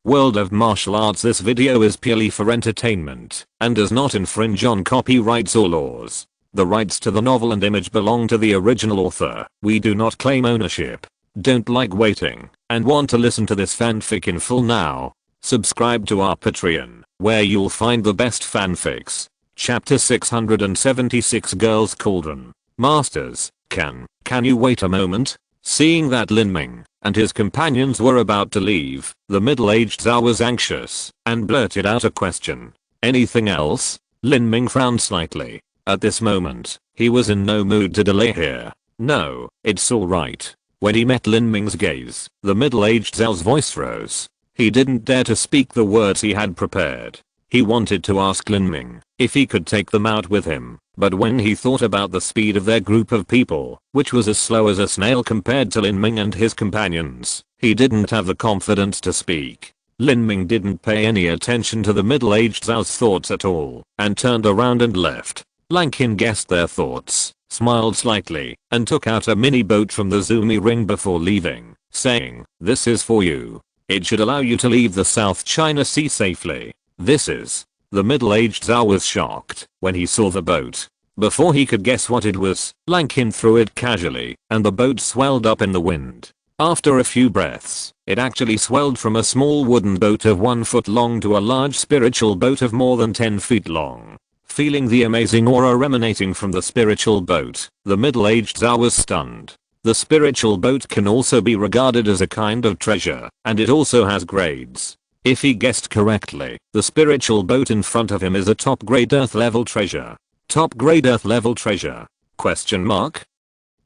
world of martial arts. This video is purely for entertainment and does not infringe on copyrights or laws. The rights to the novel and image belong to the original author. We do not claim ownership. Don't like waiting and want to listen to this fanfic in full now? Subscribe to our Patreon, where you'll find the best fanfics. Chapter 676, Girls Cauldron. Masters, can you wait a moment? Seeing that Lin Ming and his companions were about to leave, the middle-aged Zhao was anxious and blurted out a question. Anything else? Lin Ming frowned slightly. At this moment, he was in no mood to delay here. No, it's alright. When he met Lin Ming's gaze, the middle-aged Zhao's voice rose. He didn't dare to speak the words he had prepared. He wanted to ask Lin Ming if he could take them out with him, but when he thought about the speed of their group of people, which was as slow as a snail compared to Lin Ming and his companions, he didn't have the confidence to speak. Lin Ming didn't pay any attention to the middle-aged Zhao's thoughts at all, and turned around and left. Lan Qin guessed their thoughts, smiled slightly, and took out a mini boat from the Zumi ring before leaving, saying, "This is for you. It should allow you to leave the South China Sea safely." This is. The middle-aged Zhao was shocked when he saw the boat. Before he could guess what it was, Lan Qin threw it casually, and the boat swelled up in the wind. After a few breaths, it actually swelled from a small wooden boat of 1 foot long to a large spiritual boat of more than 10 feet long. Feeling the amazing aura emanating from the spiritual boat, the middle-aged Zhao was stunned. The spiritual boat can also be regarded as a kind of treasure, and it also has grades. If he guessed correctly, the spiritual boat in front of him is a top-grade Earth level treasure. Top-grade Earth level treasure? Question mark?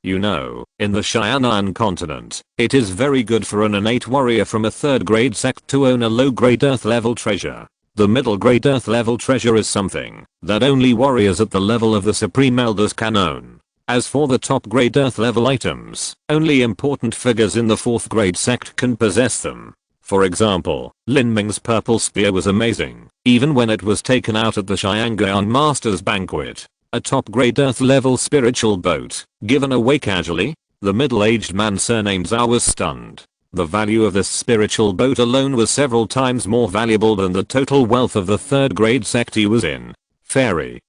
You know, in the Xianan continent, it is very good for an innate warrior from a third-grade sect to own a low-grade Earth level treasure. The middle-grade Earth level treasure is something that only warriors at the level of the Supreme Elders can own. As for the top-grade Earth level items, only important figures in the 4th grade sect can possess them. For example, Lin Ming's purple spear was amazing, even when it was taken out at the Xiangyang Masters Banquet. A top-grade Earth-level spiritual boat, given away casually? The middle-aged man surnamed Zhao was stunned. The value of this spiritual boat alone was several times more valuable than the total wealth of the 3rd grade sect he was in. Fairy,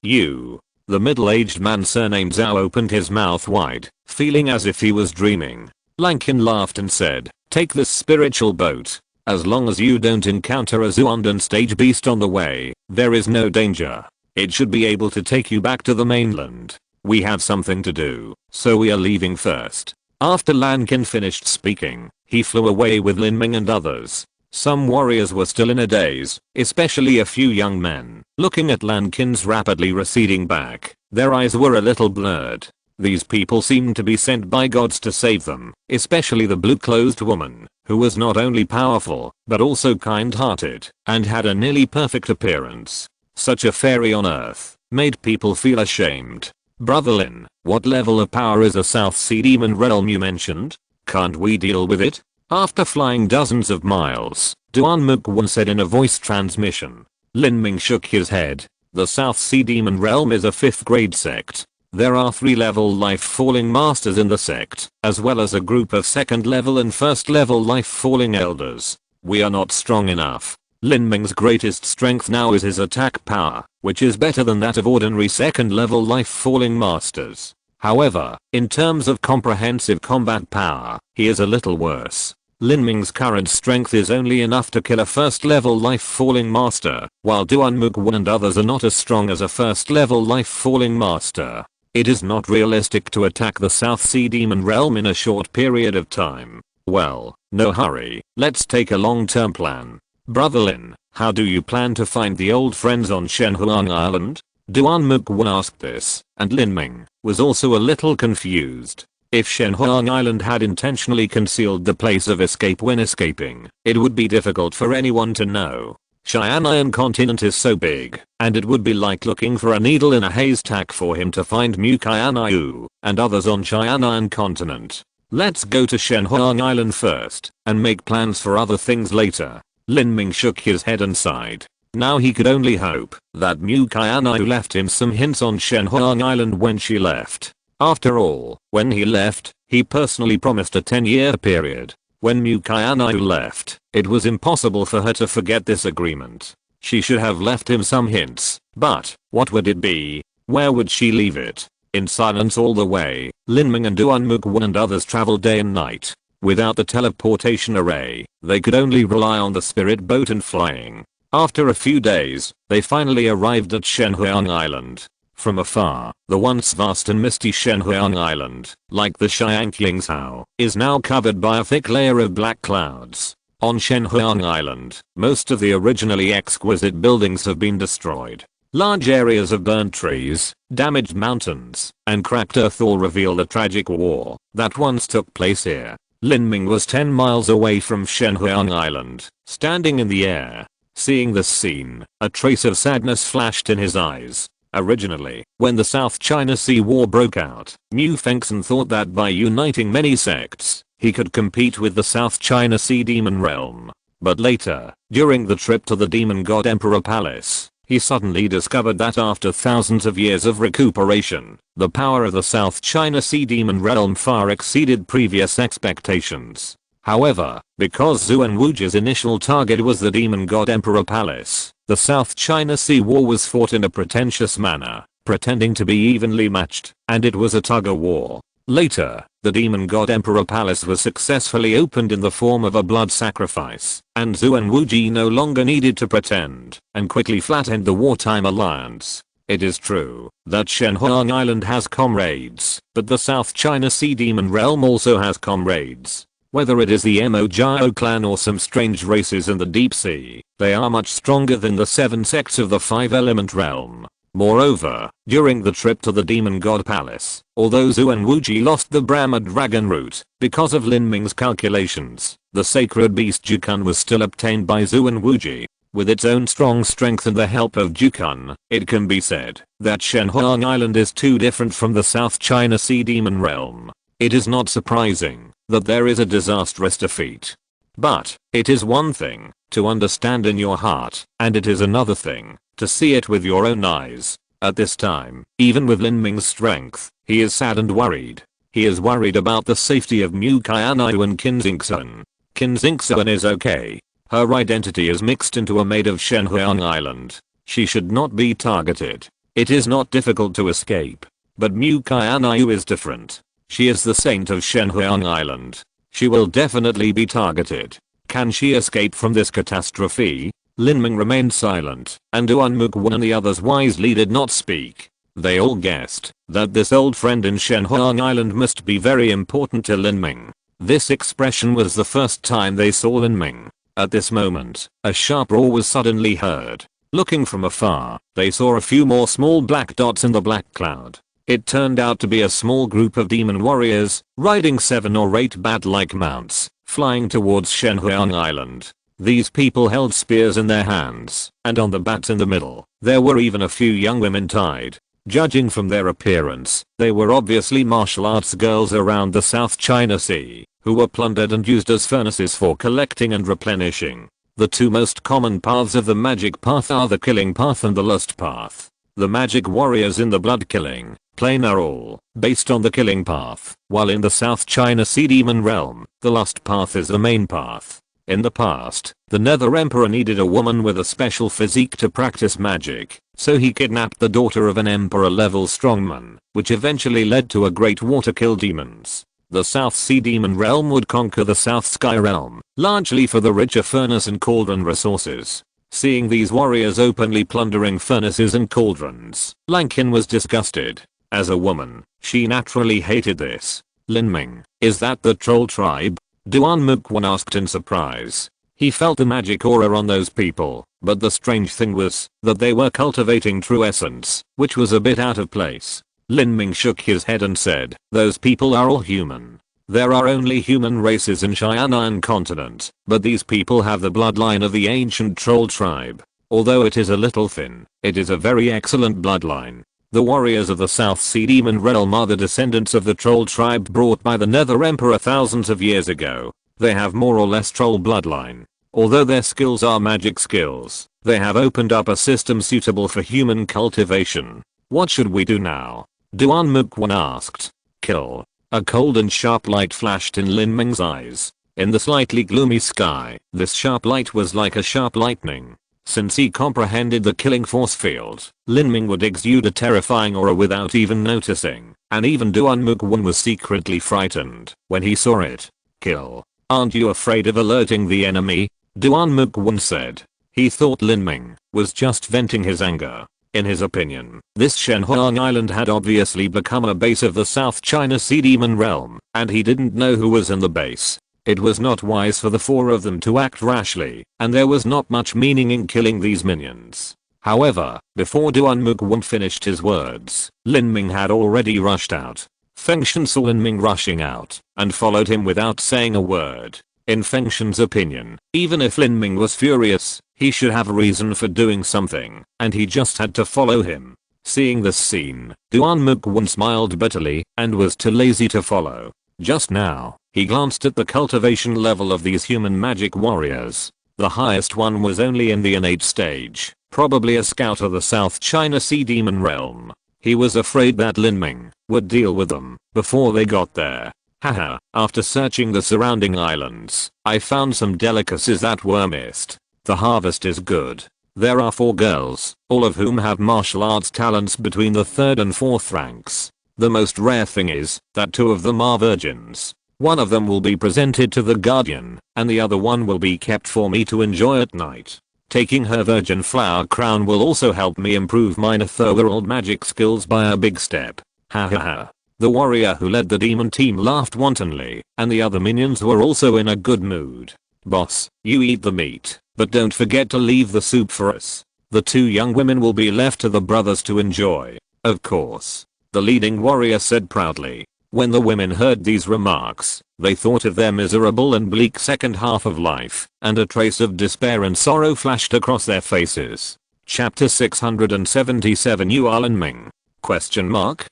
you. The middle-aged man surnamed Zhao opened his mouth wide, feeling as if he was dreaming. Lan Qin laughed and said, "Take this spiritual boat. As long as you don't encounter a Zuandan stage beast on the way, there is no danger. It should be able to take you back to the mainland. We have something to do, so we are leaving first." After Lan Qin finished speaking, he flew away with Lin Ming and others. Some warriors were still in a daze, especially a few young men. Looking at Lan Qin's rapidly receding back, their eyes were a little blurred. These people seemed to be sent by gods to save them, especially the blue-clothed woman, who was not only powerful, but also kind-hearted, and had a nearly perfect appearance. Such a fairy on Earth made people feel ashamed. "Brother Lin, what level of power is a South Sea Demon realm you mentioned? Can't we deal with it?" After flying dozens of miles, Duan Mukwon said in a voice transmission. Lin Ming shook his head. The South Sea Demon realm is a 5th grade sect. There are 3-level life-falling masters in the sect, as well as a group of 2nd level and 1st level life-falling elders. We are not strong enough. Lin Ming's greatest strength now is his attack power, which is better than that of ordinary 2nd level life-falling masters. However, in terms of comprehensive combat power, he is a little worse. Lin Ming's current strength is only enough to kill a 1st level life-falling master, while Duan Mukwon and others are not as strong as a 1st level life-falling master. It is not realistic to attack the South Sea Demon realm in a short period of time. Well, no hurry, let's take a long-term plan. Brother Lin, how do you plan to find the old friends on Shenhuang Island? Duan Mukwon asked this, and Lin Ming was also a little confused. If Shenhuang Island had intentionally concealed the place of escape when escaping, it would be difficult for anyone to know. Xianan continent is so big, and it would be like looking for a needle in a haystack for him to find Mu Qianxue and others on Xianan continent. Let's go to Shenhuang Island first, and make plans for other things later. Lin Ming shook his head and sighed. Now he could only hope that Mu Qianxue left him some hints on Shenhuang Island when she left. After all, when he left, he personally promised a 10-year period. When Mu Qianxue left, It was impossible for her to forget this agreement. She should have left him some hints, but what would it be? Where would she leave it? In silence all the way, Lin Ming and Duanmukwan and others traveled day and night. Without the teleportation array, they could only rely on the spirit boat and flying. After a few days, they finally arrived at Shenhuang Island. From afar, the once vast and misty Shenhuang Island, like the Qianxue, is now covered by a thick layer of black clouds. On Shenhuang Island, most of the originally exquisite buildings have been destroyed. Large areas of burnt trees, damaged mountains, and cracked earth all reveal the tragic war that once took place here. Lin Ming was 10 miles away from Shenhuang Island, standing in the air. Seeing this scene, a trace of sadness flashed in his eyes. Originally, when the South China Sea War broke out, Mu Qianxue thought that by uniting many sects, he could compete with the South China Sea Demon Realm. But later, during the trip to the Demon God Emperor Palace, he suddenly discovered that after thousands of years of recuperation, the power of the South China Sea Demon Realm far exceeded previous expectations. However, because Zhu and Wuji's initial target was the Demon God Emperor Palace, the South China Sea War was fought in a pretentious manner, pretending to be evenly matched, and it was a tug-of-war. Later, the Demon God Emperor Palace was successfully opened in the form of a blood sacrifice, and Zhu and Wuji no longer needed to pretend, and quickly flattened the wartime alliance. It is true that Shenhuang Island has comrades, but the South China Sea Demon Realm also has comrades. Whether it is the Mo clan or some strange races in the deep sea, they are much stronger than the 7 sects of the 5-element realm. Moreover, during the trip to the Demon God Palace, although Zhu and Wuji lost the Brahma dragon root, because of Lin Ming's calculations, the sacred beast Jukun was still obtained by Zhu and Wuji. With its own strong strength and the help of Jukun, it can be said that Shenhuang Island is too different from the South China Sea Demon Realm. It is not surprising that there is a disastrous defeat. But, it is one thing to understand in your heart, and it is another thing to see it with your own eyes. At this time, even with Lin Ming's strength, he is sad and worried. He is worried about the safety of Mu Qianxue and Qin Xingxuan. Qin Xingxuan is okay. Her identity is mixed into a maid of Shenhuang Island. She should not be targeted. It is not difficult to escape. But Mu Qianxue is different. She is the saint of Shenhuang Island. She will definitely be targeted. Can she escape from this catastrophe? Lin Ming remained silent, and Duanmukwan and the others wisely did not speak. They all guessed that this old friend in Shenhuang Island must be very important to Lin Ming. This expression was the first time they saw Lin Ming. At this moment, a sharp roar was suddenly heard. Looking from afar, they saw a few more small black dots in the black cloud. It turned out to be a small group of demon warriors, riding 7 or 8 bat-like mounts, flying towards Shenhuang Island. These people held spears in their hands, and on the bats in the middle, there were even a few young women tied. Judging from their appearance, they were obviously martial arts girls around the South China Sea, who were plundered and used as furnaces for collecting and replenishing. The 2 most common paths of the magic path are the killing path and the lust path. The magic warriors in the blood killing plane are all based on the killing path, while in the South China Sea Demon Realm, the lust path is the main path. In the past, the Nether Emperor needed a woman with a special physique to practice magic, so he kidnapped the daughter of an Emperor-level strongman, which eventually led to a great war to kill demons. The South Sea Demon Realm would conquer the South Sky Realm, largely for the richer furnace and cauldron resources. Seeing these warriors openly plundering furnaces and cauldrons, Lan Qin was disgusted. As a woman, she naturally hated this. Lin Ming, is that the troll tribe? Duanmukwan asked in surprise. He felt the magic aura on those people, but the strange thing was that they were cultivating true essence, which was a bit out of place. Lin Ming shook his head and said, those people are all human. There are only human races in Xianan continent, but these people have the bloodline of the ancient troll tribe. Although it is a little thin, it is a very excellent bloodline. The warriors of the South Sea Demon Realm are the descendants of the troll tribe brought by the Nether Emperor thousands of years ago. They have more or less troll bloodline. Although their skills are magic skills, they have opened up a system suitable for human cultivation. What should we do now? Duanmukwan asked. Kill. A cold and sharp light flashed in Lin Ming's eyes. In the slightly gloomy sky, this sharp light was like a sharp lightning. Since he comprehended the killing force field, Lin Ming would exude a terrifying aura without even noticing, and even Duan Mukwon was secretly frightened when he saw it. Kill. Aren't you afraid of alerting the enemy? Duan Mukwon said. He thought Lin Ming was just venting his anger. In his opinion, this Shenhuang Island had obviously become a base of the South China Sea Demon Realm, and he didn't know who was in the base. It was not wise for the four of them to act rashly, and there was not much meaning in killing these minions. However, before Duan Mukwon finished his words, Lin Ming had already rushed out. Feng Shen saw Lin Ming rushing out, and followed him without saying a word. In Feng Shen's opinion, even if Lin Ming was furious, he should have a reason for doing something, and he just had to follow him. Seeing this scene, Duan Mukwon smiled bitterly, and was too lazy to follow. Just now, he glanced at the cultivation level of these human magic warriors. The highest one was only in the innate stage, probably a scout of the South China Sea Demon Realm. He was afraid that Lin Ming would deal with them before they got there. Haha, after searching the surrounding islands, I found some delicacies that were missed. The harvest is good. There are 4 girls, all of whom have martial arts talents between the 3rd and 4th ranks. The most rare thing is that 2 of them are virgins. One of them will be presented to the guardian, and the other one will be kept for me to enjoy at night. Taking her virgin flower crown will also help me improve my netherworld magic skills by a big step. Hahaha. The warrior who led the demon team laughed wantonly, and the other minions were also in a good mood. Boss, you eat the meat, but don't forget to leave the soup for us. The 2 young women will be left to the brothers to enjoy. Of course. The leading warrior said proudly. When the women heard these remarks, they thought of their miserable and bleak second half of life, and a trace of despair and sorrow flashed across their faces. Chapter 677 You are Lin Ming? Question mark?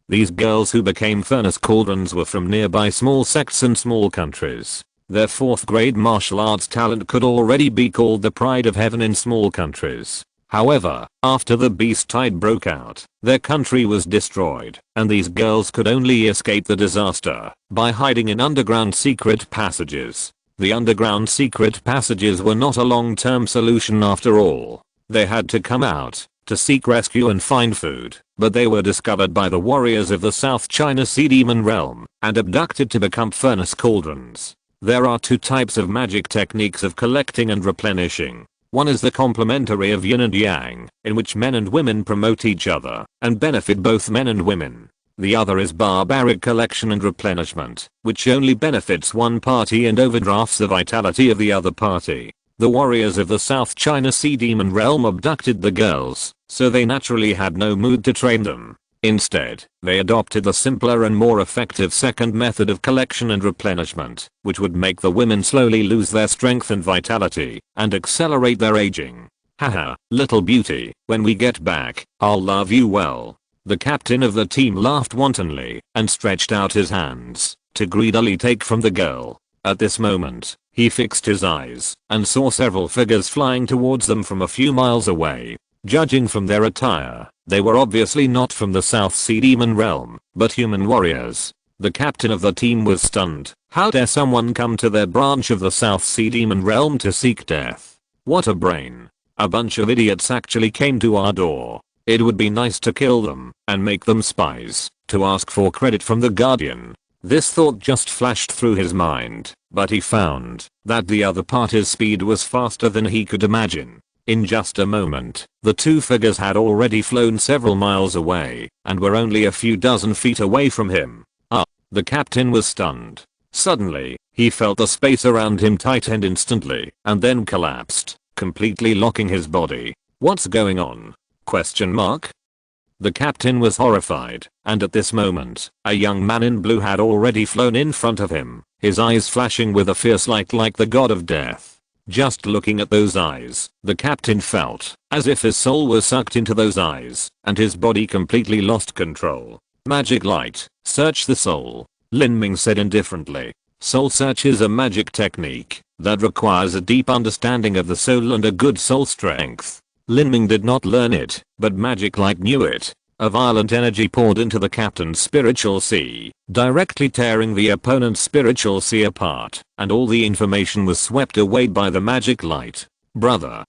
These girls who became furnace cauldrons were from nearby small sects and small countries. Their 4th grade martial arts talent could already be called the pride of heaven in small countries. However, after the beast tide broke out, their country was destroyed, and these girls could only escape the disaster by hiding in underground secret passages. The underground secret passages were not a long-term solution after all. They had to come out to seek rescue and find food, but they were discovered by the warriors of the South China Sea Demon Realm and abducted to become furnace cauldrons. There are 2 types of magic techniques of collecting and replenishing. One is the complementary of yin and yang, in which men and women promote each other and benefit both men and women. The other is barbaric collection and replenishment, which only benefits one party and overdrafts the vitality of the other party. The warriors of the South China Sea Demon Realm abducted the girls, so they naturally had no mood to train them. Instead, they adopted the simpler and more effective second method of collection and replenishment, which would make the women slowly lose their strength and vitality, and accelerate their aging. Haha, little beauty, when we get back, I'll love you well. The captain of the team laughed wantonly, and stretched out his hands to greedily take from the girl. At this moment, he fixed his eyes, and saw several figures flying towards them from a few miles away. Judging from their attire, they were obviously not from the South Sea Demon Realm, but human warriors. The captain of the team was stunned. How dare someone come to their branch of the South Sea Demon Realm to seek death? What a brain. A bunch of idiots actually came to our door. It would be nice to kill them and make them spies to ask for credit from the guardian. This thought just flashed through his mind, but he found that the other party's speed was faster than he could imagine. In just a moment, the 2 figures had already flown several miles away and were only a few dozen feet away from him. The captain was stunned. Suddenly, he felt the space around him tighten instantly and then collapsed, completely locking his body. What's going on? Question mark? The captain was horrified, and at this moment, a young man in blue had already flown in front of him, his eyes flashing with a fierce light like the god of death. Just looking at those eyes, the captain felt as if his soul was sucked into those eyes, and his body completely lost control. Magic light, search the soul, Lin Ming said indifferently. Soul search is a magic technique that requires a deep understanding of the soul and a good soul strength. Lin Ming did not learn it, but Magic Light knew it. A violent energy poured into the captain's spiritual sea, directly tearing the opponent's spiritual sea apart, and all the information was swept away by the magic light. Brother.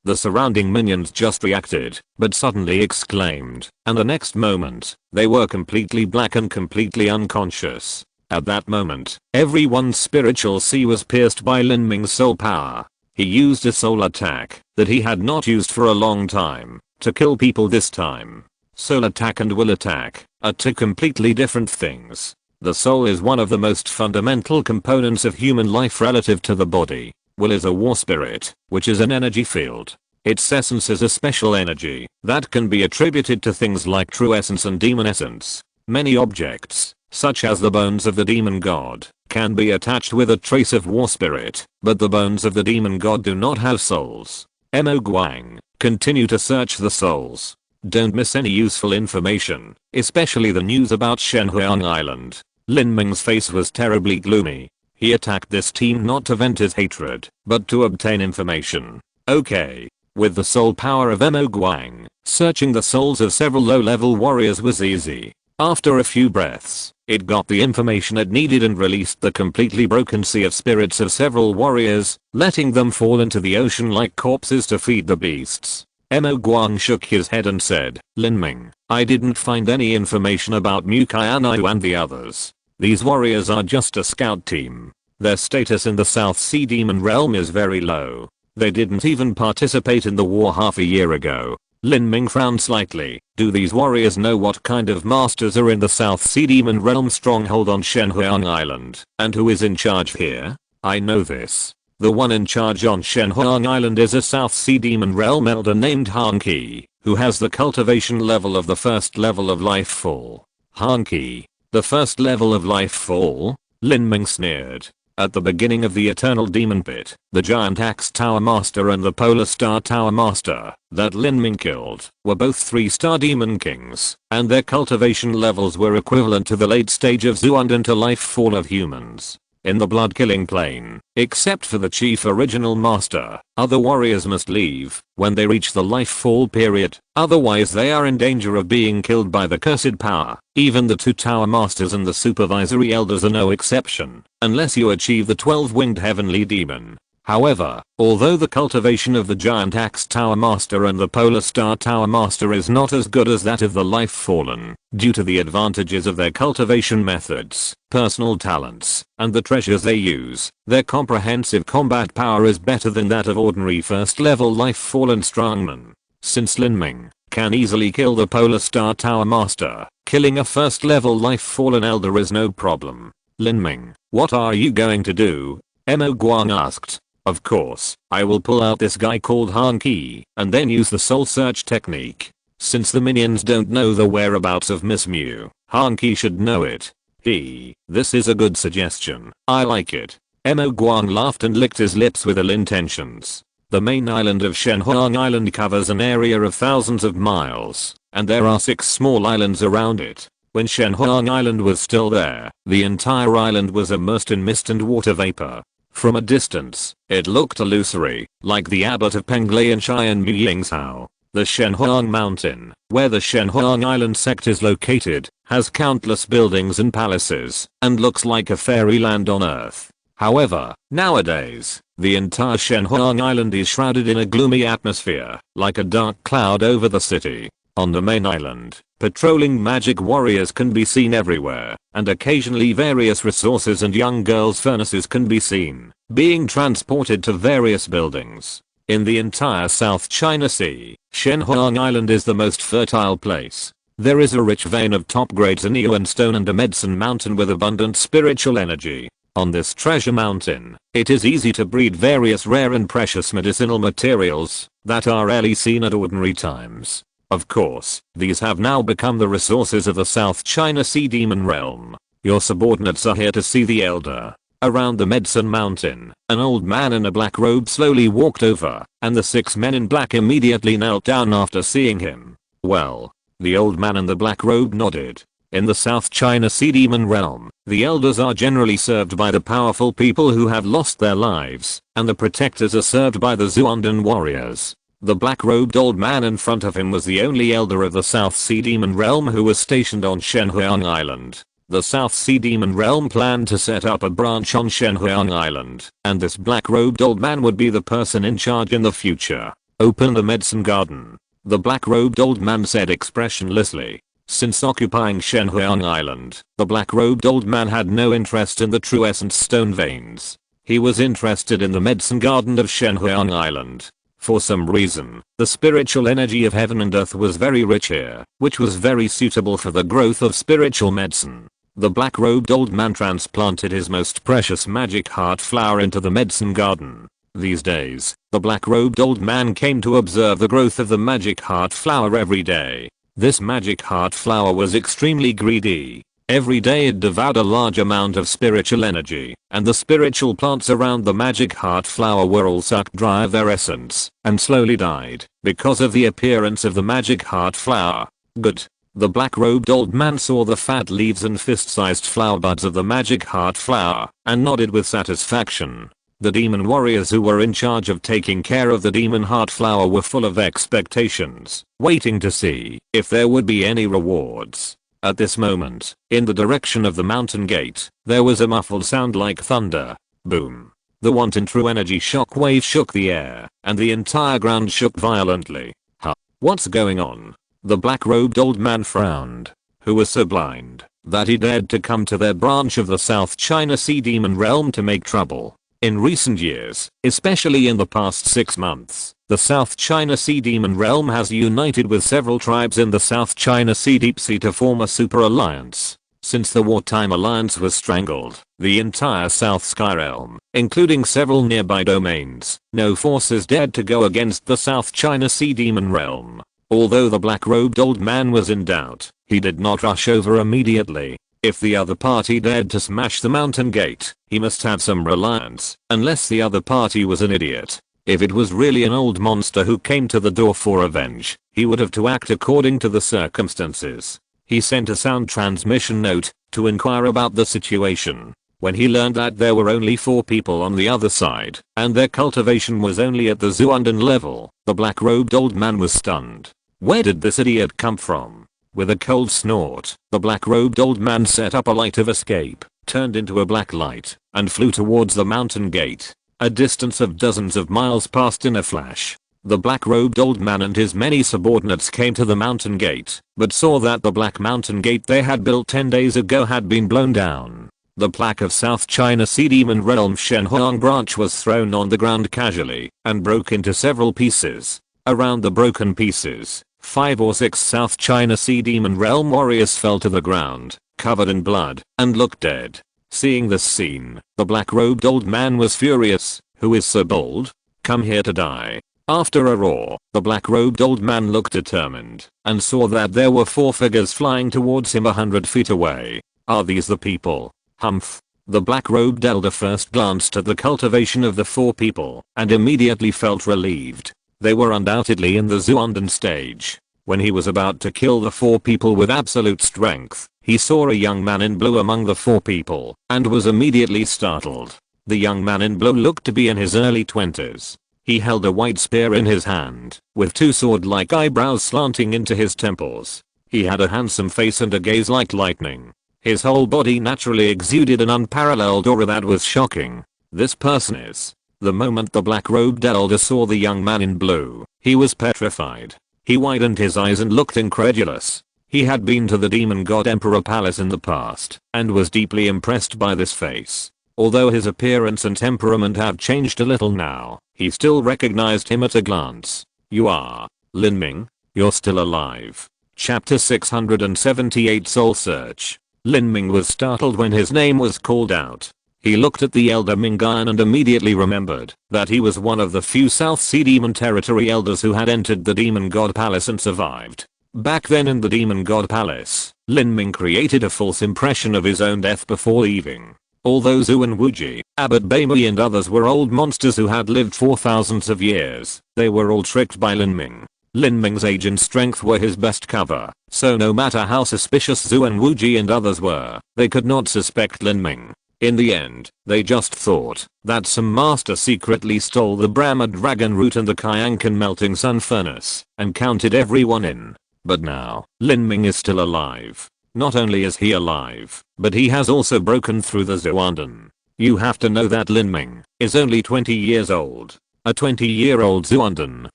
The surrounding minions just reacted, but suddenly exclaimed, and the next moment, they were completely black and completely unconscious. At that moment, everyone's spiritual sea was pierced by Lin Ming's soul power. He used a soul attack that he had not used for a long time to kill people this time. Soul attack and will attack are two completely different things. The soul is one of the most fundamental components of human life relative to the body. Will is a war spirit, which is an energy field. Its essence is a special energy that can be attributed to things like true essence and demon essence. Many objects, such as the bones of the demon god, can be attached with a trace of war spirit, but the bones of the demon god do not have souls. Mo Guang, continue to search the souls. Don't miss any useful information, especially the news about Shenhuang Island. Lin Ming's face was terribly gloomy. He attacked this team not to vent his hatred, but to obtain information. Okay. With the soul power of Mo Guang, searching the souls of several low-level warriors was easy. After a few breaths, it got the information it needed and released the completely broken sea of spirits of several warriors, letting them fall into the ocean like corpses to feed the beasts. Mo Guang shook his head and said, Lin Ming, I didn't find any information about Mu Qianxue and the others. These warriors are just a scout team. Their status in the South Sea Demon Realm is very low. They didn't even participate in the war half a year ago. Lin Ming frowned slightly. Do these warriors know what kind of masters are in the South Sea Demon Realm stronghold on Shenhuang Island? And who is in charge here? I know this. The one in charge on Shenhuang Island is a South Sea Demon Realm elder named Han Qi, who has the cultivation level of the first level of life fall. Han Qi. The first level of life fall? Lin Ming sneered. At the beginning of the Eternal Demon Pit, the Giant Axe Tower Master and the Polar Star Tower Master that Lin Ming killed were both 3-star Demon Kings, and their cultivation levels were equivalent to the late stage of Zuundan to life fall of humans. In the blood killing plane, except for the chief original master, other warriors must leave when they reach the life fall period, otherwise they are in danger of being killed by the cursed power. Even the 2 tower masters and the supervisory elders are no exception, unless you achieve the 12-winged heavenly demon. However, although the cultivation of the Giant Axe Tower Master and the Polar Star Tower Master is not as good as that of the Life Fallen, due to the advantages of their cultivation methods, personal talents, and the treasures they use, their comprehensive combat power is better than that of ordinary first-level Life Fallen strongmen. Since Lin Ming can easily kill the Polar Star Tower Master, killing a first-level Life Fallen elder is no problem. Lin Ming, what are you going to do? Mo Guang asked. Of course, I will pull out this guy called Han Qi, and then use the soul search technique. Since the minions don't know the whereabouts of Miss Mu, Han Qi should know it. This is a good suggestion. I like it. Mo Guang laughed and licked his lips with ill intentions. The main island of Shenhuang Island covers an area of thousands of miles, and there are 6 small islands around it. When Shenhuang Island was still there, the entire island was immersed in mist and water vapor. From a distance, it looked illusory, like the abbot of Penglianshan and Mu Qianxue. The Shenhuang Mountain, where the Shenhuang Island sect is located, has countless buildings and palaces, and looks like a fairyland on Earth. However, nowadays, the entire Shenhuang Island is shrouded in a gloomy atmosphere, like a dark cloud over the city. On the main island, patrolling magic warriors can be seen everywhere, and occasionally various resources and young girls' furnaces can be seen, being transported to various buildings. In the entire South China Sea, Shenhuang Island is the most fertile place. There is a rich vein of top-grade Zaniuan stone and a medicine mountain with abundant spiritual energy. On this treasure mountain, it is easy to breed various rare and precious medicinal materials that are rarely seen at ordinary times. Of course, these have now become the resources of the South China Sea Demon Realm. Your subordinates are here to see the elder. Around the medicine mountain, an old man in a black robe slowly walked over, and the 6 men in black immediately knelt down after seeing him. Well, the old man in the black robe nodded. In the South China Sea Demon Realm, the elders are generally served by the powerful people who have lost their lives, and the protectors are served by the Zuundan warriors. The black-robed old man in front of him was the only elder of the South Sea Demon Realm who was stationed on Shenhuang Island. The South Sea Demon Realm planned to set up a branch on Shenhuang Island, and this black-robed old man would be the person in charge in the future. Open the medicine garden. The black-robed old man said expressionlessly. Since occupying Shenhuang Island, the black-robed old man had no interest in the true essence stone veins. He was interested in the medicine garden of Shenhuang Island. For some reason, the spiritual energy of heaven and earth was very rich here, which was very suitable for the growth of spiritual medicine. The black-robed old man transplanted his most precious magic heart flower into the medicine garden. These days, the black-robed old man came to observe the growth of the magic heart flower every day. This magic heart flower was extremely greedy. Every day it devoured a large amount of spiritual energy, and the spiritual plants around the magic heart flower were all sucked dry of their essence, and slowly died, because of the appearance of the magic heart flower. Good. The black-robed old man saw the fat leaves and fist-sized flower buds of the magic heart flower, and nodded with satisfaction. The demon warriors who were in charge of taking care of the demon heart flower were full of expectations, waiting to see if there would be any rewards. At this moment, in the direction of the mountain gate, there was a muffled sound like thunder. Boom. The wanton true energy shock wave shook the air, and the entire ground shook violently. Huh? What's going on? The black-robed old man frowned. Who was so blind that he dared to come to their branch of the South China Sea Demon Realm to make trouble? In recent years, especially in the past 6 months, the South China Sea Demon Realm has united with several tribes in the South China Sea Deep Sea to form a super alliance. Since the wartime alliance was strangled, the entire South Sky Realm, including several nearby domains, no forces dared to go against the South China Sea Demon Realm. Although the black-robed old man was in doubt, he did not rush over immediately. If the other party dared to smash the mountain gate, he must have some reliance, unless the other party was an idiot. If it was really an old monster who came to the door for revenge, he would have to act according to the circumstances. He sent a sound transmission note to inquire about the situation. When he learned that there were only 4 people on the other side, and their cultivation was only at the Zuandan level, the black-robed old man was stunned. Where did this idiot come from? With a cold snort, the black-robed old man set up a light of escape, turned into a black light, and flew towards the mountain gate. A distance of dozens of miles passed in a flash. The black-robed old man and his many subordinates came to the mountain gate, but saw that the black mountain gate they had built 10 days ago had been blown down. The plaque of South China Sea Demon Realm Shenhuang branch was thrown on the ground casually, and broke into several pieces. Around the broken pieces, 5 or 6 South China Sea Demon Realm warriors fell to the ground, covered in blood, and looked dead. Seeing this scene, the black-robed old man was furious. Who is so bold? Come here to die. After a roar, the black-robed old man looked determined, and saw that there were 4 figures flying towards him 100 feet away. Are these the people? Humph. The black-robed elder first glanced at the cultivation of the 4 people, and immediately felt relieved. They were undoubtedly in the Zuandan stage. When he was about to kill the 4 people with absolute strength, he saw a young man in blue among the 4 people, and was immediately startled. The young man in blue looked to be in his early 20s. He held a white spear in his hand, with 2 sword-like eyebrows slanting into his temples. He had a handsome face and a gaze like lightning. His whole body naturally exuded an unparalleled aura that was shocking. This person is. The moment the black-robed elder saw the young man in blue, he was petrified. He widened his eyes and looked incredulous. He had been to the Demon God Emperor Palace in the past, and was deeply impressed by this face. Although his appearance and temperament have changed a little now, he still recognized him at a glance. You are Lin Ming? You're still alive. Chapter 678 Soul Search. Lin Ming was startled when his name was called out. He looked at the elder Mingan and immediately remembered that he was one of the few South Sea Demon Territory elders who had entered the Demon God Palace and survived. Back then in the Demon God Palace, Lin Ming created a false impression of his own death before leaving. Although Zhu and Wuji, Abbot Baimei and others were old monsters who had lived for thousands of years, they were all tricked by Lin Ming. Lin Ming's age and strength were his best cover, so no matter how suspicious Zhu and Wuji and others were, they could not suspect Lin Ming. In the end, they just thought that some master secretly stole the Brahma dragon root and the Qianxue melting sun furnace and counted everyone in. But now, Lin Ming is still alive. Not only is he alive, but he has also broken through the Zuanden. You have to know that Lin Ming is only 20 years old. A 20-year-old Zuanden.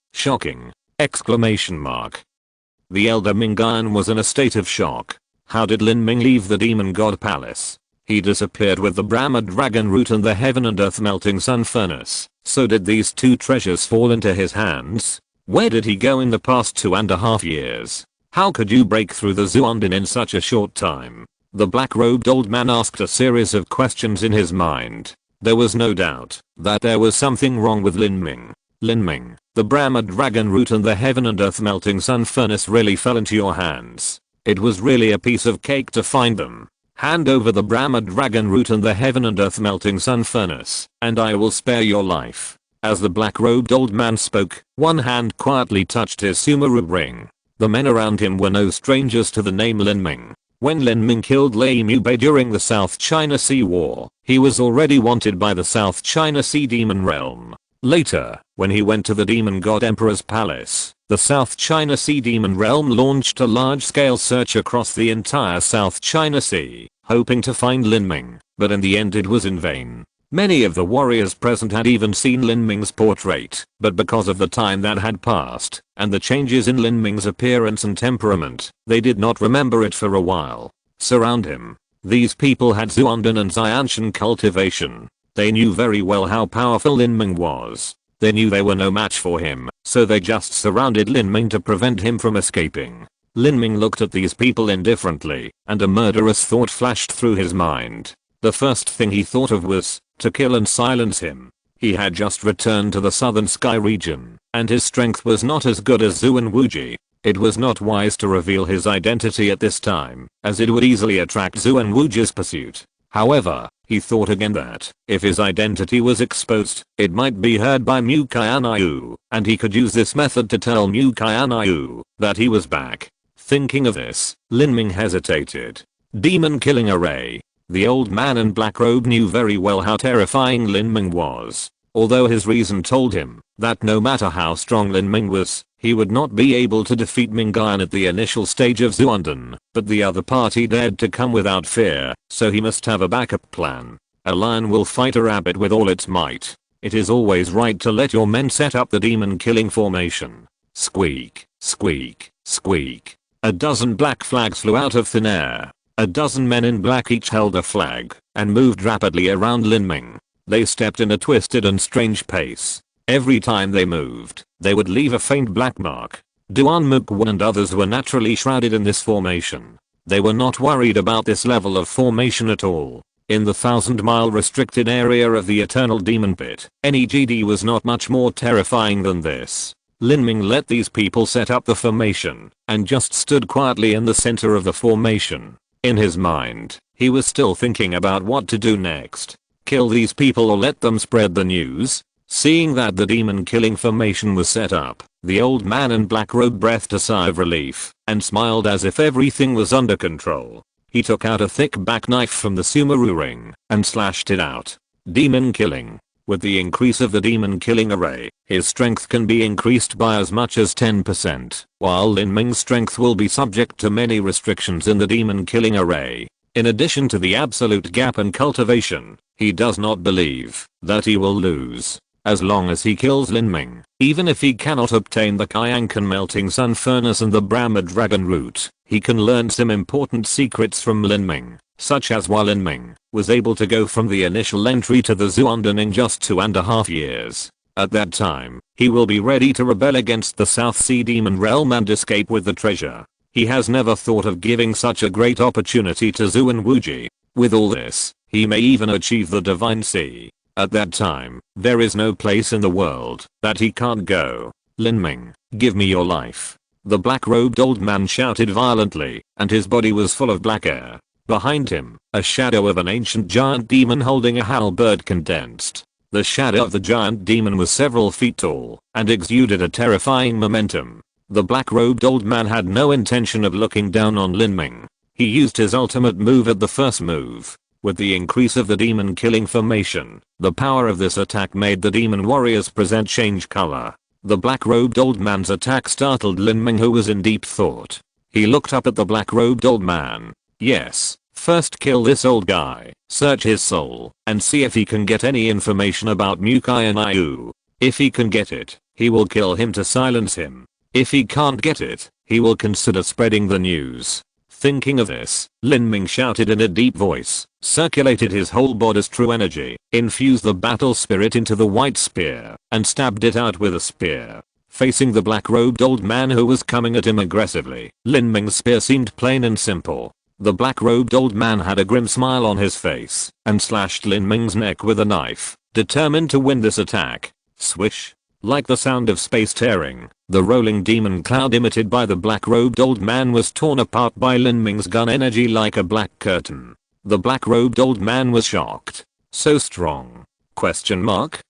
Shocking! Exclamation mark. The elder Mingan was in a state of shock. How did Lin Ming leave the demon god palace? He disappeared with the Brahma dragon root and the heaven and earth melting sun furnace. So did these two treasures fall into his hands? Where did he go in the past 2.5 years? How could you break through the Zuanden in such a short time? The black-robed old man asked a series of questions in his mind. There was no doubt that there was something wrong with Lin Ming. Lin Ming, the Brahma dragon root and the heaven and earth melting sun furnace really fell into your hands. It was really a piece of cake to find them. Hand over the Brahma dragon root and the heaven and earth melting sun furnace, and I will spare your life. As the black-robed old man spoke, one hand quietly touched his sumaru ring. The men around him were no strangers to the name Lin Ming. When Lin Ming killed Lei Mubei during the South China Sea War, he was already wanted by the South China Sea Demon Realm. Later, when he went to the Demon God Emperor's palace, the South China Sea Demon Realm launched a large-scale search across the entire South China Sea, hoping to find Lin Ming, but in the end it was in vain. Many of the warriors present had even seen Lin Ming's portrait, but because of the time that had passed, and the changes in Lin Ming's appearance and temperament, they did not remember it for a while. Surround him. These people had Zuanden and Xianshan cultivation. They knew very well how powerful Lin Ming was. They knew they were no match for him, so they just surrounded Lin Ming to prevent him from escaping. Lin Ming looked at these people indifferently, and a murderous thought flashed through his mind. The first thing he thought of was to kill and silence him. He had just returned to the southern sky region, and his strength was not as good as Zhu and Wuji. It was not wise to reveal his identity at this time, as it would easily attract Zhu and Wuji's pursuit. However, he thought again that, if his identity was exposed, it might be heard by Mu Qianxue, and he could use this method to tell Mu Qianxue that he was back. Thinking of this, Lin Ming hesitated. Demon killing array. The old man in black robe knew very well how terrifying Lin Ming was. Although his reason told him that no matter how strong Lin Ming was, he would not be able to defeat Mingan at the initial stage of Zuanden, but the other party dared to come without fear, so he must have a backup plan. A lion will fight a rabbit with all its might. It is always right to let your men set up the demon killing formation. Squeak, squeak, squeak. A dozen black flags flew out of thin air. A dozen men in black each held a flag and moved rapidly around Lin Ming. They stepped in a twisted and strange pace. Every time they moved, they would leave a faint black mark. Duan Mukwan and others were naturally shrouded in this formation. They were not worried about this level of formation at all. In the 1,000-mile restricted area of the Eternal Demon Pit, any GD was not much more terrifying than this. Lin Ming let these people set up the formation and just stood quietly in the center of the formation. In his mind, he was still thinking about what to do next. Kill these people or let them spread the news? Seeing that the demon killing formation was set up, the old man in black robe breathed a sigh of relief and smiled as if everything was under control. He took out a thick back knife from the sumaru ring and slashed it out. Demon killing. With the increase of the demon killing array, his strength can be increased by as much as 10%, while Lin Ming's strength will be subject to many restrictions in the demon killing array. In addition to the absolute gap in cultivation, he does not believe that he will lose. As long as he kills Lin Ming, even if he cannot obtain the Qianxue melting sun furnace and the Brahma dragon root, he can learn some important secrets from Lin Ming, such as why Lin Ming was able to go from the initial entry to the Zuanden in just 2.5 years. At that time, he will be ready to rebel against the South Sea Demon Realm and escape with the treasure. He has never thought of giving such a great opportunity to Zhu and Wuji. With all this, he may even achieve the Divine Sea. At that time, there is no place in the world that he can't go. Lin Ming, give me your life. The black-robed old man shouted violently, and his body was full of black air. Behind him, a shadow of an ancient giant demon holding a halberd condensed. The shadow of the giant demon was several feet tall and exuded a terrifying momentum. The black-robed old man had no intention of looking down on Lin Ming. He used his ultimate move at the first move. With the increase of the demon killing formation, the power of this attack made the demon warriors present change color. The black-robed old man's attack startled Lin Ming, who was in deep thought. He looked up at the black-robed old man. Yes, first kill this old guy, search his soul, and see if he can get any information about Mu Qianxue. If he can get it, he will kill him to silence him. If he can't get it, he will consider spreading the news. Thinking of this, Lin Ming shouted in a deep voice, circulated his whole body's true energy, infused the battle spirit into the white spear, and stabbed it out with a spear. Facing the black-robed old man who was coming at him aggressively, Lin Ming's spear seemed plain and simple. The black-robed old man had a grim smile on his face, and slashed Lin Ming's neck with a knife, determined to win this attack. Swish. Like the sound of space tearing, the rolling demon cloud emitted by the black-robed old man was torn apart by Lin Ming's gun energy like a black curtain. The black-robed old man was shocked. So strong? Question mark?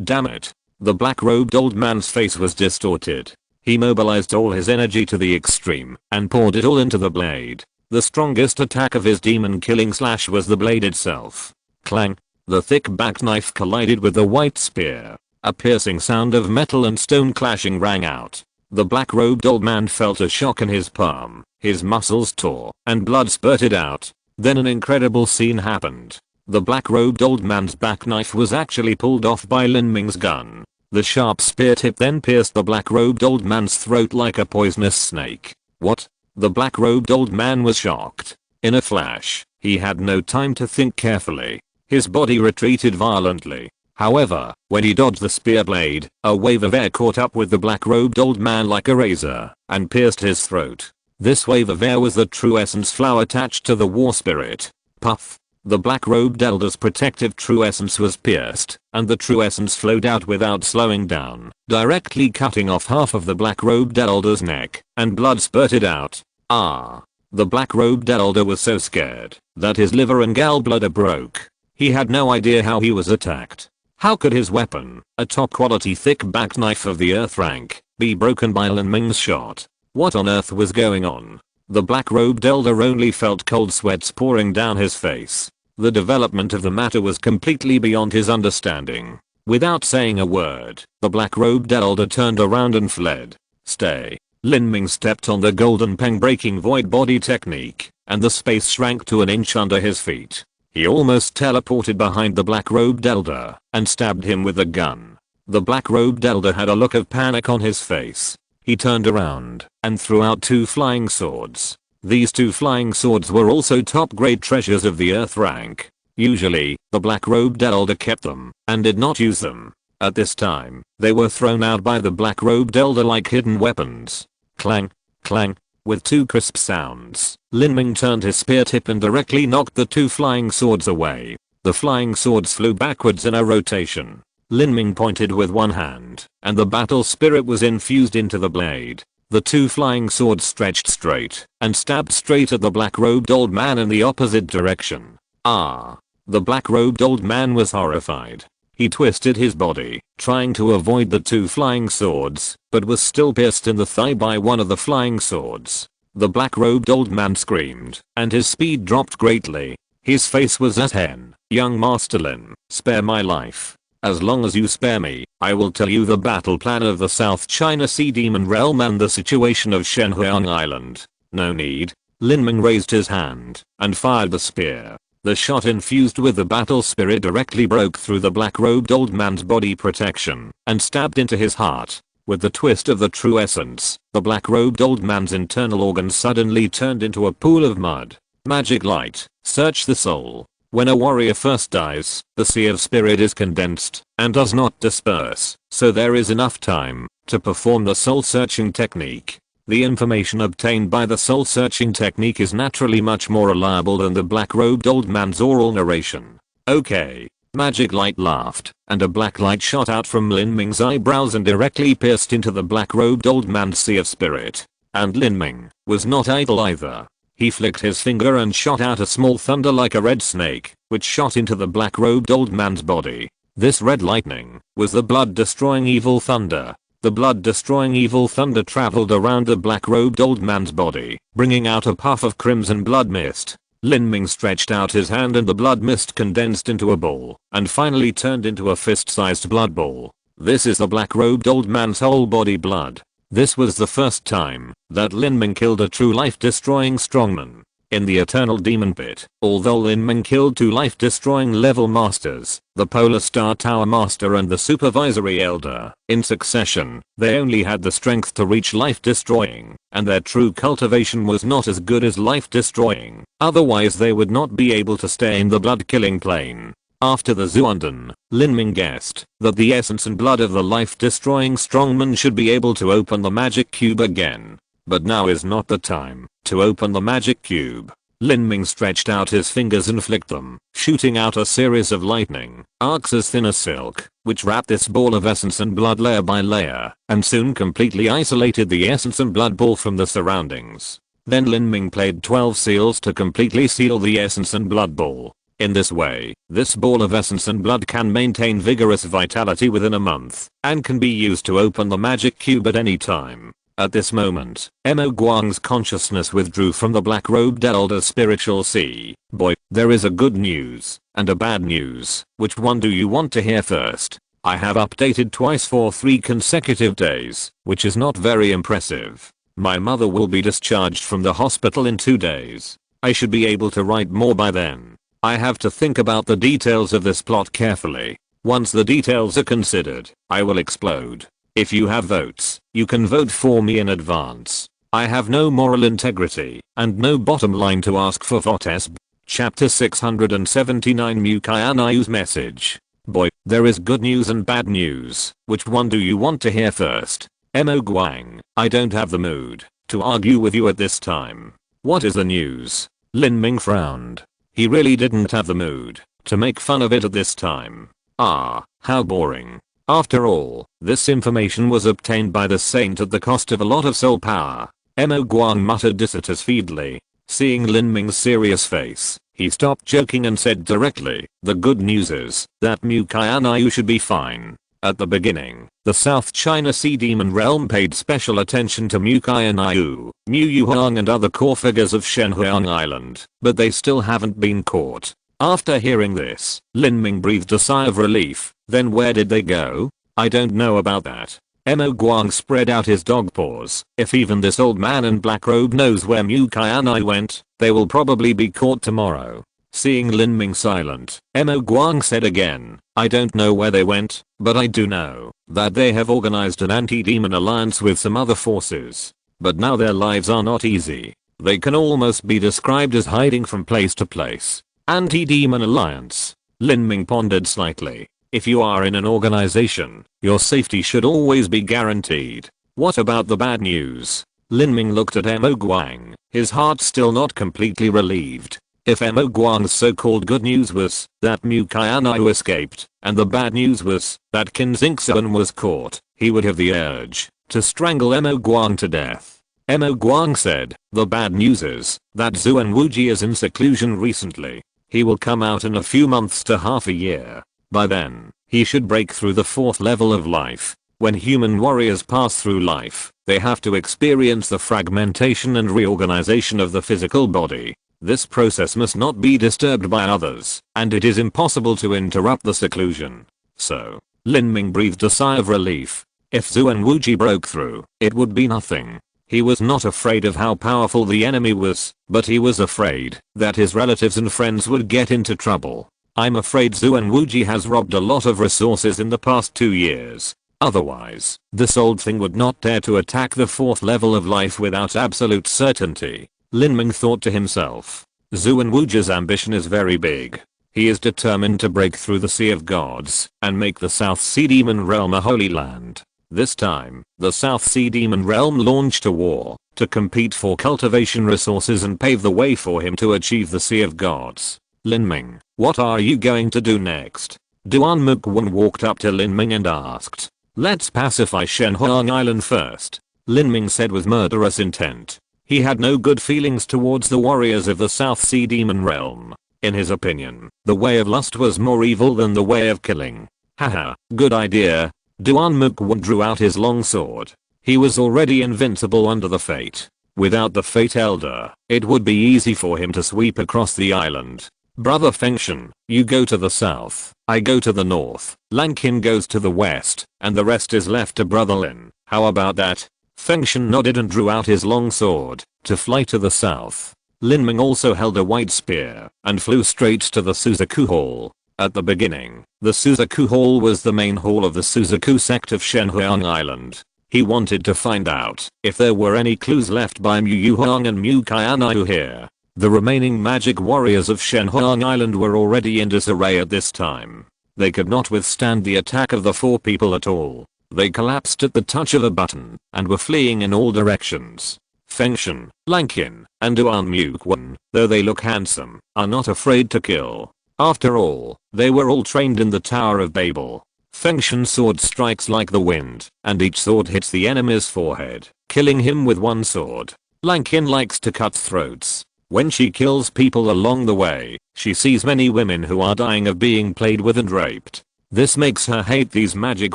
Damn it. The black-robed old man's face was distorted. He mobilized all his energy to the extreme and poured it all into the blade. The strongest attack of his demon-killing slash was the blade itself. Clang. The thick-backed knife collided with the white spear. A piercing sound of metal and stone clashing rang out. The black-robed old man felt a shock in his palm, his muscles tore, and blood spurted out. Then an incredible scene happened. The black-robed old man's back knife was actually pulled off by Lin Ming's gun. The sharp spear tip then pierced the black-robed old man's throat like a poisonous snake. What? The black-robed old man was shocked. In a flash, he had no time to think carefully. His body retreated violently. However, when he dodged the spear blade, a wave of air caught up with the black-robed old man like a razor, and pierced his throat. This wave of air was the true essence flow attached to the war spirit. Puff. The black-robed elder's protective true essence was pierced, and the true essence flowed out without slowing down, directly cutting off half of the black-robed elder's neck, and blood spurted out. Ah. The black-robed elder was so scared that his liver and gallbladder broke. He had no idea how he was attacked. How could his weapon, a top-quality thick-backed knife of the earth rank, be broken by Lin Ming's shot? What on earth was going on? The black-robed elder only felt cold sweats pouring down his face. The development of the matter was completely beyond his understanding. Without saying a word, the black-robed elder turned around and fled. Stay. Lin Ming stepped on the golden peng-breaking void body technique, and the space shrank to an inch under his feet. He almost teleported behind the black-robed elder and stabbed him with a gun. The black-robed elder had a look of panic on his face. He turned around and threw out 2 flying swords. These 2 flying swords were also top-grade treasures of the earth rank. Usually, the black-robed elder kept them and did not use them. At this time, they were thrown out by the black-robed elder like hidden weapons. Clang, clang. With 2 crisp sounds, Lin Ming turned his spear tip and directly knocked the 2 flying swords away. The flying swords flew backwards in a rotation. Lin Ming pointed with one hand, and the battle spirit was infused into the blade. The 2 flying swords stretched straight and stabbed straight at the black-robed old man in the opposite direction. Ah! The black-robed old man was horrified. He twisted his body, trying to avoid the 2 flying swords, but was still pierced in the thigh by one of the flying swords. The black-robed old man screamed, and his speed dropped greatly. His face was as hen. Young Master Lin, spare my life. As long as you spare me, I will tell you the battle plan of the South China Sea Demon Realm and the situation of Shenhuang Island. No need. Lin Ming raised his hand and fired the spear. The shot infused with the battle spirit directly broke through the black-robed old man's body protection and stabbed into his heart. With the twist of the true essence, the black-robed old man's internal organs suddenly turned into a pool of mud. Magic light, search the soul. When a warrior first dies, the sea of spirit is condensed and does not disperse, so there is enough time to perform the soul-searching technique. The information obtained by the soul-searching technique is naturally much more reliable than the black-robed old man's oral narration. Okay. Magic light laughed, and a black light shot out from Lin Ming's eyebrows and directly pierced into the black-robed old man's sea of spirit. And Lin Ming was not idle either. He flicked his finger and shot out a small thunder like a red snake, which shot into the black-robed old man's body. This red lightning was the blood-destroying evil thunder. The blood-destroying evil thunder traveled around the black-robed old man's body, bringing out a puff of crimson blood mist. Lin Ming stretched out his hand and the blood mist condensed into a ball and finally turned into a fist-sized blood ball. This is the black-robed old man's whole body blood. This was the first time that Lin Ming killed a true life-destroying strongman. In the Eternal Demon Pit, although Lin Ming killed 2 life-destroying level masters, the Polar Star Tower Master and the Supervisory Elder, in succession, they only had the strength to reach life-destroying, and their true cultivation was not as good as life-destroying, otherwise they would not be able to stay in the blood-killing plane. After the Zuanden, Lin Ming guessed that the essence and blood of the life-destroying strongman should be able to open the magic cube again. But now is not the time to open the magic cube. Lin Ming stretched out his fingers and flicked them, shooting out a series of lightning arcs as thin as silk, which wrapped this ball of essence and blood layer by layer, and soon completely isolated the essence and blood ball from the surroundings. Then Lin Ming played 12 seals to completely seal the essence and blood ball. In this way, this ball of essence and blood can maintain vigorous vitality within a month, and can be used to open the magic cube at any time. At this moment, Mo Guang's consciousness withdrew from the black-robed elder's spiritual sea. Boy, there is a good news and a bad news. Which one do you want to hear first? I have updated twice for 3 consecutive days, which is not very impressive. My mother will be discharged from the hospital in 2 days. I should be able to write more by then. I have to think about the details of this plot carefully. Once the details are considered, I will explode. If you have votes, you can vote for me in advance. I have no moral integrity and no bottom line to ask for votes. Chapter 679 Mu Qianxue's message. Boy, there is good news and bad news. Which one do you want to hear first? Mo Guang, I don't have the mood to argue with you at this time. What is the news? Lin Ming frowned. He really didn't have the mood to make fun of it at this time. Ah, how boring. After all, this information was obtained by the saint at the cost of a lot of soul power. Mo Guang muttered dissatisfiedly. Seeing Lin Ming's serious face, he stopped joking and said directly, the good news is that Mu Qianxue should be fine. At the beginning, the South China Sea Demon Realm paid special attention to Mu Qianxue, Mu Yuhang and other core figures of Shenhuang Island, but they still haven't been caught. After hearing this, Lin Ming breathed a sigh of relief. Then where did they go? I don't know about that. Mo Guang spread out his dog paws. If even this old man in black robe knows where Mu Qianxue went, they will probably be caught tomorrow. Seeing Lin Ming silent, Mo Guang said again, I don't know where they went, but I do know that they have organized an anti-demon alliance with some other forces. But now their lives are not easy. They can almost be described as hiding from place to place. Anti-demon alliance. Lin Ming pondered slightly. If you are in an organization, your safety should always be guaranteed. What about the bad news? Lin Ming looked at Mo Guang, his heart still not completely relieved. If Mo Guang's so-called good news was that Mu Qianxue escaped, and the bad news was that Qin Xingxuan was caught, he would have the urge to strangle Mo Guang to death. Mo Guang said, the bad news is that Zuan Wuji is in seclusion recently. He will come out in a few months to half a year. By then, he should break through the 4th level of life. When human warriors pass through life, they have to experience the fragmentation and reorganization of the physical body. This process must not be disturbed by others, and it is impossible to interrupt the seclusion. So, Lin Ming breathed a sigh of relief. If Zuan Wuji broke through, it would be nothing. He was not afraid of how powerful the enemy was, but he was afraid that his relatives and friends would get into trouble. I'm afraid Zuan Wuji has robbed a lot of resources in the past 2 years. Otherwise, this old thing would not dare to attack the 4th level of life without absolute certainty. Lin Ming thought to himself. Zuan Wuji's ambition is very big. He is determined to break through the Sea of Gods and make the South Sea Demon Realm a holy land. This time, the South Sea Demon Realm launched a war to compete for cultivation resources and pave the way for him to achieve the Sea of Gods. Lin Ming, what are you going to do next? Duan Mukwon walked up to Lin Ming and asked. Let's pacify Shenhuang Island first, Lin Ming said with murderous intent. He had no good feelings towards the warriors of the South Sea Demon Realm. In his opinion, the way of lust was more evil than the way of killing. Haha, good idea. Duan Mukwon drew out his long sword. He was already invincible under the fate. Without the Fate Elder, it would be easy for him to sweep across the island. Brother Fengshen, you go to the south, I go to the north, Lan Qin goes to the west, and the rest is left to Brother Lin. How about that? Fengshen nodded and drew out his long sword to fly to the south. Lin Ming also held a white spear and flew straight to the Suzaku Hall. At the beginning, the Suzaku Hall was the main hall of the Suzaku sect of Shenhuang Island. He wanted to find out if there were any clues left by Mu Yuhuang and Mu Qianxue here. The remaining magic warriors of Shenhuang Island were already in disarray at this time. They could not withstand the attack of the 4 people at all. They collapsed at the touch of a button and were fleeing in all directions. Fengshen, Lan Qin, and Duan Muquan, though they look handsome, are not afraid to kill. After all, they were all trained in the Tower of Babel. Fengshen's sword strikes like the wind, and each sword hits the enemy's forehead, killing him with one sword. Lan Qin likes to cut throats. When she kills people along the way, she sees many women who are dying of being played with and raped. This makes her hate these magic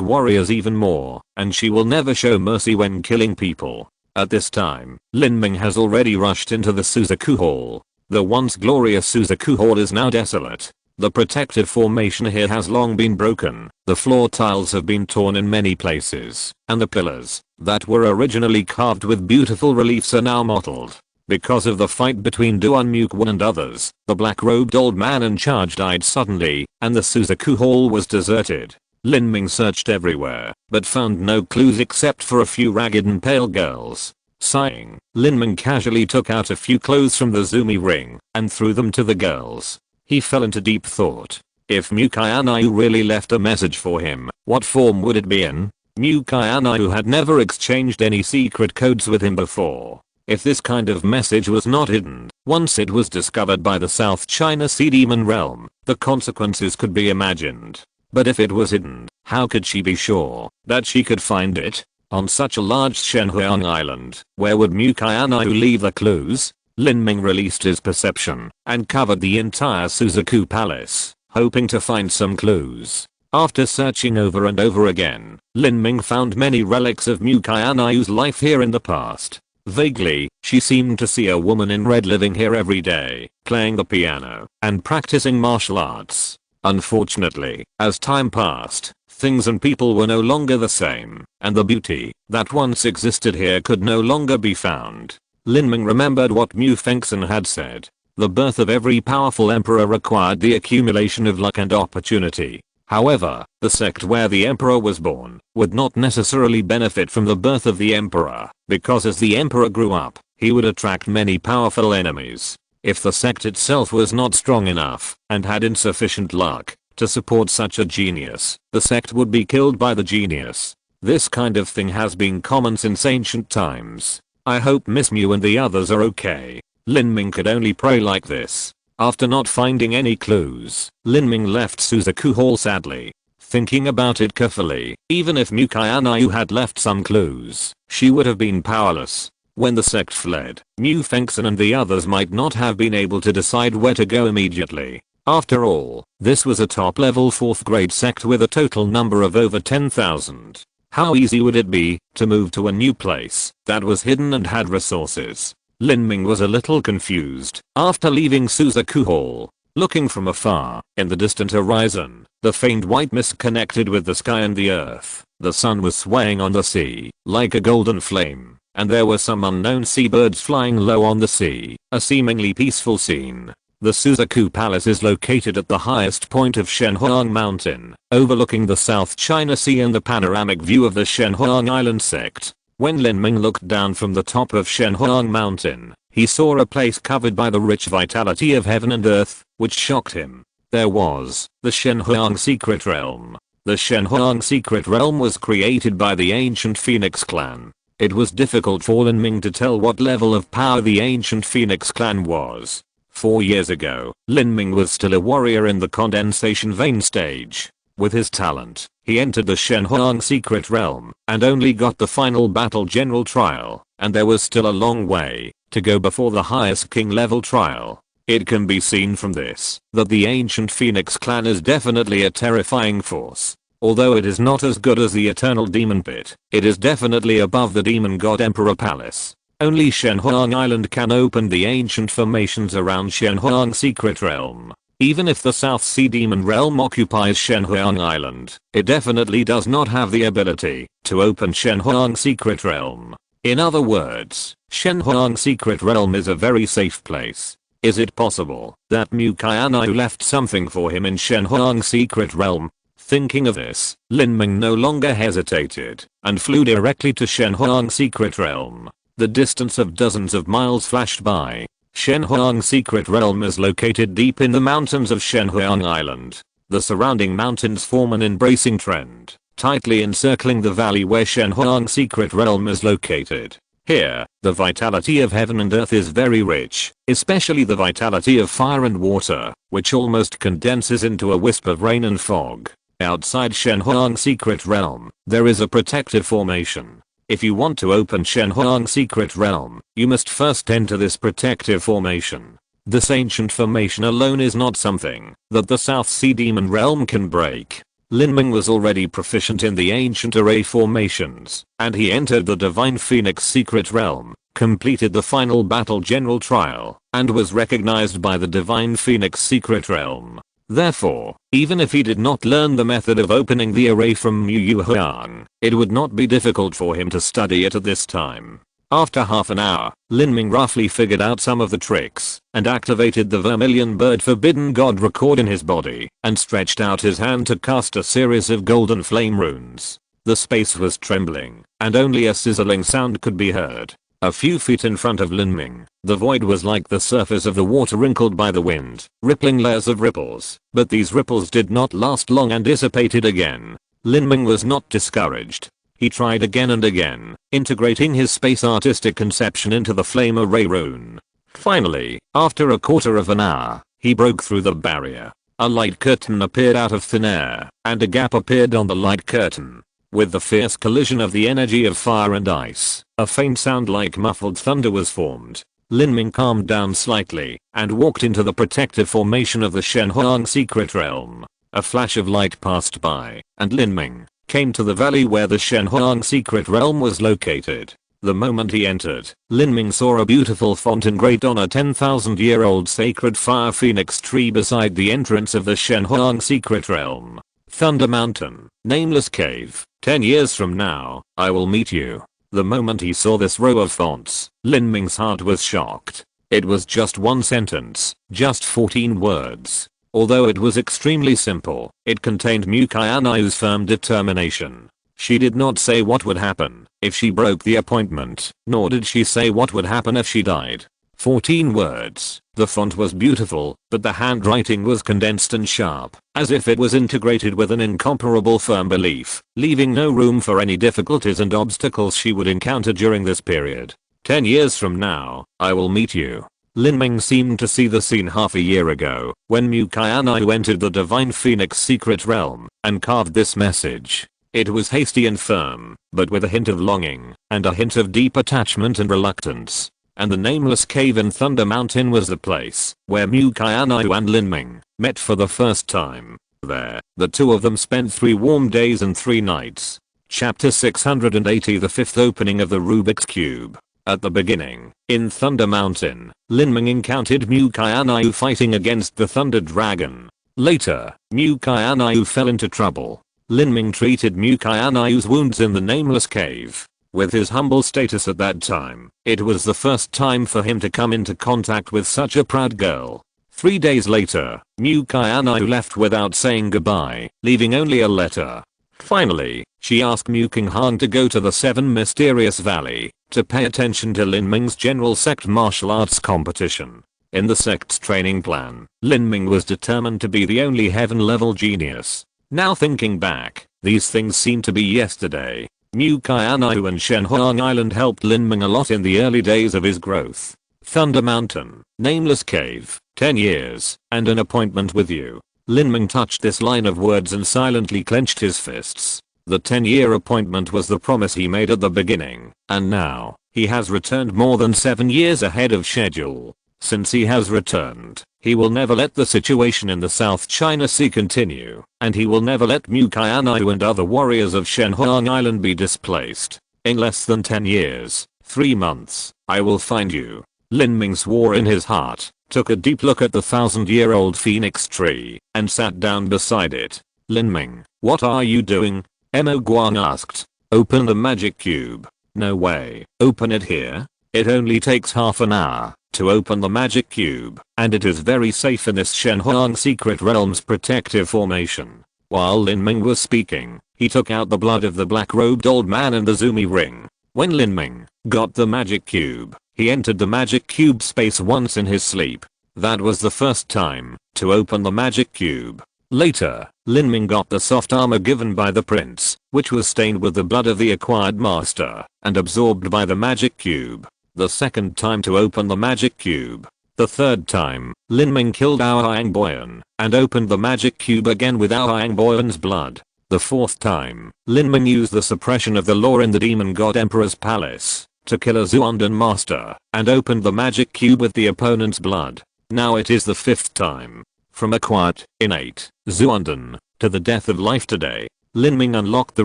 warriors even more, and she will never show mercy when killing people. At this time, Lin Ming has already rushed into the Suzaku Hall. The once glorious Suzaku Hall is now desolate. The protective formation here has long been broken, the floor tiles have been torn in many places, and the pillars, that were originally carved with beautiful reliefs, are now mottled. Because of the fight between Duan Muquan and others, the black-robed old man in charge died suddenly, and the Suzaku Hall was deserted. Lin Ming searched everywhere, but found no clues except for a few ragged and pale girls. Sighing, Lin Ming casually took out a few clothes from the Zumi ring and threw them to the girls. He fell into deep thought. If Mu Qianxue really left a message for him, what form would it be in? Mu Qianxue had never exchanged any secret codes with him before. If this kind of message was not hidden, once it was discovered by the South China Sea Demon Realm, the consequences could be imagined. But if it was hidden, how could she be sure that she could find it? On such a large Shenhuang island, where would Mu Qianxue leave the clues? Lin Ming released his perception and covered the entire Suzaku Palace, hoping to find some clues. After searching over and over again, Lin Ming found many relics of Mu Qianxue's life here in the past. Vaguely, she seemed to see a woman in red living here every day, playing the piano and practicing martial arts. Unfortunately, as time passed, things and people were no longer the same, and the beauty that once existed here could no longer be found. Lin Ming remembered what Mu Fengshen had said. The birth of every powerful emperor required the accumulation of luck and opportunity. However, the sect where the emperor was born would not necessarily benefit from the birth of the emperor, because as the emperor grew up, he would attract many powerful enemies. If the sect itself was not strong enough and had insufficient luck to support such a genius, the sect would be killed by the genius. This kind of thing has been common since ancient times. I hope Miss Mu and the others are okay. Lin Ming could only pray like this. After not finding any clues, Lin Ming left Suzaku Hall sadly. Thinking about it carefully, even if Mu Qianxue had left some clues, she would have been powerless. When the sect fled, Mu Fengshen and the others might not have been able to decide where to go immediately. After all, this was a top-level 4th grade sect with a total number of over 10,000. How easy would it be to move to a new place that was hidden and had resources? Lin Ming was a little confused after leaving Suzaku Hall. Looking from afar, in the distant horizon, the faint white mist connected with the sky and the earth. The sun was swaying on the sea, like a golden flame, and there were some unknown seabirds flying low on the sea, a seemingly peaceful scene. The Suzaku Palace is located at the highest point of Shenhuang Mountain, overlooking the South China Sea and the panoramic view of the Shenhuang Island sect. When Lin Ming looked down from the top of Shenhuang Mountain, he saw a place covered by the rich vitality of heaven and earth, which shocked him. There was the Shenhuang Secret Realm. The Shenhuang Secret Realm was created by the ancient Phoenix clan. It was difficult for Lin Ming to tell what level of power the ancient Phoenix clan was. 4 years ago, Lin Ming was still a warrior in the condensation vein stage. With his talent, he entered the Shenhuang Secret Realm and only got the final battle general trial, and there was still a long way to go before the highest king level trial. It can be seen from this that the ancient Phoenix clan is definitely a terrifying force. Although it is not as good as the Eternal Demon Pit, it is definitely above the Demon God Emperor Palace. Only Shenhuang Island can open the ancient formations around Shenhuang Secret Realm. Even if the South Sea Demon Realm occupies Shenhuang Island, it definitely does not have the ability to open Shenhuang Secret Realm. In other words, Shenhuang Secret Realm is a very safe place. Is it possible that Mu Qianxue left something for him in Shenhuang Secret Realm? Thinking of this, Lin Ming no longer hesitated and flew directly to Shenhuang Secret Realm. The distance of dozens of miles flashed by. Shenhuang Secret Realm is located deep in the mountains of Shenhuang Island. The surrounding mountains form an embracing trend, tightly encircling the valley where Shenhuang Secret Realm is located. Here, the vitality of heaven and earth is very rich, especially the vitality of fire and water, which almost condenses into a wisp of rain and fog. Outside Shenhuang Secret Realm, there is a protective formation. If you want to open Shenhuang Secret Realm, you must first enter this protective formation. This ancient formation alone is not something that the South Sea Demon Realm can break. Lin Ming was already proficient in the ancient array formations, and he entered the Divine Phoenix Secret Realm, completed the final battle general trial, and was recognized by the Divine Phoenix Secret Realm. Therefore, even if he did not learn the method of opening the array from Mu Yuhuang, it would not be difficult for him to study it at this time. After half an hour, Lin Ming roughly figured out some of the tricks and activated the vermilion bird forbidden god record in his body and stretched out his hand to cast a series of golden flame runes. The space was trembling and only a sizzling sound could be heard. A few feet in front of Lin Ming, the void was like the surface of the water wrinkled by the wind, rippling layers of ripples, but these ripples did not last long and dissipated again. Lin Ming was not discouraged. He tried again and again, integrating his space artistic conception into the flame array rune. Finally, after a quarter of an hour, he broke through the barrier. A light curtain appeared out of thin air, and a gap appeared on the light curtain. With the fierce collision of the energy of fire and ice, a faint sound like muffled thunder was formed. Lin Ming calmed down slightly and walked into the protective formation of the Shenhuang Secret Realm. A flash of light passed by, and Lin Ming came to the valley where the Shenhuang Secret Realm was located. The moment he entered, Lin Ming saw a beautiful font engraved on a 10,000-year-old sacred fire phoenix tree beside the entrance of the Shenhuang Secret Realm. Thunder Mountain, Nameless Cave, 10 years from now, I will meet you. The moment he saw this row of fonts, Lin Ming's heart was shocked. It was just one sentence, just 14 words. Although it was extremely simple, it contained Mu Qianxue's firm determination. She did not say what would happen if she broke the appointment, nor did she say what would happen if she died. 14 words. The font was beautiful, but the handwriting was condensed and sharp, as if it was integrated with an incomparable firm belief, leaving no room for any difficulties and obstacles she would encounter during this period. 10 years from now, I will meet you. Lin Ming seemed to see the scene half a year ago, when Mu Qianxue entered the Divine Phoenix Secret Realm, and carved this message. It was hasty and firm, but with a hint of longing, and a hint of deep attachment and reluctance. And the nameless cave in Thunder Mountain was the place where Mu Qianxue and Lin Ming met for the first time. There, the two of them spent 3 warm days and 3 nights. Chapter 680, the fifth opening of the Rubik's Cube. At the beginning, in Thunder Mountain, Lin Ming encountered Mu Qianxue fighting against the Thunder Dragon. Later, Mu Qianxue fell into trouble. Lin Ming treated Mu Qianxue's wounds in the nameless cave. With his humble status at that time, it was the first time for him to come into contact with such a proud girl. 3 days later, Mu Qianxue left without saying goodbye, leaving only a letter. Finally, she asked Mu Qianxue to go to the 7 Mysterious Valley to pay attention to Lin Ming's general sect martial arts competition. In the sect's training plan, Lin Ming was determined to be the only heaven-level genius. Now thinking back, these things seem to be yesterday. Mu Qianxue and Shenhuang Island helped Lin Ming a lot in the early days of his growth. Thunder Mountain, Nameless Cave, 10 years, and an appointment with you. Lin Ming touched this line of words and silently clenched his fists. The 10-year appointment was the promise he made at the beginning, and now, he has returned more than 7 years ahead of schedule. Since he has returned, he will never let the situation in the South China Sea continue, and he will never let Mu Qianxue and other warriors of Shenhuang Island be displaced. In less than 10 years, 3 months, I will find you. Lin Ming swore in his heart, took a deep look at the 1,000-year-old phoenix tree, and sat down beside it. Lin Ming, what are you doing? Mo Guang asked. Open the magic cube. No way. Open it here? It only takes half an hour to open the magic cube, and it is very safe in this Shenhuang Secret Realm's protective formation. While Lin Ming was speaking, he took out the blood of the black-robed old man and the Zumi ring. When Lin Ming got the magic cube, he entered the magic cube space once in his sleep. That was the first time to open the magic cube. Later, Lin Ming got the soft armor given by the prince, which was stained with the blood of the acquired master, and absorbed by the magic cube. The second time to open the magic cube. The third time, Lin Ming killed our Angboyan, and opened the magic cube again with our Angboyan's blood. The fourth time, Lin Ming used the suppression of the law in the demon god emperor's palace, to kill a Zuandan master, and opened the magic cube with the opponent's blood. Now it is the fifth time. From a quiet, innate, Zuandan, to the death of life today, Lin Ming unlocked the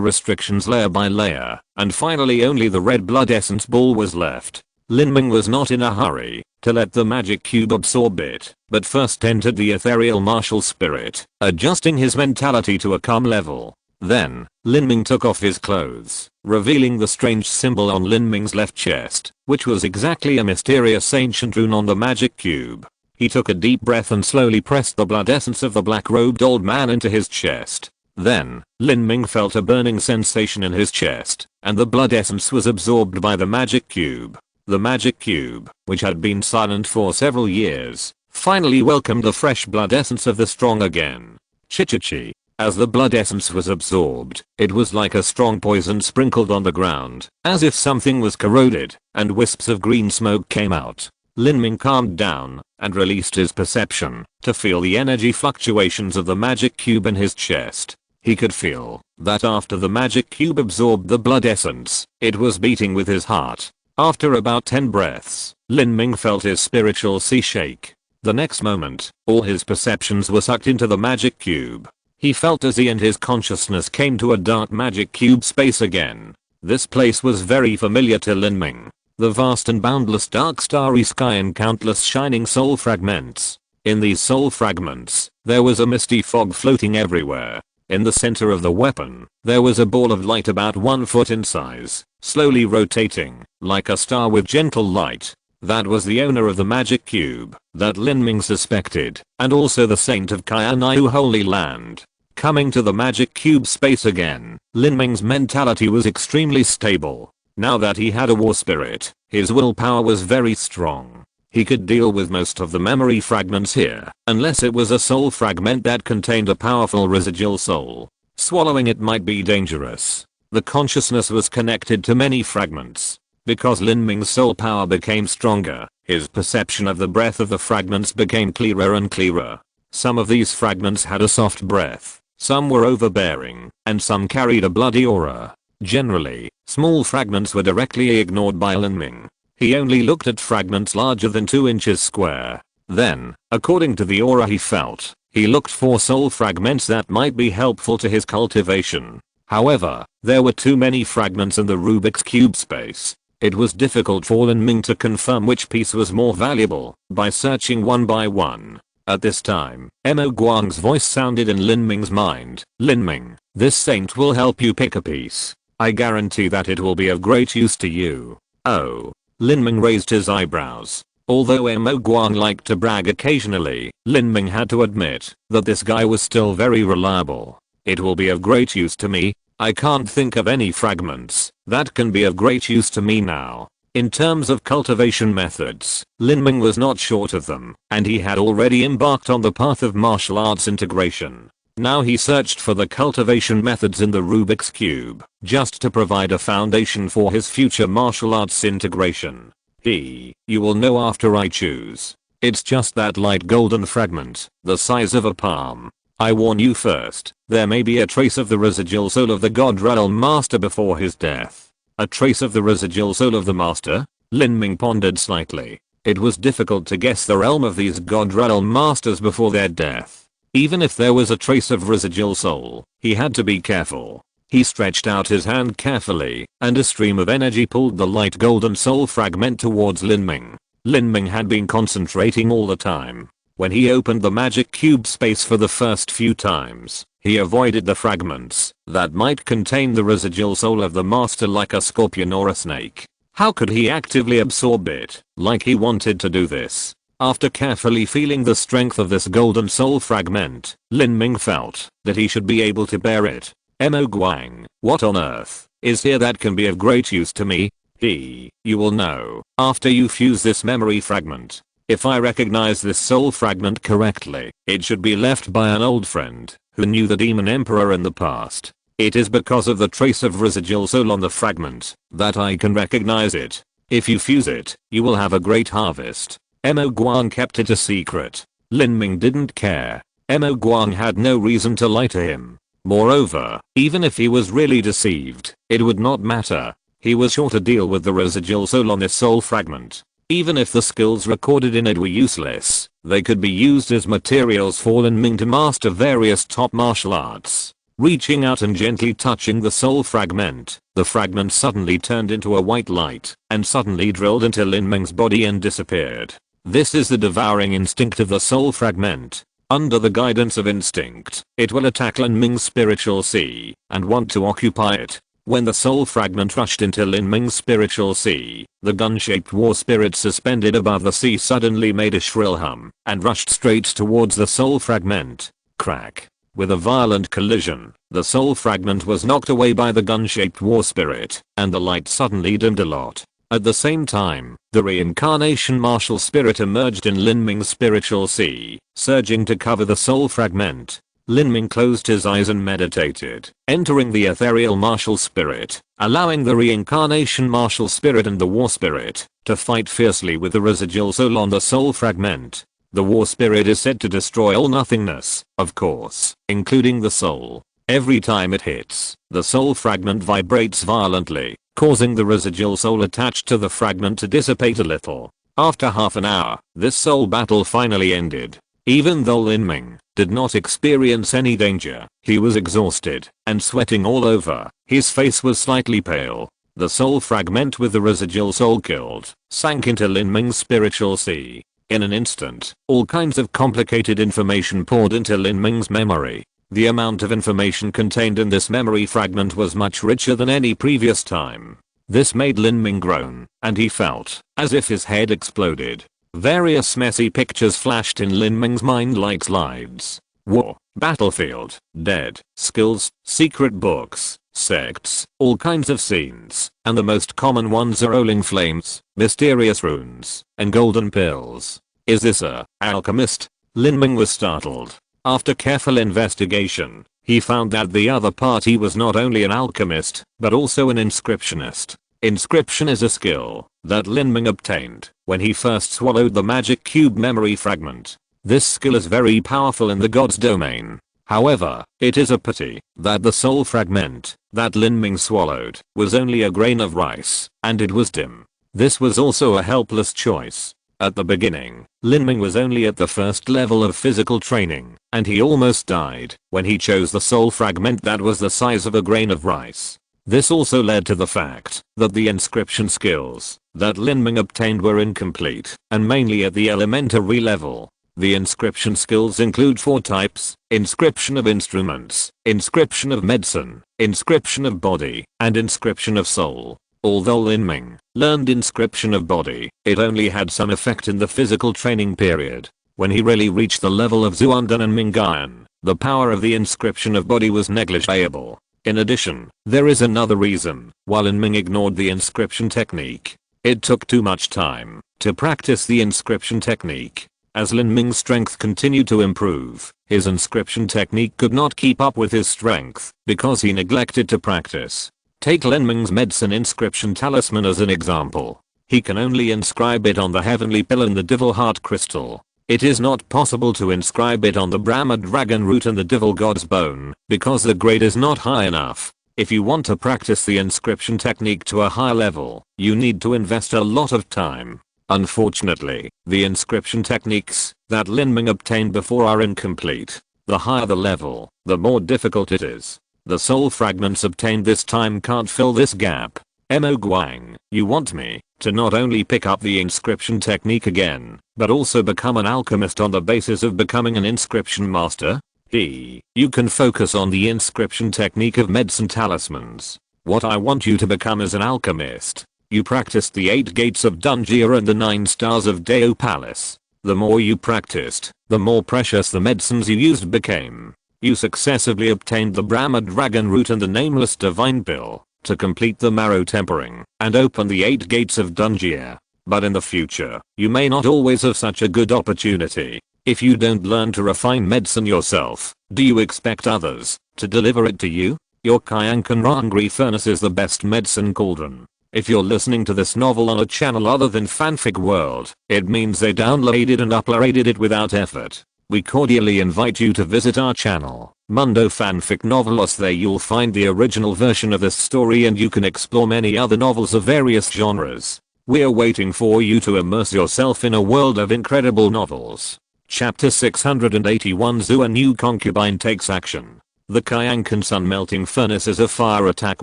restrictions layer by layer, and finally only the red blood essence ball was left. Lin Ming was not in a hurry to let the magic cube absorb it, but first entered the ethereal martial spirit, adjusting his mentality to a calm level. Then, Lin Ming took off his clothes, revealing the strange symbol on Lin Ming's left chest, which was exactly a mysterious ancient rune on the magic cube. He took a deep breath and slowly pressed the blood essence of the black-robed old man into his chest. Then, Lin Ming felt a burning sensation in his chest, and the blood essence was absorbed by the magic cube. The magic cube, which had been silent for several years, finally welcomed the fresh blood essence of the strong again. Chi-chi-chi. As the blood essence was absorbed, it was like a strong poison sprinkled on the ground, as if something was corroded, and wisps of green smoke came out. Lin Ming calmed down, and released his perception, to feel the energy fluctuations of the magic cube in his chest. He could feel that after the magic cube absorbed the blood essence, it was beating with his heart. After about 10 breaths, Lin Ming felt his spiritual sea shake. The next moment, all his perceptions were sucked into the magic cube. He felt as he and his consciousness came to a dark magic cube space again. This place was very familiar to Lin Ming. The vast and boundless dark starry sky and countless shining soul fragments. In these soul fragments, there was a misty fog floating everywhere. In the center of the weapon, there was a ball of light about 1 foot in size, slowly rotating, like a star with gentle light. That was the owner of the magic cube, that Lin Ming suspected, and also the saint of Qianxue Holy Land. Coming to the magic cube space again, Lin Ming's mentality was extremely stable. Now that he had a war spirit, his willpower was very strong. He could deal with most of the memory fragments here, unless it was a soul fragment that contained a powerful residual soul. Swallowing it might be dangerous. The consciousness was connected to many fragments. Because Lin Ming's soul power became stronger, his perception of the breath of the fragments became clearer and clearer. Some of these fragments had a soft breath, some were overbearing, and some carried a bloody aura. Generally, small fragments were directly ignored by Lin Ming. He only looked at fragments larger than 2 inches square. Then, according to the aura he felt, he looked for soul fragments that might be helpful to his cultivation. However, there were too many fragments in the Rubik's Cube space. It was difficult for Lin Ming to confirm which piece was more valuable by searching one by one. At this time, Mo Guang's voice sounded in Lin Ming's mind. Lin Ming, this saint will help you pick a piece. I guarantee that it will be of great use to you. Oh. Lin Ming raised his eyebrows. Although Mo Guang liked to brag occasionally, Lin Ming had to admit that this guy was still very reliable. It will be of great use to me. I can't think of any fragments that can be of great use to me now. In terms of cultivation methods, Lin Ming was not short of them, and he had already embarked on the path of martial arts integration. Now he searched for the cultivation methods in the Rubik's Cube, just to provide a foundation for his future martial arts integration. You will know after I choose. It's just that light golden fragment, the size of a palm. I warn you first, there may be a trace of the residual soul of the God Realm Master before his death. A trace of the residual soul of the Master? Lin Ming pondered slightly. It was difficult to guess the realm of these God Realm Masters before their death. Even if there was a trace of residual soul, he had to be careful. He stretched out his hand carefully, and a stream of energy pulled the light golden soul fragment towards Lin Ming. Lin Ming had been concentrating all the time. When he opened the magic cube space for the first few times, he avoided the fragments that might contain the residual soul of the master like a scorpion or a snake. How could he actively absorb it, like he wanted to do this? After carefully feeling the strength of this golden soul fragment, Lin Ming felt that he should be able to bear it. Mo Guang, what on earth is here that can be of great use to me? You will know after you fuse this memory fragment. If I recognize this soul fragment correctly, it should be left by an old friend who knew the demon emperor in the past. It is because of the trace of residual soul on the fragment that I can recognize it. If you fuse it, you will have a great harvest. Mo Guang kept it a secret. Lin Ming didn't care. Mo Guang had no reason to lie to him. Moreover, even if he was really deceived, it would not matter. He was sure to deal with the residual soul on this soul fragment. Even if the skills recorded in it were useless, they could be used as materials for Lin Ming to master various top martial arts. Reaching out and gently touching the soul fragment, the fragment suddenly turned into a white light and suddenly drilled into Lin Ming's body and disappeared. This is the devouring instinct of the soul fragment. Under the guidance of instinct, it will attack Lin Ming's spiritual sea and want to occupy it. When the soul fragment rushed into Lin Ming's spiritual sea, the gun-shaped war spirit suspended above the sea suddenly made a shrill hum and rushed straight towards the soul fragment. Crack. With a violent collision, the soul fragment was knocked away by the gun-shaped war spirit, and the light suddenly dimmed a lot. At the same time, the reincarnation martial spirit emerged in Lin Ming's spiritual sea, surging to cover the soul fragment. Lin Ming closed his eyes and meditated, entering the ethereal martial spirit, allowing the reincarnation martial spirit and the war spirit to fight fiercely with the residual soul on the soul fragment. The war spirit is said to destroy all nothingness, of course, including the soul. Every time it hits, the soul fragment vibrates violently, causing the residual soul attached to the fragment to dissipate a little. After half an hour, this soul battle finally ended. Even though Lin Ming did not experience any danger, he was exhausted and sweating all over. His face was slightly pale. The soul fragment with the residual soul killed sank into Lin Ming's spiritual sea. In an instant, all kinds of complicated information poured into Lin Ming's memory. The amount of information contained in this memory fragment was much richer than any previous time. This made Lin Ming groan, and he felt as if his head exploded. Various messy pictures flashed in Lin Ming's mind like slides. War, battlefield, dead, skills, secret books, sects, all kinds of scenes, and the most common ones are rolling flames, mysterious runes, and golden pills. Is this a alchemist? Lin Ming was startled. After careful investigation, he found that the other party was not only an alchemist, but also an inscriptionist. Inscription is a skill that Lin Ming obtained when he first swallowed the magic cube memory fragment. This skill is very powerful in the god's domain. However, it is a pity that the soul fragment that Lin Ming swallowed was only a grain of rice, and it was dim. This was also a helpless choice. At the beginning, Lin Ming was only at the first level of physical training, and he almost died when he chose the soul fragment that was the size of a grain of rice. This also led to the fact that the inscription skills that Lin Ming obtained were incomplete, and mainly at the elementary level. The inscription skills include 4 types: inscription of instruments, inscription of medicine, inscription of body, and inscription of soul. Although Lin Ming learned inscription of body, it only had some effect in the physical training period. When he really reached the level of Zuandan and Mingyuan, the power of the inscription of body was negligible. In addition, there is another reason why Lin Ming ignored the inscription technique. It took too much time to practice the inscription technique. As Lin Ming's strength continued to improve, his inscription technique could not keep up with his strength because he neglected to practice. Take Lin Ming's medicine inscription talisman as an example. He can only inscribe it on the heavenly pill and the devil heart crystal. It is not possible to inscribe it on the Brahma dragon root and the devil god's bone because the grade is not high enough. If you want to practice the inscription technique to a high level, you need to invest a lot of time. Unfortunately, the inscription techniques that Lin Ming obtained before are incomplete. The higher the level, the more difficult it is. The soul fragments obtained this time can't fill this gap. Mo Guang, you want me to not only pick up the inscription technique again, but also become an alchemist on the basis of becoming an inscription master? You can focus on the inscription technique of medicine talismans. What I want you to become is an alchemist. You practiced the 8 gates of Dungia and the 9 stars of Dao Palace. The more you practiced, the more precious the medicines you used became. You successively obtained the Brahma dragon root and the nameless divine pill to complete the marrow tempering and open the 8 gates of Dungia. But in the future, you may not always have such a good opportunity. If you don't learn to refine medicine yourself, do you expect others to deliver it to you? Your Qianxue Hungry Furnace is the best medicine cauldron. If you're listening to this novel on a channel other than Fanfic World, it means they downloaded and uploaded it without effort. We cordially invite you to visit our channel, Mundo Fanfic Novelos. There you'll find the original version of this story and you can explore many other novels of various genres. We're waiting for you to immerse yourself in a world of incredible novels. Chapter 681 Zhu, a new concubine takes action. The Qianxue Sun Melting Furnace is a fire attack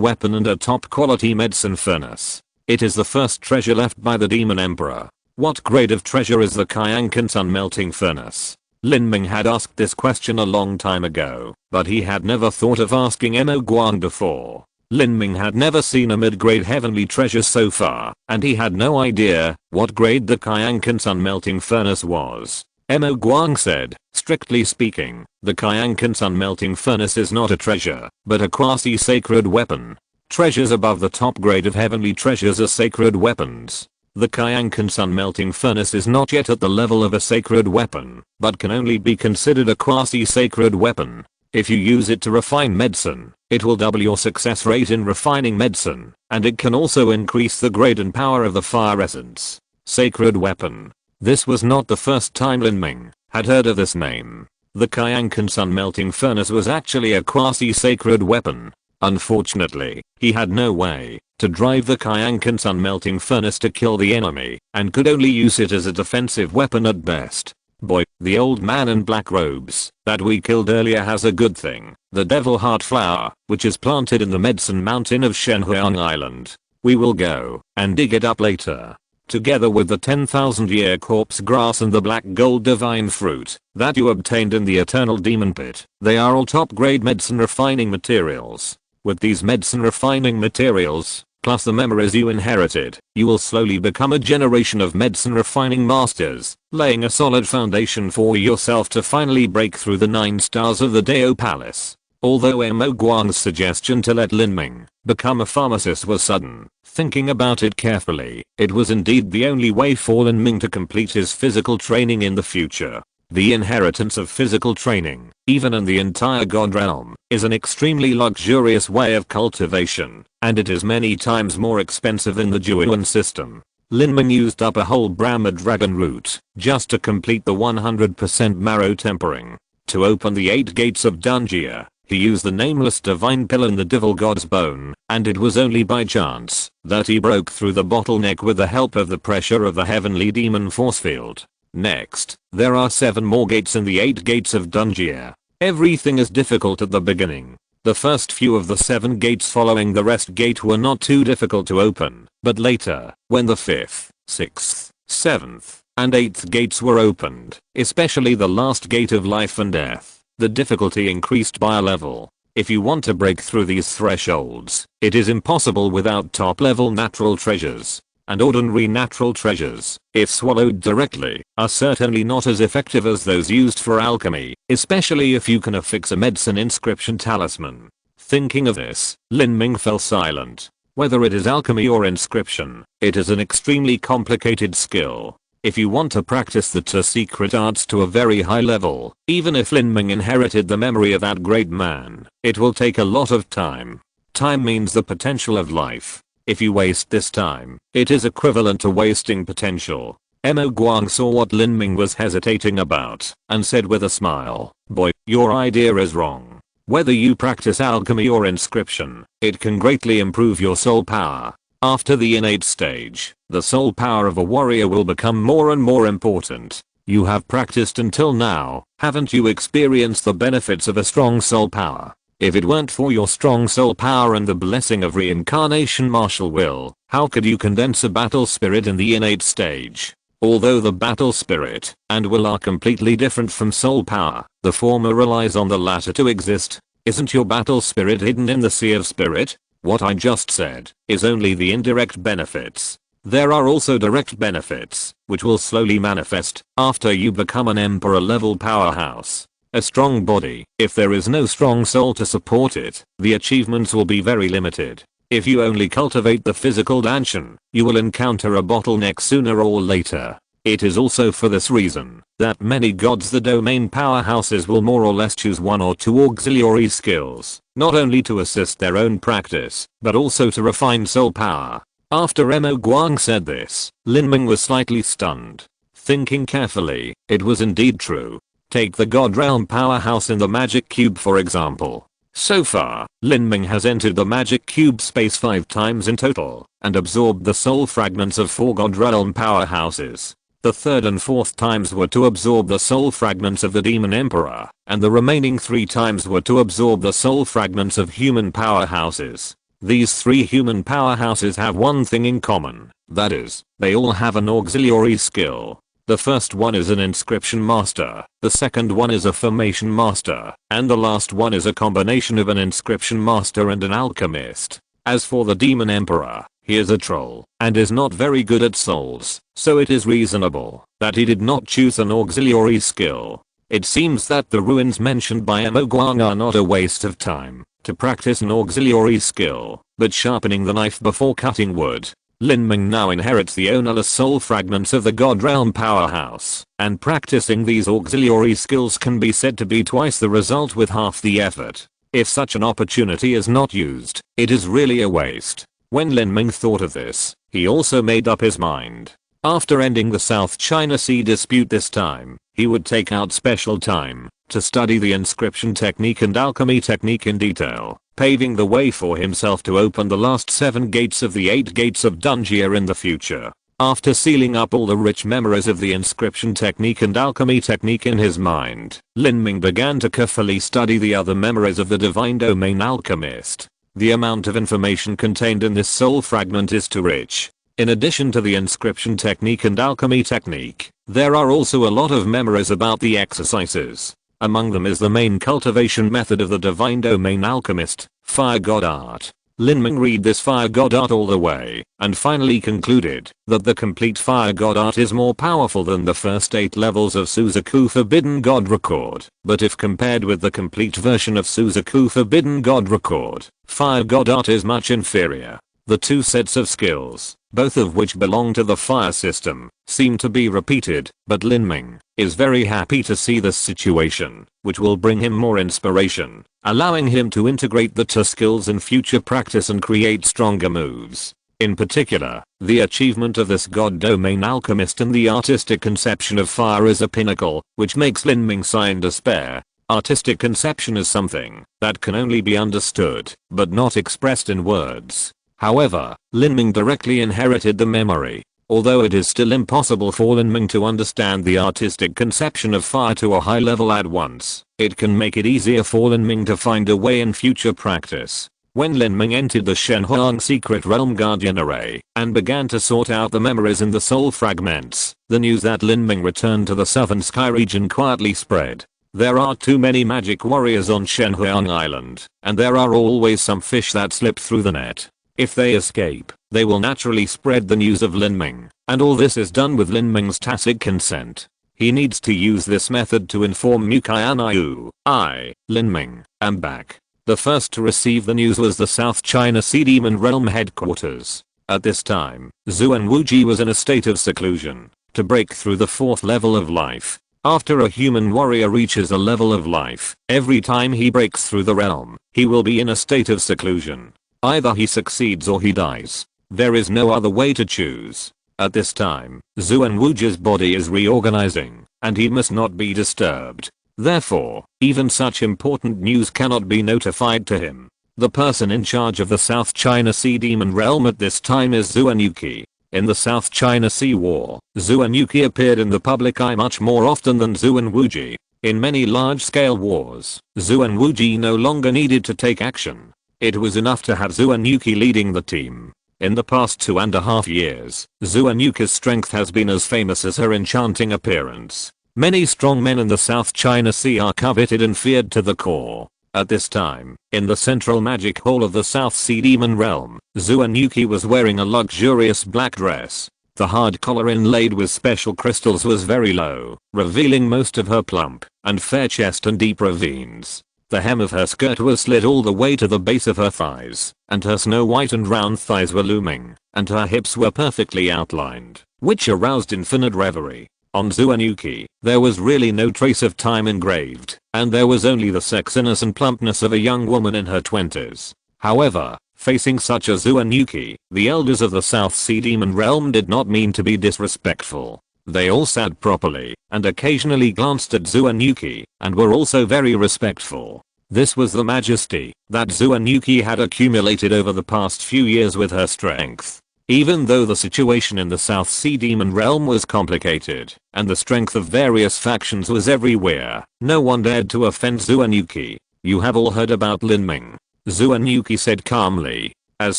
weapon and a top quality medicine furnace. It is the first treasure left by the Demon Emperor. What grade of treasure is the Qianxue Sun Melting Furnace? Lin Ming had asked this question a long time ago, but he had never thought of asking Mo Guang before. Lin Ming had never seen a mid-grade heavenly treasure so far, and he had no idea what grade the Qianxue Sun Melting Furnace was. Mo Guang said, strictly speaking, the Qianxue Sun Melting Furnace is not a treasure, but a quasi-sacred weapon. Treasures above the top grade of heavenly treasures are sacred weapons. The Qianxue Sun Melting Furnace is not yet at the level of a sacred weapon, but can only be considered a quasi-sacred weapon. If you use it to refine medicine, it will double your success rate in refining medicine, and it can also increase the grade and power of the fire essence. Sacred weapon. This was not the first time Lin Ming had heard of this name. The Qianxue Sun Melting Furnace was actually a quasi-sacred weapon. Unfortunately, he had no way to drive the Qianxue Sun Melting Furnace to kill the enemy, and could only use it as a defensive weapon at best. Boy, the old man in black robes that we killed earlier has a good thing. The Devil Heart Flower, which is planted in the medicine mountain of Shenhuang Island. We will go and dig it up later. Together with the 10,000-year corpse grass and the black gold divine fruit that you obtained in the eternal demon pit. They are all top grade medicine refining materials. With these medicine refining materials, plus the memories you inherited, you will slowly become a generation of medicine refining masters, laying a solid foundation for yourself to finally break through the 9 stars of the Dao Palace. Although Mo Guang's suggestion to let Lin Ming become a pharmacist was sudden, thinking about it carefully, it was indeed the only way for Lin Ming to complete his physical training in the future. The inheritance of physical training, even in the entire God realm, is an extremely luxurious way of cultivation, and it is many times more expensive than the Juan system. Lin Ming used up a whole Brahma dragon root just to complete the 100% marrow tempering. To open the 8 gates of Dungia, he used the nameless divine pill and the devil god's bone, and it was only by chance that he broke through the bottleneck with the help of the pressure of the heavenly demon force field. Next, there are 7 more gates in the 8 gates of Dungia. Everything is difficult at the beginning. The first few of the 7 gates following the rest gate were not too difficult to open, but later, when the 5th, 6th, 7th, and 8th gates were opened, especially the last gate of life and death, the difficulty increased by a level. If you want to break through these thresholds, it is impossible without top level natural treasures. And ordinary natural treasures, if swallowed directly, are certainly not as effective as those used for alchemy, especially if you can affix a medicine inscription talisman. Thinking of this, Lin Ming fell silent. Whether it is alchemy or inscription, it is an extremely complicated skill. If you want to practice the 2 secret arts to a very high level, even if Lin Ming inherited the memory of that great man, it will take a lot of time. Time means the potential of life. If you waste this time, it is equivalent to wasting potential. Mo Guang saw what Lin Ming was hesitating about, and said with a smile, boy, your idea is wrong. Whether you practice alchemy or inscription, it can greatly improve your soul power. After the innate stage, the soul power of a warrior will become more and more important. You have practiced until now, haven't you experienced the benefits of a strong soul power? If it weren't for your strong soul power and the blessing of reincarnation martial will, how could you condense a battle spirit in the innate stage? Although the battle spirit and will are completely different from soul power, the former relies on the latter to exist. Isn't your battle spirit hidden in the sea of spirit? What I just said is only the indirect benefits. There are also direct benefits, which will slowly manifest after you become an emperor level powerhouse. A strong body, if there is no strong soul to support it, the achievements will be very limited. If you only cultivate the physical dimension, you will encounter a bottleneck sooner or later. It is also for this reason that many gods the domain powerhouses will more or less choose one or two auxiliary skills, not only to assist their own practice, but also to refine soul power. After Mo Guang said this, Lin Ming was slightly stunned. Thinking carefully, it was indeed true. Take the God Realm powerhouse in the Magic Cube for example. So far, Lin Ming has entered the Magic Cube space 5 times in total, and absorbed the soul fragments of 4 God Realm powerhouses. The third and fourth times were to absorb the soul fragments of the Demon Emperor, and the remaining 3 times were to absorb the soul fragments of human powerhouses. These 3 human powerhouses have one thing in common, that is, they all have an auxiliary skill. The first one is an inscription master, the second one is a formation master, and the last one is a combination of an inscription master and an alchemist. As for the Demon Emperor, he is a troll, and is not very good at souls, so it is reasonable that he did not choose an auxiliary skill. It seems that the ruins mentioned by Mo Guang are not a waste of time to practice an auxiliary skill, but sharpening the knife before cutting wood. Lin Ming now inherits the ownerless soul fragments of the God Realm powerhouse, and practicing these auxiliary skills can be said to be twice the result with half the effort. If such an opportunity is not used, it is really a waste. When Lin Ming thought of this, he also made up his mind. After ending the South China Sea dispute this time, he would take out special time to study the inscription technique and alchemy technique in detail, paving the way for himself to open the last 7 gates of the 8 gates of Dungia in the future. After sealing up all the rich memories of the inscription technique and alchemy technique in his mind, Lin Ming began to carefully study the other memories of the divine domain alchemist. The amount of information contained in this soul fragment is too rich. In addition to the inscription technique and alchemy technique, there are also a lot of memories about the exercises. Among them is the main cultivation method of the divine domain alchemist, fire god art. Lin Ming read this fire god art all the way, and finally concluded that the complete fire god art is more powerful than the first 8 levels of Suzaku Forbidden God Record. But if compared with the complete version of Suzaku Forbidden God Record, fire god art is much inferior. The 2 sets of skills, both of which belong to the fire system, seem to be repeated, but Lin Ming is very happy to see this situation, which will bring him more inspiration, allowing him to integrate the 2 skills in future practice and create stronger moves. In particular, the achievement of this god domain alchemist and the artistic conception of fire is a pinnacle, which makes Lin Ming sigh in despair. Artistic conception is something that can only be understood, but not expressed in words. However, Lin Ming directly inherited the memory. Although it is still impossible for Lin Ming to understand the artistic conception of fire to a high level at once, it can make it easier for Lin Ming to find a way in future practice. When Lin Ming entered the Shenhuang Secret Realm Guardian Array and began to sort out the memories in the soul fragments, the news that Lin Ming returned to the southern sky region quietly spread. There are too many magic warriors on Shenhuang Island, and there are always some fish that slip through the net. If they escape, they will naturally spread the news of Lin Ming, and all this is done with Lin Ming's tacit consent. He needs to use this method to inform Mu Qianxue. I, Lin Ming, am back. The first to receive the news was the South China Sea Demon Realm headquarters. At this time, Zuan Wuji was in a state of seclusion. To break through the 4th level of life, after a human warrior reaches a level of life, every time he breaks through the realm, he will be in a state of seclusion. Either he succeeds or he dies. There is no other way to choose. At this time, Zuan Wuji's body is reorganizing, and he must not be disturbed. Therefore, even such important news cannot be notified to him. The person in charge of the South China Sea Demon Realm at this time is Zuan Yuki. In the South China Sea War, Zuan Yuki appeared in the public eye much more often than Zuan Wuji. In many large-scale wars, Zhu and Wuji no longer needed to take action. It was enough to have Zhu and Yuki leading the team. In the past 2.5 years, Zhu and Yuki's strength has been as famous as her enchanting appearance. Many strong men in the South China Sea are coveted and feared to the core. At this time, in the central magic hall of the South Sea Demon Realm, Zhu and Yuki was wearing a luxurious black dress. The hard collar inlaid with special crystals was very low, revealing most of her plump and fair chest and deep ravines. The hem of her skirt was slit all the way to the base of her thighs, and her snow white and round thighs were looming, and her hips were perfectly outlined, which aroused infinite reverie. On Zhu and Yuki, there was really no trace of time engraved, and there was only the sexiness and plumpness of a young woman in her 20s. However, facing such a Zhu and Yuki, the elders of the South Sea Demon Realm did not mean to be disrespectful. They all sat properly, and occasionally glanced at Zhu and Yuki, and were also very respectful. This was the majesty that Zhu and Yuki had accumulated over the past few years with her strength. Even though the situation in the South Sea Demon Realm was complicated, and the strength of various factions was everywhere, no one dared to offend Zhu and Yuki. You have all heard about Lin Ming. Zhu and Yuki said calmly. As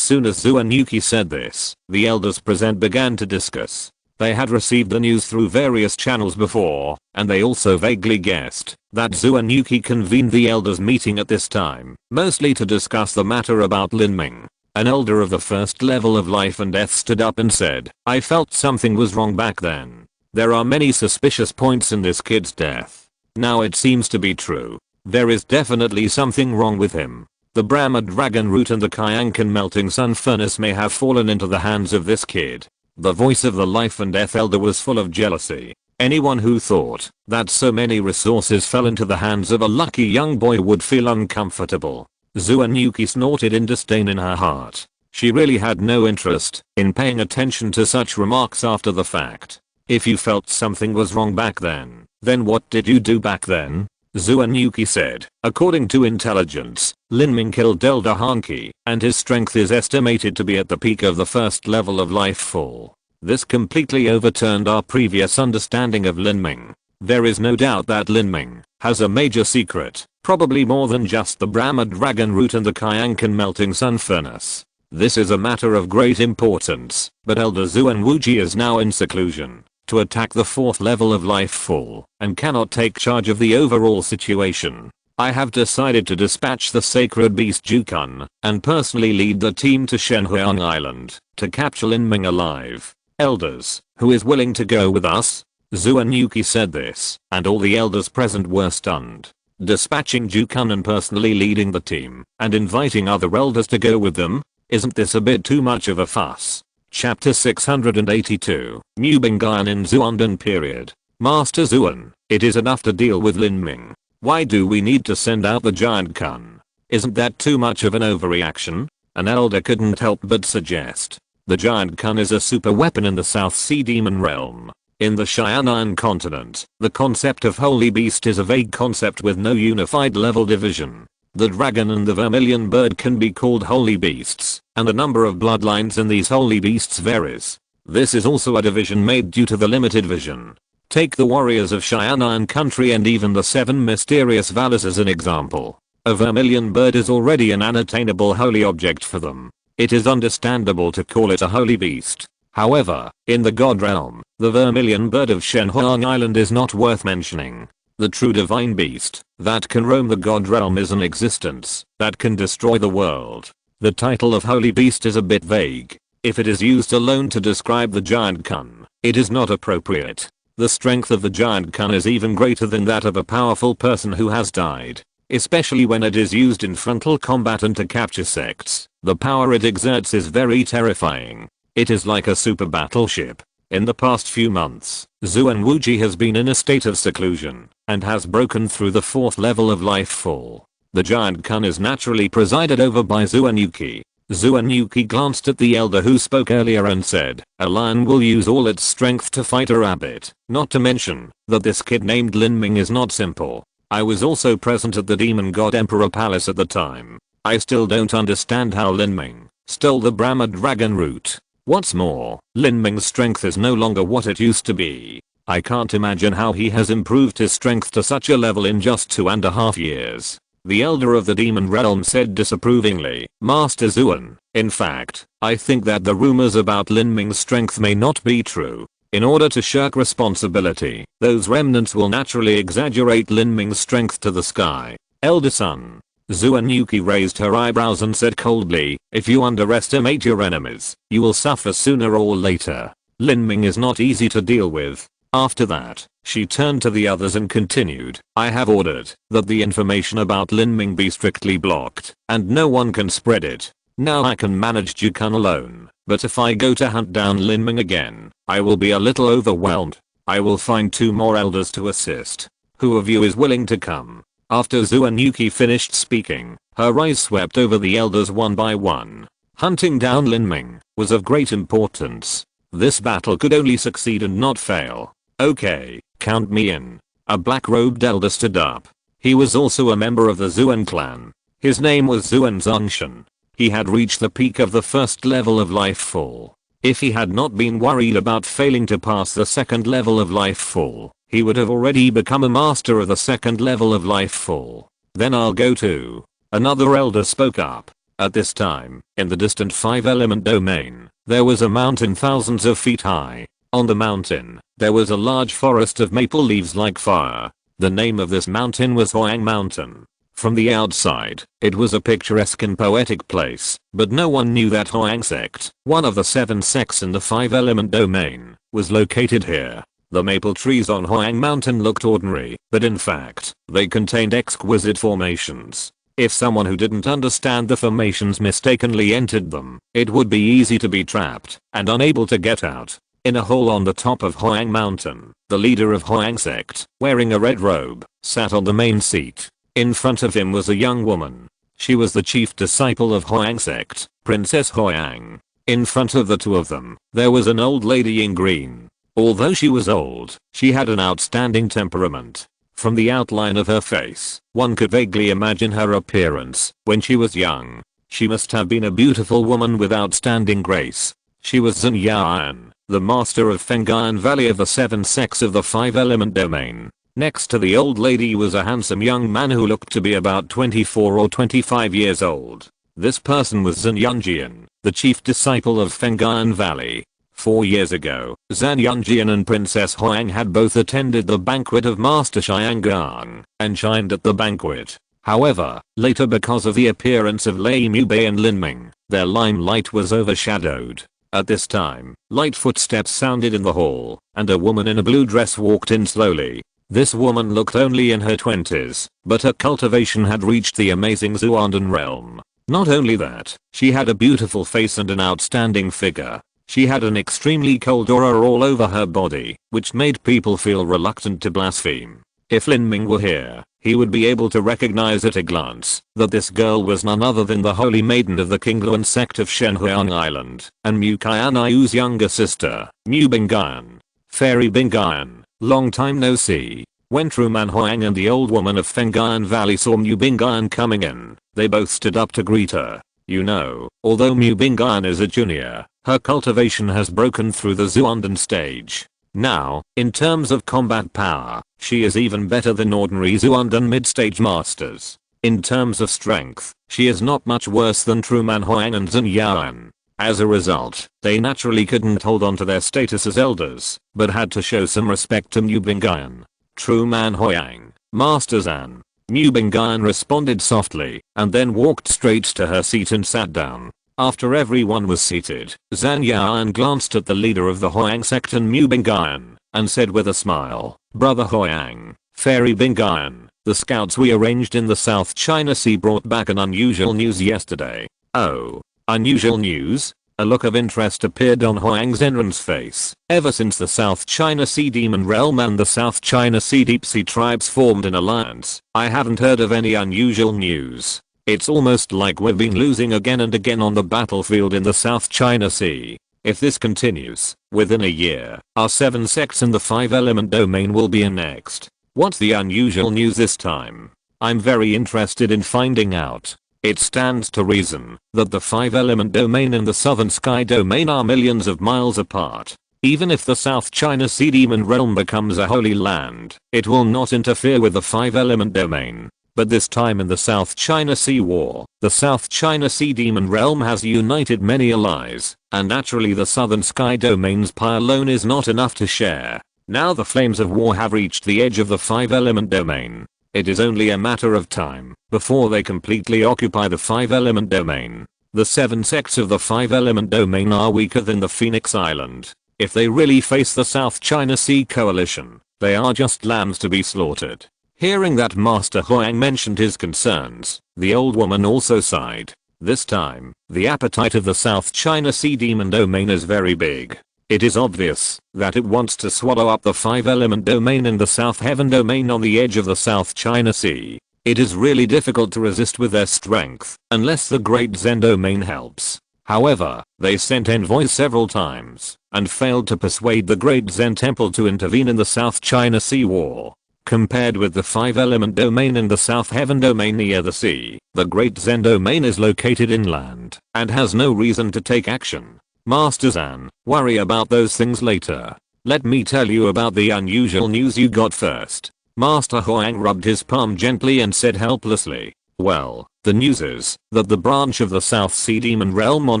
soon as Zhu and Yuki said this, the elders present began to discuss. They had received the news through various channels before, and they also vaguely guessed that Zhu and Yuki convened the elders meeting at this time, mostly to discuss the matter about Lin Ming. An elder of the first level of life and death stood up and said, I felt something was wrong back then. There are many suspicious points in this kid's death. Now it seems to be true. There is definitely something wrong with him. The Brahma dragon root and the Qianxue melting sun furnace may have fallen into the hands of this kid. The voice of the life and death elder was full of jealousy. Anyone who thought that so many resources fell into the hands of a lucky young boy would feel uncomfortable. Zhu and Yuki snorted in disdain in her heart. She really had no interest in paying attention to such remarks after the fact. If you felt something was wrong back then what did you do back then? Zhu and Yuki said, according to intelligence, Lin Ming killed Elder Hanki, and his strength is estimated to be at the peak of the first level of life full. This completely overturned our previous understanding of Lin Ming. There is no doubt that Lin Ming has a major secret, probably more than just the Brahma dragon root and the Qianxue melting sun furnace. This is a matter of great importance, but Elder Zhu and Wuji is now in seclusion to attack the 4th level of life full and cannot take charge of the overall situation. I have decided to dispatch the sacred beast Jukun and personally lead the team to Shenhuang Island to capture Lin Ming alive. Elders, who is willing to go with us? Zhu and Yuki said this, and all the elders present were stunned. Dispatching Jukun and personally leading the team and inviting other elders to go with them? Isn't this a bit too much of a fuss? Chapter 682, Mu Bingyan in Zuandan period. Master Zuan, it is enough to deal with Lin Ming. Why do we need to send out the giant Kun? Isn't that too much of an overreaction? An elder couldn't help but suggest. The giant Kun is a super weapon in the South Sea Demon Realm. In the Xianan continent, the concept of holy beast is a vague concept with no unified level division. The dragon and the vermilion bird can be called holy beasts, and the number of bloodlines in these holy beasts varies. This is also a division made due to the limited vision. Take the warriors of Xianan country and even the 7 mysterious valors as an example. A vermilion bird is already an unattainable holy object for them. It is understandable to call it a holy beast. However, in the god realm, the vermilion bird of Shenhuang Island is not worth mentioning. The true divine beast that can roam the god realm is an existence that can destroy the world. The title of holy beast is a bit vague. If it is used alone to describe the giant Kun, it is not appropriate. The strength of the giant Kun is even greater than that of a powerful person who has died. Especially when it is used in frontal combat and to capture sects. The power it exerts is very terrifying. It is like a super battleship. In the past few months, Zhu and Wuji has been in a state of seclusion and has broken through the 4th level of life full. The giant Kun is naturally presided over by Zhu and Yuki. Zhu and Yuki glanced at the elder who spoke earlier and said, a lion will use all its strength to fight a rabbit. Not to mention that this kid named Lin Ming is not simple. I was also present at the Demon God Emperor Palace at the time. I still don't understand how Lin Ming stole the Brahma dragon root. What's more, Lin Ming's strength is no longer what it used to be. I can't imagine how he has improved his strength to such a level in just 2.5 years. The elder of the demon realm said disapprovingly, Master Zuan, in fact, I think that the rumors about Lin Ming's strength may not be true. In order to shirk responsibility, those remnants will naturally exaggerate Lin Ming's strength to the sky. Elder son. Zuan Yuki raised her eyebrows and said coldly, if you underestimate your enemies, you will suffer sooner or later. Lin Ming is not easy to deal with. After that, she turned to the others and continued, I have ordered that the information about Lin Ming be strictly blocked, and no one can spread it. Now I can manage Jukun alone, but if I go to hunt down Lin Ming again, I will be a little overwhelmed. I will find 2 more elders to assist. Who of you is willing to come? After Zuan Yuki finished speaking, her eyes swept over the elders one by one. Hunting down Lin Ming was of great importance. This battle could only succeed and not fail. Okay, count me in. A black-robed elder stood up. He was also a member of the Zuan clan. His name was Zuan Zongshan. He had reached the peak of the first level of life fall. If he had not been worried about failing to pass the second level of life fall, he would have already become a master of the second level of life fall. Then I'll go too. Another elder spoke up. At this time, in the distant 5-element domain, there was a mountain thousands of feet high. On the mountain, there was a large forest of maple leaves like fire. The name of this mountain was Huang Mountain. From the outside, it was a picturesque and poetic place, but no one knew that Huang sect, one of the 7 sects in the 5-element domain, was located here. The maple trees on Huang Mountain looked ordinary, but in fact, they contained exquisite formations. If someone who didn't understand the formations mistakenly entered them, it would be easy to be trapped and unable to get out. In a hole on the top of Huang Mountain, the leader of Huang sect, wearing a red robe, sat on the main seat. In front of him was a young woman. She was the chief disciple of Huang sect, Princess Huang. In front of the two of them, there was an old lady in green. Although she was old, she had an outstanding temperament. From the outline of her face, one could vaguely imagine her appearance when she was young. She must have been a beautiful woman with outstanding grace. She was Zhen Yan, the master of Feng'an Valley of the 7 sects of the 5-element domain. Next to the old lady was a handsome young man who looked to be about 24 or 25 years old. This person was Zhan Yunjian, the chief disciple of Feng'an Valley. 4 years ago, Zhan Yunjian and Princess Huang had both attended the banquet of Master Xiangang and shined at the banquet. However, later because of the appearance of Lei Mubei and Lin Ming, their limelight was overshadowed. At this time, light footsteps sounded in the hall, and a woman in a blue dress walked in slowly. This woman looked only in her 20s, but her cultivation had reached the amazing Zuandan realm. Not only that, she had a beautiful face and an outstanding figure. She had an extremely cold aura all over her body, which made people feel reluctant to blaspheme. If Lin Ming were here, he would be able to recognize at a glance that this girl was none other than the holy maiden of the Qingluan sect of Shenhuang Island, and Mu Qianxue's younger sister, Mu Bingyan. Fairy Bingyan, long time no see. When Truman Huang and the old woman of Feng'an Valley saw Mu Bingyan coming in, they both stood up to greet her. You know, although Mu Bingyan is a junior, her cultivation has broken through the Zuandan stage. Now, in terms of combat power, she is even better than ordinary Zuandan mid-stage masters. In terms of strength, she is not much worse than Truman Huang and Zhen Yan. As a result, they naturally couldn't hold on to their status as elders, but had to show some respect to Mu Bingyan. Truman Huang, Master Zhan. Mu Bingyan responded softly, and then walked straight to her seat and sat down. After everyone was seated, Zhan Yan glanced at the leader of the Huang sect and Mu Bingyan, and said with a smile, Brother Huang, Fairy Bingyan, the scouts we arranged in the South China Sea brought back an unusual news yesterday. Oh, unusual news? A look of interest appeared on Huang Zhenren's face. Ever since the South China Sea Demon Realm and the South China Sea Deep Sea tribes formed an alliance, I haven't heard of any unusual news. It's almost like we've been losing again and again on the battlefield in the South China Sea. If this continues, within a year, our 7 sects in the 5-element domain will be annexed. What's the unusual news this time? I'm very interested in finding out. It stands to reason that the 5-element domain and the southern sky domain are millions of miles apart. Even if the South China Sea Demon Realm becomes a holy land, it will not interfere with the 5-element domain. But this time in the South China Sea War, the South China Sea Demon Realm has united many allies, and naturally the Southern Sky Domain's power alone is not enough to share. Now the flames of war have reached the edge of the 5-element domain. It is only a matter of time before they completely occupy the 5-element domain. The 7 sects of the 5-element domain are weaker than the Phoenix Island. If they really face the South China Sea Coalition, they are just lambs to be slaughtered. Hearing that Master Huang mentioned his concerns, the old woman also sighed. This time, the appetite of the South China Sea Demon Domain is very big. It is obvious that it wants to swallow up the 5-element domain and the South Heaven Domain on the edge of the South China Sea. It is really difficult to resist with their strength, unless the Great Zen Domain helps. However, they sent envoys several times, and failed to persuade the Great Zen Temple to intervene in the South China Sea War. Compared with the 5-element domain and the South Heaven Domain near the sea, the Great Zen Domain is located inland, and has no reason to take action. Master Zan, worry about those things later. Let me tell you about the unusual news you got first. Master Huang rubbed his palm gently and said helplessly, well, the news is that the branch of the South Sea Demon Realm on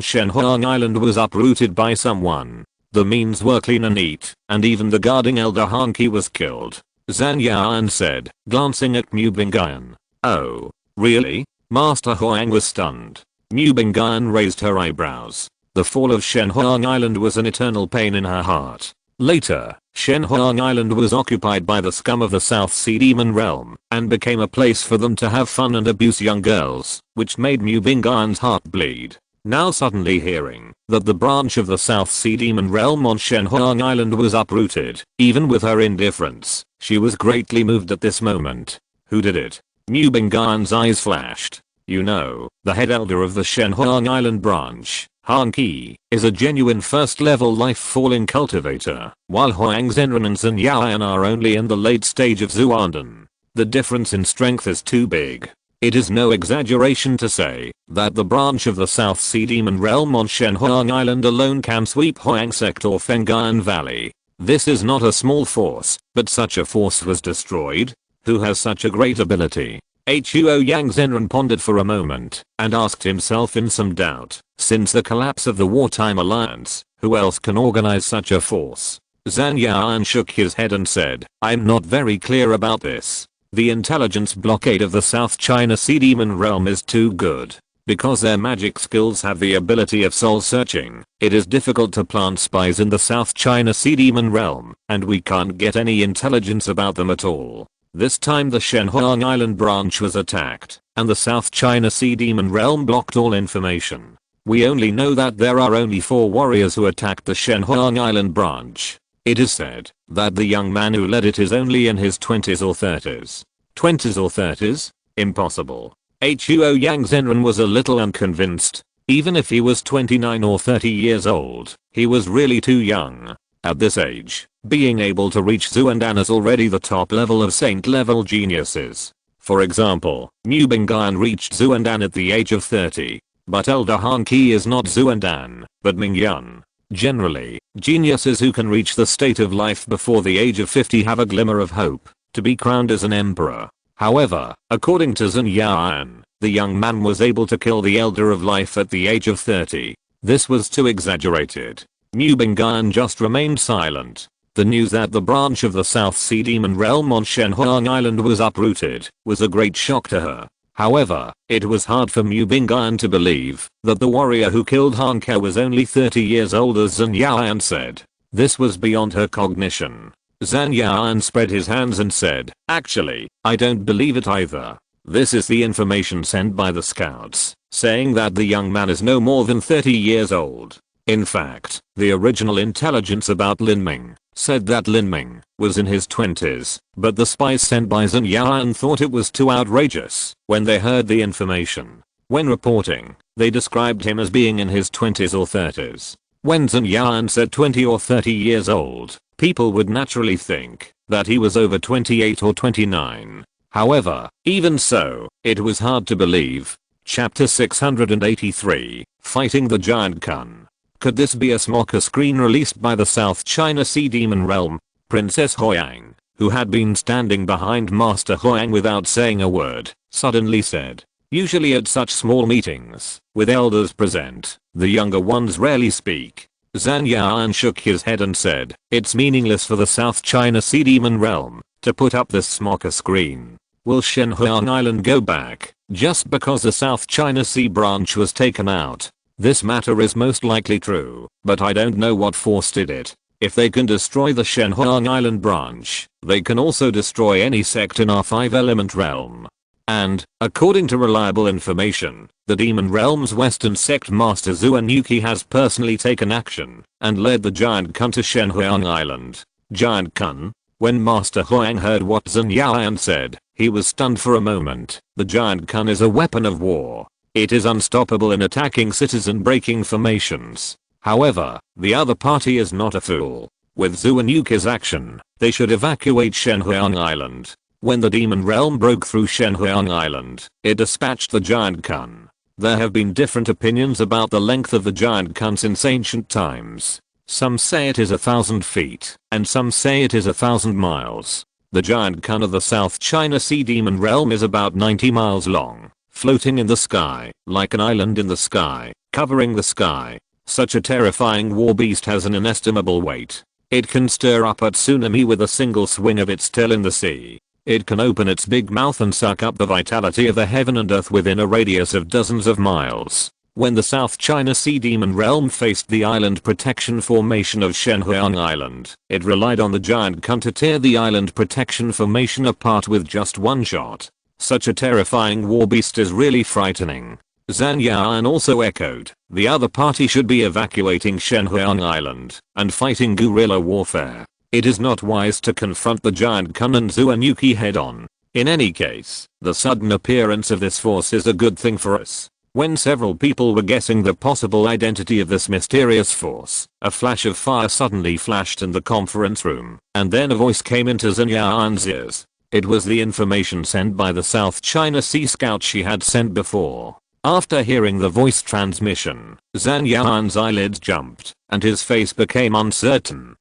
Shenhuang Island was uprooted by someone. The means were clean and neat, and even the guarding Elder Hanqi was killed. Zan Yan said, glancing at Mu Bingyan. Oh, really? Master Huang was stunned. Mu Bingyan raised her eyebrows. The fall of Shenhuang Island was an eternal pain in her heart. Later, Shenhuang Island was occupied by the scum of the South Sea Demon Realm, and became a place for them to have fun and abuse young girls, which made Mu Bingyan's heart bleed. Now suddenly hearing that the branch of the South Sea Demon Realm on Shenhuang Island was uprooted, even with her indifference, she was greatly moved at this moment. Who did it? Mu Bingyan's eyes flashed. You know, the head elder of the Shenhuang Island branch, Hanqi, is a genuine first-level life-falling cultivator, while Huang Zhenren and Zhen Yaoyan are only in the late stage of Zuanden. The difference in strength is too big. It is no exaggeration to say that the branch of the South Sea Demon Realm on Shenhuang Island alone can sweep Huang Sect or Feng'an Valley. This is not a small force, but such a force was destroyed? Who has such a great ability? Huo Yang Zhenren pondered for a moment, and asked himself in some doubt, since the collapse of the wartime alliance, who else can organize such a force? Zan Yan shook his head and said, I'm not very clear about this. The intelligence blockade of the South China Sea Demon Realm is too good. Because their magic skills have the ability of soul searching, it is difficult to plant spies in the South China Sea Demon Realm, and we can't get any intelligence about them at all. This time the Shenhuang Island branch was attacked, and the South China Sea Demon Realm blocked all information. We only know that there are only 4 warriors who attacked the Shenhuang Island branch. It is said that the young man who led it is only in his 20s or 30s. 20s or 30s? Impossible. Huo Yang Zhenren was a little unconvinced. Even if he was 29 or 30 years old, he was really too young. At this age, being able to reach Zuandan is already the top level of saint-level geniuses. For example, Mu Bingyan reached Zuandan at the age of 30. But Elder Hanqi is not Zuandan, but Mingyun. Generally, geniuses who can reach the state of life before the age of 50 have a glimmer of hope to be crowned as an emperor. However, according to Zhen Yaoyan, the young man was able to kill the Elder of Life at the age of 30. This was too exaggerated. Mu Bingyan just remained silent. The news that the branch of the South Sea Demon Realm on Shenhuang Island was uprooted was a great shock to her. However, it was hard for Mu Bingyan to believe that the warrior who killed Hanqi was only 30 years old, as Zhen Yaoyan said. This was beyond her cognition. Zhen Yaoyan spread his hands and said, actually, I don't believe it either. This is the information sent by the scouts, saying that the young man is no more than 30 years old. In fact, the original intelligence about Lin Ming said that Lin Ming was in his 20s, but the spies sent by Zhen Yaoyan thought it was too outrageous when they heard the information. When reporting, they described him as being in his 20s or 30s. When Zhen Yaoyan said 20 or 30 years old, people would naturally think that he was over 28 or 29. However, even so, it was hard to believe. Chapter 683, Fighting the Giant Kun. Could this be a smoker screen released by the South China Sea Demon Realm? Princess Huang, who had been standing behind Master Huang without saying a word, suddenly said, "Usually at such small meetings, with elders present, the younger ones rarely speak." Zhang Yan shook his head and said, "It's meaningless for the South China Sea Demon Realm to put up this smoker screen. Will Shenhuang Island go back just because the South China Sea branch was taken out? This matter is most likely true, but I don't know what force did it. If they can destroy the Shenhuang Island branch, they can also destroy any sect in our 5-element realm. And, according to reliable information, the Demon Realm's Western Sect Master Zuanuki has personally taken action and led the Giant Kun to Shenhuang Island." Giant Kun? When Master Huang heard what Zhen Yaoan said, he was stunned for a moment. The Giant Kun is a weapon of war. It is unstoppable in attacking citizen breaking formations. However, the other party is not a fool. With Zuanuki's action, they should evacuate Shenhuang Island. When the Demon Realm broke through Shenhuang Island, it dispatched the Giant Kun. There have been different opinions about the length of the Giant Kun since ancient times. Some say it is 1,000 feet, and some say it is 1,000 miles. The Giant Kun of the South China Sea Demon Realm is about 90 miles long, floating in the sky, like an island in the sky, covering the sky. Such a terrifying war beast has an inestimable weight. It can stir up a tsunami with a single swing of its tail in the sea. It can open its big mouth and suck up the vitality of the heaven and earth within a radius of dozens of miles. When the South China Sea Demon Realm faced the island protection formation of Shenhuang Island, it relied on the Giant Kun to tear the island protection formation apart with just one shot. Such a terrifying war beast is really frightening. Zhang Yan also echoed, the other party should be evacuating Shenhuang Island and fighting guerrilla warfare. It is not wise to confront the Giant Kun and Zuanuki head on. In any case, the sudden appearance of this force is a good thing for us. When several people were guessing the possible identity of this mysterious force, a flash of fire suddenly flashed in the conference room, and then a voice came into Zhen Yan's ears. It was the information sent by the South China Sea Scout she had sent before. After hearing the voice transmission, Zhang Yan's eyelids jumped, and his face became uncertain.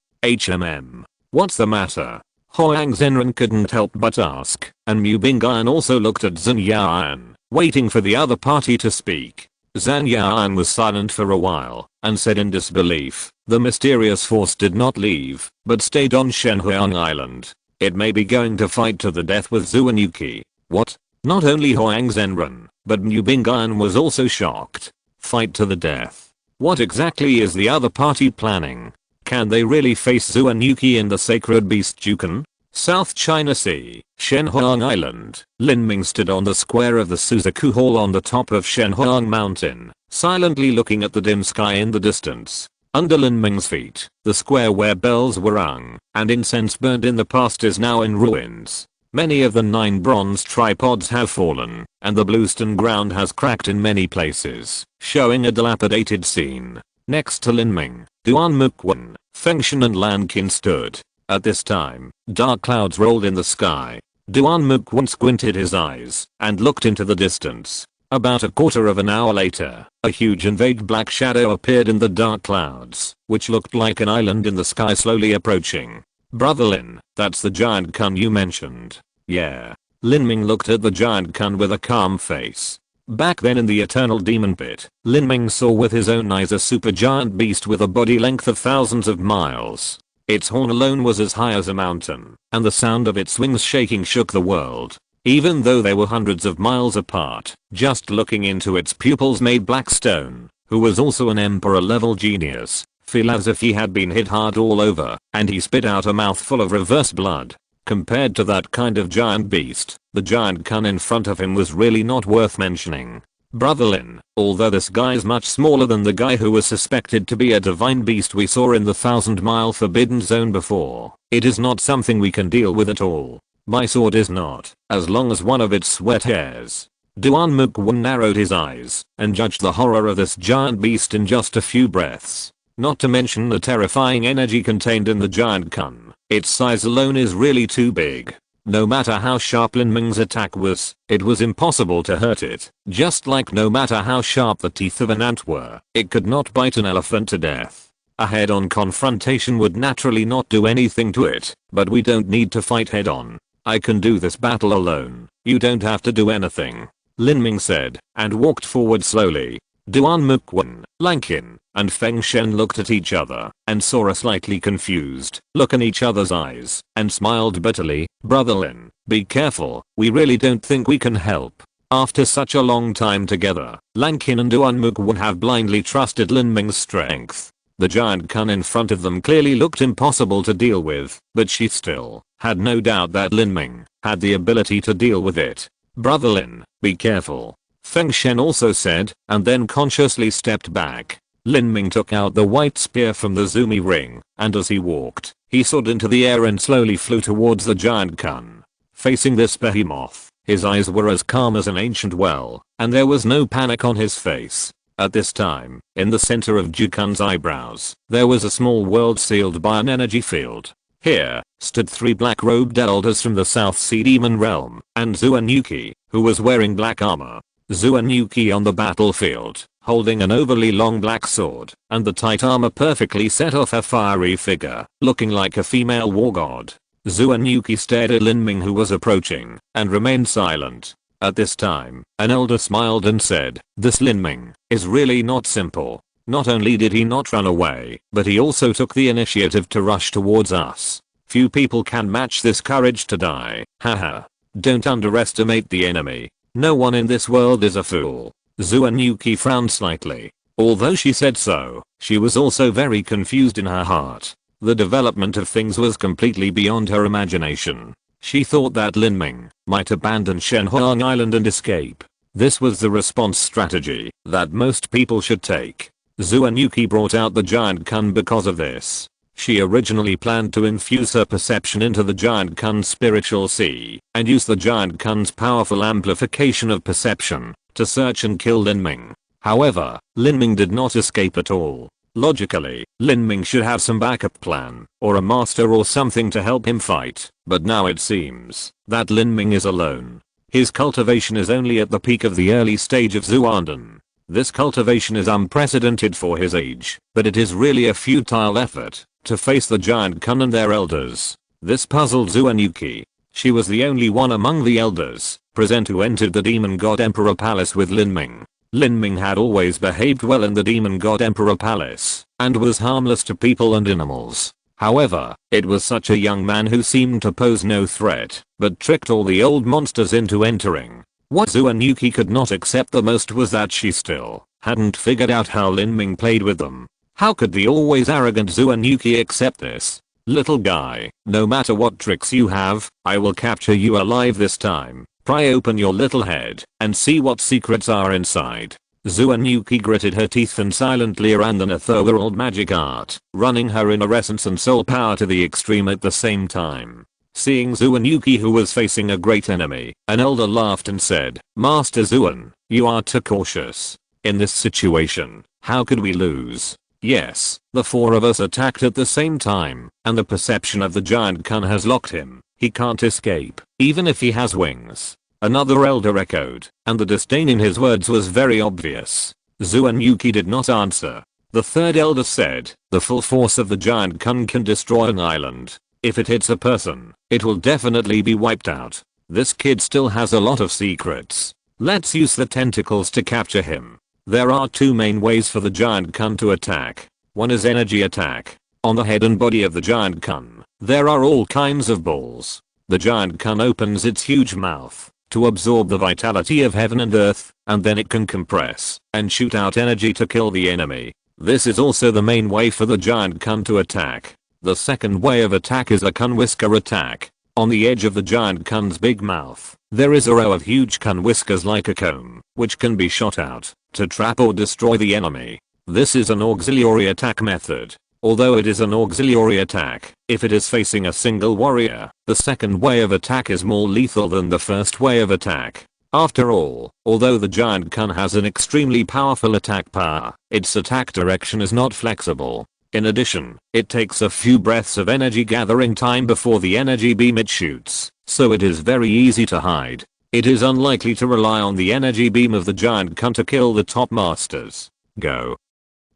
What's the matter? Huang Zhenren couldn't help but ask, and Mu Bingyan also looked at Zhen Yan, waiting for the other party to speak. Zhang Yan was silent for a while, and said in disbelief, the mysterious force did not leave, but stayed on Shenhuang Island. It may be going to fight to the death with Zuanuki. What? Not only Huang Zhenren, but Mu Bingyan was also shocked. Fight to the death. What exactly is the other party planning? Can they really face Zuanuki in the Sacred Beast Jukan? South China Sea, Shenhuang Island. Lin Ming stood on the square of the Suzaku Hall on the top of Shenhuang Mountain, silently looking at the dim sky in the distance. Under Lin Ming's feet, the square where bells were rung and incense burned in the past is now in ruins. Many of the 9 bronze tripods have fallen, and the bluestone ground has cracked in many places, showing a dilapidated scene. Next to Lin Ming, Duan Mukwon, Fengshan and Lan Qin stood. At this time, dark clouds rolled in the sky. Duan Mukwon squinted his eyes and looked into the distance. About a quarter of an hour later, a huge and vague black shadow appeared in the dark clouds, which looked like an island in the sky slowly approaching. Brother Lin, that's the Giant Kun you mentioned. Yeah. Lin Ming looked at the Giant Kun with a calm face. Back then in the Eternal Demon Pit, Lin Ming saw with his own eyes a supergiant beast with a body length of thousands of miles. Its horn alone was as high as a mountain, and the sound of its wings shaking shook the world. Even though they were hundreds of miles apart, just looking into its pupils made Blackstone, who was also an emperor-level genius, feel as if he had been hit hard all over, and he spit out a mouthful of reverse blood. Compared to that kind of giant beast, the Giant Kun in front of him was really not worth mentioning. Brother Lin, although this guy is much smaller than the guy who was suspected to be a divine beast we saw in the 1,000-mile forbidden zone before, it is not something we can deal with at all. My sword is not, as long as one of its sweat hairs. Duan Mukwon narrowed his eyes and judged the horror of this giant beast in just a few breaths. Not to mention the terrifying energy contained in the Giant Kun. Its size alone is really too big. No matter how sharp Lin Ming's attack was, it was impossible to hurt it. Just like no matter how sharp the teeth of an ant were, it could not bite an elephant to death. A head-on confrontation would naturally not do anything to it, but we don't need to fight head-on. I can do this battle alone. You don't have to do anything, Lin Ming said, and walked forward slowly. Duan Muquan, Lankin, and Feng Shen looked at each other and saw a slightly confused look in each other's eyes and smiled bitterly. Brother Lin, be careful, we really don't think we can help. After such a long time together, Lankin and Duan Muquan have blindly trusted Lin Ming's strength. The giant Kun in front of them clearly looked impossible to deal with, but she still had no doubt that Lin Ming had the ability to deal with it. Brother Lin, be careful, Feng Shen also said, and then consciously stepped back. Lin Ming took out the white spear from the Zumi ring, and as he walked, he soared into the air and slowly flew towards the giant Kun. Facing this behemoth, his eyes were as calm as an ancient well, and there was no panic on his face. At this time, in the center of Jukun's eyebrows, there was a small world sealed by an energy field. Here, stood 3 black-robed elders from the South Sea Demon Realm, and Zuan-Yuki, who was wearing black armor. Zuan-Yuki on the battlefield, holding an overly long black sword, and the tight armor perfectly set off her fiery figure, looking like a female war god. Zuan-Yuki stared at Lin Ming who was approaching, and remained silent. At this time, an elder smiled and said, "This Lin Ming is really not simple. Not only did he not run away, but he also took the initiative to rush towards us. Few people can match this courage to die. Haha. Don't underestimate the enemy. No one in this world is a fool." Zuan-Yuki frowned slightly. Although she said so, she was also very confused in her heart. The development of things was completely beyond her imagination. She thought that Lin Ming might abandon Shenhuang Island and escape. This was the response strategy that most people should take. Zuan-Yuki brought out the giant Kun because of this. She originally planned to infuse her perception into the giant Kun's spiritual sea, and use the giant Kun's powerful amplification of perception to search and kill Lin Ming. However, Lin Ming did not escape at all. Logically, Lin Ming should have some backup plan, or a master or something to help him fight, but now it seems that Lin Ming is alone. His cultivation is only at the peak of the early stage of Zuanden. This cultivation is unprecedented for his age, but it is really a futile effort to face the giant Kun and their elders. This puzzled Zuan-Yuki. She was the only one among the elders present who entered the Demon God Emperor Palace with Lin Ming. Lin Ming had always behaved well in the Demon God Emperor Palace, and was harmless to people and animals. However, it was such a young man who seemed to pose no threat, but tricked all the old monsters into entering. What Zuan-Yuki could not accept the most was that she still hadn't figured out how Lin Ming played with them. How could the always arrogant Zuan-Yuki accept this? "Little guy, no matter what tricks you have, I will capture you alive this time. Pry open your little head and see what secrets are inside." Zuan-Yuki gritted her teeth and silently ran an ethereal magic art, running her inner essence and soul power to the extreme at the same time. Seeing Zuan-Yuki who was facing a great enemy, an elder laughed and said, "Master Zuan, you are too cautious. In this situation, how could we lose?" Yes, the 4 of us attacked at the same time, and the perception of the giant Kun has locked him. He can't escape, even if he has wings. Another elder echoed, and the disdain in his words was very obvious. Zuan-Yuki did not answer. The 3rd elder said, "The full force of the giant Kun can destroy an island. If it hits a person, it will definitely be wiped out. This kid still has a lot of secrets. Let's use the tentacles to capture him." There are 2 main ways for the giant Kun to attack. One is energy attack. On the head and body of the giant Kun, there are all kinds of balls. The giant Kun opens its huge mouth to absorb the vitality of heaven and earth, and then it can compress and shoot out energy to kill the enemy. This is also the main way for the giant Kun to attack. The second way of attack is a Kun whisker attack. On the edge of the giant Kun's big mouth, there is a row of huge Kun whiskers like a comb, which can be shot out to trap or destroy the enemy. This is an auxiliary attack method. Although it is an auxiliary attack, if it is facing a single warrior, the second way of attack is more lethal than the first way of attack. After all, although the giant Kun has an extremely powerful attack power, its attack direction is not flexible. In addition, it takes a few breaths of energy gathering time before the energy beam it shoots so it is very easy to hide. It is unlikely to rely on the energy beam of the giant kun to kill the top masters. Go.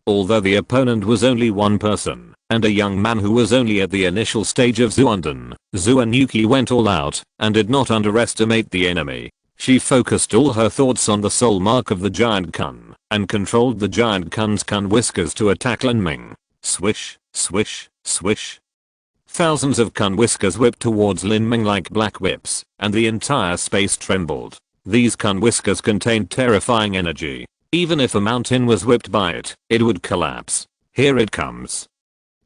Although the opponent was only one person, and a young man who was only at the initial stage of Zuanden, Yuki went all out, and did not underestimate the enemy. She focused all her thoughts on the soul mark of the giant kun, and controlled the giant kun's kun whiskers to attack Lin Ming. Swish, swish, swish. Thousands of kun whiskers whipped towards Lin Ming like black whips, and the entire space trembled. These kun whiskers contained terrifying energy. Even if a mountain was whipped by it, it would collapse. Here it comes.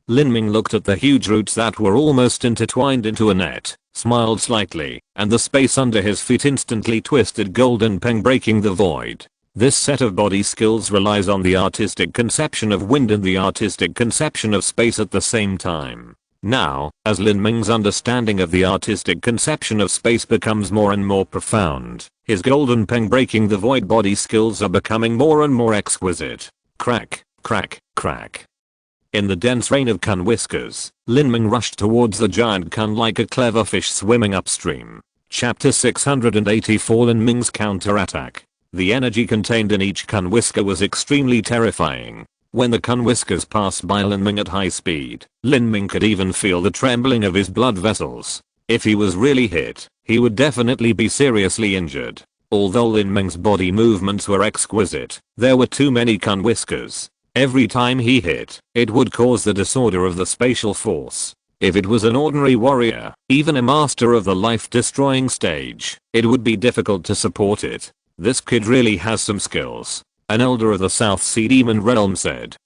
Lin Ming looked at the huge roots that were almost intertwined into a net, smiled slightly, and the space under his feet instantly twisted golden peng, breaking the void. This set of body skills relies on the artistic conception of wind and the artistic conception of space at the same time. Now, as Lin Ming's understanding of the artistic conception of space becomes more and more profound, his golden peng breaking the void body skills are becoming more and more exquisite. Crack, crack, crack. In the dense rain of kun whiskers, Lin Ming rushed towards the giant kun like a clever fish swimming upstream. Chapter 684 Lin Ming's counterattack. The energy contained in each kun whisker was extremely terrifying. When the kun whiskers passed by Lin Ming at high speed, Lin Ming could even feel the trembling of his blood vessels. If he was really hit, he would definitely be seriously injured. Although Lin Ming's body movements were exquisite, there were too many kun whiskers. Every time he hit, it would cause the disorder of the spatial force. If it was an ordinary warrior, even a master of the life-destroying stage, it would be difficult to support it. This kid really has some skills. An elder of the South Sea Demon Realm said.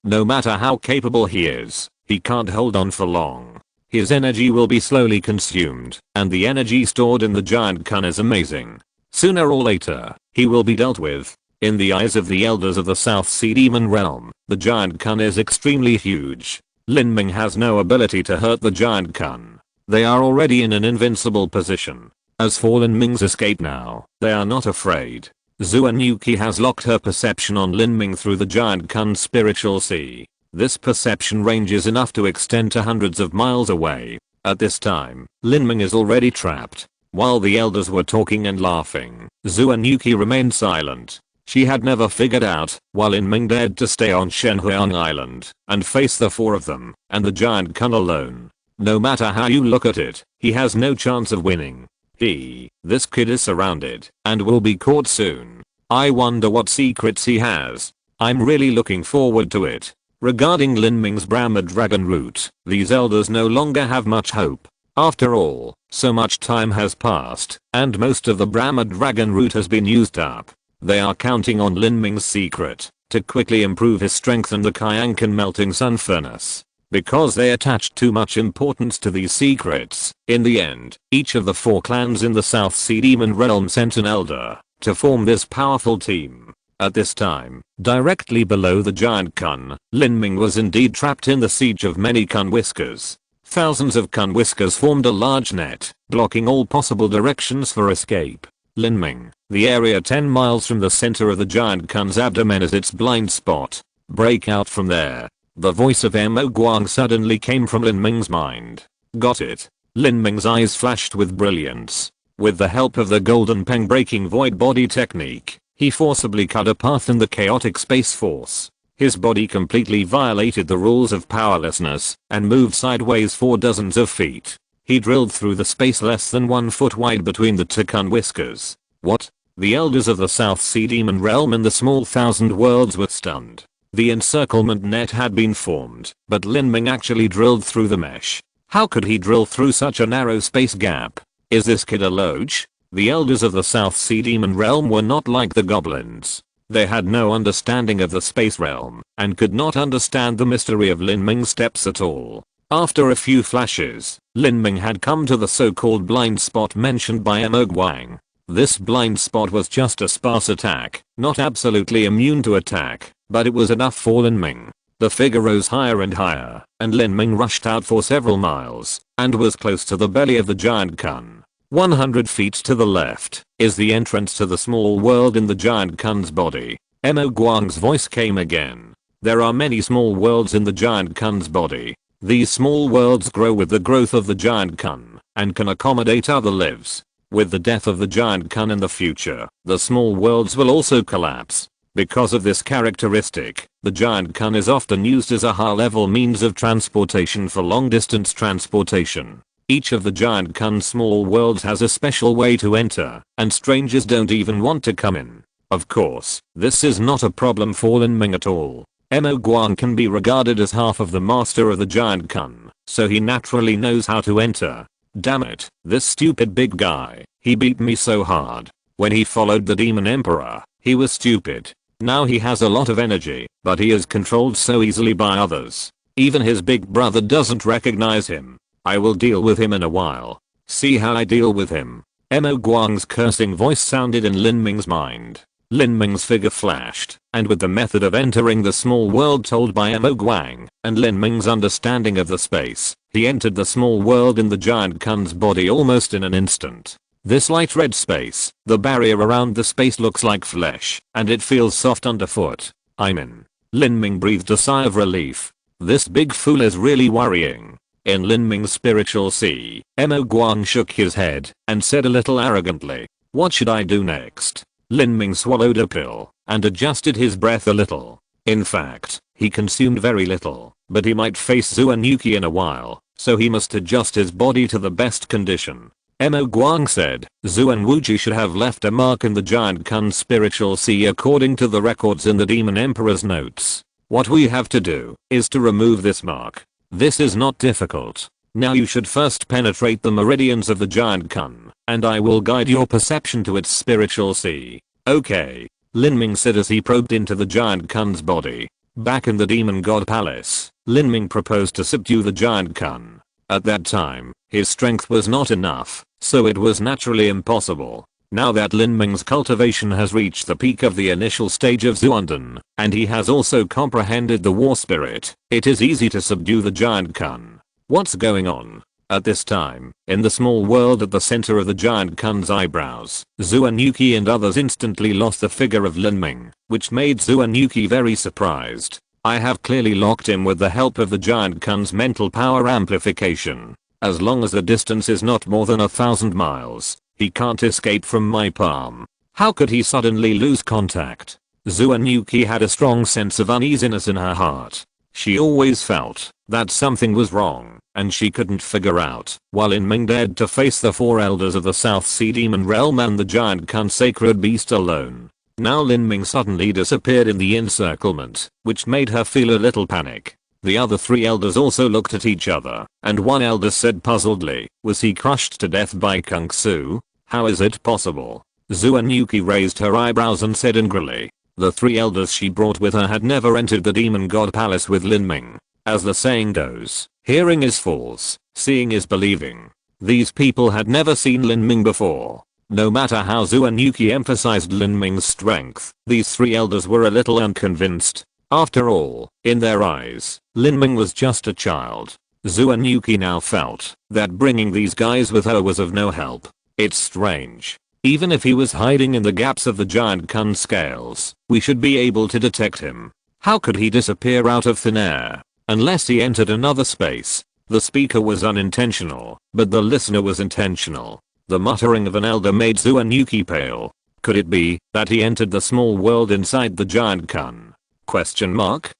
No matter how capable he is, he can't hold on for long. His energy will be slowly consumed, and the energy stored in the giant kun is amazing. Sooner or later, he will be dealt with. In the eyes of the elders of the South Sea Demon Realm, the giant kun is extremely huge. Lin Ming has no ability to hurt the giant kun. They are already in an invincible position. As for Lin Ming's escape now, they are not afraid. Yuki has locked her perception on Lin Ming through the giant kun's spiritual sea. This perception range is enough to extend to hundreds of miles away. At this time, Lin Ming is already trapped. While the elders were talking and laughing, Yuki remained silent. She had never figured out why Lin Ming dared to stay on Shenhuang Island and face the four of them and the giant kun alone. No matter how you look at it, he has no chance of winning. This kid is surrounded and will be caught soon. I wonder what secrets he has. I'm really looking forward to it. Regarding Lin Ming's Brahma Dragon Root, these elders no longer have much hope. After all, so much time has passed, and most of the Brahma Dragon Root has been used up. They are counting on Lin Ming's secret to quickly improve his strength in the Qianxue melting sun furnace. Because they attached too much importance to these secrets, in the end, each of the four clans in the South Sea Demon Realm sent an elder to form this powerful team. At this time, directly below the giant kun, Lin Ming was indeed trapped in the siege of many kun whiskers. Thousands of kun whiskers formed a large net, blocking all possible directions for escape. Lin Ming, the area 10 miles from the center of the giant kun's abdomen is its blind spot. Break out from there. The voice of Mo Guang suddenly came from Lin Ming's mind. Got it. Lin Ming's eyes flashed with brilliance. With the help of the golden peng breaking void body technique, he forcibly cut a path in the chaotic space force. His body completely violated the rules of powerlessness and moved sideways for dozens of feet. He drilled through the space less than 1 foot wide between the two kun whiskers. What? The elders of the South Sea Demon Realm and the small thousand worlds were stunned. The encirclement net had been formed, but Lin Ming actually drilled through the mesh. How could he drill through such a narrow space gap? Is this kid a loge? The elders of the South Sea Demon Realm were not like the goblins. They had no understanding of the space realm, and could not understand the mystery of Lin Ming's steps at all. After a few flashes, Lin Ming had come to the so-called blind spot mentioned by Mo Guang. This blind spot was just a sparse attack, not absolutely immune to attack, but it was enough for Lin Ming. The figure rose higher and higher, and Lin Ming rushed out for several miles, and was close to the belly of the giant kun. 100 feet to the left is the entrance to the small world in the giant kun's body. Mo Guang's voice came again. There are many small worlds in the giant kun's body. These small worlds grow with the growth of the giant kun, and can accommodate other lives. With the death of the giant kun in the future, the small worlds will also collapse. Because of this characteristic, the giant kun is often used as a high-level means of transportation for long-distance transportation. Each of the giant kun's small worlds has a special way to enter, and strangers don't even want to come in. Of course, this is not a problem for Lin Ming at all. Mo Guang can be regarded as half of the master of the giant kun, so he naturally knows how to enter. Damn it, this stupid big guy, he beat me so hard. When he followed the demon emperor, he was stupid. Now he has a lot of energy, but he is controlled so easily by others. Even his big brother doesn't recognize him. I will deal with him in a while. See how I deal with him. Mo Guang's cursing voice sounded in Lin Ming's mind. Lin Ming's figure flashed, and with the method of entering the small world told by Mo Guang, and Lin Ming's understanding of the space, he entered the small world in the giant kun's body almost in an instant. This light red space, the barrier around the space looks like flesh, and it feels soft underfoot. I'm in. Lin Ming breathed a sigh of relief. This big fool is really worrying. In Lin Ming's spiritual sea, Mo Guang shook his head, and said a little arrogantly, "What should I do next?" Lin Ming swallowed a pill, and adjusted his breath a little. In fact, he consumed very little, but he might face Zuan-Yuki in a while, so he must adjust his body to the best condition. Mo Guang said, Zuan-Wuji should have left a mark in the giant kun's spiritual sea according to the records in the demon emperor's notes. What we have to do is to remove this mark. This is not difficult. Now you should first penetrate the meridians of the giant kun, and I will guide your perception to its spiritual sea. Okay, Lin Ming said as he probed into the giant kun's body. Back in the demon god palace, Lin Ming proposed to subdue the giant kun. At that time, his strength was not enough, so it was naturally impossible. Now that Lin Ming's cultivation has reached the peak of the initial stage of Zuanden, and he has also comprehended the war spirit, it is easy to subdue the giant kun. What's going on? At this time, in the small world at the center of the giant kun's eyebrows, Zuan-Yuki and others instantly lost the figure of Lin Ming, which made Zuan-Yuki very surprised. I have clearly locked him with the help of the giant kun's mental power amplification. As long as the distance is not more than 1,000 miles, he can't escape from my palm. How could he suddenly lose contact? Zuan-Yuki had a strong sense of uneasiness in her heart. She always felt that something was wrong, and she couldn't figure out why Lin Ming dared to face the four elders of the South Sea Demon Realm and the giant kun sacred beast alone. Now Lin Ming suddenly disappeared in the encirclement, which made her feel a little panic. The other three elders also looked at each other, and one elder said puzzledly, was he crushed to death by Kung Su? How is it possible? Zuan-Yuki raised her eyebrows and said angrily. The three elders she brought with her had never entered the demon god palace with Lin Ming. As the saying goes, hearing is false, seeing is believing. These people had never seen Lin Ming before. No matter how Zuan-Yuki emphasized Lin Ming's strength, these three elders were a little unconvinced. After all, in their eyes, Lin Ming was just a child. Zuan-Yuki now felt that bringing these guys with her was of no help. It's strange. Even if he was hiding in the gaps of the giant kun scales, we should be able to detect him. How could he disappear out of thin air? Unless he entered another space. The speaker was unintentional, but the listener was intentional. The muttering of an elder made Zuan-Yuki pale. Could it be that he entered the small world inside the giant kun? Question mark?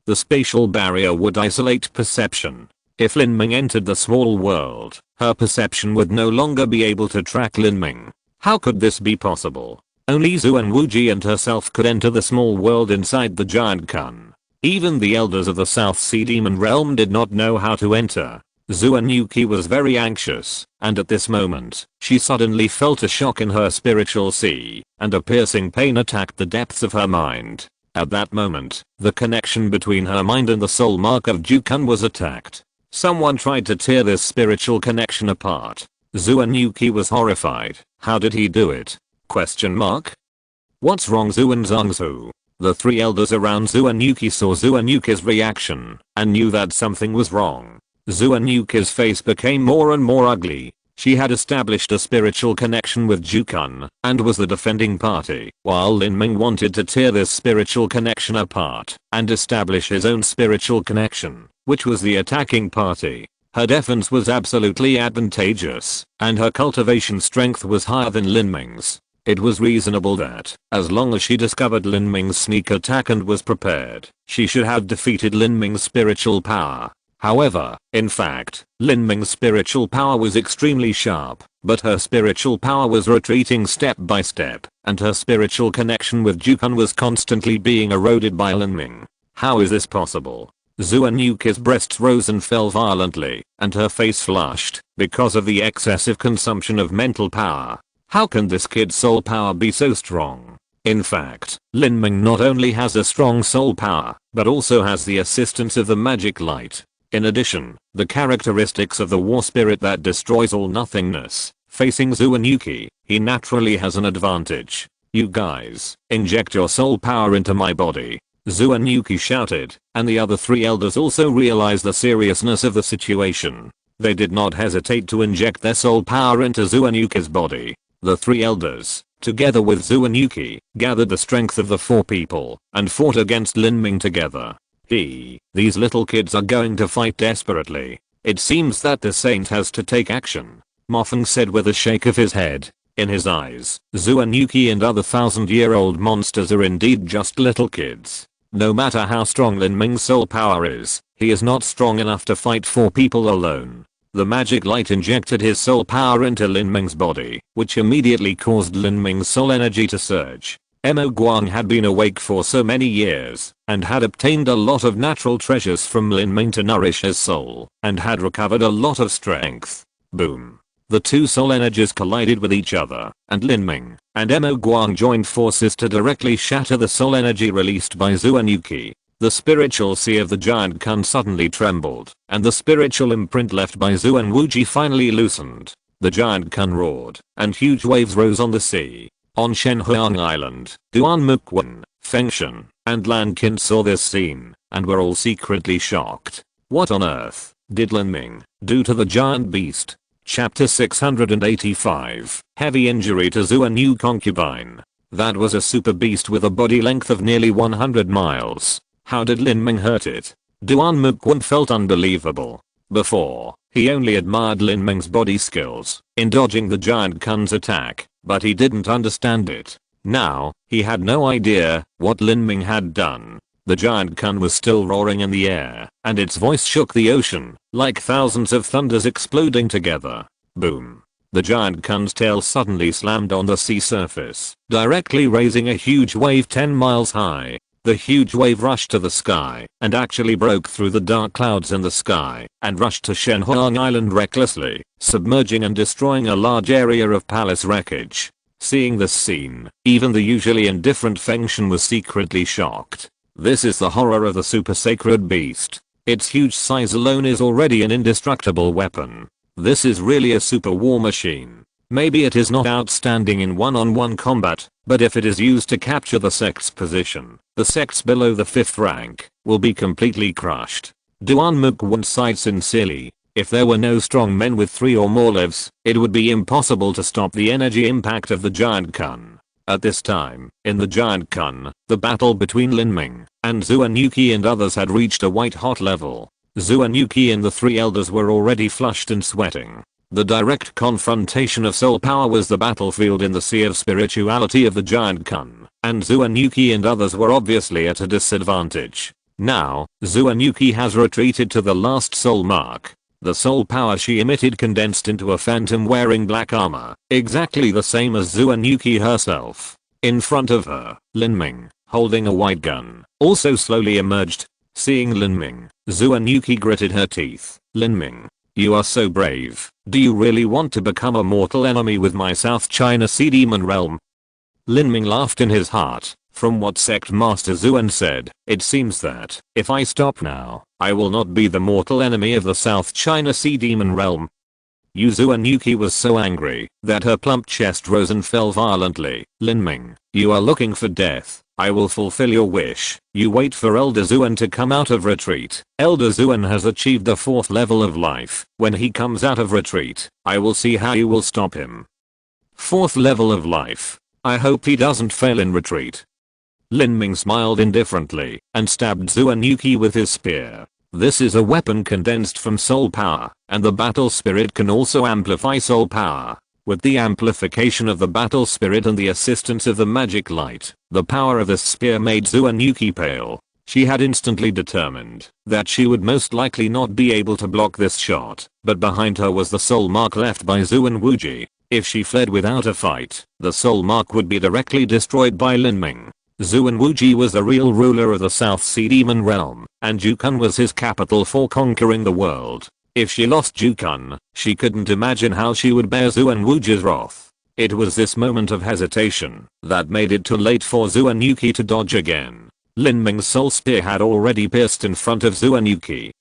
The spatial barrier would isolate perception. If Lin Ming entered the small world, her perception would no longer be able to track Lin Ming. How could this be possible? Only Zuan-Wuji and herself could enter the small world inside the giant kun. Even the elders of the South Sea Demon Realm did not know how to enter. Zuan-Yuki was very anxious, and at this moment, she suddenly felt a shock in her spiritual sea, and a piercing pain attacked the depths of her mind. At that moment, the connection between her mind and the soul mark of Jukun was attacked. Someone tried to tear this spiritual connection apart. Zuan-Yuki was horrified. How did he do it? Question mark? What's wrong, Zuan-Zongzu? The three elders around Zuan-Yuki saw Zuan-Yuki's reaction, and knew that something was wrong. Zuan-Yuki's face became more and more ugly. She had established a spiritual connection with Jukun, and was the defending party, while Lin Ming wanted to tear this spiritual connection apart, and establish his own spiritual connection, which was the attacking party. Her defense was absolutely advantageous, and her cultivation strength was higher than Lin Ming's. It was reasonable that, as long as she discovered Lin Ming's sneak attack and was prepared, she should have defeated Lin Ming's spiritual power. However, in fact, Lin Ming's spiritual power was extremely sharp, but her spiritual power was retreating step by step, and her spiritual connection with Jukun was constantly being eroded by Lin Ming. How is this possible? Zuan Yuki's breasts rose and fell violently, and her face flushed, because of the excessive consumption of mental power. How can this kid's soul power be so strong? In fact, Lin Ming not only has a strong soul power, but also has the assistance of the magic light. In addition, the characteristics of the war spirit that destroys all nothingness. Facing Zuan Yuki, he naturally has an advantage. You guys, inject your soul power into my body. Zuan Yuki shouted, and the other three elders also realized the seriousness of the situation. They did not hesitate to inject their soul power into Zuan Yuki's body. The three elders, together with Zuan Yuki, gathered the strength of the four people, and fought against Lin Ming together. These little kids are going to fight desperately. It seems that the saint has to take action, Mofeng said with a shake of his head. In his eyes, Zuan Yuki and other 1,000-year-old monsters are indeed just little kids. No matter how strong Lin Ming's soul power is, he is not strong enough to fight four people alone. The magic light injected his soul power into Lin Ming's body, which immediately caused Lin Ming's soul energy to surge. Mo Guang had been awake for so many years, and had obtained a lot of natural treasures from Lin Ming to nourish his soul, and had recovered a lot of strength. Boom. The two soul energies collided with each other, and Lin Ming and Mo Guang joined forces to directly shatter the soul energy released by Zuan Yuki. The spiritual sea of the giant Kun suddenly trembled, and the spiritual imprint left by Zuan Wuji finally loosened. The giant Kun roared, and huge waves rose on the sea. On Shenhuang Island, Duan Mukwon, Fengshan, and Lan Qin saw this scene, and were all secretly shocked. What on earth did Lin Ming do to the giant beast? Chapter 685, Heavy Injury to Zuan Yu Concubine. That was a super beast with a body length of nearly 100 miles. How did Lin Ming hurt it? Duan Mukwon felt unbelievable. Before, he only admired Lin Ming's body skills in dodging the giant Kun's attack, but he didn't understand it. Now, he had no idea what Lin Ming had done. The giant Kun was still roaring in the air, and its voice shook the ocean, like thousands of thunders exploding together. Boom. The giant Kun's tail suddenly slammed on the sea surface, directly raising a huge wave 10 miles high. The huge wave rushed to the sky, and actually broke through the dark clouds in the sky, and rushed to Shenhuang Island recklessly, submerging and destroying a large area of palace wreckage. Seeing this scene, even the usually indifferent Fengshan was secretly shocked. This is the horror of the super sacred beast. Its huge size alone is already an indestructible weapon. This is really a super war machine. Maybe it is not outstanding in one-on-one combat, but if it is used to capture the sect's position, the sects below the 5th rank will be completely crushed. Duan Mukwon sighed sincerely. If there were no strong men with 3 or more lives, it would be impossible to stop the energy impact of the giant Kun. At this time, in the giant Kun, the battle between Lin Ming and Zuan Yuki and others had reached a white-hot level. Zuan Yuki and the 3 elders were already flushed and sweating. The direct confrontation of soul power was the battlefield in the sea of spirituality of the giant Kun, and Zuan Yuki and others were obviously at a disadvantage. Now, Zuan Yuki has retreated to the last soul mark. The soul power she emitted condensed into a phantom wearing black armor, exactly the same as Zuan Yuki herself. In front of her, Lin Ming, holding a white gun, also slowly emerged. Seeing Lin Ming, Zuan Yuki gritted her teeth. Lin Ming, you are so brave. Do you really want to become a mortal enemy with my South China Sea Demon realm? Lin Ming laughed in his heart. From what Sect Master Zuan said, it seems that, if I stop now, I will not be the mortal enemy of the South China Sea Demon realm. Zuan Yuki was so angry that her plump chest rose and fell violently. Lin Ming, you are looking for death. I will fulfill your wish. You wait for Elder Zuan to come out of retreat. Elder Zuan has achieved the 4th level of life. When he comes out of retreat, I will see how you will stop him. 4th level of life. I hope he doesn't fail in retreat. Lin Ming smiled indifferently and stabbed Zuan Yuki with his spear. This is a weapon condensed from soul power, and the battle spirit can also amplify soul power. With the amplification of the battle spirit and the assistance of the magic light, the power of this spear made Zuanuki pale. She had instantly determined that she would most likely not be able to block this shot, but behind her was the soul mark left by Zuan. If she fled without a fight, the soul mark would be directly destroyed by Lin Ming. Zuan was the real ruler of the South Sea Demon Realm, and Jukun was his capital for conquering the world. If she lost Jukun, she couldn't imagine how she would bear Zuan wrath. It was this moment of hesitation that made it too late for Zuanuki to dodge again. Lin Ming's soul spear had already pierced in front of Zuanuki.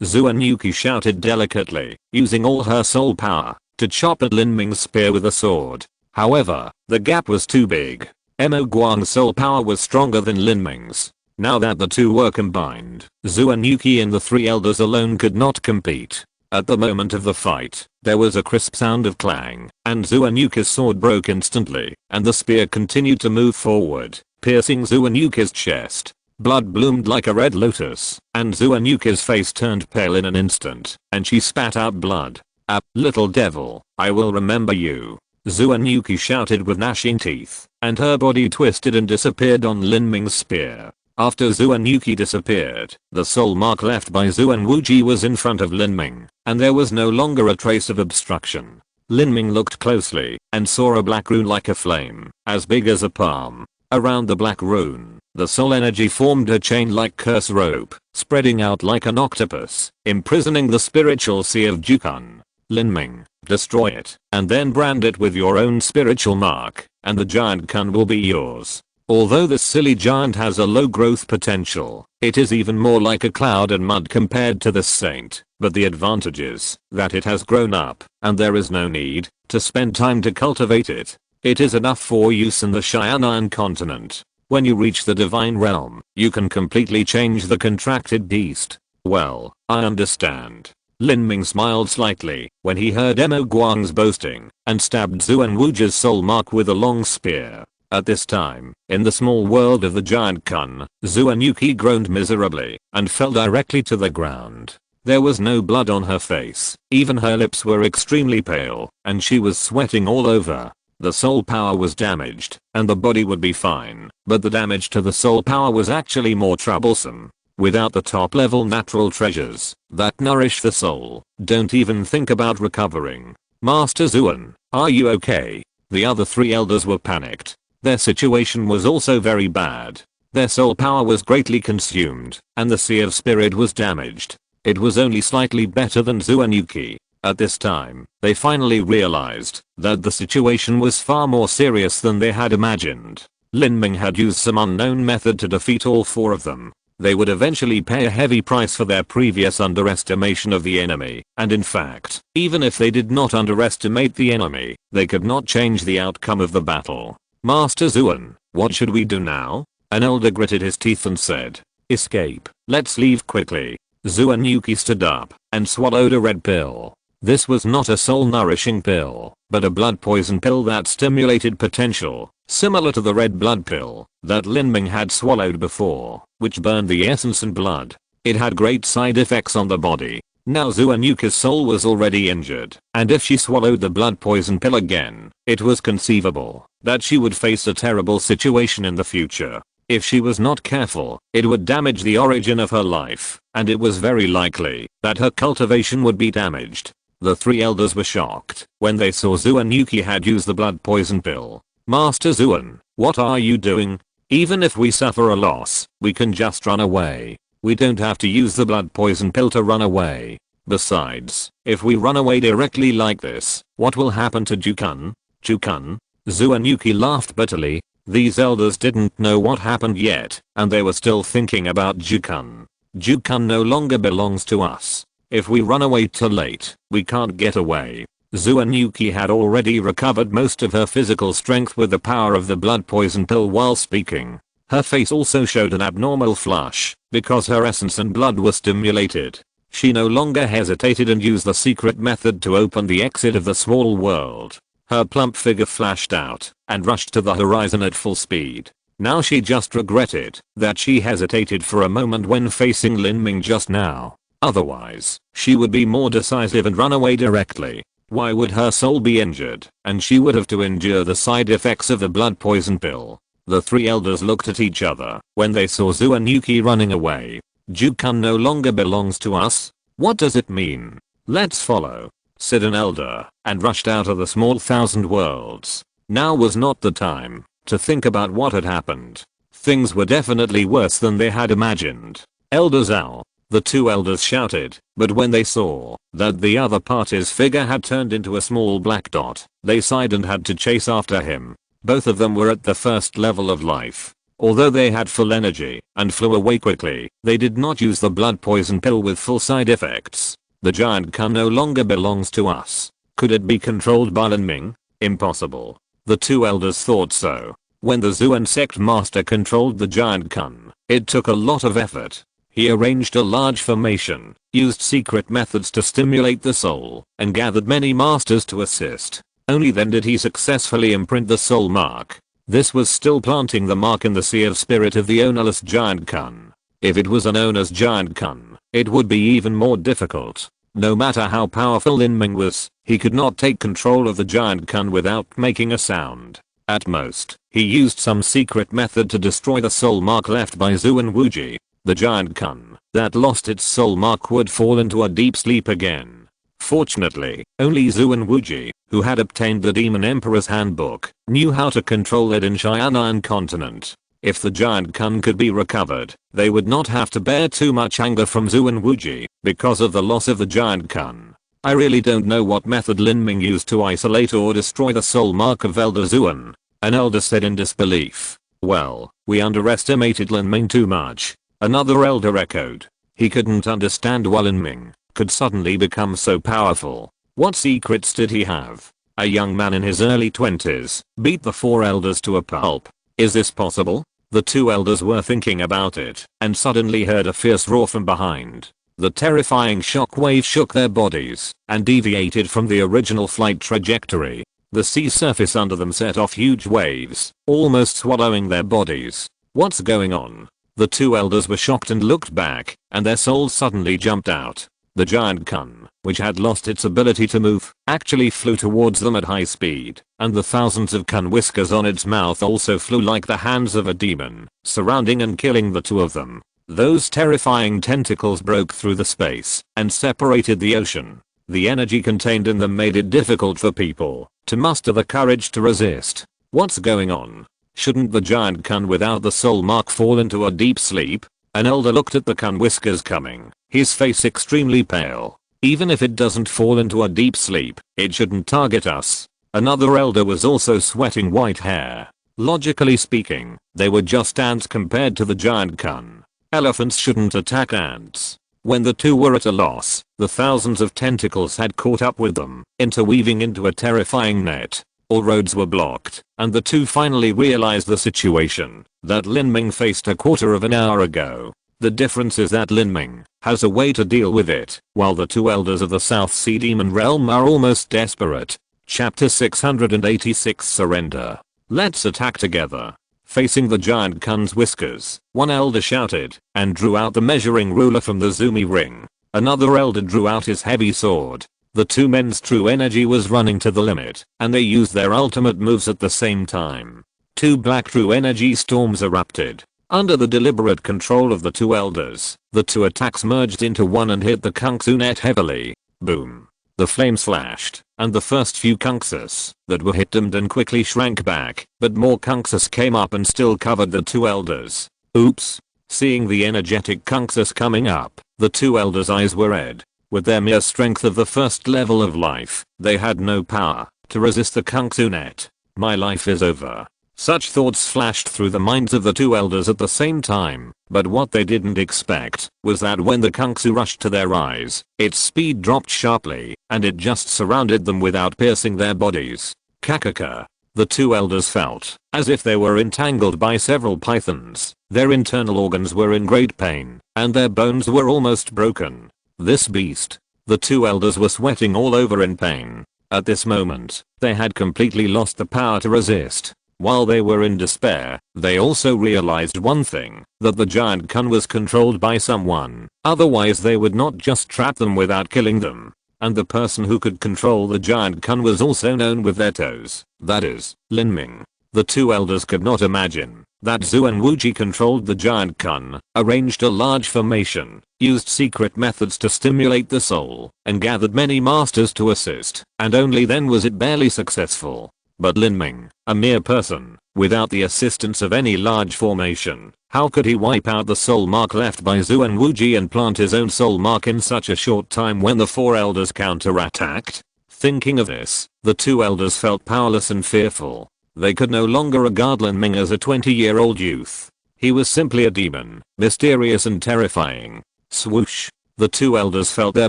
Zuanuki shouted delicately, using all her soul power to chop at Lin Ming's spear with a sword. However, the gap was too big. Mo Guang's soul power was stronger than Lin Ming's. Now that the two were combined, Zuanuki and the three elders alone could not compete. At the moment of the fight, there was a crisp sound of clang, and Zuanuki's sword broke instantly, and the spear continued to move forward, piercing Zuanuki's chest. Blood bloomed like a red lotus, and Zuanuki's face turned pale in an instant, and she spat out blood. "Ah, little devil, I will remember you," Zuanuki shouted with gnashing teeth, and her body twisted and disappeared on Lin Ming's spear. After Zuanuki disappeared, the soul mark left by Zuan was in front of Lin Ming, and there was no longer a trace of obstruction. Lin Ming looked closely, and saw a black rune like a flame, as big as a palm. Around the black rune, the soul energy formed a chain-like curse rope, spreading out like an octopus, imprisoning the spiritual sea of Jukun. Lin Ming, destroy it, and then brand it with your own spiritual mark, and the giant kun will be yours. Although this silly giant has a low growth potential, it is even more like a cloud and mud compared to this saint, but the advantage is that it has grown up, and there is no need to spend time to cultivate it. It is enough for use in the Xianan continent. When you reach the divine realm, you can completely change the contracted beast. Well, I understand. Lin Ming smiled slightly when he heard Mo Guang's boasting, and stabbed Zuan soul mark with a long spear. At this time, in the small world of the giant kun, Zuanuki groaned miserably and fell directly to the ground. There was no blood on her face, even her lips were extremely pale, and she was sweating all over. The soul power was damaged, and the body would be fine, but the damage to the soul power was actually more troublesome. Without the top level natural treasures that nourish the soul, don't even think about recovering. Master Zuan, are you okay? The other three elders were panicked. Their situation was also very bad. Their soul power was greatly consumed, and the sea of spirit was damaged. It was only slightly better than Zuanuki. At this time, they finally realized that the situation was far more serious than they had imagined. Lin Ming had used some unknown method to defeat all four of them. They would eventually pay a heavy price for their previous underestimation of the enemy, and in fact, even if they did not underestimate the enemy, they could not change the outcome of the battle. Master Zuan, what should we do now? An elder gritted his teeth and said, escape, let's leave quickly. Zuanuki stood up and swallowed a red pill. This was not a soul-nourishing pill, but a blood poison pill that stimulated potential, similar to the red blood pill that Lin Ming had swallowed before, which burned the essence and blood. It had great side effects on the body. Now Zuanuki's soul was already injured, and if she swallowed the blood poison pill again, it was conceivable that she would face a terrible situation in the future. If she was not careful, it would damage the origin of her life, and it was very likely that her cultivation would be damaged. The three elders were shocked when they saw Zuanuki had used the blood poison pill. Master Zuan, what are you doing? Even if we suffer a loss, we can just run away. We don't have to use the blood poison pill to run away. Besides, if we run away directly like this, what will happen to Jukun? Jukun? Zuanuki laughed bitterly. These elders didn't know what happened yet, and they were still thinking about Jukun. Jukun no longer belongs to us. If we run away too late, we can't get away. Zuanuki had already recovered most of her physical strength with the power of the blood poison pill while speaking. Her face also showed an abnormal flush, because her essence and blood were stimulated. She no longer hesitated and used the secret method to open the exit of the small world. Her plump figure flashed out, and rushed to the horizon at full speed. Now she just regretted that she hesitated for a moment when facing Lin Ming just now. Otherwise, she would be more decisive and run away directly. Why would her soul be injured, and she would have to endure the side effects of the blood poison pill? The three elders looked at each other when they saw Zhu and Yuki running away. Jukan no longer belongs to us? What does it mean? Let's follow, said an elder, and rushed out of the small thousand worlds. Now was not the time to think about what had happened. Things were definitely worse than they had imagined. Elder Zhao, the two elders shouted, but when they saw that the other party's figure had turned into a small black dot, they sighed and had to chase after him. Both of them were at the first level of life. Although they had full energy and flew away quickly, they did not use the blood poison pill with full side effects. The giant Kun no longer belongs to us. Could it be controlled by Lin Ming? Impossible. The two elders thought so. When the Zuan sect master controlled the giant Kun, it took a lot of effort. He arranged a large formation, used secret methods to stimulate the soul, and gathered many masters to assist. Only then did he successfully imprint the soul mark. This was still planting the mark in the sea of spirit of the ownerless giant Kun. If it was an owner's giant Kun, it would be even more difficult. No matter how powerful Lin Ming was, he could not take control of the giant Kun without making a sound. At most, he used some secret method to destroy the soul mark left by Zhu and Wuji. The giant Kun that lost its soul mark would fall into a deep sleep again. Fortunately, only Zhu and Wuji, who had obtained the Demon Emperor's handbook, knew how to control it in Xianan continent. If the giant Kun could be recovered, they would not have to bear too much anger from Zhu and Wuji because of the loss of the giant Kun. I really don't know what method Lin Ming used to isolate or destroy the soul mark of Elder Zuan, an elder said in disbelief. Well, we underestimated Lin Ming too much. Another elder echoed. He couldn't understand why Lin Ming could suddenly become so powerful. What secrets did he have? A young man in his early 20s beat the four elders to a pulp. Is this possible? The two elders were thinking about it and suddenly heard a fierce roar from behind. The terrifying shockwave shook their bodies and deviated from the original flight trajectory. The sea surface under them set off huge waves, almost swallowing their bodies. What's going on? The two elders were shocked and looked back, and their souls suddenly jumped out. The giant Kun, which had lost its ability to move, actually flew towards them at high speed, and the thousands of Kun whiskers on its mouth also flew like the hands of a demon, surrounding and killing the two of them. Those terrifying tentacles broke through the space and separated the ocean. The energy contained in them made it difficult for people to muster the courage to resist. What's going on? Shouldn't the giant Kun without the soul mark fall into a deep sleep? An elder looked at the Kun whiskers coming, his face extremely pale. Even if it doesn't fall into a deep sleep, it shouldn't target us. Another elder was also sweating white hair. Logically speaking, they were just ants compared to the giant Kun. Elephants shouldn't attack ants. When the two were at a loss, the thousands of tentacles had caught up with them, interweaving into a terrifying net. All roads were blocked, and the two finally realized the situation that Lin Ming faced a quarter of an hour ago. The difference is that Lin Ming has a way to deal with it, while the two elders of the South Sea Demon Realm are almost desperate. Chapter 686 Surrender. Let's attack together. Facing the giant Kun's whiskers, one elder shouted and drew out the measuring ruler from the Zumi ring. Another elder drew out his heavy sword. The two men's true energy was running to the limit, and they used their ultimate moves at the same time. Two black true energy storms erupted. Under the deliberate control of the two elders, the two attacks merged into one and hit the Kungsu net heavily. Boom. The flames flashed, and the first few Kungsus that were hit dimmed and quickly shrank back, but more Kungsus came up and still covered the two elders. Oops. Seeing the energetic Kungsus coming up, the two elders' eyes were red. With their mere strength of the first level of life, they had no power to resist the Kungsu net. My life is over. Such thoughts flashed through the minds of the two elders at the same time, but what they didn't expect was that when the Kungsu rushed to their eyes, its speed dropped sharply, and it just surrounded them without piercing their bodies. Kakaka. The two elders felt as if they were entangled by several pythons. Their internal organs were in great pain, and their bones were almost broken. This beast. The two elders were sweating all over in pain. At this moment, they had completely lost the power to resist. While they were in despair, they also realized one thing, that the giant kun was controlled by someone, otherwise they would not just trap them without killing them. And the person who could control the giant kun was also known with their toes, that is, Lin Ming. The two elders could not imagine that Zhu and Wuji controlled the giant kun, arranged a large formation, used secret methods to stimulate the soul, and gathered many masters to assist, and only then was it barely successful. But Lin Ming, a mere person, without the assistance of any large formation, how could he wipe out the soul mark left by Zhu and Wuji and plant his own soul mark in such a short time when the four elders counterattacked? Thinking of this, the two elders felt powerless and fearful. They could no longer regard Lin Ming as a 20-year-old youth. He was simply a demon, mysterious and terrifying. Swoosh. The two elders felt their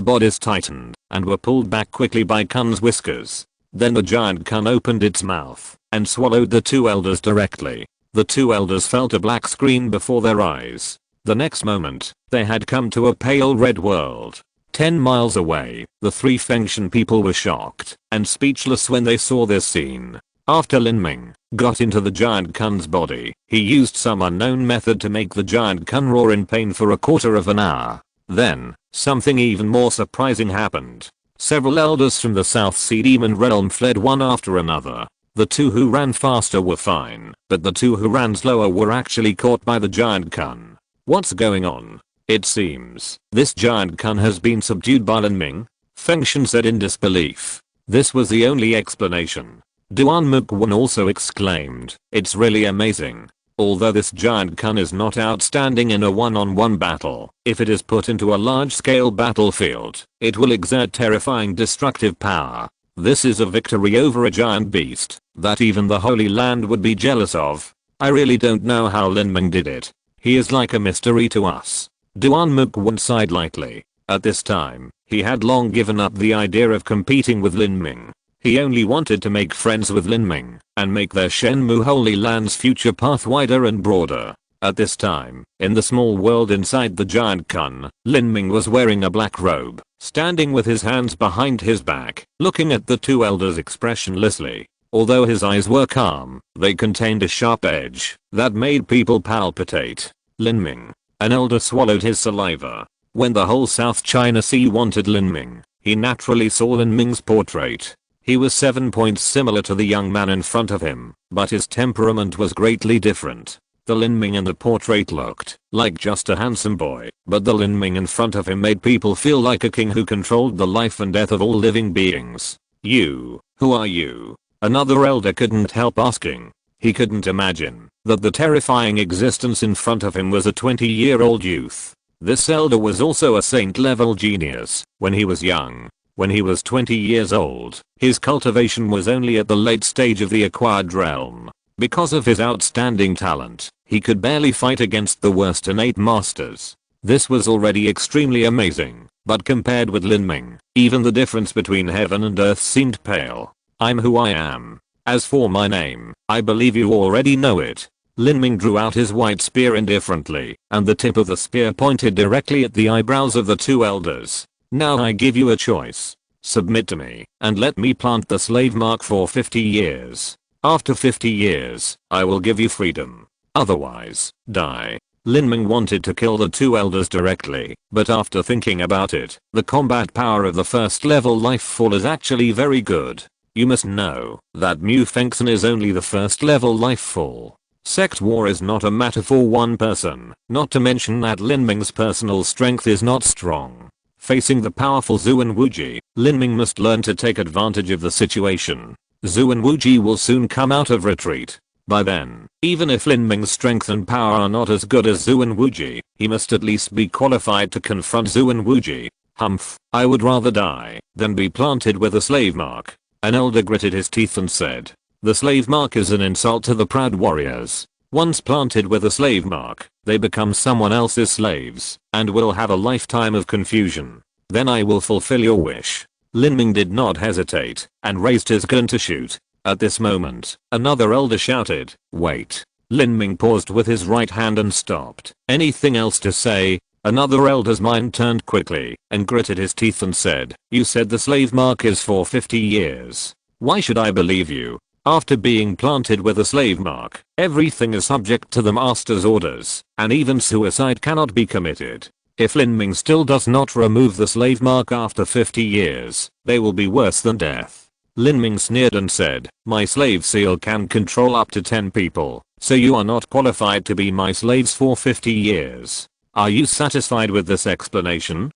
bodies tightened and were pulled back quickly by Kun's whiskers. Then the giant kun opened its mouth and swallowed the two elders directly. The two elders felt a black screen before their eyes. The next moment, they had come to a pale red world. 10 miles away, the three Fengshan people were shocked and speechless when they saw this scene. After Lin Ming got into the giant kun's body, he used some unknown method to make the giant kun roar in pain for a quarter of an hour. Then, something even more surprising happened. Several elders from the South Sea Demon Realm fled one after another. The two who ran faster were fine, but the two who ran slower were actually caught by the giant kun. What's going on? It seems this giant kun has been subdued by Lin Ming, Fengshan said in disbelief. This was the only explanation. Duan Mukwon also exclaimed, "It's really amazing. Although this giant kun is not outstanding in a one-on-one battle, if it is put into a large-scale battlefield, it will exert terrifying destructive power. This is a victory over a giant beast that even the Holy Land would be jealous of. I really don't know how Lin Ming did it. He is like a mystery to us." Duan Mukwon sighed lightly. At this time, he had long given up the idea of competing with Lin Ming. He only wanted to make friends with Lin Ming and make their Shenmue Holy Land's future path wider and broader. At this time, in the small world inside the giant kun, Lin Ming was wearing a black robe, standing with his hands behind his back, looking at the two elders expressionlessly. Although his eyes were calm, they contained a sharp edge that made people palpitate. Lin Ming. An elder swallowed his saliva. When the whole South China Sea wanted Lin Ming, he naturally saw Lin Ming's portrait. He was 7 points similar to the young man in front of him, but his temperament was greatly different. The Lin Ming in the portrait looked like just a handsome boy, but the Lin Ming in front of him made people feel like a king who controlled the life and death of all living beings. "You, who are you?" Another elder couldn't help asking. He couldn't imagine that the terrifying existence in front of him was a 20-year-old youth. This elder was also a saint-level genius when he was young. When he was 20 years old, his cultivation was only at the late stage of the acquired realm. Because of his outstanding talent, he could barely fight against the worst innate masters. This was already extremely amazing, but compared with Lin Ming, even the difference between heaven and earth seemed pale. "I'm who I am. As for my name, I believe you already know it." Lin Ming drew out his white spear indifferently, and the tip of the spear pointed directly at the eyebrows of the two elders. "Now I give you a choice. Submit to me, and let me plant the slave mark for 50 years. After 50 years, I will give you freedom. Otherwise, die." Lin Ming wanted to kill the two elders directly, but after thinking about it, the combat power of the first level life form is actually very good. You must know that Mu Qianxue is only the first level life form. Sect war is not a matter for one person, not to mention that Lin Ming's personal strength is not strong. Facing the powerful Zhu and Wuji, Lin Ming must learn to take advantage of the situation. Zhu and Wuji will soon come out of retreat. By then, even if Lin Ming's strength and power are not as good as Zhu and Wuji, he must at least be qualified to confront Zhu and Wuji. Humph, I would rather die than be planted with a slave mark. An elder gritted his teeth and said, "The slave mark is an insult to the proud warriors. Once planted with a slave mark, they become someone else's slaves, and will have a lifetime of confusion. Then I will fulfill your wish." Lin Ming did not hesitate, and raised his gun to shoot. At this moment, another elder shouted, "Wait." Lin Ming paused with his right hand and stopped. Anything else to say? Another elder's mind turned quickly, and gritted his teeth and said, "You said the slave mark is for 50 years. Why should I believe you? After being planted with a slave mark, everything is subject to the master's orders, and even suicide cannot be committed. If Lin Ming still does not remove the slave mark after 50 years, they will be worse than death. Lin Ming sneered and said, "My slave seal can control up to 10 people, so you are not qualified to be my slaves for 50 years. Are you satisfied with this explanation?"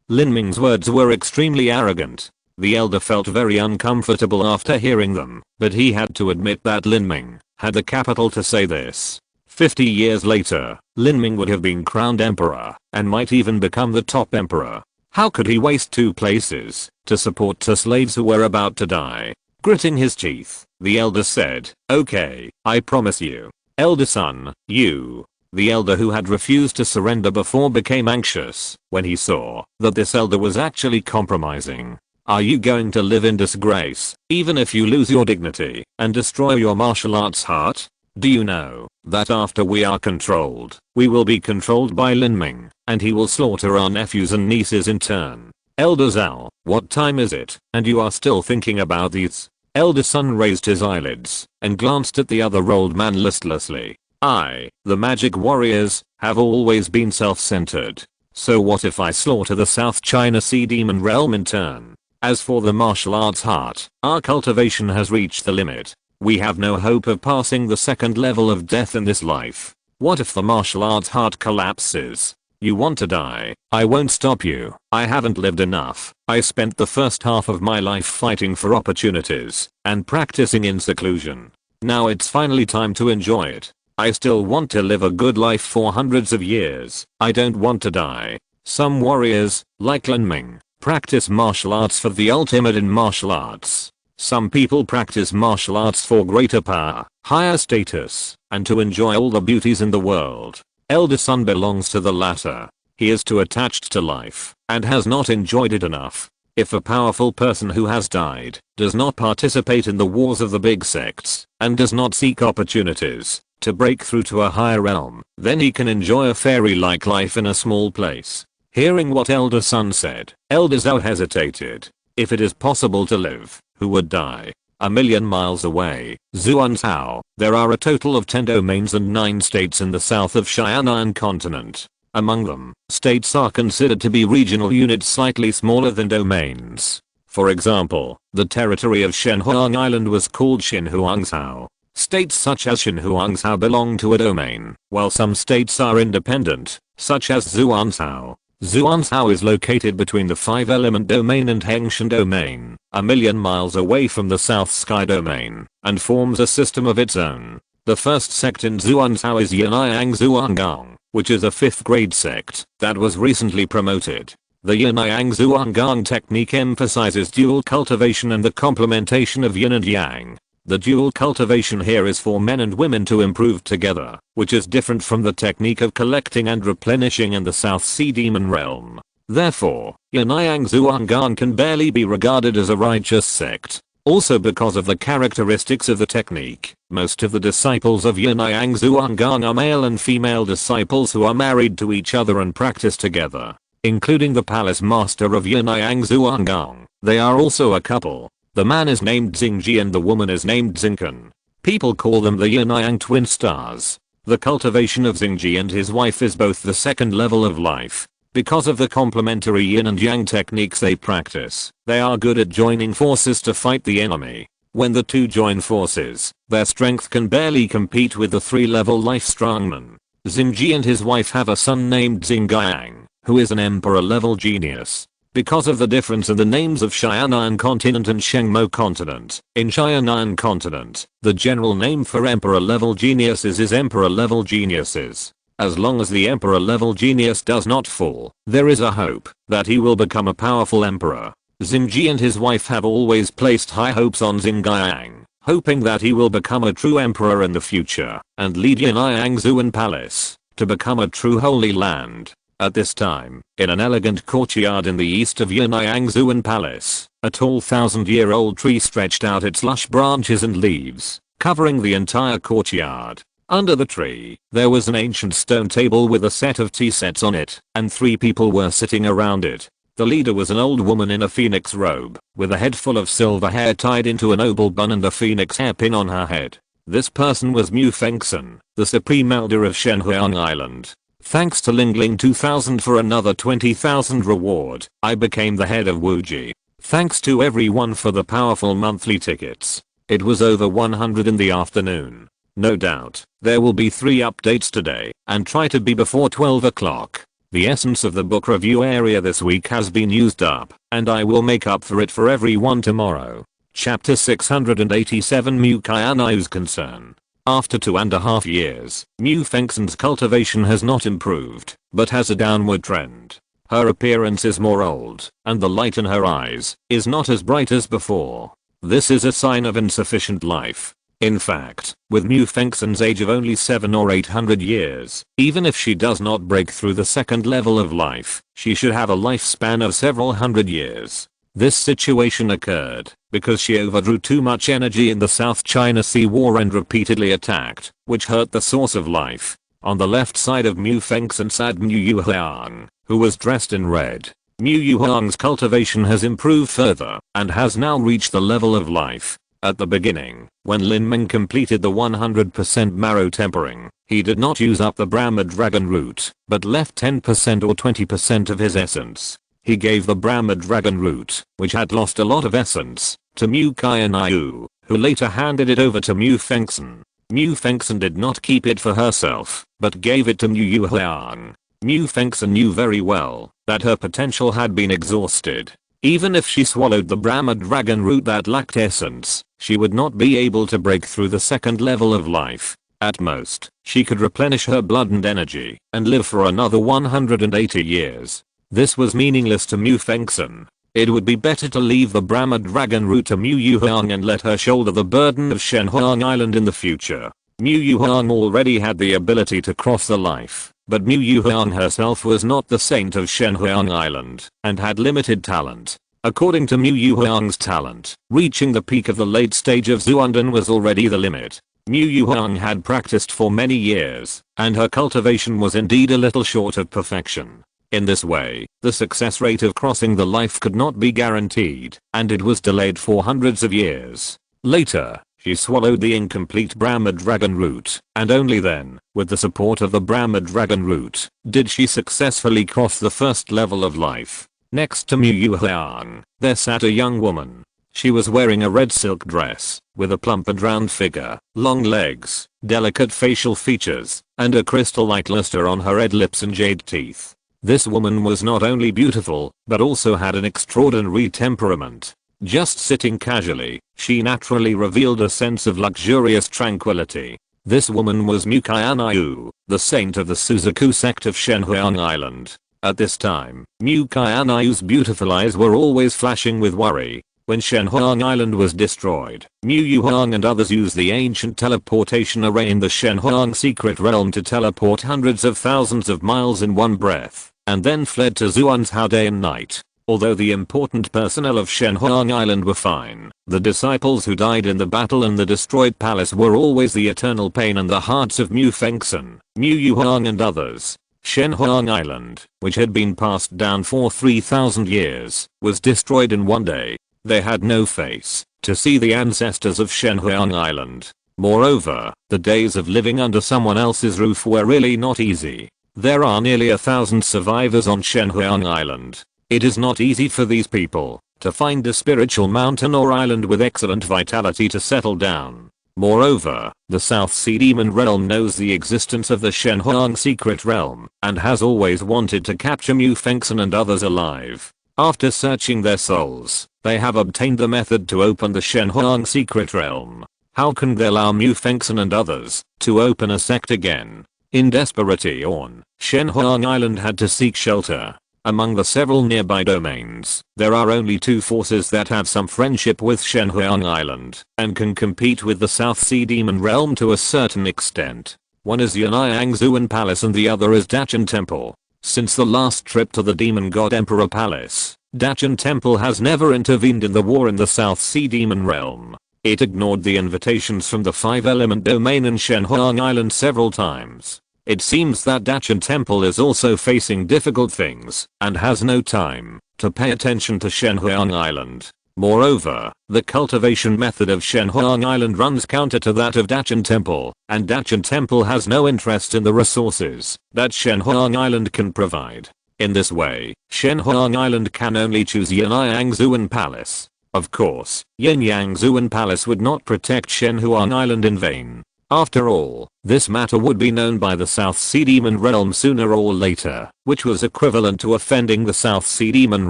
Lin Ming's words were extremely arrogant. The elder felt very uncomfortable after hearing them, but he had to admit that Lin Ming had the capital to say this. 50 years later, Lin Ming would have been crowned emperor, and might even become the top emperor. How could he waste 2 places to support 2 slaves who were about to die? Gritting his teeth, the elder said, "Okay, I promise you. Elder son, you." The elder who had refused to surrender before became anxious when he saw that this elder was actually compromising. "Are you going to live in disgrace, even if you lose your dignity and destroy your martial arts heart? Do you know that after we are controlled, we will be controlled by Lin Ming, and he will slaughter our nephews and nieces in turn?" "Elder Zhao, what time is it, and you are still thinking about these?" Elder son raised his eyelids and glanced at the other old man listlessly. The magic warriors, have always been self-centered. So what if I slaughter the South China Sea Demon realm in turn? As for the martial arts heart, our cultivation has reached the limit. We have no hope of passing the second level of death in this life. What if the martial arts heart collapses? You want to die? I won't stop you. I haven't lived enough. I spent the first half of my life fighting for opportunities and practicing in seclusion. Now it's finally time to enjoy it. I still want to live a good life for hundreds of years. I don't want to die. Some warriors, like Lin Ming, practice martial arts for the ultimate in martial arts. Some people practice martial arts for greater power, higher status, and to enjoy all the beauties in the world. Elder son belongs to the latter. He is too attached to life and has not enjoyed it enough. If a powerful person who has died does not participate in the wars of the big sects and does not seek opportunities to break through to a higher realm, then he can enjoy a fairy-like life in a small place. Hearing what elder son said, Elder Zhao hesitated. If it is possible to live, who would die? 1,000,000 miles away, Zhuangzhou, there are a total of 10 domains and 9 states in the south of Xianan continent. Among them, states are considered to be regional units slightly smaller than domains. For example, the territory of Shenhuang Island was called Xinhuangzhou. States such as Xinhuangzhou belong to a domain, while some states are independent, such as Zhuangzhou. Zhuangzhou is located between the 5-element domain and Hengshan domain, 1,000,000 miles away from the South Sky domain, and forms a system of its own. The first sect in Zhuangzhou is Yinayang Zhuanggang, which is a 5th grade sect that was recently promoted. The Yinayang Zhuanggang technique emphasizes dual cultivation and the complementation of yin and yang. The dual cultivation here is for men and women to improve together, which is different from the technique of collecting and replenishing in the South Sea Demon realm. Therefore, Yinayang Zhuanggang can barely be regarded as a righteous sect. Also because of the characteristics of the technique, most of the disciples of Yinayang Zhuanggang are male and female disciples who are married to each other and practice together, including the palace master of Yinayang Zhuanggang. They are also a couple. The man is named Xingji and the woman is named Xingkan. People call them the Yinayang twin stars. The cultivation of Xingji and his wife is both the second level of life. Because of the complementary yin and yang techniques they practice, they are good at joining forces to fight the enemy. When the two join forces, their strength can barely compete with the 3-level life strongman. Xingji and his wife have a son named Xingyang, who is an emperor level genius. Because of the difference in the names of Xianan continent and Shengmo continent, in Xianan continent, the general name for emperor level geniuses is emperor level geniuses. As long as the emperor level genius does not fall, there is a hope that he will become a powerful emperor. Xingji and his wife have always placed high hopes on Xingyang, hoping that he will become a true emperor in the future and lead Yinayang Zhuan Palace to become a true holy land. At this time, in an elegant courtyard in the east of Yinayang Zhuan Palace, a tall 1,000-year-old tree stretched out its lush branches and leaves, covering the entire courtyard. Under the tree, there was an ancient stone table with a set of tea sets on it, and 3 people were sitting around it. The leader was an old woman in a phoenix robe, with a head full of silver hair tied into an oval bun and a phoenix hairpin on her head. This person was Mu Qianxue, the supreme elder of Shenhuang Island. Thanks to Ling 2000 for another 20,000 reward, I became the head of Wuji. Thanks to everyone for the powerful monthly tickets. It was over 100 in the afternoon. No doubt, there will be 3 updates today, and try to be before 12 o'clock. The essence of the book review area this week has been used up, and I will make up for it for everyone tomorrow. Chapter 687 Mu Qianxue's Concern. After 2.5 years, Mu Qianxue's cultivation has not improved, but has a downward trend. Her appearance is more old, and the light in her eyes is not as bright as before. This is a sign of insufficient life. In fact, with Mu Qianxue's age of only 700 or 800 years, even if she does not break through the second level of life, she should have a lifespan of several hundred years. This situation occurred because she overdrew too much energy in the South China Sea War and repeatedly attacked, which hurt the source of life. On the left side of Mu Qianxue sat Mu Yuhuang, who was dressed in red. Mu Yuhuang's cultivation has improved further and has now reached the level of life. At the beginning, when Lin Ming completed the 100% marrow tempering, he did not use up the Brahma dragon root, but left 10% or 20% of his essence. He gave the Brahma dragon root, which had lost a lot of essence, to Mu Qianxue, who later handed it over to Mu Qianxue. Mu Qianxue did not keep it for herself, but gave it to Mu Yuhuang. Mu Qianxue knew very well that her potential had been exhausted. Even if she swallowed the Brahma dragon root that lacked essence, she would not be able to break through the second level of life. At most, she could replenish her blood and energy and live for another 180 years. This was meaningless to Mu Qianxue. It would be better to leave the Brahma dragon root to Mu Yuhuang and let her shoulder the burden of Shenhuang Island in the future. Mu Yuhuang already had the ability to cross the life, but Mu Yuhuang herself was not the saint of Shenhuang Island and had limited talent. According to Mu Yuhuang's talent, reaching the peak of the late stage of Zuandan was already the limit. Mu Yuhuang had practiced for many years, and her cultivation was indeed a little short of perfection. In this way, the success rate of crossing the life could not be guaranteed, and it was delayed for hundreds of years. Later, she swallowed the incomplete Brahma dragon root, and only then, with the support of the Brahma dragon root, did she successfully cross the first level of life. Next to Mu Yuhuang, there sat a young woman. She was wearing a red silk dress, with a plump and round figure, long legs, delicate facial features, and a crystal-like luster on her red lips and jade teeth. This woman was not only beautiful, but also had an extraordinary temperament. Just sitting casually, she naturally revealed a sense of luxurious tranquility. This woman was Mu Qianxue, the saint of the Suzaku sect of Shenhuang Island. At this time, Mu Qianxue's beautiful eyes were always flashing with worry. When Shenhuang Island was destroyed, Mu Yuhuang and others used the ancient teleportation array in the Shenhuang secret realm to teleport hundreds of thousands of miles in one breath, and then fled to Zuanzhou day and night. Although the important personnel of Shenhuang Island were fine, the disciples who died in the battle and the destroyed palace were always the eternal pain in the hearts of Mu Qianxue, Mu Yuhuang and others. Shenhuang Island, which had been passed down for 3,000 years, was destroyed in one day. They had no face to see the ancestors of Shenhuang Island. Moreover, the days of living under someone else's roof were really not easy. There are nearly 1,000 survivors on Shenhuang Island. It is not easy for these people to find a spiritual mountain or island with excellent vitality to settle down. Moreover, the South Sea Demon Realm knows the existence of the Shenhuang secret realm and has always wanted to capture Mu Qianxue and others alive. After searching their souls, they have obtained the method to open the Shenhuang secret realm. How can they allow Mu Qianxue and others to open a sect again? In desperation, Shenhuang Island had to seek shelter. Among the several nearby domains, there are only 2 forces that have some friendship with Shenhuang Island and can compete with the South Sea Demon Realm to a certain extent. One is Yanyangzuan Palace and the other is Dacheng Temple. Since the last trip to the Demon God Emperor Palace, Dacheng Temple has never intervened in the war in the South Sea Demon Realm. It ignored the invitations from the 5-element domain in Shenhuang Island several times. It seems that Dacheng Temple is also facing difficult things and has no time to pay attention to Shenhuang Island. Moreover, the cultivation method of Shenhuang Island runs counter to that of Dachan Temple, and Dachan Temple has no interest in the resources that Shenhuang Island can provide. In this way, Shenhuang Island can only choose Yinyangzuan Palace. Of course, Yinyangzuan Palace would not protect Shenhuang Island in vain. After all, this matter would be known by the South Sea Demon Realm sooner or later, which was equivalent to offending the South Sea Demon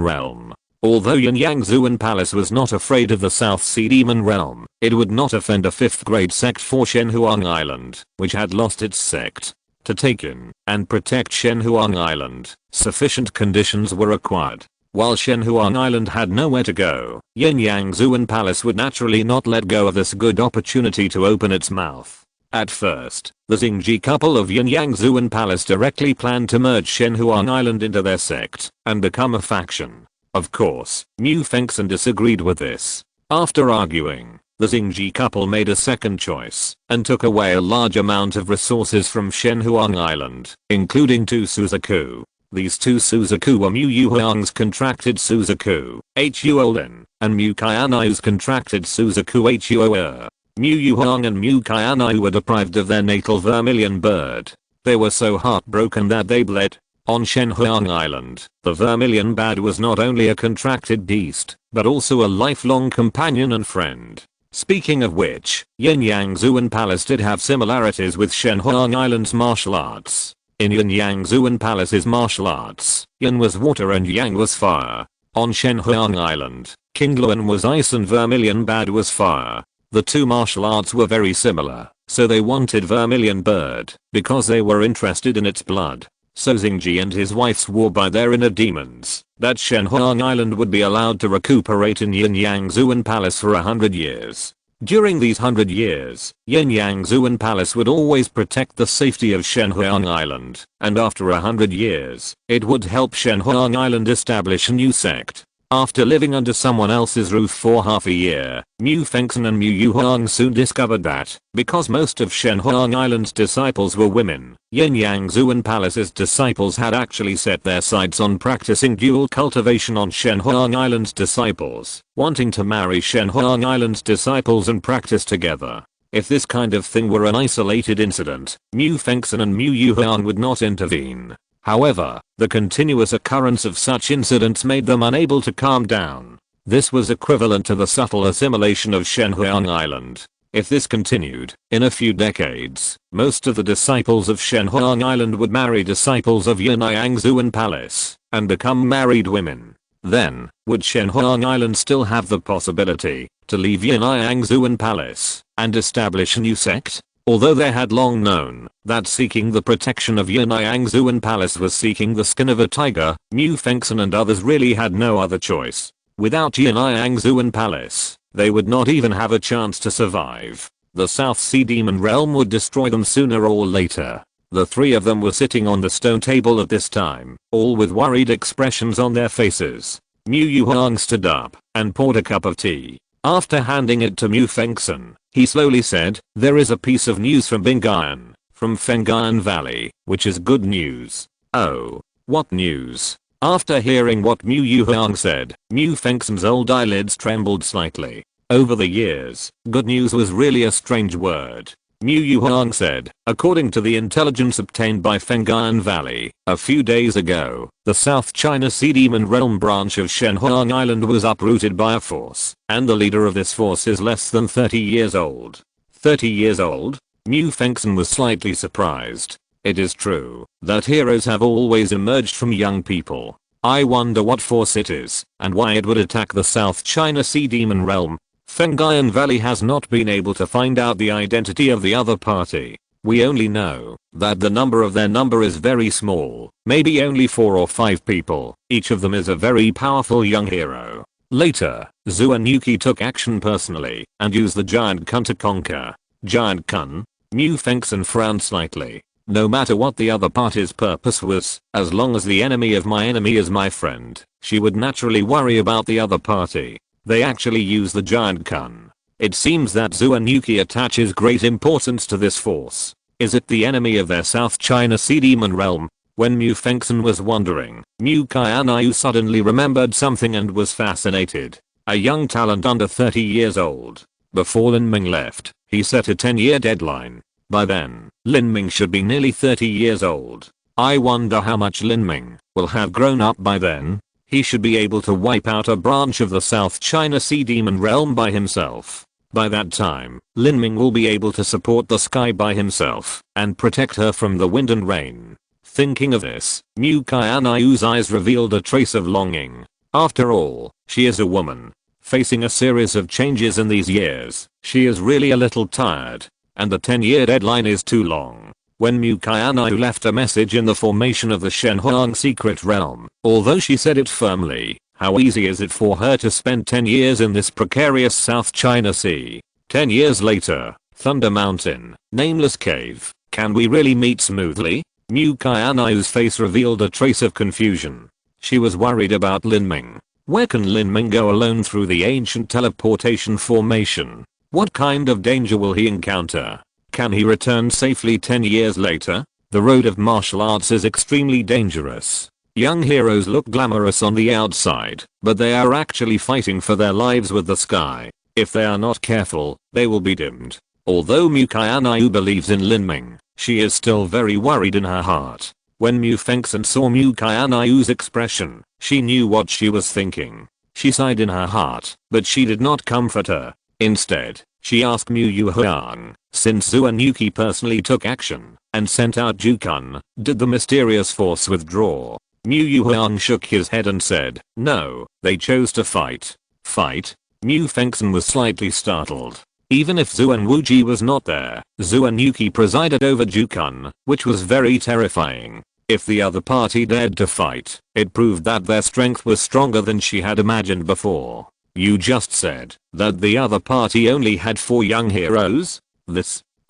Realm. Although Yinyangzuan Palace was not afraid of the South Sea Demon Realm, it would not offend a 5th grade sect for Shenhuang Island, which had lost its sect. To take in and protect Shenhuang Island, sufficient conditions were required. While Shenhuang Island had nowhere to go, Yinyangzuan Palace would naturally not let go of this good opportunity to open its mouth. At first, the Xingji couple of Yinyangzuan Palace directly planned to merge Shenhuang Island into their sect and become a faction. Of course, Mu Fengson disagreed with this. After arguing, the Xingji couple made a second choice and took away a large amount of resources from Shenhuang Island, including 2 Suzaku. These 2 Suzaku were Mu Yuhuang's contracted Suzaku, Huo Lin, and Mu Qianxue's contracted Suzaku Huo. Mu Yuhuang and Mu Qianxue were deprived of their natal vermilion bird. They were so heartbroken that they bled. On Shenhuang Island, the vermilion bat was not only a contracted beast, but also a lifelong companion and friend. Speaking of which, Yinyangzuan Palace did have similarities with Shenhuang Island's martial arts. In Yinyangzuan Palace's martial arts, Yin was water and Yang was fire. On Shenhuang Island, King Luan was ice and vermilion bat was fire. The two martial arts were very similar, so they wanted vermilion bird because they were interested in its blood. So Xingji and his wife swore by their inner demons that Shenhuang Island would be allowed to recuperate in Yinyangzuan Palace for 100 years. During these 100 years, Yinyangzuan Palace would always protect the safety of Shenhuang Island, and after 100 years, it would help Shenhuang Island establish a new sect. After living under someone else's roof for half a year, Mu Fengson and Mu Yuhuang soon discovered that, because most of Shenhuang Island's disciples were women, Yinyangzuan Palace's disciples had actually set their sights on practicing dual cultivation on Shenhuang Island's disciples, wanting to marry Shenhuang Island's disciples and practice together. If this kind of thing were an isolated incident, Mu Fengson and Mu Yuhuang would not intervene. However, the continuous occurrence of such incidents made them unable to calm down. This was equivalent to the subtle assimilation of Shenhuang Island. If this continued, in a few decades, most of the disciples of Shenhuang Island would marry disciples of Yinyangzuan Palace and become married women. Then, would Shenhuang Island still have the possibility to leave Yinyangzuan Palace and establish a new sect? Although they had long known that seeking the protection of Yinyangzuan Palace was seeking the skin of a tiger, Mu Fengson and others really had no other choice. Without Yinyangzuan Palace, they would not even have a chance to survive. The South Sea Demon Realm would destroy them sooner or later. The three of them were sitting on the stone table at this time, all with worried expressions on their faces. Mu Yuhuang stood up and poured a cup of tea. After handing it to Mu Fengson, he slowly said, "There is a piece of news from Bingayan, from Fenggayan Valley, which is good news." "Oh, what news?" After hearing what Mu Yuhuang said, Mu Fengson's old eyelids trembled slightly. Over the years, good news was really a strange word. Mu Yuhuang said, according to the intelligence obtained by Fenggayan Valley, a few days ago, the South China Sea Demon Realm branch of Shenhuang Island was uprooted by a force, and the leader of this force is less than 30 years old. 30 years old? Mu Fengson was slightly surprised. It is true that heroes have always emerged from young people. I wonder what force it is, and why it would attack the South China Sea Demon Realm. Fenggayan Valley has not been able to find out the identity of the other party. We only know that the number of their number is very small, maybe only 4 or 5 people. Each of them is a very powerful young hero. Later, Zuanuki took action personally and used the giant kun to conquer. Giant kun? Mu Fengson frowned slightly. No matter what the other party's purpose was, as long as the enemy of my enemy is my friend, she would naturally worry about the other party. They actually use the giant kun. It seems that Zuanuki attaches great importance to this force. Is it the enemy of their South China Sea Demon Realm? When Mu Fengxian was wondering, Mu Qianxue suddenly remembered something and was fascinated. A young talent under 30 years old. Before Lin Ming left, he set a 10-year deadline. By then, Lin Ming should be nearly 30 years old. I wonder how much Lin Ming will have grown up by then. He should be able to wipe out a branch of the South China Sea Demon Realm by himself. By that time, Lin Ming will be able to support the sky by himself and protect her from the wind and rain. Thinking of this, Mu Qianxue's eyes revealed a trace of longing. After all, she is a woman. Facing a series of changes in these years, she is really a little tired. And the 10-year deadline is too long. When Mu Qianxue left a message in the formation of the Shenhuang secret realm, although she said it firmly, how easy is it for her to spend 10 years in this precarious South China Sea? 10 years later, Thunder Mountain, Nameless Cave, can we really meet smoothly? Mu Qianxue's face revealed a trace of confusion. She was worried about Lin Ming. Where can Lin Ming go alone through the ancient teleportation formation? What kind of danger will he encounter? Can he return safely 10 years later? The road of martial arts is extremely dangerous. Young heroes look glamorous on the outside, but they are actually fighting for their lives with the sky. If they are not careful, they will be dimmed. Although Mu Qianxue believes in Lin Ming, she is still very worried in her heart. When Mu Fengxian saw Mu Qianxue's expression, she knew what she was thinking. She sighed in her heart, but she did not comfort her. Instead, she asked Mu Yuhuang, since Zhu and Yuki personally took action and sent out Jukun, did the mysterious force withdraw? Mu Yuhuang shook his head and said, no, they chose to fight. Fight? Mu Fengxian was slightly startled. Even if Zhu and Wuji was not there, Zhu and Yuki presided over Jukun, which was very terrifying. If the other party dared to fight, it proved that their strength was stronger than she had imagined before. You just said that the other party only had 4 young heroes?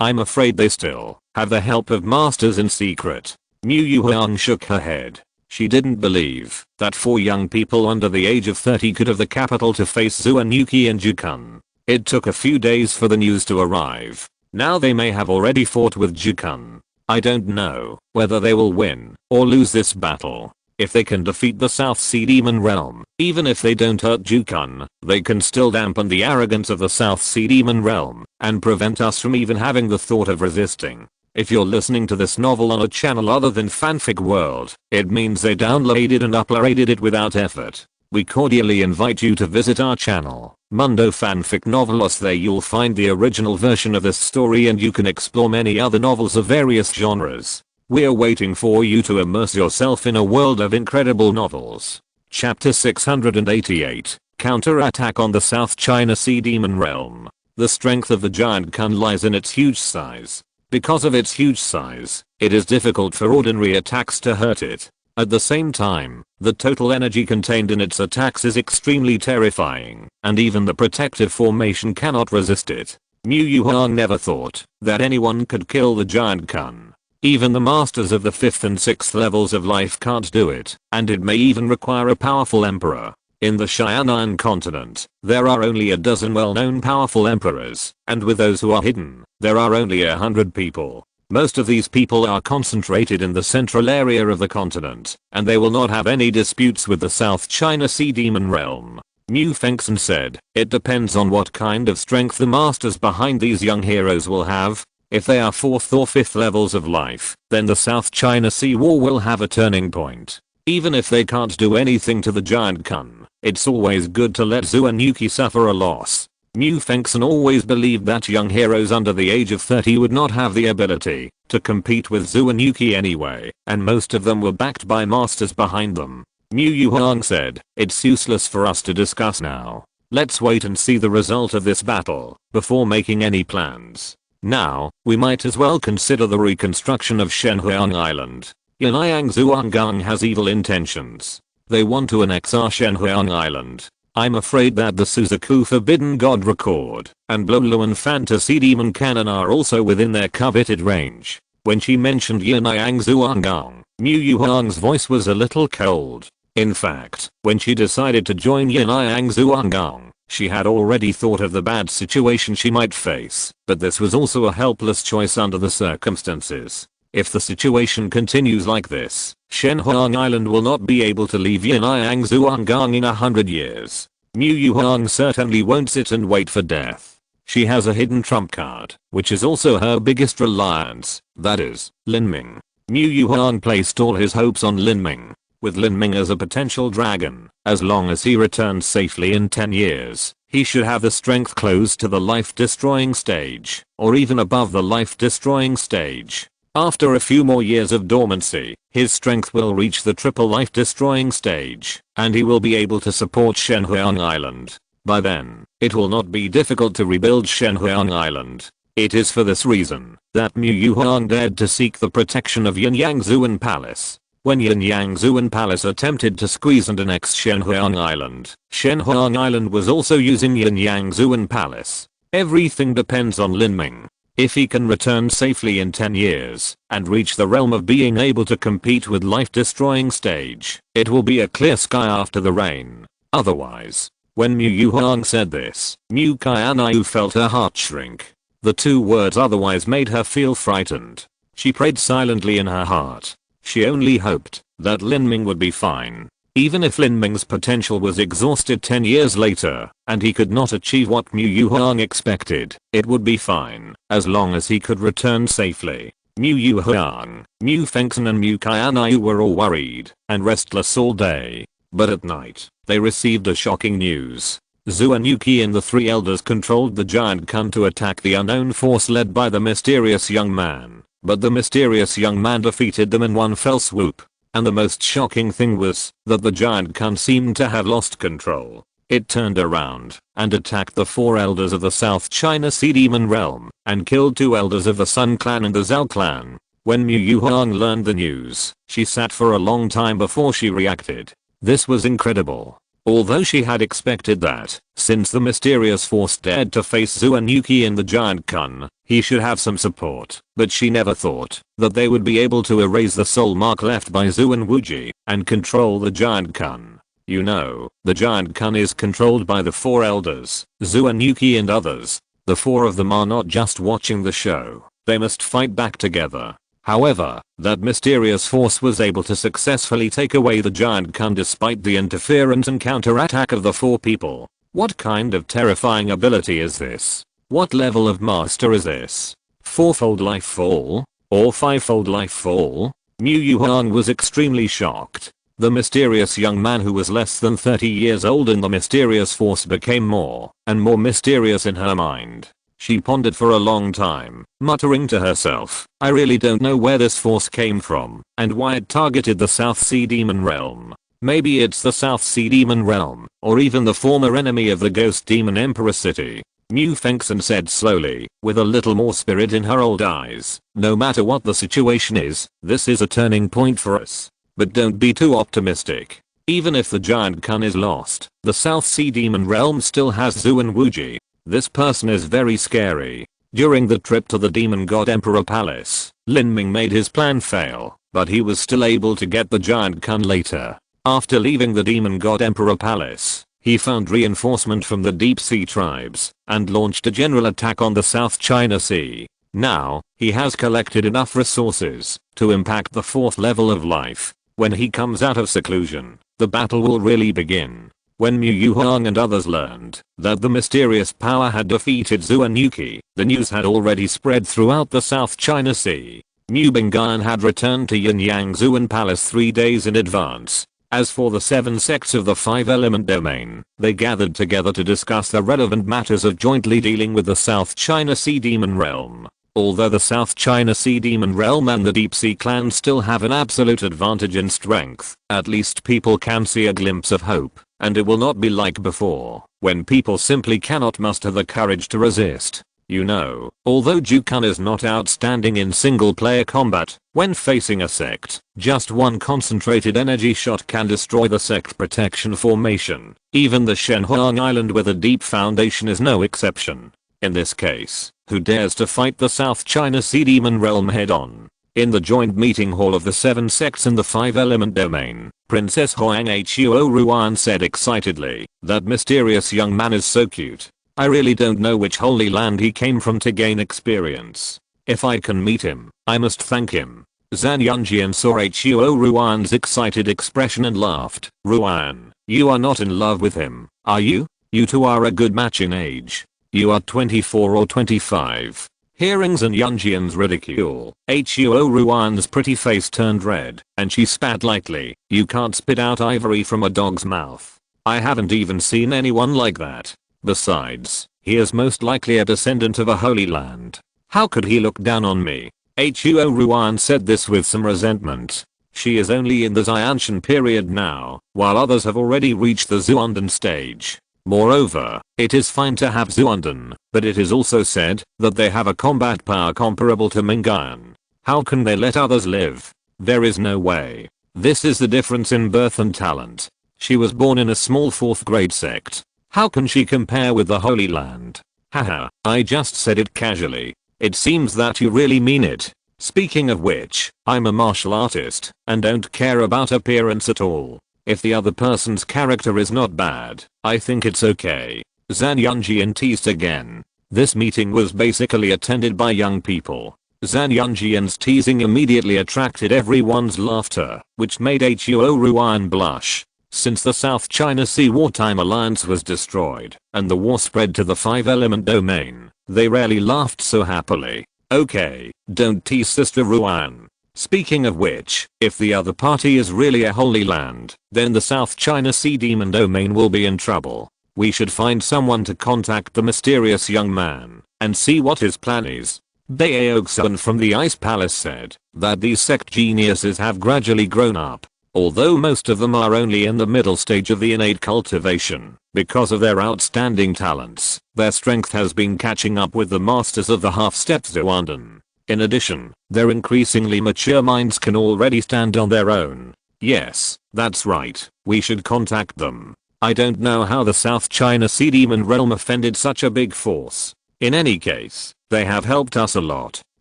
I'm afraid they still have the help of masters in secret. Mu Yuhuang shook her head. She didn't believe that 4 young people under the age of 30 could have the capital to face Zhu and Yuki and Jukun. It took a few days for the news to arrive. Now they may have already fought with Jukun. I don't know whether they will win or lose this battle. If they can defeat the South Sea Demon Realm, even if they don't hurt Jukun, they can still dampen the arrogance of the South Sea Demon Realm and prevent us from even having the thought of resisting. If you're listening to this novel on a channel other than Fanfic World, it means they downloaded and uploaded it without effort. We cordially invite you to visit our channel, Mundo Fanfic Novelos. There you'll find the original version of this story and you can explore many other novels of various genres. We're waiting for you to immerse yourself in a world of incredible novels. Chapter 688, Counterattack on the South China Sea Demon Realm. The strength of the giant kun lies in its huge size. Because of its huge size, it is difficult for ordinary attacks to hurt it. At the same time, the total energy contained in its attacks is extremely terrifying, and even the protective formation cannot resist it. Mu Yuhuang never thought that anyone could kill the giant kun. Even the masters of the 5th and 6th levels of life can't do it, and it may even require a powerful emperor. In the Xianan continent, there are only a dozen well-known powerful emperors, and with those who are hidden, there are only 100 people. Most of these people are concentrated in the central area of the continent, and they will not have any disputes with the South China Sea Demon Realm. Mu Fengxian said, it depends on what kind of strength the masters behind these young heroes will have. If they are 4th or 5th levels of life, then the South China Sea War will have a turning point. Even if they can't do anything to the giant kun, it's always good to let Zhu and Yuki suffer a loss. Mu Fengxian always believed that young heroes under the age of 30 would not have the ability to compete with Zhu and Yuki anyway, and most of them were backed by masters behind them. Mu Yuhuang said, it's useless for us to discuss now. Let's wait and see the result of this battle before making any plans. Now, we might as well consider the reconstruction of Shenhuang Island. Yan'ang Zhuanggang has evil intentions. They want to annex our Shenhuang Island. I'm afraid that the Suzaku Forbidden God Record and Bloluan Fantasy Demon Canon are also within their coveted range. When she mentioned Yan'ang Zhuanggang, Mu Yuhuang's voice was a little cold. In fact, when she decided to join Yan'ang Zhuanggang, she had already thought of the bad situation she might face, but this was also a helpless choice under the circumstances. If the situation continues like this, Shenhuang Island will not be able to leave Yinyang Zhuanggang in 100 years. Mu Yuhang certainly won't sit and wait for death. She has a hidden trump card, which is also her biggest reliance, that is, Lin Ming. Mu Yuhang placed all his hopes on Lin Ming. With Lin Ming as a potential dragon, as long as he returns safely in 10 years, he should have the strength close to the life-destroying stage, or even above the life-destroying stage. After a few more years of dormancy, his strength will reach the triple life-destroying stage, and he will be able to support Shenhuang Island. By then, it will not be difficult to rebuild Shenhuang Island. It is for this reason that Mu Yuhang dared to seek the protection of Yinyang Zhuan Palace. When Yinyang Zhuan Palace attempted to squeeze and annex Shenhuang Island was also using Yinyang Zhuan Palace. Everything depends on Lin Ming. If he can return safely in 10 years and reach the realm of being able to compete with life-destroying stage, it will be a clear sky after the rain. Otherwise, when Mu Yuhang said this, Mu Qianxue felt her heart shrink. The two words otherwise made her feel frightened. She prayed silently in her heart. She only hoped that Lin Ming would be fine. Even if Lin Ming's potential was exhausted 10 years later, and he could not achieve what Mu Yuhang expected, it would be fine, as long as he could return safely. Mu Yuhang, Mu Fengxian and Mu Qianxue were all worried and restless all day. But at night, they received a shocking news. Zhu Yuqi and the three elders controlled the giant Kun to attack the unknown force led by the mysterious young man. But the mysterious young man defeated them in one fell swoop. And the most shocking thing was that the giant Kun seemed to have lost control. It turned around and attacked the four elders of the South China Sea Demon Realm and killed two elders of the Sun Clan and the Zhao Clan. When Mu Yuhang learned the news, she sat for a long time before she reacted. This was incredible. Although she had expected that, since the mysterious force dared to face Zhu Yuqi and the giant Kun, he should have some support, but she never thought that they would be able to erase the soul mark left by Zhu and Wuji and control the giant Kun. You know, the giant Kun is controlled by the four elders, Zhu and Yuqi and others. The four of them are not just watching the show, they must fight back together. However, that mysterious force was able to successfully take away the giant Kun despite the interference and counterattack of the four people. What kind of terrifying ability is this? What level of master is this? Fourfold life fall? Or fivefold life fall? Mu Yuhang was extremely shocked. The mysterious young man who was less than 30 years old in the mysterious force became more and more mysterious in her mind. She pondered for a long time, muttering to herself, I really don't know where this force came from and why it targeted the South Sea Demon Realm. Maybe it's the South Sea Demon Realm, or even the former enemy of the Ghost Demon Emperor City. Mu Fengxian said slowly, with a little more spirit in her old eyes. No matter what the situation is, this is a turning point for us. But don't be too optimistic. Even if the giant Kun is lost, the South Sea Demon Realm still has Zhu and Wuji. This person is very scary. During the trip to the Demon God Emperor Palace, Lin Ming made his plan fail, but he was still able to get the giant Kun later. After leaving the Demon God Emperor Palace, he found reinforcement from the Deep Sea tribes and launched a general attack on the South China Sea. Now, he has collected enough resources to impact the fourth level of life. When he comes out of seclusion, the battle will really begin. When Mu Yuhang and others learned that the mysterious power had defeated Zhu and Yuqi, the news had already spread throughout the South China Sea. Mu Bingyan had returned to Yinyang Zhuan Palace 3 days in advance. As for the 7 sects of the 5-element domain, they gathered together to discuss the relevant matters of jointly dealing with the South China Sea Demon Realm. Although the South China Sea Demon Realm and the Deep Sea Clan still have an absolute advantage in strength, at least people can see a glimpse of hope. And it will not be like before, when people simply cannot muster the courage to resist. You know, although Zhu Kun is not outstanding in single player combat, when facing a sect, just one concentrated energy shot can destroy the sect protection formation. Even the Shenhuang Island with a deep foundation is no exception. In this case, who dares to fight the South China Sea Demon Realm head on? In the joint meeting hall of the 7 sects in the 5-element domain, Princess Huang Huo Ruan said excitedly, that mysterious young man is so cute. I really don't know which holy land he came from to gain experience. If I can meet him, I must thank him. Zhan Yunjian saw Huo Ruan's excited expression and laughed. Ruan, you are not in love with him, are you? You two are a good match in age. You are 24 or 25. Hearing Zhan Yunjian's ridicule, Huo Ruan's pretty face turned red, and she spat lightly. You can't spit out ivory from a dog's mouth. I haven't even seen anyone like that. Besides, he is most likely a descendant of a holy land. How could he look down on me? Huo Ruan said this with some resentment. She is only in the Xiantian period now, while others have already reached the Zuandan stage. Moreover, it is fine to have Zuandan, but it is also said that they have a combat power comparable to Mingan. How can they let others live? There is no way. This is the difference in birth and talent. She was born in a small 4th grade sect. How can she compare with the Holy Land? Haha, I just said it casually. It seems that you really mean it. Speaking of which, I'm a martial artist and don't care about appearance at all. If the other person's character is not bad, I think it's okay. Zhan Yunjian teased again. This meeting was basically attended by young people. Zhan Yunjian's teasing immediately attracted everyone's laughter, which made Huo Ruan blush. Since the South China Sea wartime alliance was destroyed and the war spread to the 5-element domain, they rarely laughed so happily. Okay, don't tease Sister Ruan. Speaking of which, if the other party is really a holy land, then the South China Sea demon domain will be in trouble. We should find someone to contact the mysterious young man and see what his plan is. Baeoxun from the Ice Palace said that these sect geniuses have gradually grown up. Although most of them are only in the middle stage of the innate cultivation, because of their outstanding talents, their strength has been catching up with the masters of the half-step Zuandan. In addition, their increasingly mature minds can already stand on their own. Yes, that's right, we should contact them. I don't know how the South China Sea Demon realm offended such a big force. In any case, they have helped us a lot.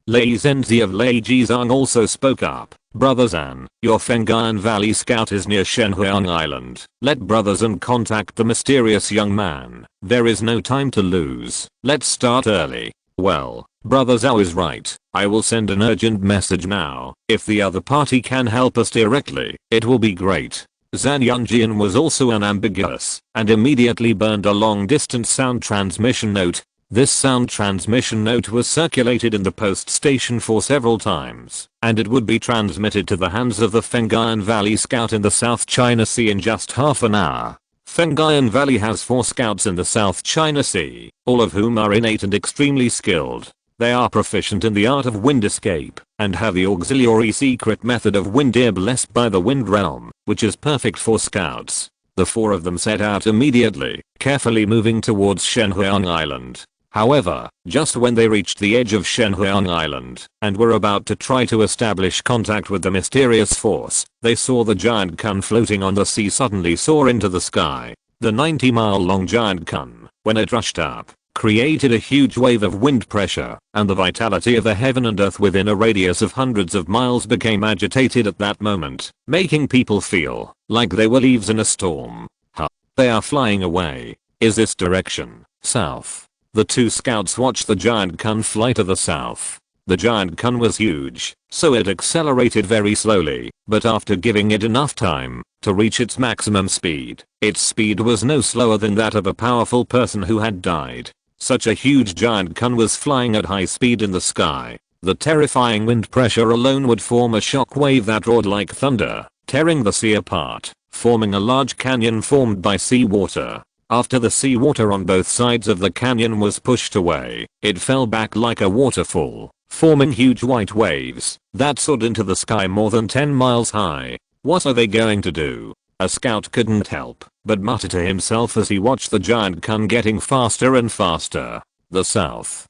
Lei Zhenzi of Lei Jizang also spoke up. Brother Zhan, your Feng'an Valley scout is near Shenhuang Island. Let Brother Zhan contact the mysterious young man. There is no time to lose. Let's start early. Well, Brother Zhao is right. I will send an urgent message now. If the other party can help us directly, it will be great. Zhan Yunjian was also unambiguous and immediately burned a long-distance sound transmission note. This sound transmission note was circulated in the post station for several times, and it would be transmitted to the hands of the Feng'an Valley scout in the South China Sea in just half an hour. Feng'an Valley has 4 scouts in the South China Sea, all of whom are innate and extremely skilled. They are proficient in the art of wind escape, and have the auxiliary secret method of wind air blessed by the wind realm, which is perfect for scouts. The 4 of them set out immediately, carefully moving towards Shenhuang Island. However, just when they reached the edge of Shenhuang Island and were about to try to establish contact with the mysterious force, they saw the giant kun floating on the sea suddenly soar into the sky. The 90-mile-long giant kun, when it rushed up, created a huge wave of wind pressure, and the vitality of the heaven and earth within a radius of hundreds of miles became agitated at that moment, making people feel like they were leaves in a storm. They are flying away. Is this direction south? The 2 scouts watched the giant kun fly to the south. The giant kun was huge, so it accelerated very slowly, but after giving it enough time to reach its maximum speed, its speed was no slower than that of a powerful person who had died. Such a huge giant kun was flying at high speed in the sky. The terrifying wind pressure alone would form a shock wave that roared like thunder, tearing the sea apart, forming a large canyon formed by seawater. After the seawater on both sides of the canyon was pushed away, it fell back like a waterfall, forming huge white waves that soared into the sky more than 10 miles high. What are they going to do? A scout couldn't help but mutter to himself as he watched the giant kun getting faster and faster. The south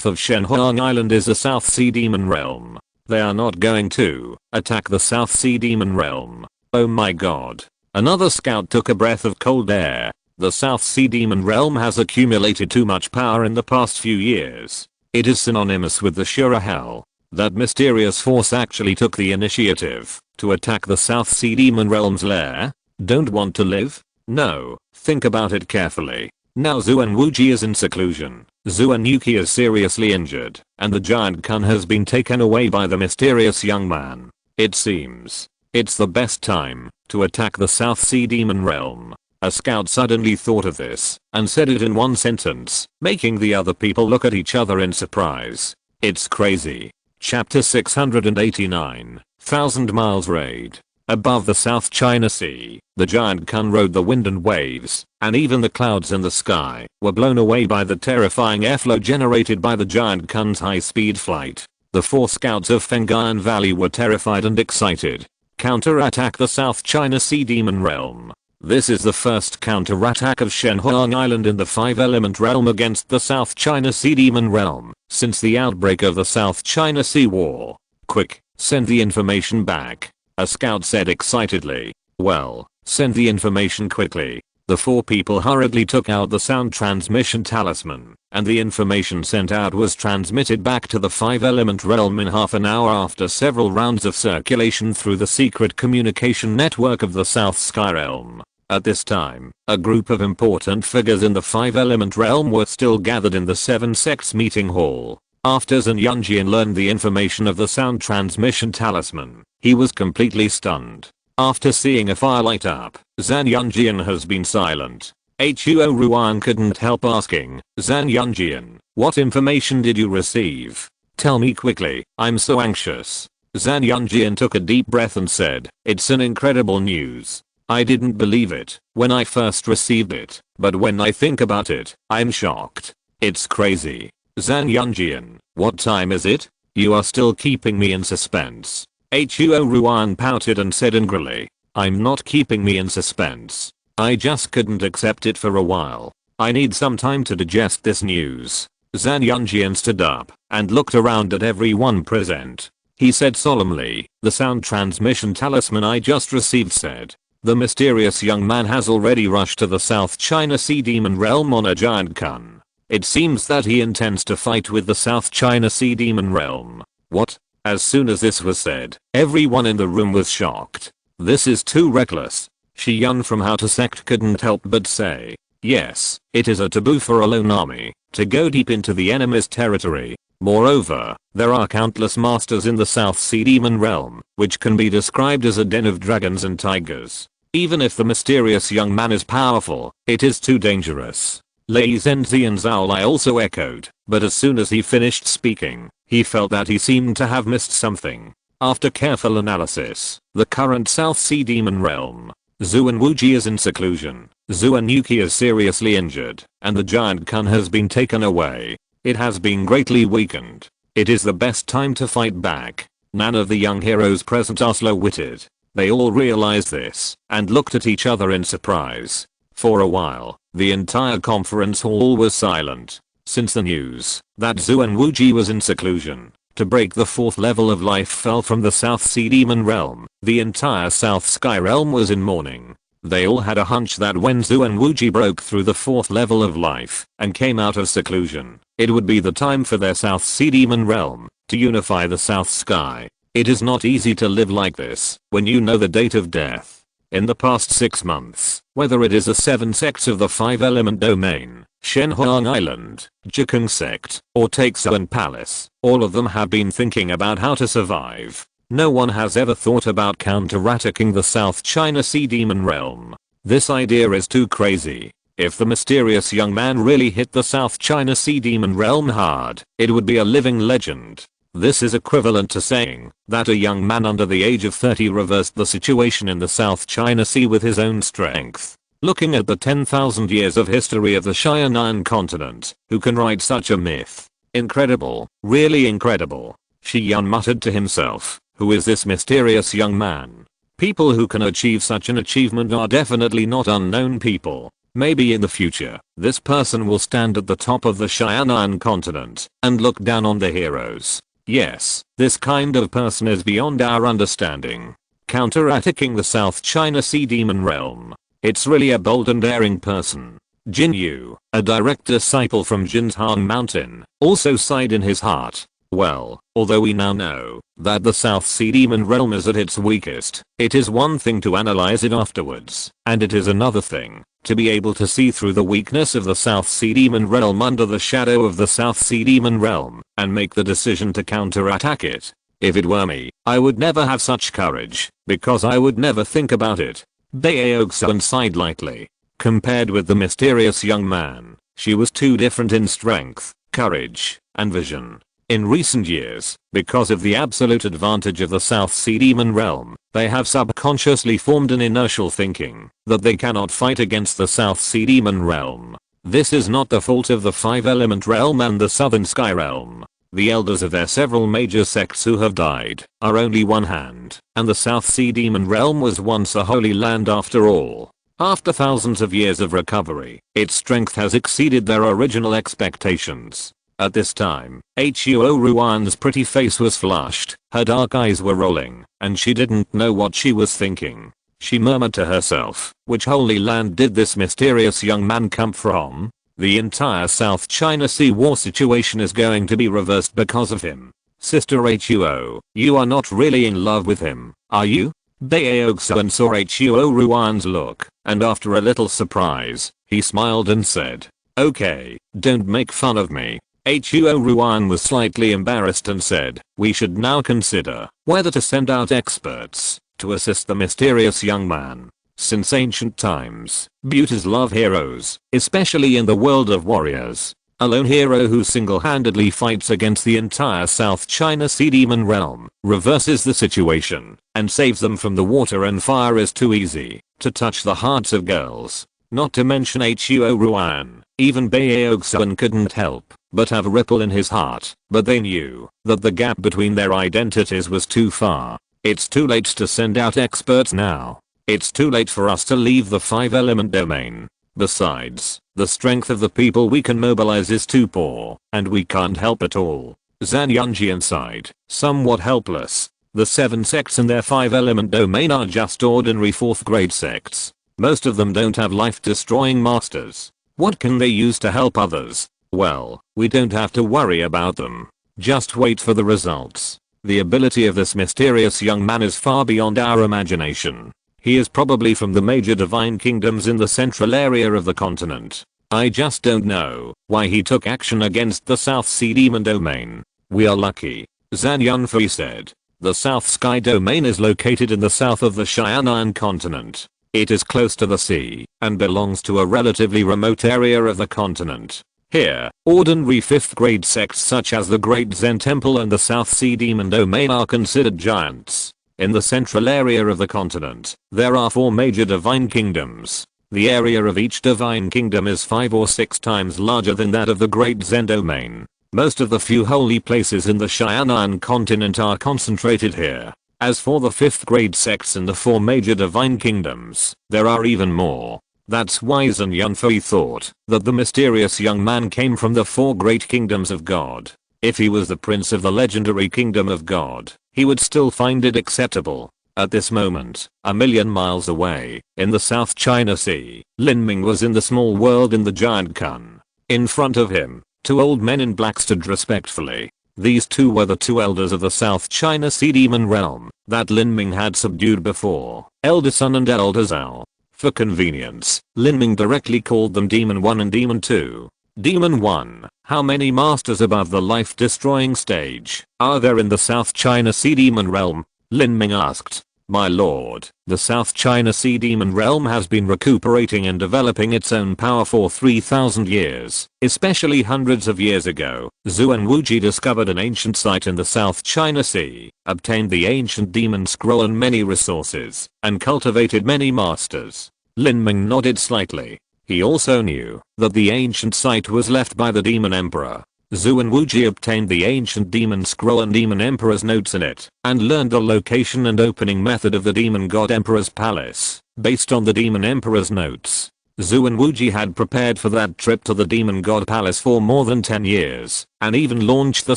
of Shenhuang Island is the South Sea Demon Realm. They are not going to attack the South Sea Demon Realm. Oh my god. Another scout took a breath of cold air. The South Sea Demon Realm has accumulated too much power in the past few years. It is synonymous with the Shura Hell. That mysterious force actually took the initiative to attack the South Sea Demon Realm's lair. Don't want to live? No, think about it carefully. Now Zuan Wuji is in seclusion, Zuan Yuki is seriously injured, and the giant Kun has been taken away by the mysterious young man. It seems it's the best time to attack the South Sea Demon Realm. A scout suddenly thought of this and said it in one sentence, making the other people look at each other in surprise. It's crazy. Chapter 689, 1000 Miles Raid. Above the South China Sea, the giant Kun rode the wind and waves, and even the clouds in the sky were blown away by the terrifying airflow generated by the giant Kun's high-speed flight. The 4 scouts of Feng'an Valley were terrified and excited. Counterattack the South China Sea Demon Realm. This is the first counterattack of Shenhuang Island in the 5-element realm against the South China Sea Demon Realm since the outbreak of the South China Sea War. Quick, send the information back, a scout said excitedly. Well, send the information quickly. The 4 people hurriedly took out the sound transmission talisman, and the information sent out was transmitted back to the 5-element realm in half an hour after several rounds of circulation through the secret communication network of the South Sky Realm. At this time, a group of important figures in the 5-element realm were still gathered in the 7 sects meeting hall. After Zan Yunjian learned the information of the sound transmission talisman, he was completely stunned. After seeing a fire light up, Zan Yunjian has been silent. Huo Ruan couldn't help asking, Zan Yunjian, what information did you receive? Tell me quickly, I'm so anxious. Zan Yunjian took a deep breath and said, it's an incredible news. I didn't believe it when I first received it, but when I think about it, I'm shocked. It's crazy. Zan Yunjian, what time is it? You are still keeping me in suspense. Huo Ruan pouted and said angrily, I'm not keeping me in suspense. I just couldn't accept it for a while. I need some time to digest this news. Zan Yunjian stood up and looked around at everyone present. He said solemnly, the sound transmission talisman I just received said, the mysterious young man has already rushed to the South China Sea Demon Realm on a giant Kun. It seems that he intends to fight with the South China Sea Demon Realm. What? As soon as this was said, everyone in the room was shocked. This is too reckless. Shi Yun from How to Sect couldn't help but say, yes, it is a taboo for a lone army to go deep into the enemy's territory. Moreover, there are countless masters in the South Sea Demon Realm, which can be described as a den of dragons and tigers. Even if the mysterious young man is powerful, it is too dangerous. Lei Zhenzi and Zhao Lai also echoed, but as soon as he finished speaking, he felt that he seemed to have missed something. After careful analysis, the current South Sea Demon Realm. Zuan Wuji is in seclusion, Zuan Yuki is seriously injured, and the giant Kun has been taken away. It has been greatly weakened. It is the best time to fight back. None of the young heroes present are slow-witted. They all realized this and looked at each other in surprise. For a while, the entire conference hall was silent. Since the news that Zuan Wuji was in seclusion to break the 4th level of life fell from the South Sea Demon Realm, the entire South Sky Realm was in mourning. They all had a hunch that when Zuan Wuji broke through the 4th level of life and came out of seclusion, it would be the time for their South Sea Demon Realm to unify the South Sky. It is not easy to live like this when you know the date of death. In the past 6 months, whether it is the 7 sects of the 5-element domain, Shenhuang Island, Jikeng sect, or Taixuan Palace, all of them have been thinking about how to survive. No one has ever thought about counterattacking the South China Sea Demon Realm. This idea is too crazy. If the mysterious young man really hit the South China Sea Demon Realm hard, it would be a living legend. This is equivalent to saying that a young man under the age of 30 reversed the situation in the South China Sea with his own strength. Looking at the 10,000 years of history of the Xianan continent, who can write such a myth? Incredible, really incredible. Shi Yun muttered to himself, who is this mysterious young man? People who can achieve such an achievement are definitely not unknown people. Maybe in the future, this person will stand at the top of the Xianan continent and look down on the heroes. Yes, this kind of person is beyond our understanding. Counterattacking the South China Sea Demon Realm. It's really a bold and daring person. Jin Yu, a direct disciple from Jinzhang Mountain, also sighed in his heart. Well, although we now know that the South Sea Demon realm is at its weakest, it is one thing to analyze it afterwards, and it is another thing to be able to see through the weakness of the South Sea Demon realm under the shadow of the South Sea Demon realm, and make the decision to counterattack it. If it were me, I would never have such courage, because I would never think about it. Beaoxuan sighed lightly. Compared with the mysterious young man, she was too different in strength, courage, and vision. In recent years, because of the absolute advantage of the South Sea Demon realm, they have subconsciously formed an inertial thinking that they cannot fight against the South Sea Demon realm. This is not the fault of the Five Element realm and the Southern Sky realm. The elders of their several major sects who have died are only one hand, and the South Sea Demon realm was once a holy land after all. After thousands of years of recovery, its strength has exceeded their original expectations. At this time, Huo Ruan's pretty face was flushed, her dark eyes were rolling, and she didn't know what she was thinking. She murmured to herself, which holy land did this mysterious young man come from? The entire South China Sea war situation is going to be reversed because of him. Sister Huo, you are not really in love with him, are you? Beaoxuan saw Huo Ruan's look, and after a little surprise, he smiled and said, "Okay, don't make fun of me." Huo Ruan was slightly embarrassed and said, "We should now consider whether to send out experts to assist the mysterious young man. Since ancient times, beauties love heroes, especially in the world of warriors. A lone hero who single-handedly fights against the entire South China Sea Demon realm, reverses the situation, and saves them from the water and fire is too easy to touch the hearts of girls. Not to mention Huo Ruan, even Beaoxuan couldn't help but have a ripple in his heart, but they knew that the gap between their identities was too far. It's too late to send out experts now. It's too late for us to leave the 5-element domain. Besides, the strength of the people we can mobilize is too poor, and we can't help at all." Zhang Yunjian sighed, somewhat helpless. The 7 sects in their 5-element domain are just ordinary 4th grade sects. Most of them don't have life-destroying masters. What can they use to help others? Well, we don't have to worry about them. Just wait for the results. The ability of this mysterious young man is far beyond our imagination. He is probably from the major divine kingdoms in the central area of the continent. I just don't know why he took action against the South Sea Demon domain. We are lucky, Zhang Yunfei said. The South Sky domain is located in the south of the Xianan continent. It is close to the sea and belongs to a relatively remote area of the continent. Here, ordinary 5th grade sects such as the Great Zen Temple and the South Sea Demon domain are considered giants. In the central area of the continent, there are 4 major divine kingdoms. The area of each divine kingdom is 5 or 6 times larger than that of the Great Zen domain. Most of the few holy places in the Xianan continent are concentrated here. As for the 5th grade sects in the 4 major divine kingdoms, there are even more. That's why Zhang Yunfei thought that the mysterious young man came from the 4 great kingdoms of God. If he was the prince of the legendary kingdom of God, he would still find it acceptable. At this moment, a million miles away, in the South China Sea, Lin Ming was in the small world in the giant kun. In front of him, 2 old men in black stood respectfully. These 2 were the 2 elders of the South China Sea Demon realm that Lin Ming had subdued before, Elder Sun and Elder Zhao. For convenience, Lin Ming directly called them Demon 1 and Demon 2. Demon 1, how many masters above the life-destroying stage are there in the South China Sea Demon realm? Lin Ming asked. My lord, the South China Sea Demon realm has been recuperating and developing its own power for 3,000 years, especially hundreds of years ago. Zhu and Wuji discovered an ancient site in the South China Sea, obtained the ancient demon scroll and many resources, and cultivated many masters. Lin Ming nodded slightly. He also knew that the ancient site was left by the Demon Emperor. Zhu and Wuji obtained the ancient demon scroll and Demon Emperor's notes in it, and learned the location and opening method of the Demon God Emperor's palace, based on the Demon Emperor's notes. Zhu and Wuji had prepared for that trip to the Demon God Palace for more than 10 years, and even launched the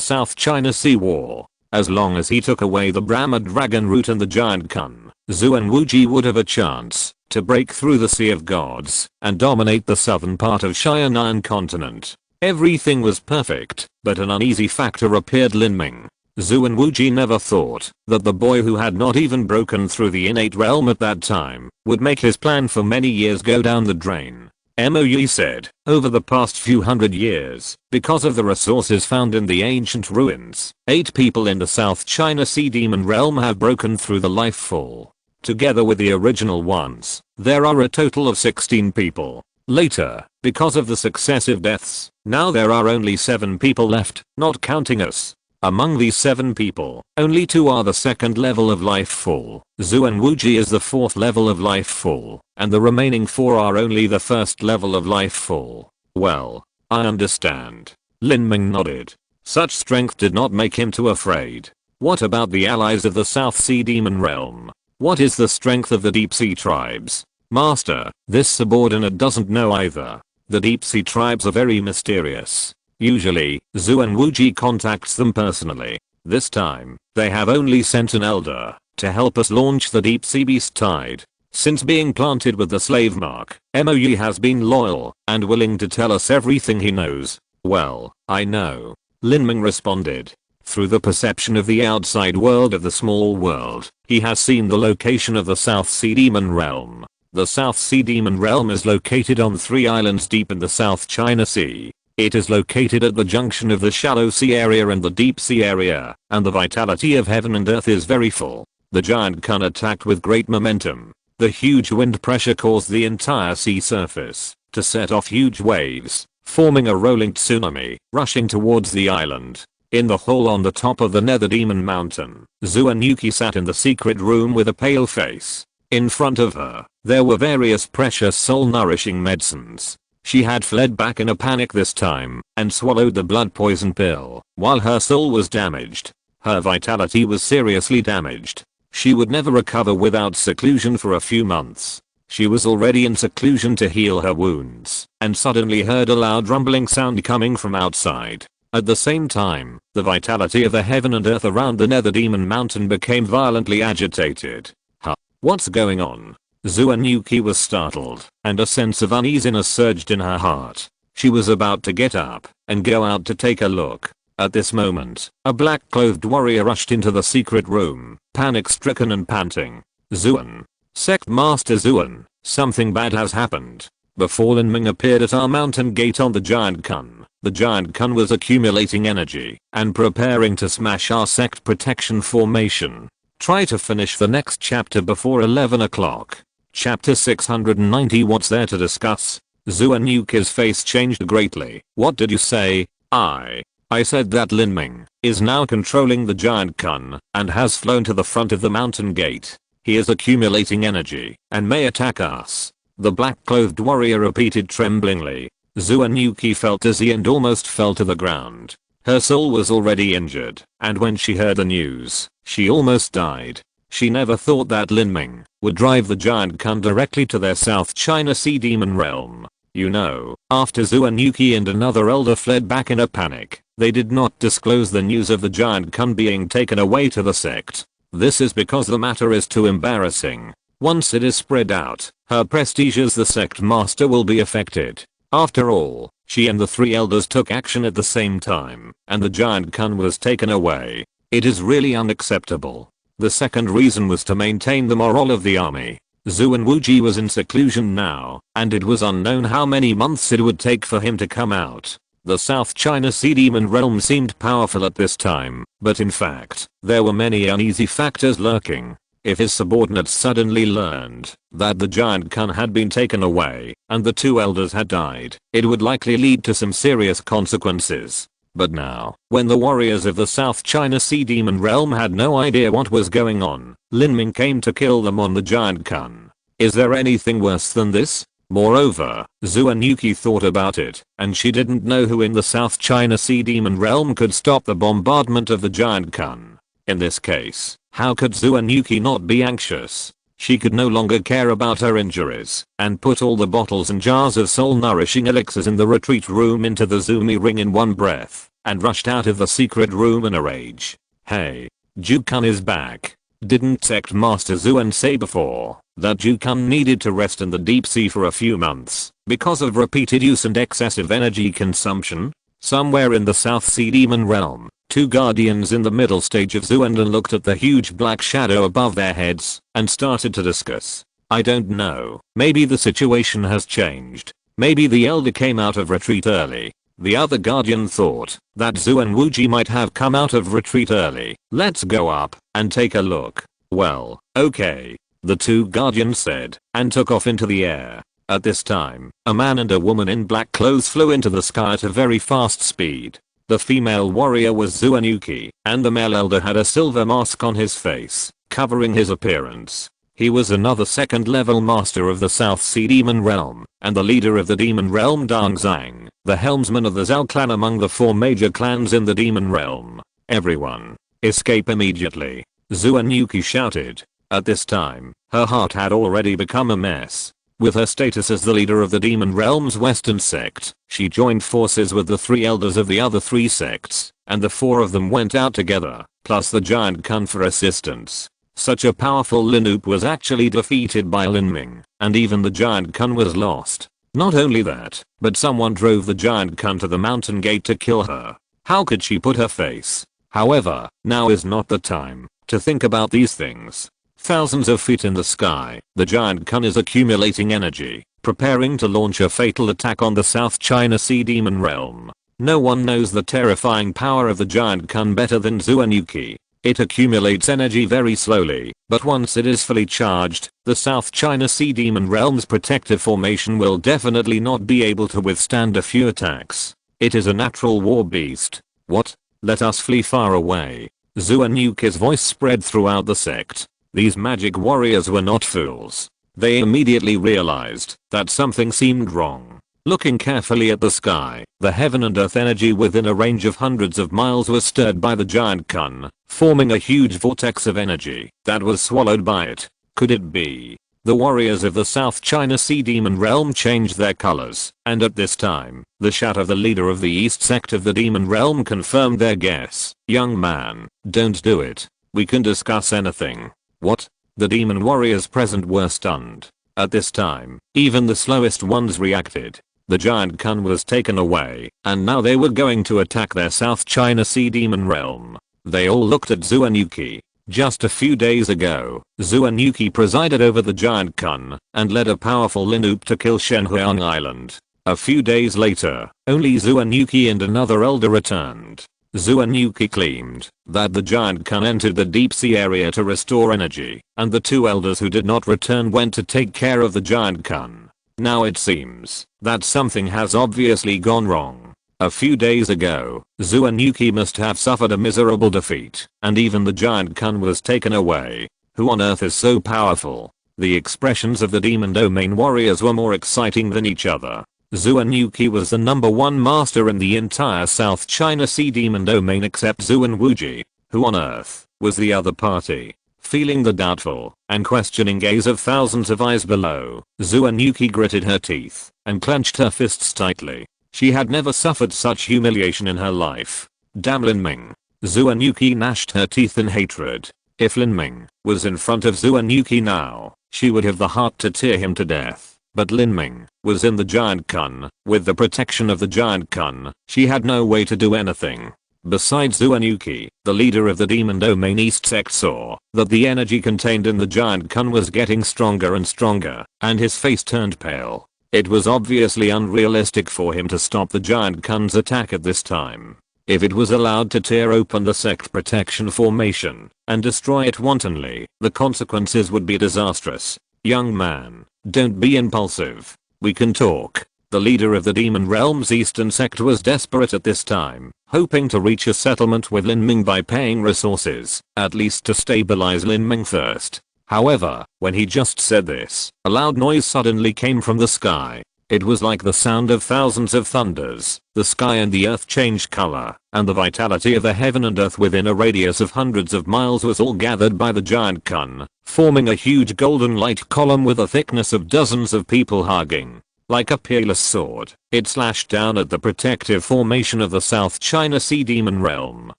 South China Sea War. As long as he took away the Brahma Dragon root and the Giant Kun, Zhu and Wuji would have a chance to break through the Sea of Gods and dominate the southern part of Xianan continent. Everything was perfect, but an uneasy factor appeared. Lin Ming, Zhu and Wu Ji never thought that the boy who had not even broken through the innate realm at that time would make his plan for many years go down the drain. Mu said, over the past few hundred years, because of the resources found in the ancient ruins, 8 people in the South China Sea demon realm have broken through the life fall. Together with the original ones, there are a total of 16 people. Later, because of the successive deaths, now there are only 7 people left, not counting us. Among these 7 people, only 2 are the 2nd level of life fall. Zhu and Wu Ji is the 4th level of life fall, and the remaining 4 are only the 1st level of life fall. Well, I understand. Lin Ming nodded. Such strength did not make him too afraid. What about the allies of the South Sea Demon Realm? What is the strength of the Deep Sea tribes? Master, this subordinate doesn't know either. The Deep Sea tribes are very mysterious. Usually, Zhu and Wu Ji contacts them personally. This time, they have only sent an elder to help us launch the Deep Sea Beast Tide. Since being planted with the slave mark, Mu has been loyal and willing to tell us everything he knows. Well, I know. Lin Ming responded. Through the perception of the outside world of the small world, he has seen the location of the South Sea Demon Realm. The South Sea Demon Realm is located on 3 islands deep in the South China Sea. It is located at the junction of the shallow sea area and the deep sea area, and the vitality of heaven and earth is very full. The giant Kun attacked with great momentum. The huge wind pressure caused the entire sea surface to set off huge waves, forming a rolling tsunami, rushing towards the island. In the hole on the top of the Nether Demon Mountain, Zhu and Yuki sat in the secret room with a pale face. In front of her, there were various precious soul-nourishing medicines. She had fled back in a panic this time and swallowed the blood poison pill while her soul was damaged. Her vitality was seriously damaged. She would never recover without seclusion for a few months. She was already in seclusion to heal her wounds and suddenly heard a loud rumbling sound coming from outside. At the same time, the vitality of the heaven and earth around the Nether Demon Mountain became violently agitated. Huh? What's going on? Zhu and Yuki was startled, and a sense of uneasiness surged in her heart. She was about to get up and go out to take a look. At this moment, a black-clothed warrior rushed into the secret room, panic-stricken and panting. Zuan. Sect Master Zuan, something bad has happened. Before Lin Ming appeared at our mountain gate on the giant Kun, the giant Kun was accumulating energy and preparing to smash our sect protection formation. Try to finish the next chapter before 11 o'clock. Chapter 690. What's there to discuss? Zhu and Yuki's face changed greatly. What did you say? I said that Lin Ming is now controlling the giant Kun and has flown to the front of the mountain gate. He is accumulating energy and may attack us. The black-clothed warrior repeated tremblingly. Zhu and Yuki felt dizzy and almost fell to the ground. Her soul was already injured, and when she heard the news, she almost died. She never thought that Lin Ming would drive the giant Kun directly to their South China Sea Demon Realm. You know, after Zhu and Yuki and another elder fled back in a panic, they did not disclose the news of the giant Kun being taken away to the sect. This is because the matter is too embarrassing. Once it is spread out, her prestige as the sect master will be affected. After all, she and the 3 elders took action at the same time, and the giant Kun was taken away. It is really unacceptable. The second reason was to maintain the morale of the army. Zhu and Wu Ji was in seclusion now, and it was unknown how many months it would take for him to come out. The South China Sea Demon Realm seemed powerful at this time, but in fact, there were many uneasy factors lurking. If his subordinates suddenly learned that the giant Kun had been taken away and the 2 elders had died, it would likely lead to some serious consequences. But now, when the warriors of the South China Sea Demon Realm had no idea what was going on, Lin Ming came to kill them on the giant Kun. Is there anything worse than this? Moreover, Zhu and Yuki thought about it, and she didn't know who in the South China Sea Demon Realm could stop the bombardment of the giant Kun. In this case, how could Zhu and Yuki not be anxious? She could no longer care about her injuries, and put all the bottles and jars of soul-nourishing elixirs in the retreat room into the Zumi ring in one breath, and rushed out of the secret room in a rage. Hey, Ju-kun is back. Didn't Sect Master Zuan say before that Ju-kun needed to rest in the deep sea for a few months? because of repeated use and excessive energy consumption? Somewhere in the South Sea Demon Realm, two guardians in the middle stage of Zuandan looked at the huge black shadow above their heads and started to discuss. I don't know, maybe the situation has changed. Maybe the elder came out of retreat early. The other guardian thought that Zuan Wuji might have come out of retreat early. Let's go up and take a look. Well, okay, the two guardians said and took off into the air. At this time, a man and a woman in black clothes flew into the sky at a very fast speed. The female warrior was Zuanuki, and the male elder had a silver mask on his face, covering his appearance. He was another second level master of the South Sea Demon Realm, and the leader of the Demon Realm Dangzang, the helmsman of the Zhao clan among the four major clans in the Demon Realm. Everyone, escape immediately, Zuanuki shouted. At this time, her heart had already become a mess. With her status as the leader of the Demon Realm's Western sect, she joined forces with the three elders of the other three sects, and the four of them went out together, plus the giant Kun for assistance. Such a powerful Linup was actually defeated by Lin Ming, and even the giant Kun was lost. Not only that, but someone drove the giant Kun to the mountain gate to kill her. How could she put her face? However, now is not the time to think about these things. Thousands of feet in the sky, the giant Kun is accumulating energy, preparing to launch a fatal attack on the South China Sea Demon Realm. No one knows the terrifying power of the giant Kun better than Zuanuki. It accumulates energy very slowly, but once it is fully charged, the South China Sea Demon Realm's protective formation will definitely not be able to withstand a few attacks. It is a natural war beast. What? Let us flee far away. Zuanuki's voice spread throughout the sect. These magic warriors were not fools. They immediately realized that something seemed wrong. Looking carefully at the sky, the heaven and earth energy within a range of hundreds of miles was stirred by the giant Kun, forming a huge vortex of energy that was swallowed by it. Could it be? The warriors of the South China Sea Demon Realm changed their colors, and at this time, the shout of the leader of the East sect of the Demon Realm confirmed their guess. Young man, don't do it. We can discuss anything. What? The demon warriors present were stunned. At this time, even the slowest ones reacted. The giant Kun was taken away, and now they were going to attack their South China Sea Demon Realm. They all looked at Zuanuki. Just a few days ago, Zuanuki presided over the giant Kun and led a powerful Linup to kill Shenhuang Island. A few days later, only Zuanuki and another elder returned. Zuanuki claimed that the giant Kun entered the deep sea area to restore energy, and the two elders who did not return went to take care of the giant Kun. Now it seems that something has obviously gone wrong. A few days ago, Zuanuki must have suffered a miserable defeat, and even the giant Kun was taken away. Who on earth is so powerful? The expressions of the demon domain warriors were more exciting than each other. Zuanuki was the number one master in the entire South China Sea Demon domain except Zuan Wuji. Who on earth was the other party? Feeling the doubtful and questioning gaze of thousands of eyes below, Zuanuki gritted her teeth and clenched her fists tightly. She had never suffered such humiliation in her life. Damn Lin Ming. Zuanuki gnashed her teeth in hatred. If Lin Ming was in front of Zuanuki now, she would have the heart to tear him to death. But Lin Ming was in the giant Kun. With the protection of the giant Kun, she had no way to do anything. Besides, Zuanuki, the leader of the Demon Domain East sect, saw that the energy contained in the giant Kun was getting stronger and stronger, and his face turned pale. It was obviously unrealistic for him to stop the giant Kun's attack at this time. If it was allowed to tear open the sect protection formation and destroy it wantonly, the consequences would be disastrous. Young man, don't be impulsive. We can talk. The leader of the Demon Realm's Eastern sect was desperate at this time, hoping to reach a settlement with Lin Ming by paying resources, at least to stabilize Lin Ming first. However, when he just said this, a loud noise suddenly came from the sky. It was like the sound of thousands of thunders. The sky and the earth changed color, and the vitality of the heaven and earth within a radius of hundreds of miles was all gathered by the giant Kun, forming a huge golden light column with a thickness of dozens of people hugging. Like a peerless sword, it slashed down at the protective formation of the South China Sea Demon Realm.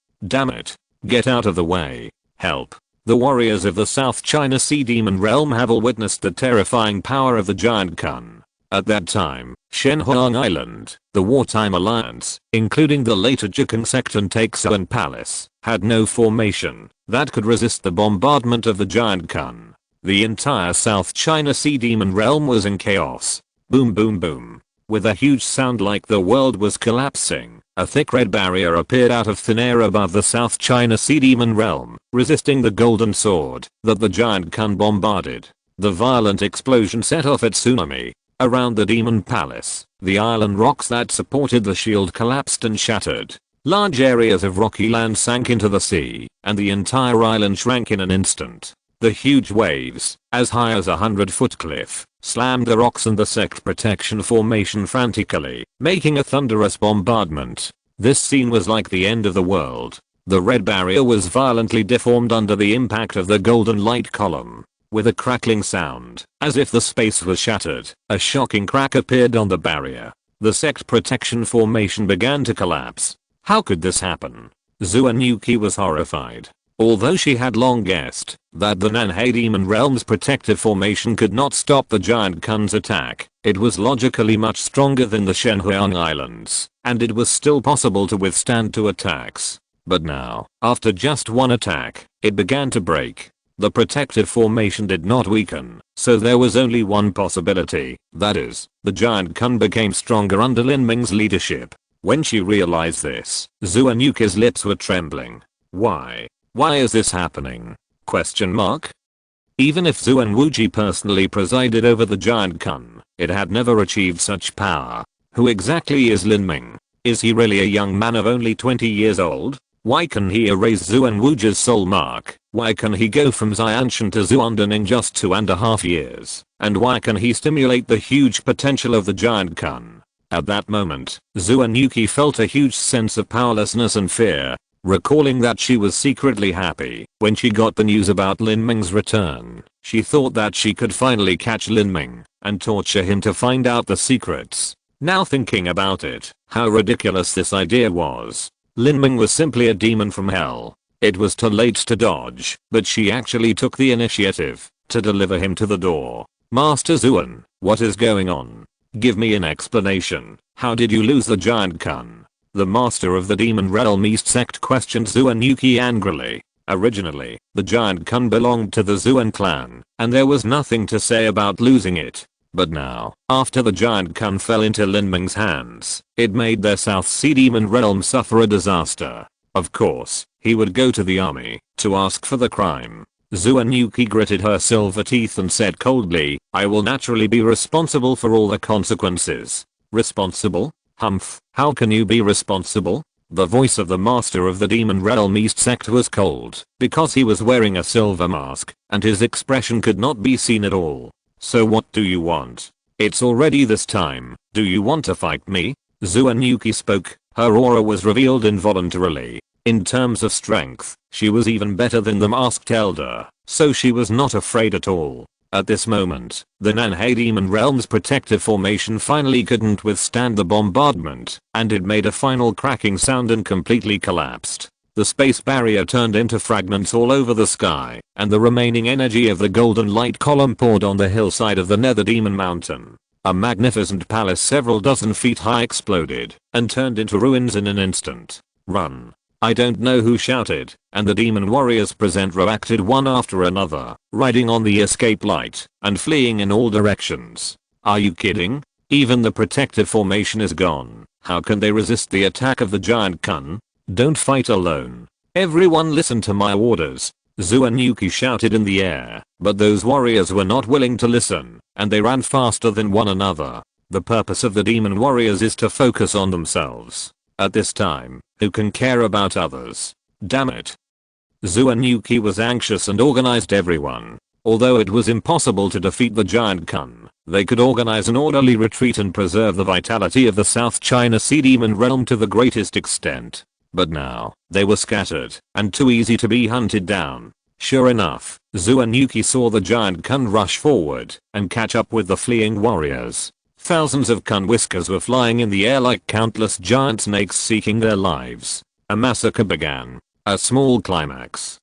Damn it. Get out of the way. Help. The warriors of the South China Sea Demon Realm have all witnessed the terrifying power of the giant Kun. At that time, Shenhuang Island, the wartime alliance, including the later Jikun sect and Taixuan Palace, had no formation that could resist the bombardment of the giant Kun. The entire South China Sea demon realm was in chaos. Boom boom boom. With a huge sound like the world was collapsing, a thick red barrier appeared out of thin air above the South China Sea demon realm, resisting the golden sword that the giant Kun bombarded. The violent explosion set off a tsunami around the demon palace. The island rocks that supported the shield collapsed and shattered. Large areas of rocky land sank into the sea, and the entire island shrank in an instant. The huge waves, as high as 100-foot cliff, slammed the rocks and the sect protection formation frantically, making a thunderous bombardment. This scene was like the end of the world. The red barrier was violently deformed under the impact of the golden light column. With a crackling sound, as if the space was shattered, a shocking crack appeared on the barrier. The sect protection formation began to collapse. How could this happen? Zuan Yuki was horrified. Although she had long guessed that the Nanhei Demon Realm's protective formation could not stop the giant Kun's attack, it was logically much stronger than the Shenhuang Islands, and it was still possible to withstand 2 attacks. But now, after just 1 attack, it began to break. The protective formation did not weaken, so there was only one possibility, that is, the giant Kun became stronger under Lin Ming's leadership. When she realized this, Zuan Yuki's lips were trembling. Why? Why is this happening? Question mark? Even if Zuan Wuji personally presided over the giant Kun, it had never achieved such power. Who exactly is Lin Ming? Is he really a young man of only 20 years old? Why can he erase Zuan Wuji's soul mark? Why can he go from Xianshan to Zuandan in just 2.5 years? And why can he stimulate the huge potential of the giant Kun? At that moment, Zuan Yuki felt a huge sense of powerlessness and fear. Recalling that she was secretly happy when she got the news about Lin Ming's return, she thought that she could finally catch Lin Ming and torture him to find out the secrets. Now thinking about it, how ridiculous this idea was. Lin Ming was simply a demon from hell. It was too late to dodge, but she actually took the initiative to deliver him to the door. Master Zuan, what is going on? Give me an explanation. How did you lose the giant Kun? The master of the Demon Realm East sect questioned Zuan Yuki angrily. Originally, the giant Kun belonged to the Zuan clan, and there was nothing to say about losing it. But now, after the giant Kun fell into Lin Ming's hands, it made their South Sea Demon Realm suffer a disaster. Of course, he would go to the army to ask for the crime. Zuan Yuki gritted her silver teeth and said coldly, I will naturally be responsible for all the consequences. Responsible? Humph, how can you be responsible? The voice of the master of the Demon Realm East sect was cold, because he was wearing a silver mask, and his expression could not be seen at all. So what do you want? It's already this time, do you want to fight me? Zuan Yuki spoke, her aura was revealed involuntarily. In terms of strength, she was even better than the masked elder, so she was not afraid at all. At this moment, the Nanhei Demon Realm's protective formation finally couldn't withstand the bombardment, and it made a final cracking sound and completely collapsed. The space barrier turned into fragments all over the sky, and the remaining energy of the golden light column poured on the hillside of the Nether Demon Mountain. A magnificent palace several dozen feet high exploded, and turned into ruins in an instant. Run. I don't know who shouted, and the demon warriors present row acted one after another, riding on the escape light, and fleeing in all directions. Are you kidding? Even the protective formation is gone. How can they resist the attack of the giant Kun? Don't fight alone. Everyone listen to my orders. Zuan Yuki shouted in the air, but those warriors were not willing to listen, and they ran faster than one another. The purpose of the demon warriors is to focus on themselves. At this time, who can care about others? Damn it. Zuan Yuki was anxious and organized everyone. Although it was impossible to defeat the giant Kun, they could organize an orderly retreat and preserve the vitality of the South China Sea Demon Realm to the greatest extent. But now, they were scattered, and too easy to be hunted down. Sure enough, Zuan Yuki saw the giant Kun rush forward, and catch up with the fleeing warriors. Thousands of Kun whiskers were flying in the air like countless giant snakes seeking their lives. A massacre began. A small climax.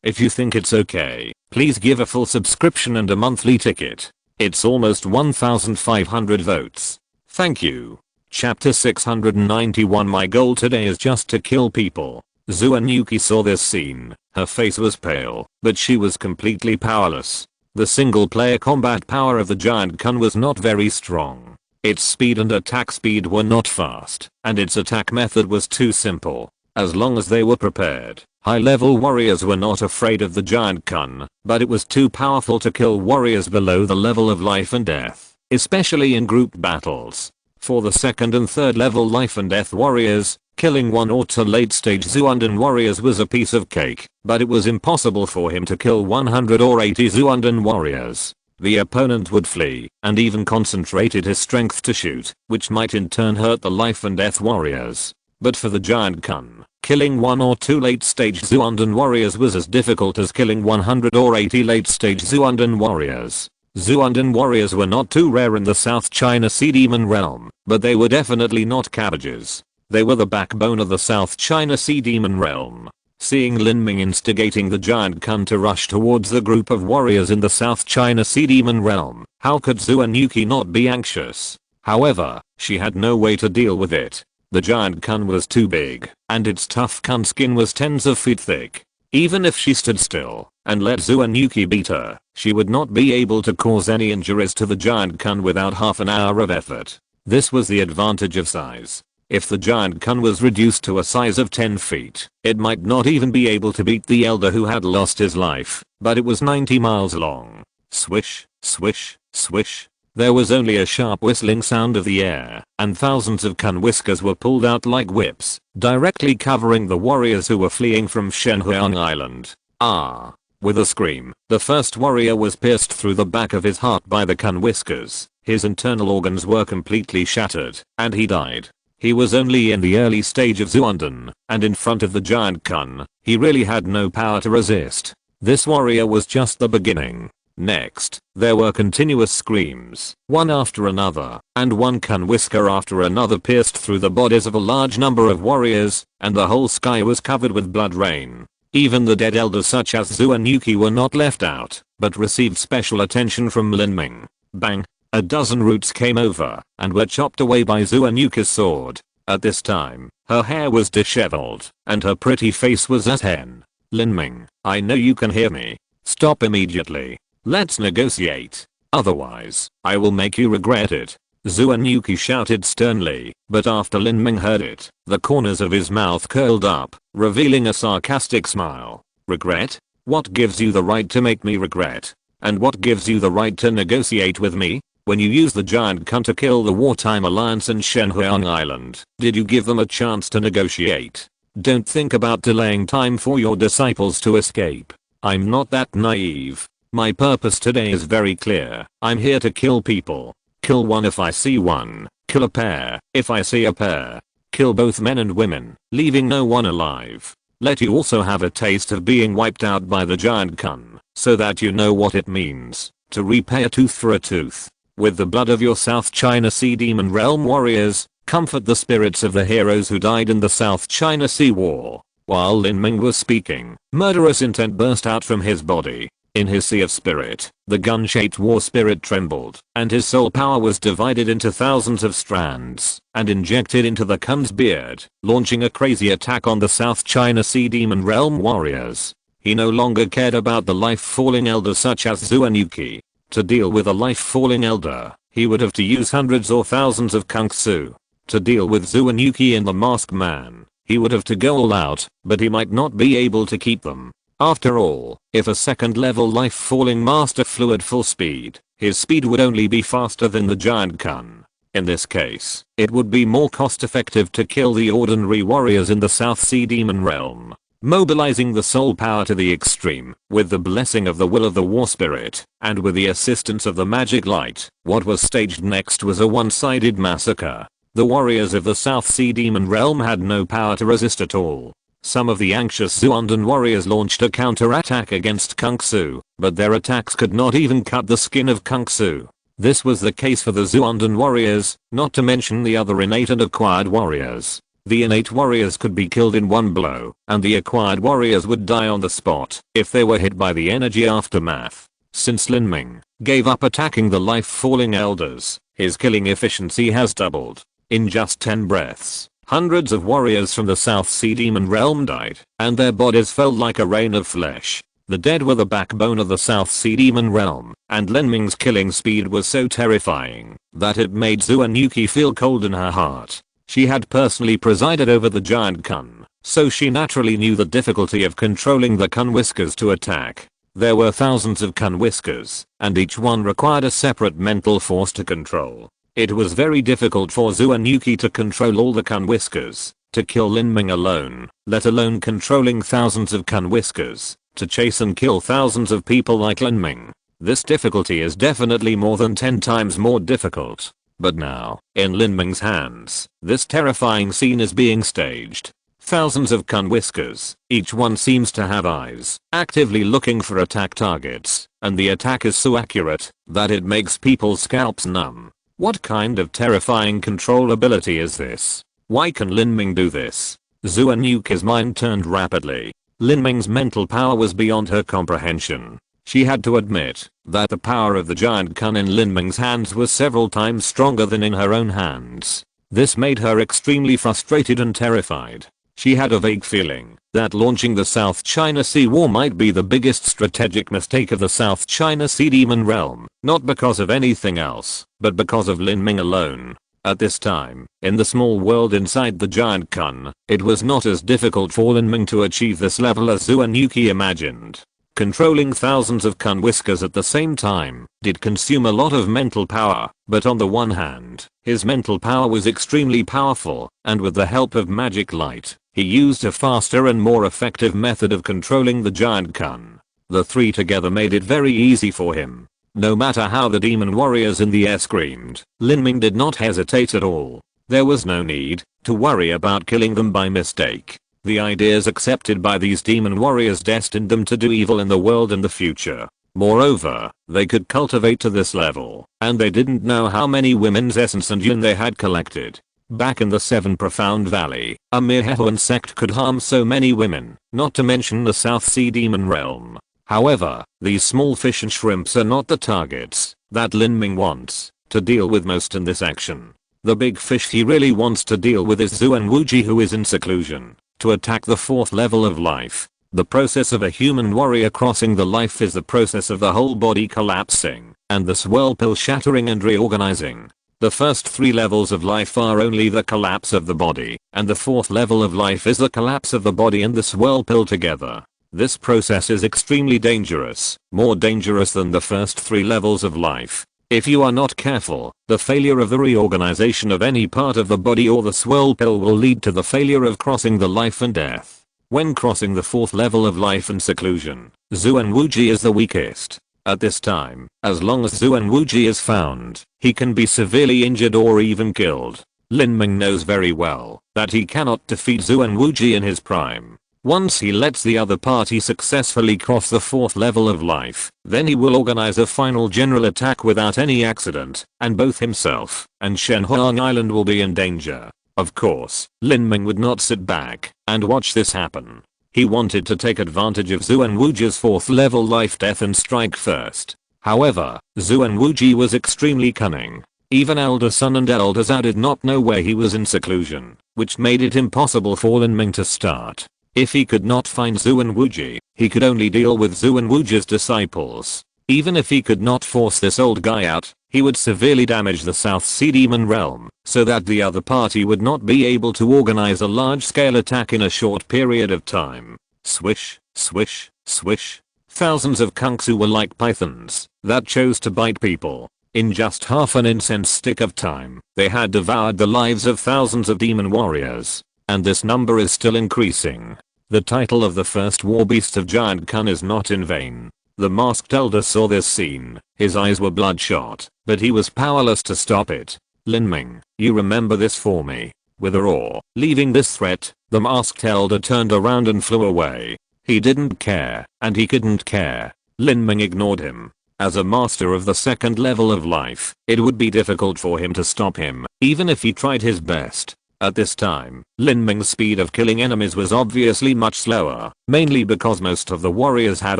If you think it's okay, please give a full subscription and a monthly ticket. It's almost 1,500 votes. Thank you. Chapter 691. My goal today is just to kill people. Zuanuki saw this scene. Her face was pale, but she was completely powerless. The single player combat power of the giant kun was not very strong. Its speed and attack speed were not fast, and its attack method was too simple. As long as they were prepared, high-level warriors were not afraid of the giant kun, but it was too powerful to kill warriors below the level of life and death, especially in group battles. For the second and third level life and death warriors, killing 1 or 2 late stage Zuundan warriors was a piece of cake, but it was impossible for him to kill 100 or 80 Zuundan warriors. The opponent would flee, and even concentrated his strength to shoot, which might in turn hurt the life and death warriors. But for the giant kun, killing 1 or 2 late stage Zuundan warriors was as difficult as killing 100 or 80 late stage Zuundan warriors. Zuundan warriors were not too rare in the South China Sea Demon realm, but they were definitely not cabbages. They were the backbone of the South China Sea Demon realm. Seeing Lin Ming instigating the giant kun to rush towards the group of warriors in the South China Sea Demon realm, how could Zuanuki not be anxious? However, she had no way to deal with it. The giant kun was too big, and its tough kun skin was tens of feet thick. Even if she stood still and let Zuanuki beat her, she would not be able to cause any injuries to the giant kun without half an hour of effort. This was the advantage of size. If the giant kun was reduced to a size of 10 feet, it might not even be able to beat the elder who had lost his life, but it was 90 miles long. Swish, swish, swish. There was only a sharp whistling sound of the air, and thousands of kun whiskers were pulled out like whips, directly covering the warriors who were fleeing from Shenhuang Island. Ah! With a scream, the first warrior was pierced through the back of his heart by the kun whiskers. His internal organs were completely shattered, and he died. He was only in the early stage of Zuundan, and in front of the giant kun, he really had no power to resist. This warrior was just the beginning. Next, there were continuous screams, one after another, and one kun whisker after another pierced through the bodies of a large number of warriors, and the whole sky was covered with blood rain. Even the dead elders such as Zuanuki were not left out, but received special attention from Lin Ming. Bang! A dozen roots came over, and were chopped away by Zuanuki's sword. At this time, her hair was disheveled, and her pretty face was as hen. Lin Ming, I know you can hear me. Stop immediately. Let's negotiate. Otherwise, I will make you regret it. Zuanuki shouted sternly, but after Lin Ming heard it, the corners of his mouth curled up, revealing a sarcastic smile. Regret? What gives you the right to make me regret? And what gives you the right to negotiate with me? When you used the giant kun to kill the wartime alliance in Shenhuang Island, did you give them a chance to negotiate? Don't think about delaying time for your disciples to escape. I'm not that naive. My purpose today is very clear. I'm here to kill people. Kill one if I see one. Kill a pair if I see a pair. Kill both men and women, leaving no one alive. Let you also have a taste of being wiped out by the giant kun, so that you know what it means to repay a tooth for a tooth. With the blood of your South China Sea Demon Realm warriors, comfort the spirits of the heroes who died in the South China Sea War. While Lin Ming was speaking, murderous intent burst out from his body. In his sea of spirit, the gun-shaped war spirit trembled, and his soul power was divided into thousands of strands, and injected into the kun's beard, launching a crazy attack on the South China Sea Demon Realm warriors. He no longer cared about the life-falling elders such as Zuanuki. To deal with a life-falling elder, he would have to use hundreds or thousands of kung fu. To deal with Zuanuki and the masked man, he would have to go all out, but he might not be able to keep them. After all, if a second-level life-falling master flew at full speed, his speed would only be faster than the giant kun. In this case, it would be more cost-effective to kill the ordinary warriors in the South Sea Demon Realm. Mobilizing the soul power to the extreme, with the blessing of the will of the war spirit, and with the assistance of the magic light, what was staged next was a one-sided massacre. The warriors of the South Sea Demon Realm had no power to resist at all. Some of the anxious Zuundan warriors launched a counter-attack against Kung Fu, but their attacks could not even cut the skin of Kung Fu. This was the case for the Zuundan warriors, not to mention the other innate and acquired warriors. The innate warriors could be killed in one blow, and the acquired warriors would die on the spot if they were hit by the energy aftermath. Since Lin Ming gave up attacking the life-falling elders, his killing efficiency has doubled. In just 10 breaths, hundreds of warriors from the South Sea Demon Realm died, and their bodies fell like a rain of flesh. The dead were the backbone of the South Sea Demon Realm, and Lin Ming's killing speed was so terrifying that it made Xuanyuki feel cold in her heart. She had personally presided over the giant Kun, so she naturally knew the difficulty of controlling the Kun Whiskers to attack. There were thousands of Kun Whiskers, and each one required a separate mental force to control. It was very difficult for Xuanyuki to control all the Kun Whiskers, to kill Lin Ming alone, let alone controlling thousands of Kun Whiskers, to chase and kill thousands of people like Lin Ming. This difficulty is definitely more than 10 times more difficult. But now, in Lin Ming's hands, this terrifying scene is being staged. Thousands of Kun Whiskers, each one seems to have eyes, actively looking for attack targets, and the attack is so accurate that it makes people's scalps numb. What kind of terrifying control ability is this? Why can Lin Ming do this? Xuanyuki's mind turned rapidly. Lin Ming's mental power was beyond her comprehension. She had to admit that the power of the giant Kun in Lin Ming's hands was several times stronger than in her own hands. This made her extremely frustrated and terrified. She had a vague feeling that launching the South China Sea War might be the biggest strategic mistake of the South China Sea Demon Realm, not because of anything else, but because of Lin Ming alone. At this time, in the small world inside the giant Kun, it was not as difficult for Lin Ming to achieve this level as Xuanyuki imagined. Controlling thousands of Kun Whiskers at the same time did consume a lot of mental power, but on the one hand, his mental power was extremely powerful, and with the help of magic light, he used a faster and more effective method of controlling the giant Kun. The three together made it very easy for him. No matter how the demon warriors in the air screamed, Lin Ming did not hesitate at all. There was no need to worry about killing them by mistake. The ideas accepted by these demon warriors destined them to do evil in the world in the future. Moreover, they could cultivate to this level, and they didn't know how many women's essence and yin they had collected. Back in the Seven Profound Valley, a mere Hehuan sect could harm so many women, not to mention the South Sea Demon Realm. However, these small fish and shrimps are not the targets that Lin Ming wants to deal with most in this action. The big fish he really wants to deal with is Xuanyuki, who is in seclusion, to attack the 4th level of life. The process of a human warrior crossing the life is the process of the whole body collapsing, and the swirlpill shattering and reorganizing. The first 3 levels of life are only the collapse of the body, and the 4th level of life is the collapse of the body and the swirlpill together. This process is extremely dangerous, more dangerous than the first 3 levels of life. If you are not careful, the failure of the reorganization of any part of the body or the swirlpill will lead to the failure of crossing the life and death. When crossing the 4th level of life and seclusion, Xuanyuki is the weakest. At this time, as long as Xuanyuki is found, he can be severely injured or even killed. Lin Ming knows very well that he cannot defeat Xuanyuki in his prime. Once he lets the other party successfully cross the 4th level of life, then he will organize a final general attack without any accident, and both himself and Shenhuang Island will be in danger. Of course, Lin Ming would not sit back and watch this happen. He wanted to take advantage of Xuanyuki's 4th level life death and strike first. However, Xuanyuki was extremely cunning. Even Elder Sun and Elder Zhao did not know where he was in seclusion, which made it impossible for Lin Ming to start. If he could not find Xuanyuki, he could only deal with Xuanyuki's disciples. Even if he could not force this old guy out, he would severely damage the South Sea Demon Realm, so that the other party would not be able to organize a large-scale attack in a short period of time. Swish, swish, swish. Thousands of Kungsu were like pythons that chose to bite people. In just half an incense stick of time, they had devoured the lives of thousands of demon warriors. And this number is still increasing. The title of the first war beast of Giant Kun is not in vain. The masked elder saw this scene. His eyes were bloodshot, but he was powerless to stop it. Lin Ming, you remember this for me. With a roar, leaving this threat, the masked elder turned around and flew away. He didn't care, and he couldn't care. Lin Ming ignored him. As a master of the 2nd level of life, it would be difficult for him to stop him, even if he tried his best. At this time, Lin Ming's speed of killing enemies was obviously much slower, mainly because most of the warriors had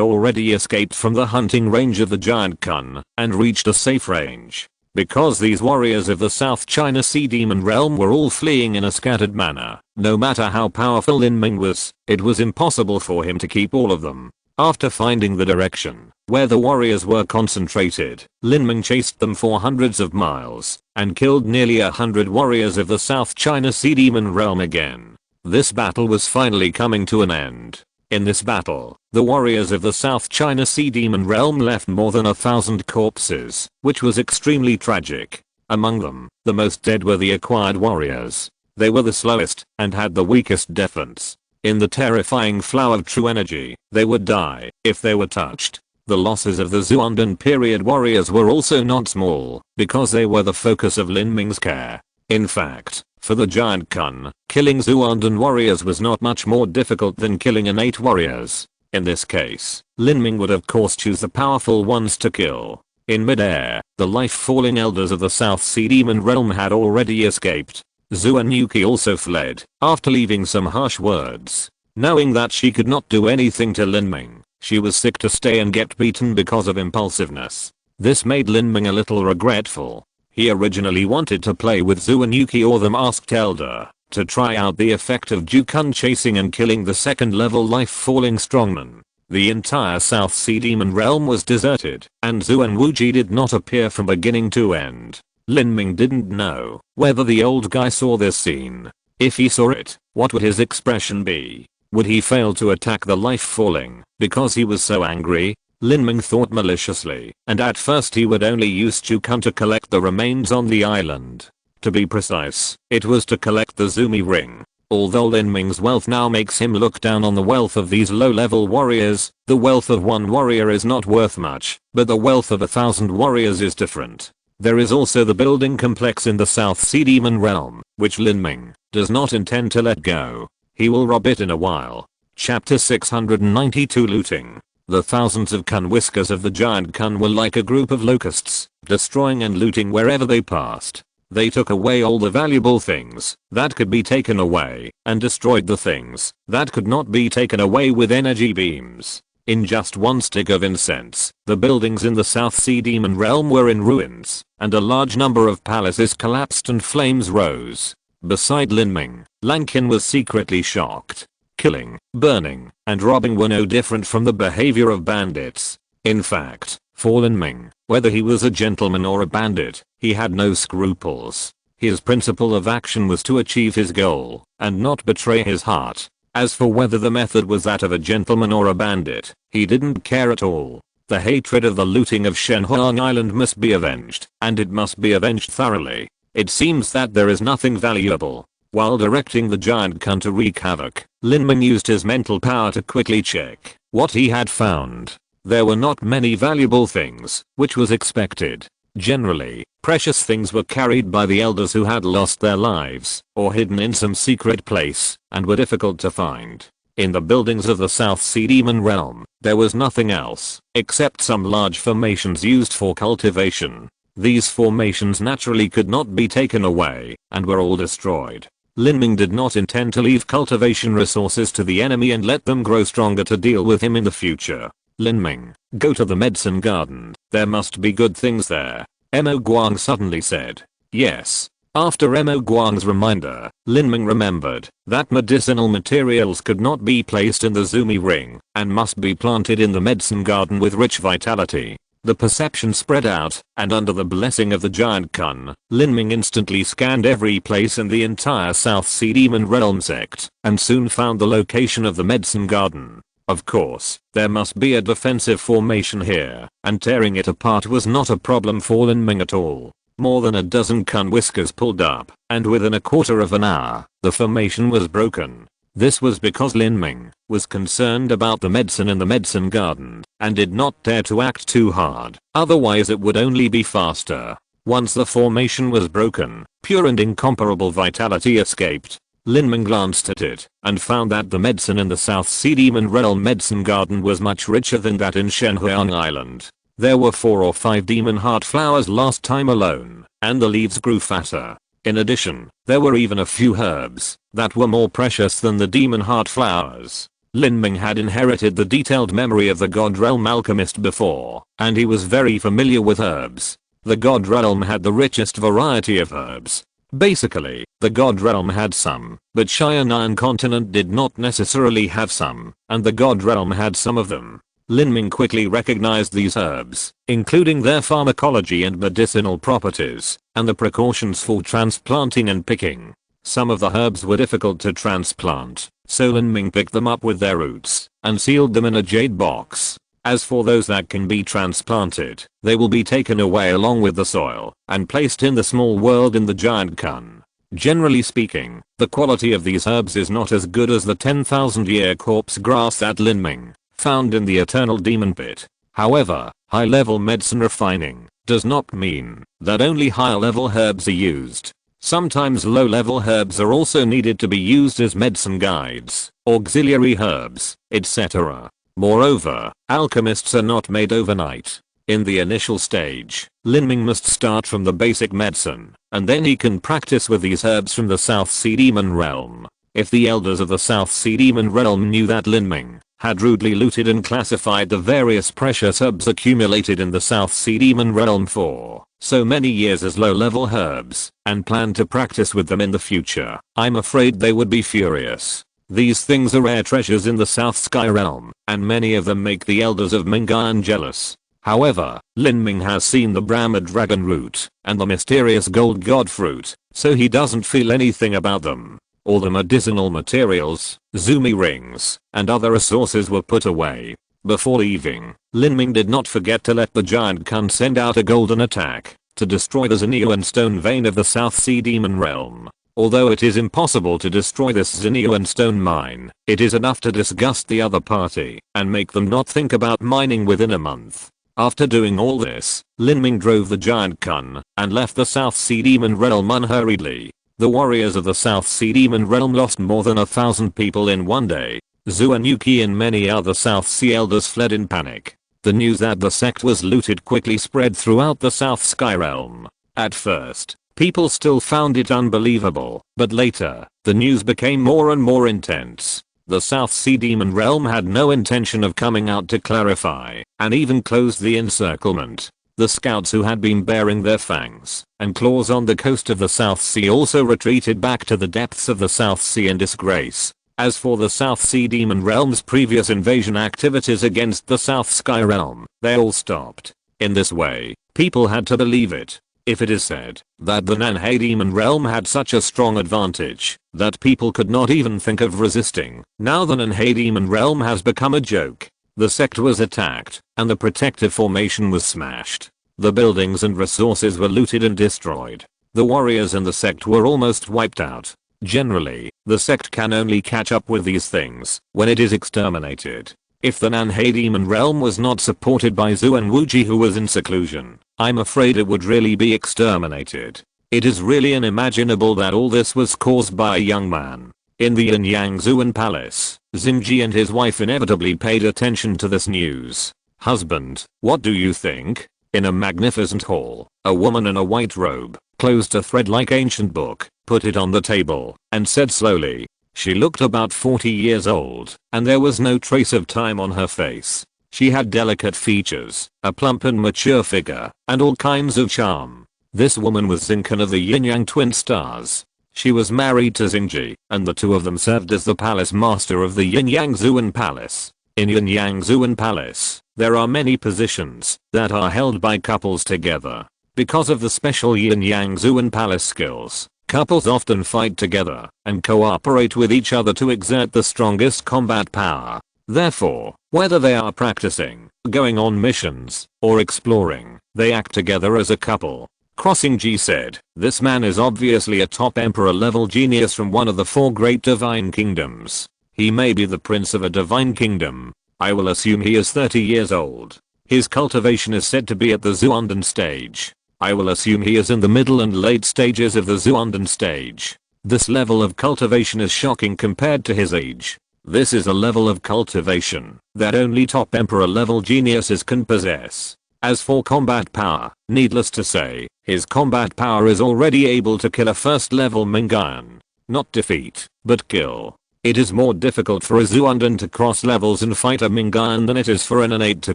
already escaped from the hunting range of the giant Kun and reached a safe range. Because these warriors of the South China Sea Demon Realm were all fleeing in a scattered manner, no matter how powerful Lin Ming was, it was impossible for him to keep all of them. After finding the direction where the warriors were concentrated, Lin Ming chased them for hundreds of miles and killed nearly 100 warriors of the South China Sea Demon Realm again. This battle was finally coming to an end. In this battle, the warriors of the South China Sea Demon Realm left more than 1,000 corpses, which was extremely tragic. Among them, the most dead were the acquired warriors. They were the slowest and had the weakest defense. In the terrifying flow of true energy, they would die if they were touched. The losses of the Xuandan period warriors were also not small, because they were the focus of Lin Ming's care. In fact, for the giant Kun, killing Xuandan warriors was not much more difficult than killing innate warriors. In this case, Lin Ming would of course choose the powerful ones to kill. In midair, the life-falling elders of the South Sea Demon Realm had already escaped. Xuanyuki also fled, after leaving some harsh words. Knowing that she could not do anything to Lin Ming, she was sick to stay and get beaten because of impulsiveness. This made Lin Ming a little regretful. He originally wanted to play with Xuanyuki or the Masked Elder, to try out the effect of Jukun chasing and killing the second level life-falling strongman. The entire South Sea Demon Realm was deserted, and Xuan Wuji did not appear from beginning to end. Lin Ming didn't know whether the old guy saw this scene. If he saw it, what would his expression be? Would he fail to attack the life-falling because he was so angry? Lin Ming thought maliciously, and at first he would only use Jukun to collect the remains on the island. To be precise, it was to collect the Zumi ring. Although Lin Ming's wealth now makes him look down on the wealth of these low-level warriors, the wealth of one warrior is not worth much, but the wealth of 1,000 warriors is different. There is also the building complex in the South Sea Demon Realm, which Lin Ming does not intend to let go. He will rob it in a while. Chapter 692 Looting. The thousands of Kun whiskers of the giant Kun were like a group of locusts, destroying and looting wherever they passed. They took away all the valuable things that could be taken away, and destroyed the things that could not be taken away with energy beams. In just one stick of incense, the buildings in the South Sea Demon Realm were in ruins, and a large number of palaces collapsed and flames rose. Beside Lin Ming, Lan Qin was secretly shocked. Killing, burning, and robbing were no different from the behavior of bandits. In fact, for Lin Ming, whether he was a gentleman or a bandit, he had no scruples. His principle of action was to achieve his goal, and not betray his heart. As for whether the method was that of a gentleman or a bandit, he didn't care at all. The hatred of the looting of Shenhuang Island must be avenged, and it must be avenged thoroughly. It seems that there is nothing valuable. While directing the giant Kun to wreak havoc, Lin Ming used his mental power to quickly check what he had found. There were not many valuable things, which was expected. Generally, precious things were carried by the elders who had lost their lives, or hidden in some secret place, and were difficult to find. In the buildings of the South Sea Demon Realm, there was nothing else, except some large formations used for cultivation. These formations naturally could not be taken away, and were all destroyed. Lin Ming did not intend to leave cultivation resources to the enemy and let them grow stronger to deal with him in the future. Lin Ming, go to the medicine garden, there must be good things there. Mo Guang suddenly said. Yes. After Mo Guang's reminder, Lin Ming remembered that medicinal materials could not be placed in the Zumi ring, and must be planted in the medicine garden with rich vitality. The perception spread out, and under the blessing of the giant Kun, Lin Ming instantly scanned every place in the entire South Sea Demon Realm sect, and soon found the location of the medicine garden. Of course, there must be a defensive formation here, and tearing it apart was not a problem for Lin Ming at all. More than a dozen Kun whiskers pulled up, and within a quarter of an hour, the formation was broken. This was because Lin Ming was concerned about the medicine in the medicine garden, and did not dare to act too hard, otherwise it would only be faster. Once the formation was broken, pure and incomparable vitality escaped. Lin Ming glanced at it, and found that the medicine in the South Sea Demon Realm medicine garden was much richer than that in Shenhuang Island. There were 4 or 5 demon heart flowers last time alone, and the leaves grew fatter. In addition, there were even a few herbs that were more precious than the demon heart flowers. Lin Ming had inherited the detailed memory of the God Realm alchemist before, and he was very familiar with herbs. The God Realm had the richest variety of herbs. Basically, the God Realm had some, but Xianan continent did not necessarily have some, and the God Realm had some of them. Lin Ming quickly recognized these herbs, including their pharmacology and medicinal properties, and the precautions for transplanting and picking. Some of the herbs were difficult to transplant, so Lin Ming picked them up with their roots, and sealed them in a jade box. As for those that can be transplanted, they will be taken away along with the soil, and placed in the small world in the giant kun. Generally speaking, the quality of these herbs is not as good as the 10,000-year corpse grass that Lin Ming found in the eternal demon pit. However, high-level medicine refining does not mean that only higher-level herbs are used. Sometimes low-level herbs are also needed to be used as medicine guides, auxiliary herbs, etc. Moreover, alchemists are not made overnight. In the initial stage, Lin Ming must start from the basic medicine, and then he can practice with these herbs from the South Sea Demon Realm. If the elders of the South Sea Demon Realm knew that Lin Ming had rudely looted and classified the various precious herbs accumulated in the South Sea Demon Realm for so many years as low-level herbs, and planned to practice with them in the future, I'm afraid they would be furious. These things are rare treasures in the South Sky Realm, and many of them make the elders of Mingan jealous. However, Lin Ming has seen the Brahma dragon root and the mysterious gold god fruit, so he doesn't feel anything about them. All the medicinal materials, Zumi rings, and other resources were put away. Before leaving, Lin Ming did not forget to let the giant kun send out a golden attack to destroy the Zinnian stone vein of the South Sea Demon Realm. Although it is impossible to destroy this Zinnian stone mine, it is enough to disgust the other party and make them not think about mining within a month. After doing all this, Lin Ming drove the giant kun and left the South Sea Demon Realm unhurriedly. The warriors of the South Sea Demon Realm lost more than 1,000 people in one day. Zhu and Yuki and many other South Sea elders fled in panic. The news that the sect was looted quickly spread throughout the South Sky Realm. At first, people still found it unbelievable, but later, the news became more and more intense. The South Sea Demon Realm had no intention of coming out to clarify, and even closed the encirclement. The scouts who had been bearing their fangs and claws on the coast of the South Sea also retreated back to the depths of the South Sea in disgrace. As for the South Sea Demon Realm's previous invasion activities against the South Sky Realm, they all stopped. In this way, people had to believe it. If it is said that the Nanhei Demon Realm had such a strong advantage that people could not even think of resisting, now the Nanhei Demon Realm has become a joke. The sect was attacked, and the protective formation was smashed. The buildings and resources were looted and destroyed. The warriors and the sect were almost wiped out. Generally, the sect can only catch up with these things when it is exterminated. If the Nanhei Demon Realm was not supported by Zhu and Wuji who was in seclusion, I'm afraid it would really be exterminated. It is really unimaginable that all this was caused by a young man. In the Yin-Yang Zuan Palace, Xingji and his wife inevitably paid attention to this news. Husband, what do you think? In a magnificent hall, a woman in a white robe closed a thread-like ancient book, put it on the table, and said slowly. She looked about 40 years old, and there was no trace of time on her face. She had delicate features, a plump and mature figure, and all kinds of charm. This woman was Xinkan of the Yin-Yang twin stars. She was married to Xingji, and the two of them served as the palace master of the Yin-Yang Zuan Palace. In Yin-Yang Zuan Palace, there are many positions that are held by couples together. Because of the special Yin-Yang Zuan Palace skills, couples often fight together and cooperate with each other to exert the strongest combat power. Therefore, whether they are practicing, going on missions, or exploring, they act together as a couple. Crossing G said, this man is obviously a top emperor level genius from one of the 4 great divine kingdoms. He may be the prince of a divine kingdom. I will assume he is 30 years old. His cultivation is said to be at the Zuandan stage. I will assume he is in the middle and late stages of the Zuandan stage. This level of cultivation is shocking compared to his age. This is a level of cultivation that only top emperor level geniuses can possess. As for combat power, needless to say, his combat power is already able to kill a first level Mingan. Not defeat, but kill. It is more difficult for a Zuandan to cross levels and fight a Mingan than it is for an innate to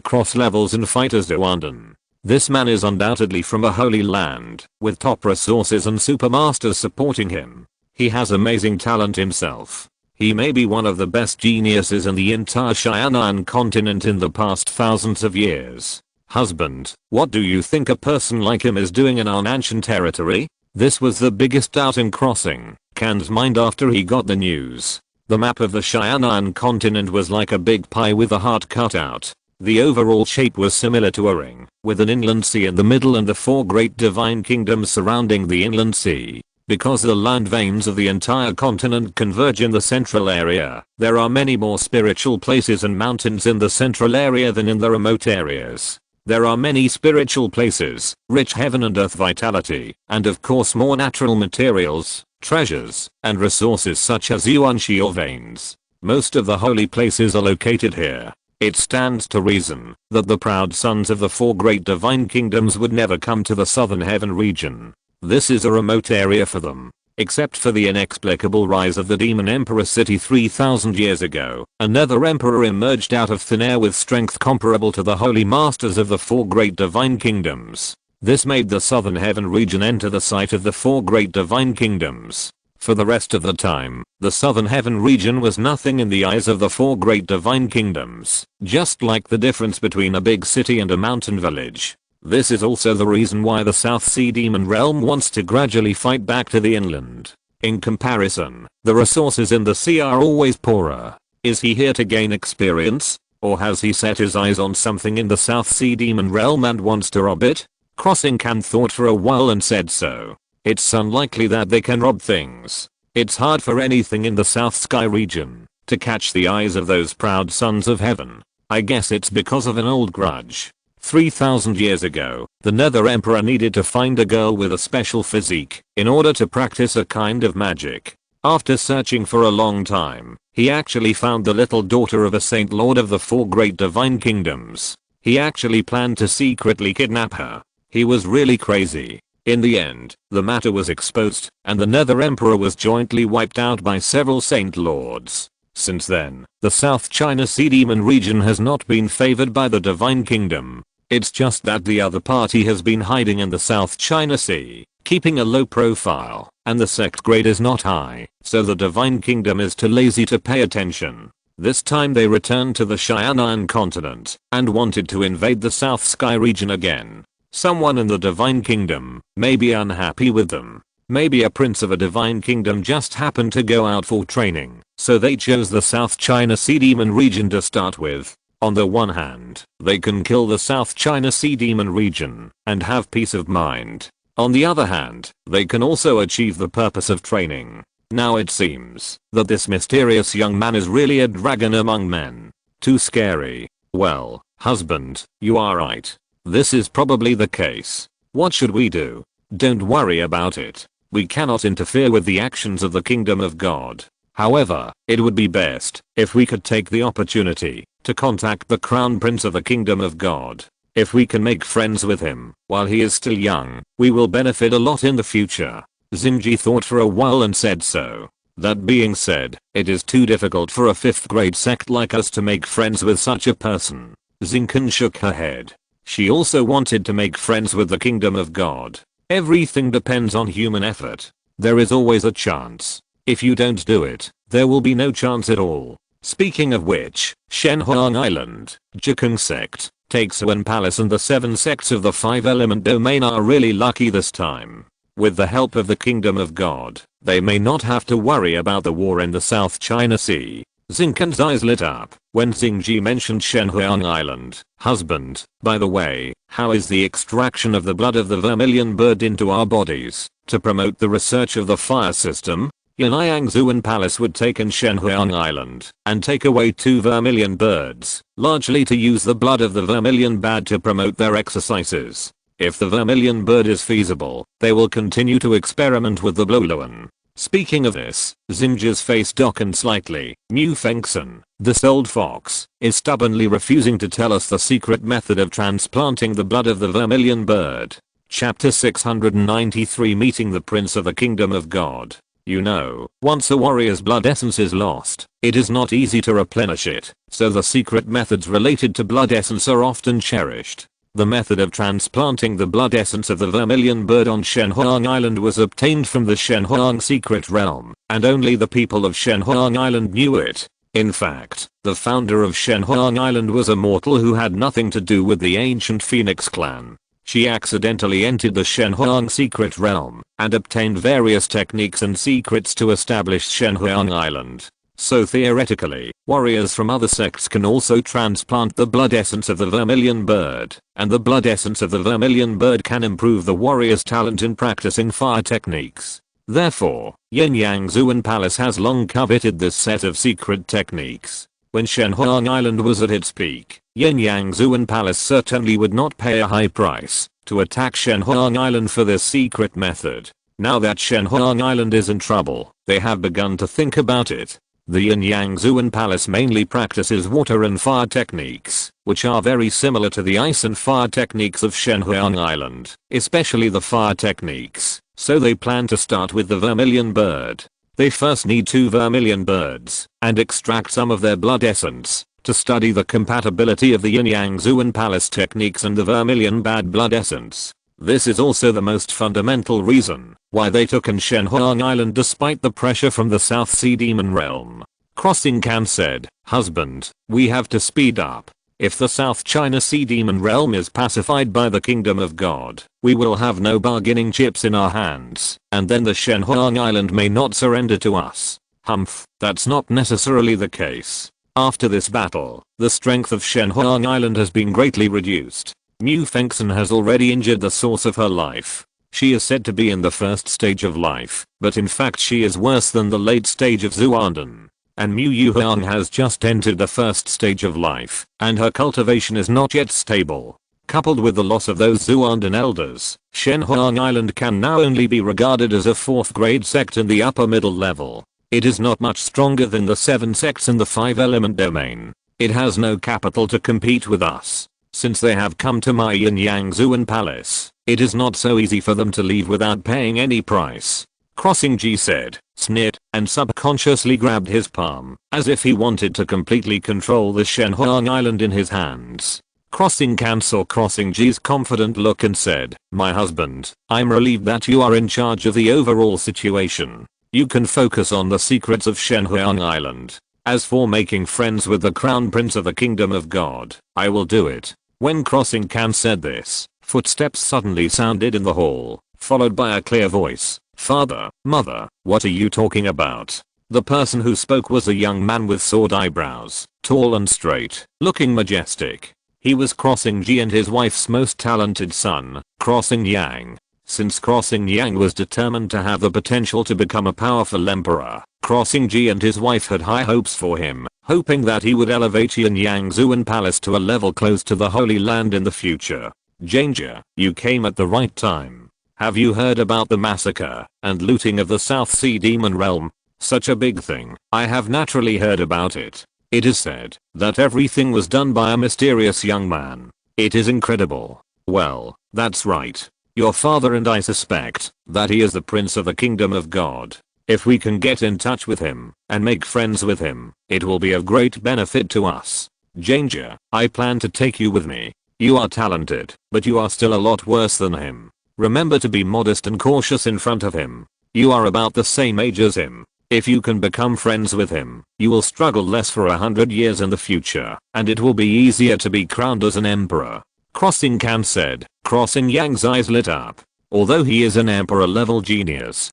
cross levels and fight a Zuandan. This man is undoubtedly from a holy land, with top resources and supermasters supporting him. He has amazing talent himself. He may be one of the best geniuses in the entire Xianan continent in the past thousands of years. Husband, what do you think a person like him is doing in our ancient territory? This was the biggest doubt in crossing Kan's mind after he got the news. The map of the Xianan continent was like a big pie with a heart cut out. The overall shape was similar to a ring, with an inland sea in the middle and the 4 great divine kingdoms surrounding the inland sea. Because the land veins of the entire continent converge in the central area, there are many more spiritual places and mountains in the central area than in the remote areas. There are many spiritual places, rich heaven and earth vitality, and of course more natural materials, treasures, and resources such as Yuanxi or veins. Most of the holy places are located here. It stands to reason that the proud sons of the 4 great divine kingdoms would never come to the southern heaven region. This is a remote area for them. Except for the inexplicable rise of the demon emperor city 3000 years ago, another emperor emerged out of thin air with strength comparable to the holy masters of the 4 great divine kingdoms. This made the southern heaven region enter the sight of the 4 great divine kingdoms. For the rest of the time, the southern heaven region was nothing in the eyes of the 4 great divine kingdoms, just like the difference between a big city and a mountain village. This is also the reason why the South Sea Demon Realm wants to gradually fight back to the inland. In comparison, the resources in the sea are always poorer. Is he here to gain experience? Or has he set his eyes on something in the South Sea Demon Realm and wants to rob it? Crossing Kan thought for a while and said so. It's unlikely that they can rob things. It's hard for anything in the South Sky region to catch the eyes of those proud sons of heaven. I guess it's because of an old grudge. 3000 years ago, the Nether Emperor needed to find a girl with a special physique in order to practice a kind of magic. After searching for a long time, he actually found the little daughter of a Saint Lord of the 4 great divine kingdoms. He actually planned to secretly kidnap her. He was really crazy. In the end, the matter was exposed, and the Nether Emperor was jointly wiped out by several Saint Lords. Since then, the South China Sea Demon region has not been favored by the Divine Kingdom. It's just that the other party has been hiding in the South China Sea, keeping a low profile, and the sect grade is not high, so the Divine Kingdom is too lazy to pay attention. This time they returned to the Xianan continent, and wanted to invade the South Sky region again. Someone in the Divine Kingdom may be unhappy with them. Maybe a prince of a Divine Kingdom just happened to go out for training, so they chose the South China Sea Demon region to start with. On the one hand, they can kill the South China Sea Demon region and have peace of mind. On the other hand, they can also achieve the purpose of training. Now it seems that this mysterious young man is really a dragon among men. Too scary. Well, husband, you are right. This is probably the case. What should we do? Don't worry about it. We cannot interfere with the actions of the kingdom of God. However, it would be best if we could take the opportunity to contact the crown prince of the kingdom of God. If we can make friends with him while he is still young, we will benefit a lot in the future. Xingji thought for a while and said so. That being said, it is too difficult for a 5th grade sect like us to make friends with such a person. Xingkan shook her head. She also wanted to make friends with the kingdom of God. Everything depends on human effort. There is always a chance. If you don't do it, there will be no chance at all. Speaking of which, Shenhuang Island, Jikung sect, Taixuan Palace and the 7 sects of the 5 element domain are really lucky this time. With the help of the kingdom of God, they may not have to worry about the war in the South China Sea. Xingkan's eyes lit up when Xingji mentioned Shenhuang Island. Husband, by the way, how is the extraction of the blood of the vermilion bird into our bodies to promote the research of the fire system? Yanyangzuan Palace would take in Shenhuang Island and take away 2 vermilion birds, largely to use the blood of the vermilion bird to promote their exercises. If the vermilion bird is feasible, they will continue to experiment with the Bloluan. Speaking of this, Xinjia's face darkened slightly. Mu Fengson, this old fox, is stubbornly refusing to tell us the secret method of transplanting the blood of the vermilion bird. Chapter 693, Meeting the Prince of the Kingdom of God. You know, once a warrior's blood essence is lost, it is not easy to replenish it, so the secret methods related to blood essence are often cherished. The method of transplanting the blood essence of the vermilion bird on Shenhuang Island was obtained from the Shenhuang secret realm, and only the people of Shenhuang Island knew it. In fact, the founder of Shenhuang Island was a mortal who had nothing to do with the ancient Phoenix clan. She accidentally entered the Shenhuang secret realm, and obtained various techniques and secrets to establish Shenhuang Island. So theoretically, warriors from other sects can also transplant the blood essence of the vermilion bird, and the blood essence of the vermilion bird can improve the warrior's talent in practicing fire techniques. Therefore, Yin-Yang Zuan Palace has long coveted this set of secret techniques. When Shenhuang Island was at its peak, Yin-Yang Zuan Palace certainly would not pay a high price to attack Shenhuang Island for this secret method. Now that Shenhuang Island is in trouble, they have begun to think about it. The Yin-Yang Zuan Palace mainly practices water and fire techniques, which are very similar to the ice and fire techniques of Shenhuang Island, especially the fire techniques, so they plan to start with the vermilion bird. They first need 2 vermilion birds, and extract some of their blood essence, to study the compatibility of the Yin-Yang Zuan Palace techniques and the vermilion bad blood essence. This is also the most fundamental reason why they took in Shenhuang Island despite the pressure from the South Sea Demon Realm. Crossing Can said, "Husband, we have to speed up. If the South China Sea Demon Realm is pacified by the Kingdom of God, we will have no bargaining chips in our hands, and then the Shenhuang Island may not surrender to us." Humph, that's not necessarily the case. After this battle, the strength of Shenhuang Island has been greatly reduced. Mu Fengson has already injured the source of her life. She is said to be in the first stage of life, but in fact she is worse than the late stage of Zuanden. And Mu Yuhang has just entered the first stage of life, and her cultivation is not yet stable. Coupled with the loss of those Zuanden elders, Shenhuang Island can now only be regarded as a 4th grade sect in the upper middle level. It is not much stronger than the 7 sects in the 5-element domain. It has no capital to compete with us. Since they have come to my Yin-Yang Zuan Palace, it is not so easy for them to leave without paying any price. Crossing G said, sneered, and subconsciously grabbed his palm, as if he wanted to completely control the Shenhuang Island in his hands. Crossing Can saw Crossing G's confident look and said, "My husband, I'm relieved that you are in charge of the overall situation. You can focus on the secrets of Shenhuang Island. As for making friends with the Crown Prince of the Kingdom of God, I will do it." When Crossing Can said this, footsteps suddenly sounded in the hall, followed by a clear voice. "Father, mother, what are you talking about?" The person who spoke was a young man with sword eyebrows, tall and straight, looking majestic. He was Crossing G and his wife's most talented son, Crossing Yang. Since Crossing Yang was determined to have the potential to become a powerful emperor, Crossing G and his wife had high hopes for him, hoping that he would elevate Yin-Yang Zuan Palace to a level close to the Holy Land in the future. "Janja, you came at the right time. Have you heard about the massacre and looting of the South Sea Demon Realm? Such a big thing. I have naturally heard about it. It is said that everything was done by a mysterious young man. It is incredible." "Well, that's right. Your father and I suspect that he is the Prince of the Kingdom of God. If we can get in touch with him and make friends with him, it will be of great benefit to us. Janja, I plan to take you with me. You are talented, but you are still a lot worse than him. Remember to be modest and cautious in front of him. You are about the same age as him. If you can become friends with him, you will struggle less for 100 years in the future, and it will be easier to be crowned as an emperor." Crossing Can said. Crossing Yang's eyes lit up. Although he is an emperor level genius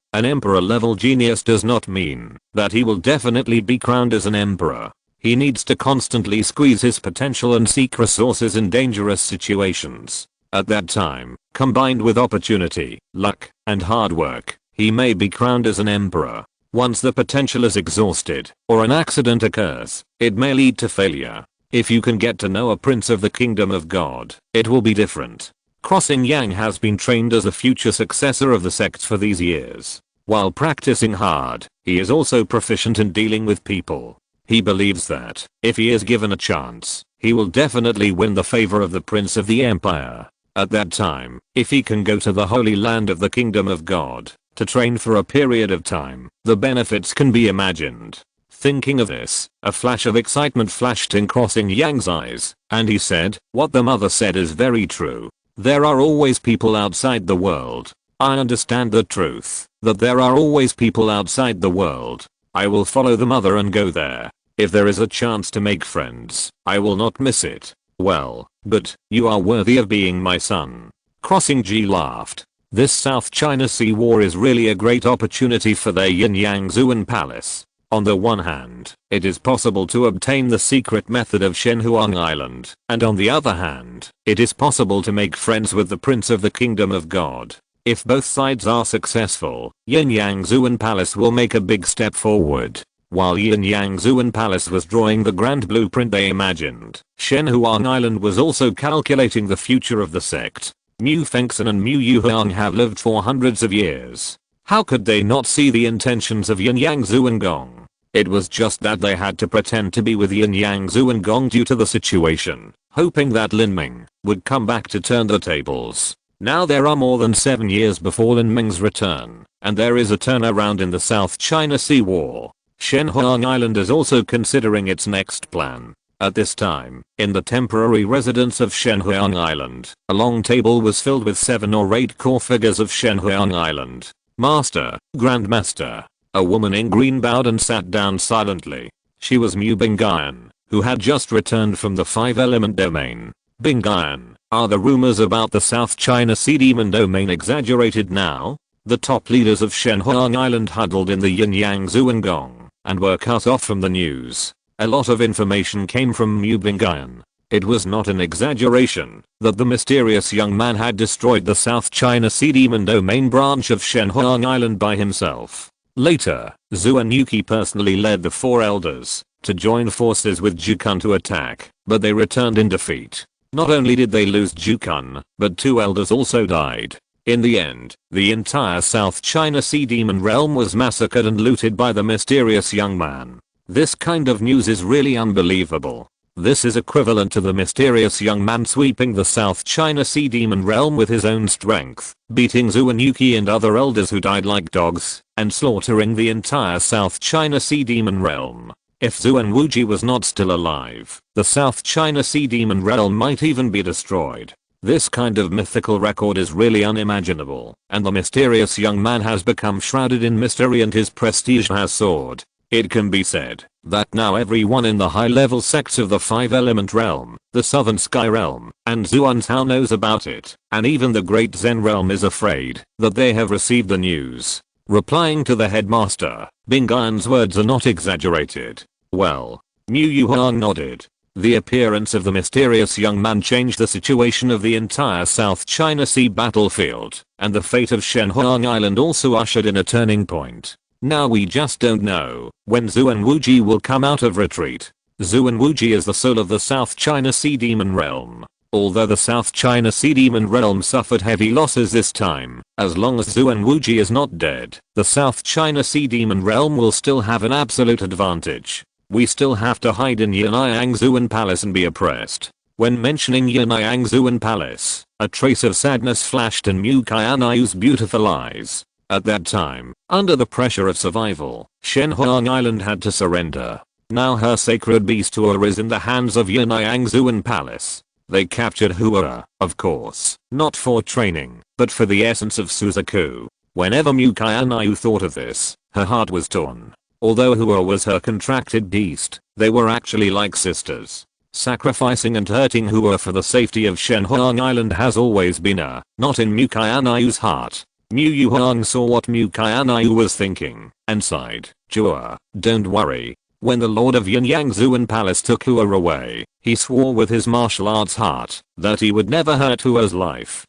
does not mean that he will definitely be crowned as an emperor. He needs to constantly squeeze his potential and seek resources in dangerous situations. At that time, combined with opportunity, luck, and hard work, he may be crowned as an emperor. Once the potential is exhausted, or an accident occurs, it may lead to failure. If you can get to know a prince of the Kingdom of God, it will be different. Crossing Yang has been trained as a future successor of the sects for these years. While practicing hard, he is also proficient in dealing with people. He believes that, if he is given a chance, he will definitely win the favor of the Prince of the Empire. At that time, if he can go to the Holy Land of the Kingdom of God, to train for a period of time, the benefits can be imagined. Thinking of this, a flash of excitement flashed in Crossing Yang's eyes, and he said, "What the mother said is very true. There are always people outside the world. I understand the truth, that there are always people outside the world. I will follow the mother and go there. If there is a chance to make friends, I will not miss it." "Well, but, you are worthy of being my son." Crossing G laughed. This South China Sea war is really a great opportunity for their Yin-Yang Zuan Palace. On the one hand, it is possible to obtain the secret method of Shenhuang Island, and on the other hand, it is possible to make friends with the Prince of the Kingdom of God. If both sides are successful, Yin-Yang Zuan Palace will make a big step forward. While Yin-Yang Zuan Palace was drawing the grand blueprint they imagined, Shenhuang Island was also calculating the future of the sect. Mu Fengxian and Mu Yuhuang have lived for hundreds of years. How could they not see the intentions of Yin-Yang Zuan Gong? It was just that they had to pretend to be with Yin-Yang Zuan Gong due to the situation, hoping that Lin Ming would come back to turn the tables. Now there are more than 7 years before Lin Ming's return, and there is a turnaround in the South China Sea War. Shenhuang Island is also considering its next plan. At this time, in the temporary residence of Shenhuang Island, a long table was filled with 7 or 8 core figures of Shenhuang Island. Master, Grandmaster. A woman in green bowed and sat down silently. She was Mu Bingyan, who had just returned from the 5-element domain. Bingyan, are the rumors about the South China Sea Demon domain exaggerated now? The top leaders of Shenhuang Island huddled in the Yin-Yang Zuan Gong, and were cut off from the news. A lot of information came from Mu Bingyan. It was not an exaggeration that the mysterious young man had destroyed the South China Sea Demon domain branch of Shenhuang Island by himself. Later, Zuan Yuki personally led the 4 elders to join forces with Jukun to attack, but they returned in defeat. Not only did they lose Jukun, but 2 elders also died. In the end, the entire South China Sea Demon realm was massacred and looted by the mysterious young man. This kind of news is really unbelievable. This is equivalent to the mysterious young man sweeping the South China Sea Demon realm with his own strength, beating Zuan Yuki and other elders who died like dogs, and slaughtering the entire South China Sea Demon realm. If Zuan Wuji was not still alive, the South China Sea Demon realm might even be destroyed. This kind of mythical record is really unimaginable, and the mysterious young man has become shrouded in mystery and his prestige has soared. It can be said that now everyone in the high-level sects of the 5-element realm, the Southern Sky realm, and Zuantao knows about it, and even the Great Zen realm is afraid that they have received the news. Replying to the headmaster, Bingyan's words are not exaggerated. Well, Mu Yuhuang nodded. The appearance of the mysterious young man changed the situation of the entire South China Sea battlefield, and the fate of Shenhuang Island also ushered in a turning point. Now we just don't know when Zuan Wuji will come out of retreat. Zuan Wuji is the soul of the South China Sea Demon realm. Although the South China Sea Demon realm suffered heavy losses this time, as long as Zuan Wuji is not dead, the South China Sea Demon realm will still have an absolute advantage. We still have to hide in Yin-Yang Zuan Palace and be oppressed. When mentioning Yin-Yang Zuan Palace, a trace of sadness flashed in Mu Qianxue's beautiful eyes. At that time, under the pressure of survival, Shenhuang Island had to surrender. Now her sacred beast Hua is in the hands of Yin-Yang Zuan Palace. They captured Hua, of course, not for training, but for the essence of Suzaku. Whenever Mu Qianxue thought of this, her heart was torn. Although Hua was her contracted beast, they were actually like sisters. Sacrificing and hurting Hua for the safety of Shenhuang Island has always been not in Mu Qianxue's heart. Mu Yuhuang saw what Mu Qianxue was thinking, and sighed. Hua, don't worry. When the Lord of Yin-Yang Zuan Palace took Hua away, he swore with his martial arts heart that he would never hurt Hua's life.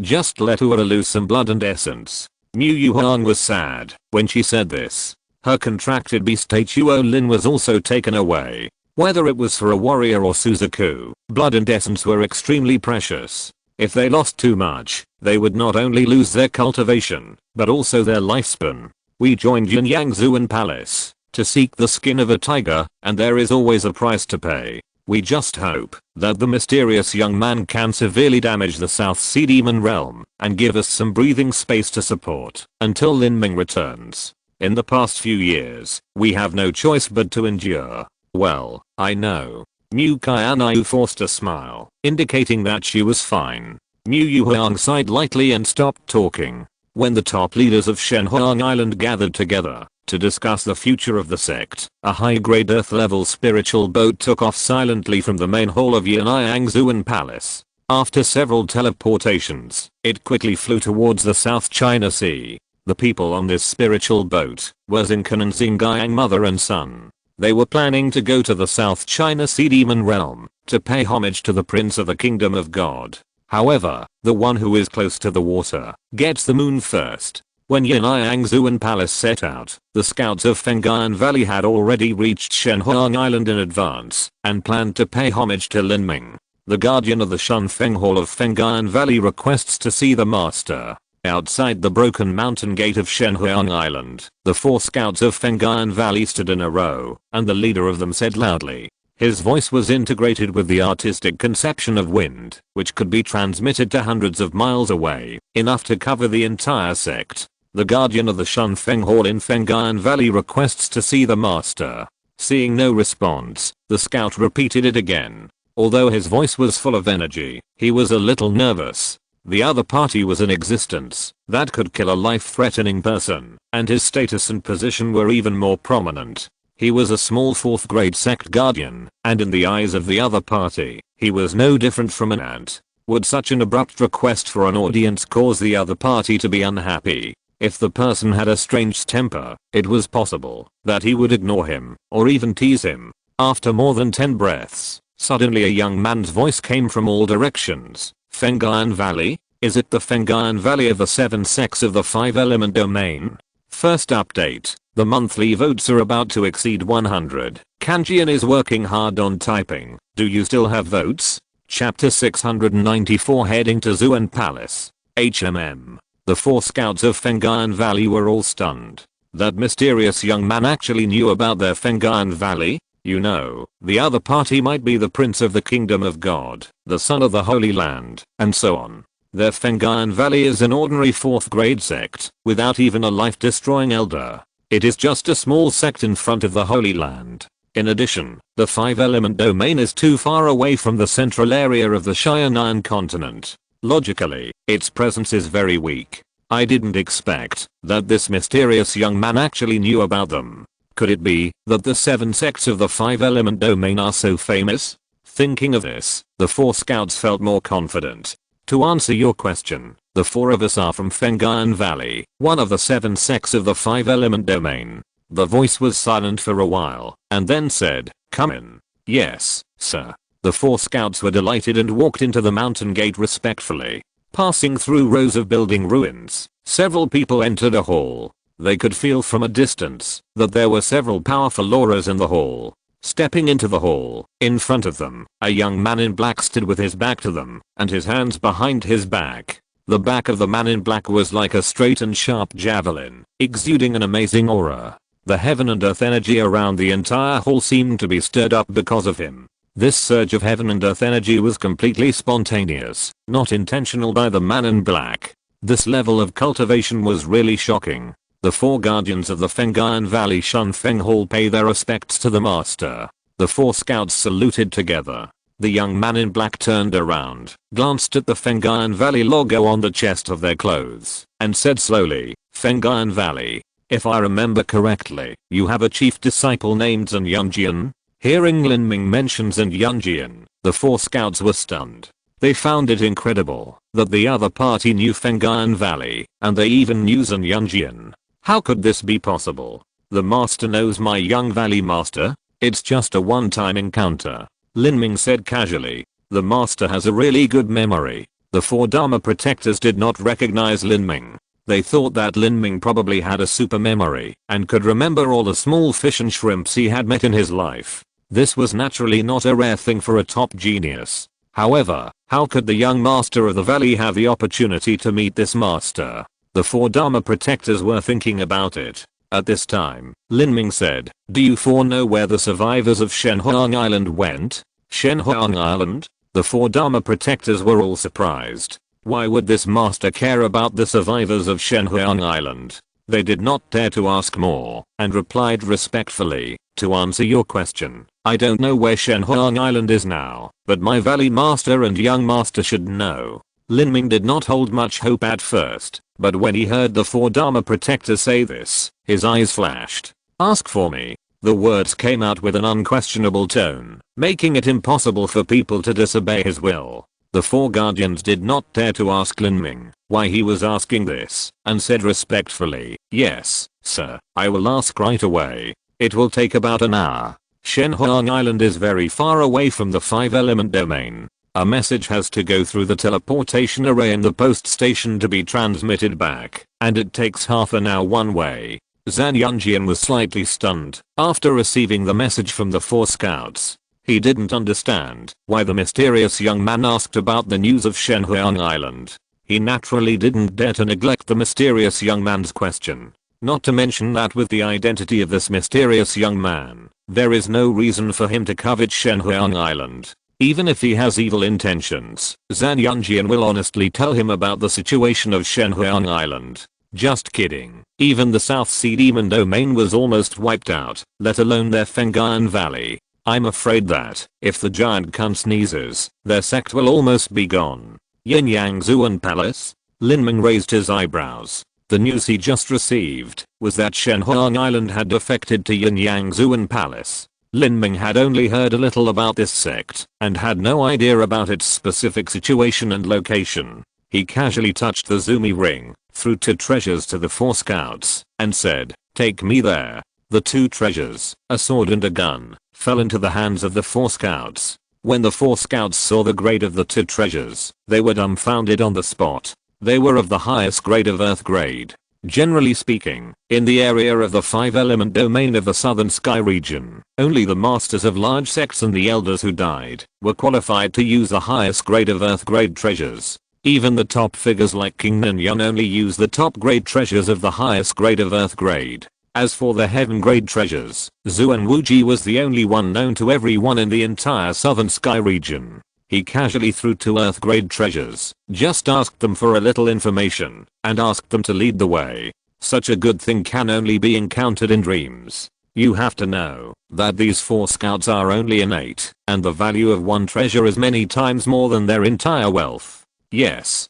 Just let Hua lose some blood and essence. Mu Yuhuang was sad when she said this. Her contracted beast Huo Lin was also taken away. Whether it was for a warrior or Suzaku, blood and essence were extremely precious. If they lost too much, they would not only lose their cultivation, but also their lifespan. We joined Jianyangzuan Palace to seek the skin of a tiger, and there is always a price to pay. We just hope that the mysterious young man can severely damage the South Sea Demon realm and give us some breathing space to support until Lin Ming returns. In the past few years, we have no choice but to endure. Well, I know. Mu Qianxue forced a smile, indicating that she was fine. Mu Yuhuang sighed lightly and stopped talking. When the top leaders of Shenhuang Island gathered together to discuss the future of the sect, a high-grade Earth-level spiritual boat took off silently from the main hall of Jianyangzuan Palace. After several teleportations, it quickly flew towards the South China Sea. The people on this spiritual boat were Zinkan and Xingyang, mother and son. They were planning to go to the South China Sea Demon realm to pay homage to the Prince of the Kingdom of God. However, the one who is close to the water gets the moon first. When Jianyangzuan Palace set out, the scouts of Feng'an Valley had already reached Shenhuang Island in advance and planned to pay homage to Lin Ming. The guardian of the Shunfeng Hall of Feng'an Valley requests to see the master. Outside the broken mountain gate of Shenhuang Island, the 4 scouts of Feng'an Valley stood in a row, and the leader of them said loudly. His voice was integrated with the artistic conception of wind, which could be transmitted to hundreds of miles away, enough to cover the entire sect. The guardian of the Shunfeng Hall in Feng'an Valley requests to see the master. Seeing no response, the scout repeated it again. Although his voice was full of energy, he was a little nervous. The other party was in existence that could kill a life-threatening person, and his status and position were even more prominent. He was a small 4th grade sect guardian, and in the eyes of the other party, he was no different from an ant. Would such an abrupt request for an audience cause the other party to be unhappy? If the person had a strange temper, it was possible that he would ignore him, or even tease him. After more than 10 breaths, suddenly a young man's voice came from all directions. Feng'an Valley? Is it the Feng'an Valley of the 7 sects of the 5-element domain? First update. The monthly votes are about to exceed 100. Kanjian is working hard on typing. Do you still have votes? Chapter 694 heading to Zuan Palace. HMM. The 4 scouts of Feng'an Valley were all stunned. That mysterious young man actually knew about their Feng'an Valley? You know, the other party might be the Prince of the Kingdom of God, the Son of the Holy Land, and so on. Their Feng'an Valley is an ordinary 4th grade sect, without even a life-destroying elder. It is just a small sect in front of the Holy Land. In addition, the 5-element domain is too far away from the central area of the Xianan continent. Logically, its presence is very weak. I didn't expect that this mysterious young man actually knew about them. Could it be that the 7 sects of the 5-element domain are so famous? Thinking of this, the 4 scouts felt more confident. To answer your question, the 4 of us are from Feng'an Valley, one of the 7 sects of the 5-element domain. The voice was silent for a while, and then said, "Come in." "Yes, sir." The 4 scouts were delighted and walked into the mountain gate respectfully. Passing through rows of building ruins, several people entered a hall. They could feel from a distance that there were several powerful auras in the hall. Stepping into the hall, in front of them, a young man in black stood with his back to them, and his hands behind his back. The back of the man in black was like a straight and sharp javelin, exuding an amazing aura. The heaven and earth energy around the entire hall seemed to be stirred up because of him. This surge of heaven and earth energy was completely spontaneous, not intentional by the man in black. This level of cultivation was really shocking. The 4 guardians of the Feng'an Valley Shunfeng Hall pay their respects to the master. The 4 scouts saluted together. The young man in black turned around, glanced at the Feng'an Valley logo on the chest of their clothes, and said slowly, "Feng'an Valley. If I remember correctly, you have a chief disciple named Zhen Yunjian?" Hearing Lin Ming mention Zhen Yunjian, the 4 scouts were stunned. They found it incredible that the other party knew Feng'an Valley, and they even knew Zhen Yunjian. How could this be possible? The master knows my young valley master? It's just a one-time encounter. Lin Ming said casually. The master has a really good memory. The 4 Dharma protectors did not recognize Lin Ming. They thought that Lin Ming probably had a super memory and could remember all the small fish and shrimps he had met in his life. This was naturally not a rare thing for a top genius. However, how could the young master of the valley have the opportunity to meet this master? The 4 Dharma protectors were thinking about it. At this time, Lin Ming said, "Do you 4 know where the survivors of Shenhuang Island went?" Shenhuang Island? The 4 Dharma protectors were all surprised. Why would this master care about the survivors of Shenhuang Island? They did not dare to ask more, and replied respectfully, "To answer your question, I don't know where Shenhuang Island is now, but my valley master and young master should know." Lin Ming did not hold much hope at first, but when he heard the 4 Dharma protectors say this, his eyes flashed. "Ask for me." The words came out with an unquestionable tone, making it impossible for people to disobey his will. The 4 guardians did not dare to ask Lin Ming why he was asking this, and said respectfully, "Yes, sir, I will ask right away. It will take about an hour. Shenhuang Island is very far away from the 5-element domain. A message has to go through the teleportation array in the post station to be transmitted back, and it takes half an hour one way." Zhan Yunjian was slightly stunned after receiving the message from the 4 scouts. He didn't understand why the mysterious young man asked about the news of Shenhuang Island. He naturally didn't dare to neglect the mysterious young man's question. Not to mention that with the identity of this mysterious young man, there is no reason for him to covet Shenhuang Island. Even if he has evil intentions, Zhan Yunjian will honestly tell him about the situation of Shenhuang Island. Just kidding. Even the South Sea Demon Domain was almost wiped out, let alone their Feng'an Valley. I'm afraid that, if the giant cunt sneezes, their sect will almost be gone. Yin Zuan Palace? Lin Ming raised his eyebrows. The news he just received was that Shenhuang Island had defected to Yin Zuan Palace. Lin Ming had only heard a little about this sect, and had no idea about its specific situation and location. He casually touched the Zumi ring, threw 2 treasures to the 4 scouts, and said, "Take me there." The 2 treasures, a sword and a gun, fell into the hands of the 4 scouts. When the 4 scouts saw the grade of the 2 treasures, they were dumbfounded on the spot. They were of the highest grade of Earth grade. Generally speaking, in the area of the 5-element domain of the Southern Sky region, only the masters of large sects and the elders who died were qualified to use the highest grade of Earth grade treasures. Even the top figures like King Nanyun only use the top grade treasures of the highest grade of Earth grade. As for the heaven grade treasures, Zuan Wuji was the only one known to everyone in the entire Southern Sky region. He casually threw 2 Earth grade treasures, just asked them for a little information, and asked them to lead the way. Such a good thing can only be encountered in dreams. You have to know that these 4 scouts are only an 8, and the value of 1 treasure is many times more than their entire wealth. Yes,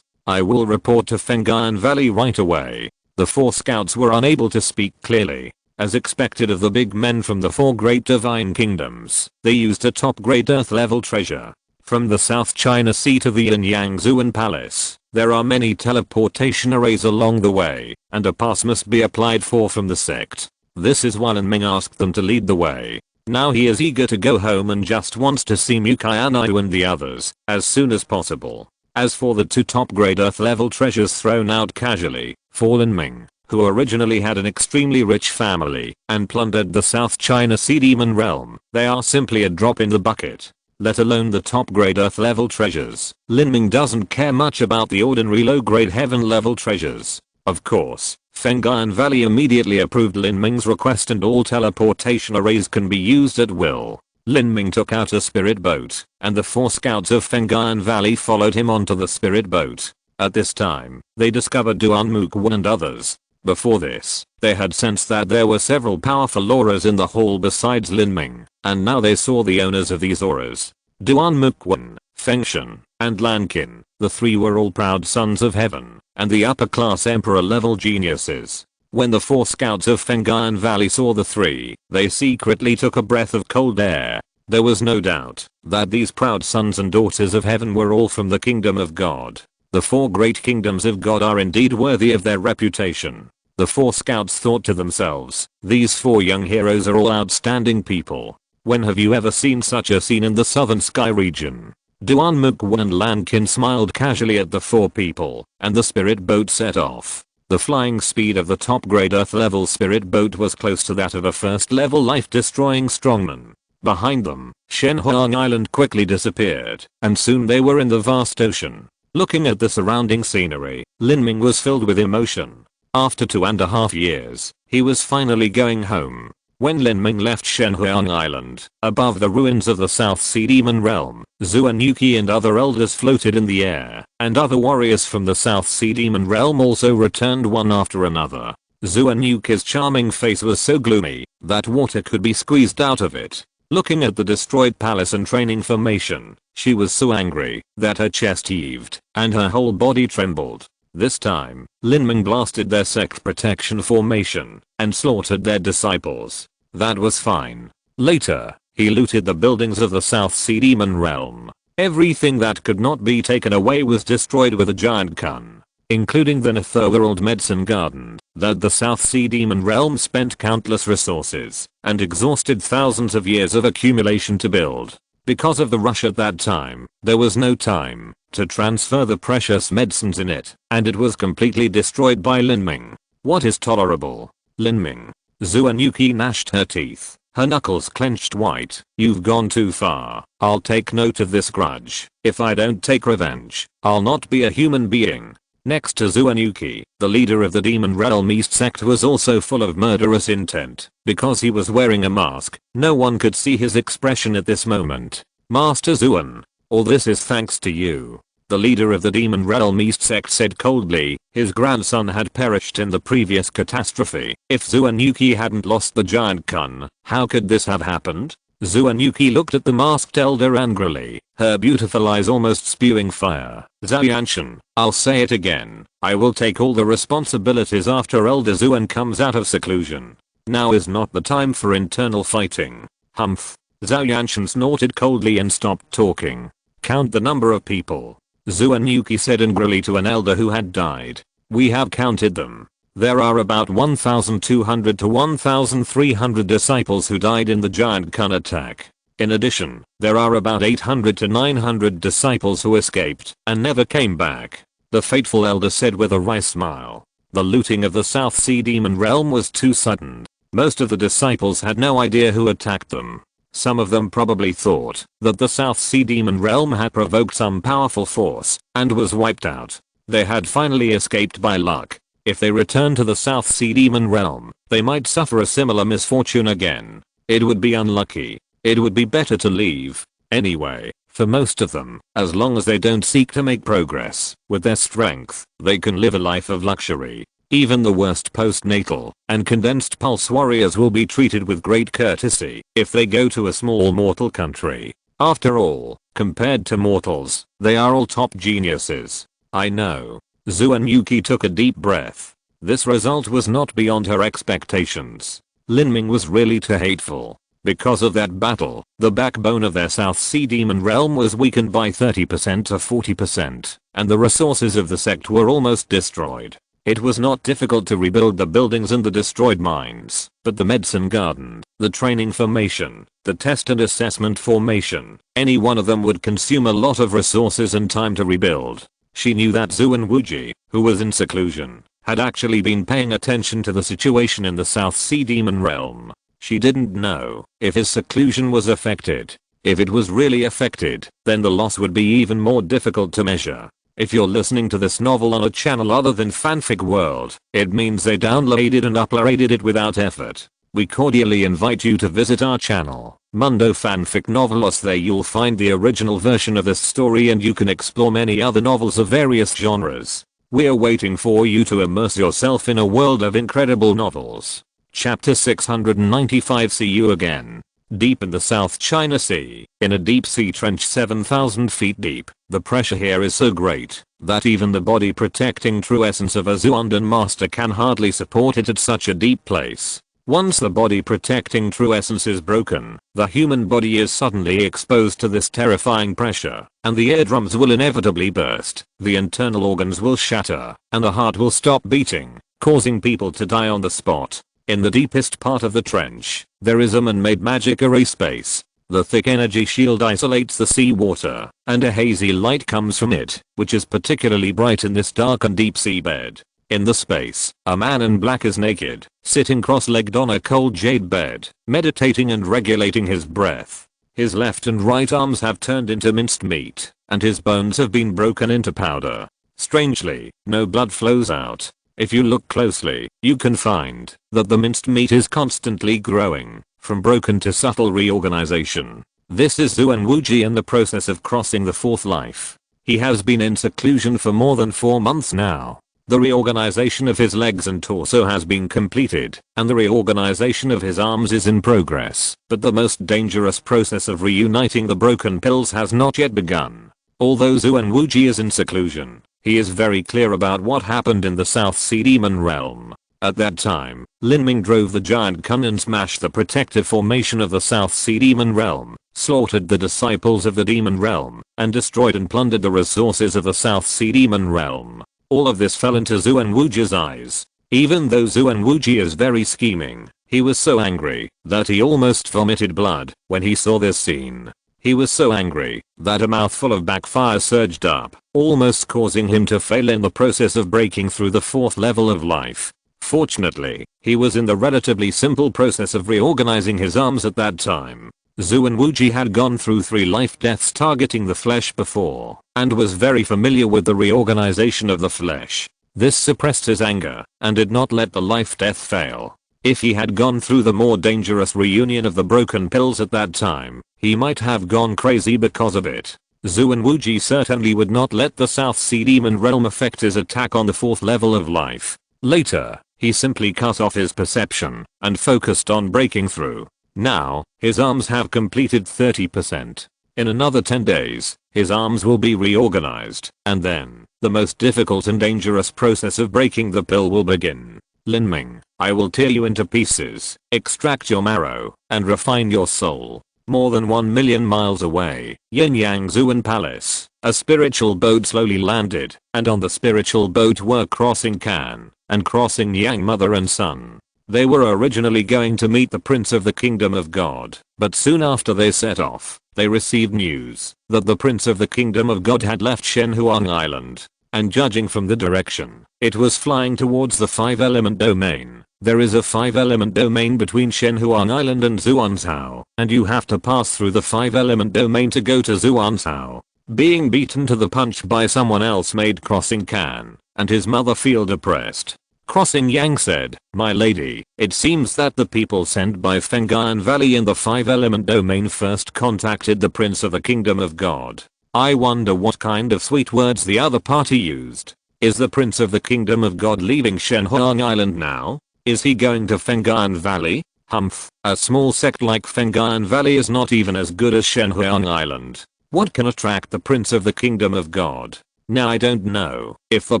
I will report to Feng'an Valley right away. The 4 scouts were unable to speak clearly. As expected of the big men from the 4 great divine kingdoms, they used a top grade earth level treasure. From the South China Sea to the Yin Zuan Palace, there are many teleportation arrays along the way, and a pass must be applied for from the sect. This is why Lin Ming asked them to lead the way. Now he is eager to go home and just wants to see Mu Qianxue and the others as soon as possible. As for the 2 top grade earth level treasures thrown out casually, for Lin Ming, who originally had an extremely rich family and plundered the South China Sea Demon realm, they are simply a drop in the bucket. Let alone the top grade earth level treasures. Lin Ming doesn't care much about the ordinary low grade heaven level treasures. Of course, Feng'an Valley immediately approved Lin Ming's request and all teleportation arrays can be used at will. Lin Ming took out a spirit boat, and the 4 scouts of Feng'an Valley followed him onto the spirit boat. At this time, they discovered Duan Mukwon and others. Before this, they had sensed that there were several powerful auras in the hall besides Lin Ming, and now they saw the owners of these auras. Duan Mukwon, Fengshan, and Lankin, the 3 were all proud sons of heaven, and the upper class emperor level geniuses. When the 4 scouts of Feng'an Valley saw the 3, they secretly took a breath of cold air. There was no doubt that these proud sons and daughters of heaven were all from the kingdom of God. The 4 great kingdoms of God are indeed worthy of their reputation. The 4 scouts thought to themselves, these 4 young heroes are all outstanding people. When have you ever seen such a scene in the Southern Sky region? Duan Mukwon and Lankin smiled casually at the 4 people, and the spirit boat set off. The flying speed of the top grade earth level spirit boat was close to that of a first level life destroying strongman. Behind them, Shenhuang Island quickly disappeared, and soon they were in the vast ocean. Looking at the surrounding scenery, Lin Ming was filled with emotion. After 2.5 years, he was finally going home. When Lin Ming left Shenhuang Island, above the ruins of the South Sea Demon Realm, Zhu and Yuki and other elders floated in the air, and other warriors from the South Sea Demon Realm also returned one after another. Zhu and Yuki's charming face was so gloomy that water could be squeezed out of it. Looking at the destroyed palace and training formation, she was so angry that her chest heaved and her whole body trembled. This time, Lin Ming blasted their sect protection formation and slaughtered their disciples. That was fine. Later, he looted the buildings of the South Sea Demon Realm. Everything that could not be taken away was destroyed with a giant gun, including the netherworld medicine garden that the South Sea Demon Realm spent countless resources and exhausted thousands of years of accumulation to build. Because of the rush at that time, there was no time to transfer the precious medicines in it, and it was completely destroyed by Lin Ming. What is tolerable? Lin Ming. Zhu and Yuki gnashed her teeth, her knuckles clenched white. You've gone too far. I'll take note of this grudge. If I don't take revenge, I'll not be a human being. Next to Zhu and Yuki, the leader of the Demon Realm East sect was also full of murderous intent. Because he was wearing a mask, no one could see his expression at this moment. Master Zuan, all this is thanks to you. The leader of the Demon Realm East sect said coldly. His grandson had perished in the previous catastrophe. If Zhu and Yuki hadn't lost the giant gun, how could this have happened? Zhu and Yuki looked at the masked elder angrily, her beautiful eyes almost spewing fire. Zhao Yanshan, I'll say it again. I will take all the responsibilities after Elder Zuan comes out of seclusion. Now is not the time for internal fighting. Humph. Zhao Yanshan snorted coldly and stopped talking. Count the number of people. Zhu and Yuki said angrily to an elder who had died. We have counted them. There are about 1,200 to 1,300 disciples who died in the giant Kun attack. In addition, there are about 800 to 900 disciples who escaped and never came back. The fateful elder said with a wry smile. The looting of the South Sea Demon Realm was too sudden. Most of the disciples had no idea who attacked them. Some of them probably thought that the South Sea Demon Realm had provoked some powerful force and was wiped out. They had finally escaped by luck. If they returned to the South Sea Demon Realm, they might suffer a similar misfortune again. It would be unlucky. It would be better to leave. Anyway, for most of them, as long as they don't seek to make progress with their strength, they can live a life of luxury. Even the worst postnatal and condensed pulse warriors will be treated with great courtesy if they go to a small mortal country. After all, compared to mortals, they are all top geniuses. I know. Zhu and Yuki took a deep breath. This result was not beyond her expectations. Lin Ming was really too hateful. Because of that battle, the backbone of their South Sea Demon Realm was weakened by 30% to 40%, and the resources of the sect were almost destroyed. It was not difficult to rebuild the buildings and the destroyed mines, but the medicine garden, the training formation, the test and assessment formation, any one of them would consume a lot of resources and time to rebuild. She knew that Zhu and Wuji, who was in seclusion, had actually been paying attention to the situation in the South Sea Demon Realm. She didn't know if his seclusion was affected. If it was really affected, then the loss would be even more difficult to measure. If you're listening to this novel on a channel other than Fanfic World, it means they downloaded and uploaded it without effort. We cordially invite you to visit our channel, Mundo Fanfic Novelos. There you'll find the original version of this story and you can explore many other novels of various genres. We're waiting for you to immerse yourself in a world of incredible novels. Chapter 695. See you again. Deep in the South China Sea, in a deep sea trench 7,000 feet deep, the pressure here is so great that even the body protecting true essence of a Zuandan master can hardly support it at such a deep place. Once the body protecting true essence is broken, the human body is suddenly exposed to this terrifying pressure, and the eardrums will inevitably burst, the internal organs will shatter, and the heart will stop beating, causing people to die on the spot. In the deepest part of the trench, there is a man-made magic array space. The thick energy shield isolates the sea water, and a hazy light comes from it, which is particularly bright in this dark and deep seabed. In the space, a man in black is naked, sitting cross-legged on a cold jade bed, meditating and regulating his breath. His left and right arms have turned into minced meat, and his bones have been broken into powder. Strangely, no blood flows out. If you look closely, you can find that the minced meat is constantly growing, from broken to subtle reorganization. This is Xuan Wuji in the process of crossing the fourth life. He has been in seclusion for more than 4 months now. The reorganization of his legs and torso has been completed, and the reorganization of his arms is in progress, but the most dangerous process of reuniting the broken pills has not yet begun. Although Xuan Wuji is in seclusion, he is very clear about what happened in the South Sea Demon Realm. At that time, Lin Ming drove the giant Kun and smashed the protective formation of the South Sea Demon Realm, slaughtered the disciples of the Demon Realm, and destroyed and plundered the resources of the South Sea Demon Realm. All of this fell into Xuan Wuji's eyes. Even though Xuan Wuji is very scheming, he was so angry that he almost vomited blood when he saw this scene. He was so angry that a mouthful of backfire surged up, almost causing him to fail in the process of breaking through the fourth level of life. Fortunately, he was in the relatively simple process of reorganizing his arms at that time. Xuan Wuji had gone through 3 life deaths targeting the flesh before, and was very familiar with the reorganization of the flesh. This suppressed his anger, and did not let the life death fail. If he had gone through the more dangerous reunion of the broken pills at that time, he might have gone crazy because of it. Xuan Wuji certainly would not let the South Sea Demon Realm affect his attack on the fourth level of life. Later, he simply cut off his perception, and focused on breaking through. Now, his arms have completed 30%. In another 10 days, his arms will be reorganized, and then, the most difficult and dangerous process of breaking the pill will begin. Lin Ming, I will tear you into pieces, extract your marrow, and refine your soul. More than 1 million miles away, Yin Yang Xuan Palace, a spiritual boat slowly landed, and on the spiritual boat were Crossing Can, and Crossing Yang mother and son. They were originally going to meet the Prince of the Kingdom of God, but soon after they set off, they received news that the Prince of the Kingdom of God had left Shenhuang Island, and judging from the direction, it was flying towards the 5-element domain. There is a 5-element domain between Shenhuang Island and Zhuanzhou, and you have to pass through the 5-element domain to go to Zhuanzhou. Being beaten to the punch by someone else made Crossing Can and his mother feel depressed. Crossing Yang said, "My lady, it seems that the people sent by Feng'an Valley in the 5-element domain first contacted the Prince of the Kingdom of God. I wonder what kind of sweet words the other party used. Is the Prince of the Kingdom of God leaving Shenhuang Island now? Is he going to Feng'an Valley? Humph, a small sect like Feng'an Valley is not even as good as Shenhuang Island. What can attract the Prince of the Kingdom of God? Now I don't know if the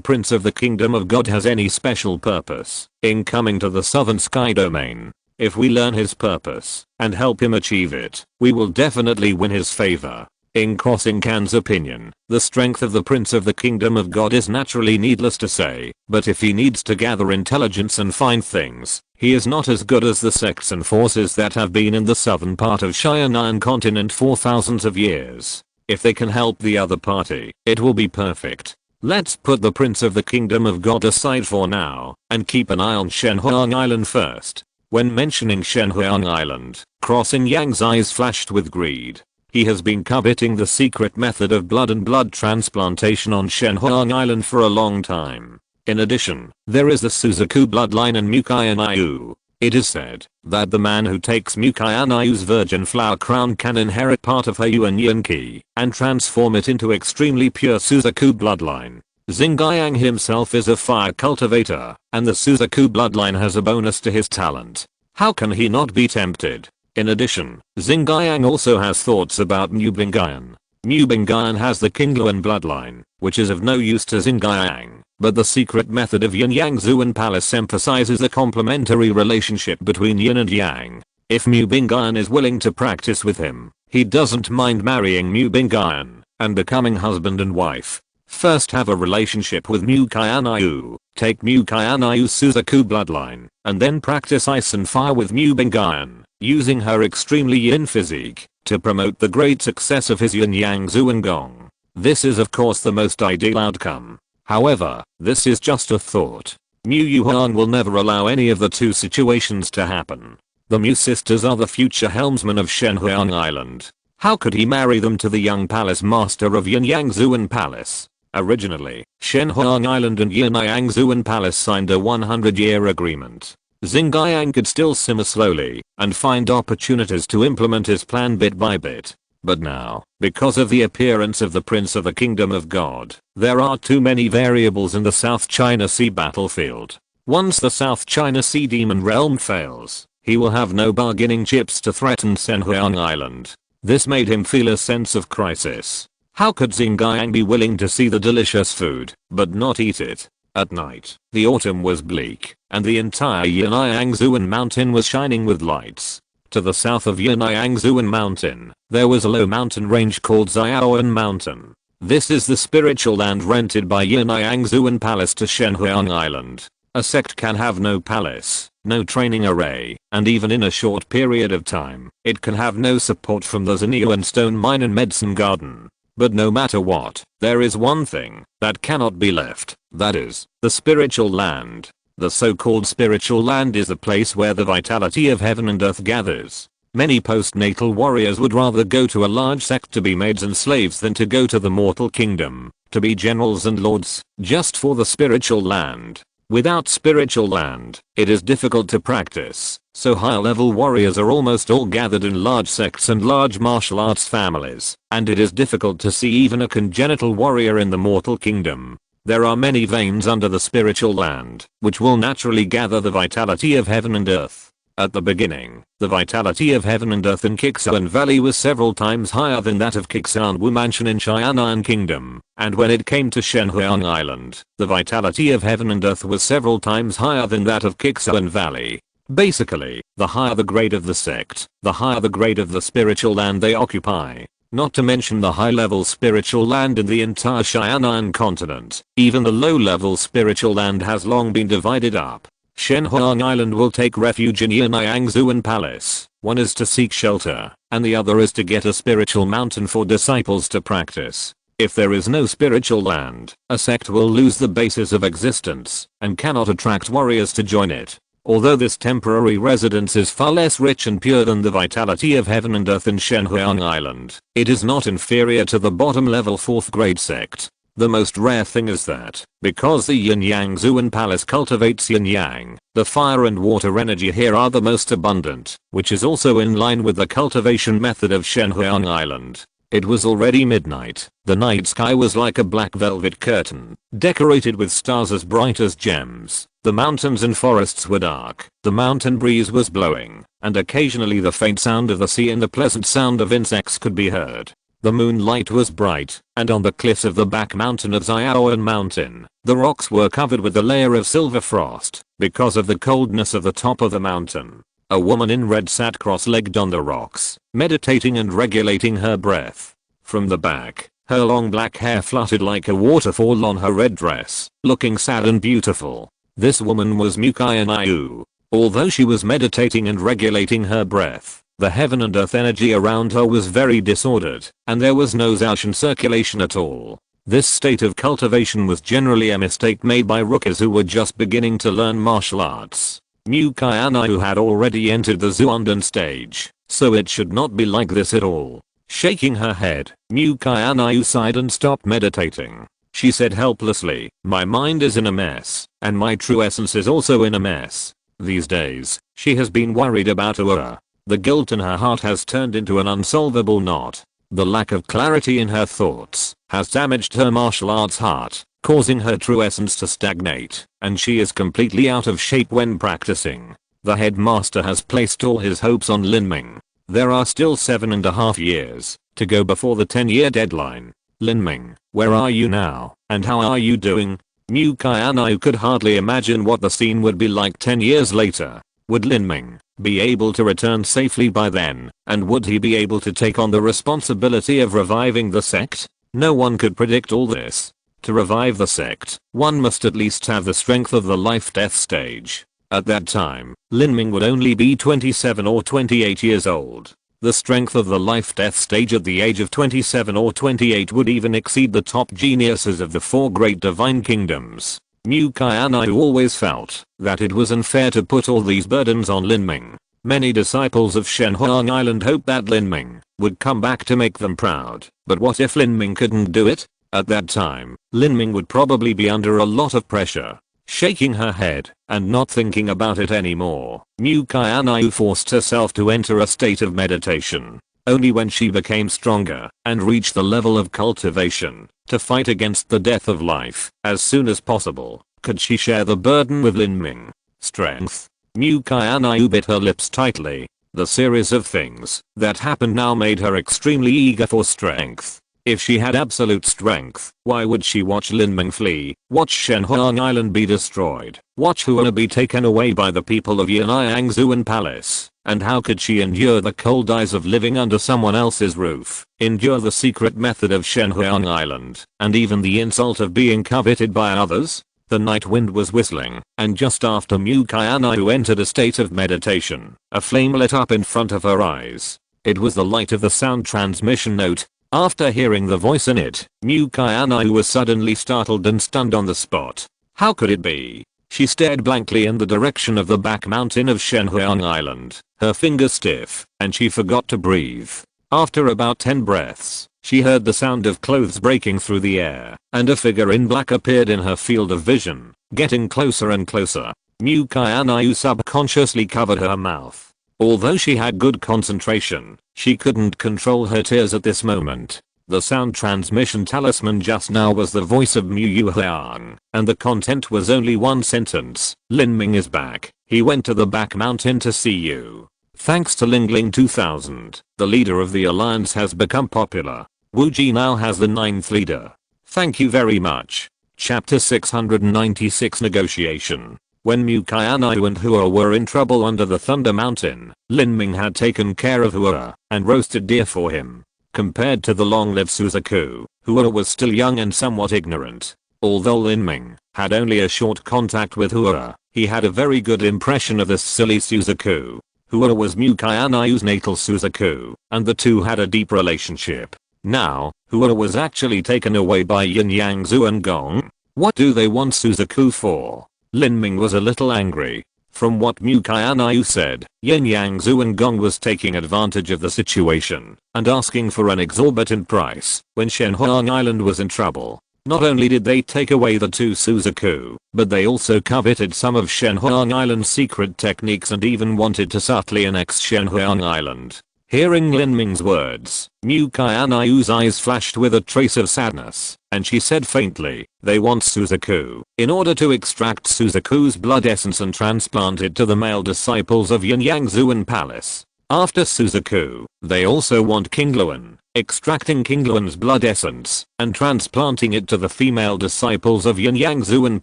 Prince of the Kingdom of God has any special purpose in coming to the Southern Sky Domain. If we learn his purpose and help him achieve it, we will definitely win his favor." In Crossing Can's opinion, the strength of the Prince of the Kingdom of God is naturally needless to say, but if he needs to gather intelligence and find things, he is not as good as the sects and forces that have been in the southern part of Xianan continent for thousands of years. If they can help the other party, it will be perfect. Let's put the Prince of the Kingdom of God aside for now, and keep an eye on Shenhuang Island first. When mentioning Shenhuang Island, Crossing Yang's eyes flashed with greed. He has been coveting the secret method of blood and blood transplantation on Shenhuang Island for a long time. In addition, there is the Suzaku bloodline in Mu Qianxue. It is said that the man who takes Mu Qianxue's virgin flower crown can inherit part of her Yuan Yin Qi and transform it into extremely pure Suzaku bloodline. Xingyang himself is a fire cultivator, and the Suzaku bloodline has a bonus to his talent. How can he not be tempted? In addition, Xingyang also has thoughts about Mu Bingyan. Mu Bingyan has the Qingluan bloodline, which is of no use to Xingyang, but the secret method of Yin Yang Xuan Palace emphasizes a complementary relationship between yin and yang. If Mu Bingyan is willing to practice with him, he doesn't mind marrying Mu Bingyan and becoming husband and wife. First have a relationship with Mu Qianxue, take Mu Qianxue's Suzaku bloodline, and then practice ice and fire with Mu Bingyan, using her extremely yin physique to promote the great success of his Yin Yang Xuan Gong. This is of course the most ideal outcome. However, this is just a thought. Mu Yuan will never allow any of the two situations to happen. The Mu sisters are the future helmsmen of Shenhuang Island. How could he marry them to the young palace master of Yinyangzuan Palace? Originally, Shenhuang Island and Yinyangzuan Palace signed a 100-year agreement. Xingyang could still simmer slowly and find opportunities to implement his plan bit by bit. But now, because of the appearance of the Prince of the Kingdom of God, there are too many variables in the South China Sea battlefield. Once the South China Sea demon realm fails, he will have no bargaining chips to threaten Shenhuang Island. This made him feel a sense of crisis. How could Xingyang be willing to see the delicious food, but not eat it? At night, the autumn was bleak, and the entire Yinyangzuan mountain was shining with lights. To the south of Yinyangzuan mountain, there was a low mountain range called Xiaoan Mountain. This is the spiritual land rented by Yinyangzuan Palace to Shenhuang Island. A sect can have no palace, no training array, and even in a short period of time, it can have no support from the Xingyuan stone mine and medicine garden. But no matter what, there is one thing that cannot be left, that is, the spiritual land. The so-called spiritual land is the place where the vitality of heaven and earth gathers. Many postnatal warriors would rather go to a large sect to be maids and slaves than to go to the mortal kingdom, to be generals and lords, just for the spiritual land. Without spiritual land, it is difficult to practice, so high-level warriors are almost all gathered in large sects and large martial arts families, and it is difficult to see even a congenital warrior in the mortal kingdom. There are many veins under the spiritual land, which will naturally gather the vitality of heaven and earth. At the beginning, the vitality of heaven and earth in Qixuan Valley was several times higher than that of Qixuan Wu Mansion in Xianan Kingdom, and when it came to Shenhuang Island, the vitality of heaven and earth was several times higher than that of Qixuan Valley. Basically, the higher the grade of the sect, the higher the grade of the spiritual land they occupy. Not to mention the high-level spiritual land in the entire Xianan continent. Even the low-level spiritual land has long been divided up. Shenhuang Island will take refuge in Yinyangzuan Palace. One is to seek shelter, and the other is to get a spiritual mountain for disciples to practice. If there is no spiritual land, a sect will lose the basis of existence, and cannot attract warriors to join it. Although this temporary residence is far less rich and pure than the vitality of heaven and earth in Shenhuang Island, it is not inferior to the bottom level 4th grade sect. The most rare thing is that, because the Yinyangzuan Palace cultivates yin-yang, the fire and water energy here are the most abundant, which is also in line with the cultivation method of Shenhuang Island. It was already midnight. The night sky was like a black velvet curtain, decorated with stars as bright as gems. The mountains and forests were dark, the mountain breeze was blowing, and occasionally the faint sound of the sea and the pleasant sound of insects could be heard. The moonlight was bright, and on the cliffs of the back mountain of Xiaoan Mountain, the rocks were covered with a layer of silver frost, because of the coldness of the top of the mountain. A woman in red sat cross-legged on the rocks, meditating and regulating her breath. From the back, her long black hair fluttered like a waterfall on her red dress, looking sad and beautiful. This woman was Mu Qianxue. Although she was meditating and regulating her breath, the heaven and earth energy around her was very disordered, and there was no Zaoshan circulation at all. This state of cultivation was generally a mistake made by rookies who were just beginning to learn martial arts. Mu Qianxue had already entered the Zuandan stage, so it should not be like this at all. Shaking her head, Mu Qianxue sighed and stopped meditating. She said helplessly, "My mind is in a mess, and my true essence is also in a mess." These days, she has been worried about her. The guilt in her heart has turned into an unsolvable knot. The lack of clarity in her thoughts has damaged her martial arts heart, causing her true essence to stagnate, and she is completely out of shape when practicing. The headmaster has placed all his hopes on Lin Ming. There are still 7.5 years to go before the 10-year deadline. Lin Ming, where are you now, and how are you doing? Mu Qianxue could hardly imagine what the scene would be like 10 years later. Would Lin Ming be able to return safely by then, and would he be able to take on the responsibility of reviving the sect? No one could predict all this. To revive the sect, one must at least have the strength of the life-death stage. At that time, Lin Ming would only be 27 or 28 years old. The strength of the life-death stage at the age of 27 or 28 would even exceed the top geniuses of the 4 great divine kingdoms. Mu Qianxue always felt that it was unfair to put all these burdens on Lin Ming. Many disciples of Shenhuang Island hoped that Lin Ming would come back to make them proud, but what if Lin Ming couldn't do it? At that time, Lin Ming would probably be under a lot of pressure. Shaking her head and not thinking about it anymore, Mu Qianxue forced herself to enter a state of meditation. Only when she became stronger and reached the level of cultivation to fight against the death of life as soon as possible could she share the burden with Lin Ming. Strength. Mu Qianxue bit her lips tightly. The series of things that happened now made her extremely eager for strength. If she had absolute strength, why would she watch Lin Ming flee, watch Shenhuang Island be destroyed, watch Hua be taken away by the people of Yanjiangzuan Palace? And how could she endure the cold eyes of living under someone else's roof, endure the secret method of Shenhuang Island, and even the insult of being coveted by others? The night wind was whistling, and just after Mu Qianxue entered a state of meditation, a flame lit up in front of her eyes. It was the light of the sound transmission note. After hearing the voice in it, Mu Qianxue was suddenly startled and stunned on the spot. How could it be? She stared blankly in the direction of the back mountain of Shenhuang Island, her fingers stiff, and she forgot to breathe. After about 10 breaths, she heard the sound of clothes breaking through the air, and a figure in black appeared in her field of vision, getting closer and closer. Mu Qianxue subconsciously covered her mouth. Although she had good concentration, she couldn't control her tears at this moment. The sound transmission talisman just now was the voice of Mu Yuhuang, and the content was only one sentence. Lin Ming is back. He went to the back mountain to see you. Thanks to Lingling 2000, the leader of the alliance has become popular. Wu Ji now has the 9th leader. Thank you very much. Chapter 696 Negotiation. When Mu Qianxue and Hua were in trouble under the Thunder Mountain, Lin Ming had taken care of Hua and roasted deer for him. Compared to the long-lived Suzaku, Hua was still young and somewhat ignorant. Although Lin Ming had only a short contact with Hua, he had a very good impression of this silly Suzaku. Hua was Mu Qianxue's natal Suzaku, and the two had a deep relationship. Now, Hua was actually taken away by Yanjiangzuan Gong. What do they want Suzaku for? Lin Ming was a little angry. From what Mu Qianxue said, Yanjiangzuan Gong was taking advantage of the situation and asking for an exorbitant price when Shenhuang Island was in trouble. Not only did they take away the 2 Suzaku, but they also coveted some of Shenhuang Island's secret techniques and even wanted to subtly annex Shenhuang Island. Hearing Lin Ming's words, Mu Qianxue's eyes flashed with a trace of sadness, and she said faintly, they want Suzaku in order to extract Suzaku's blood essence and transplant it to the male disciples of Yanjiangzuan Palace. After Suzaku, they also want King Luan, extracting King Luan's blood essence and transplanting it to the female disciples of Yanjiangzuan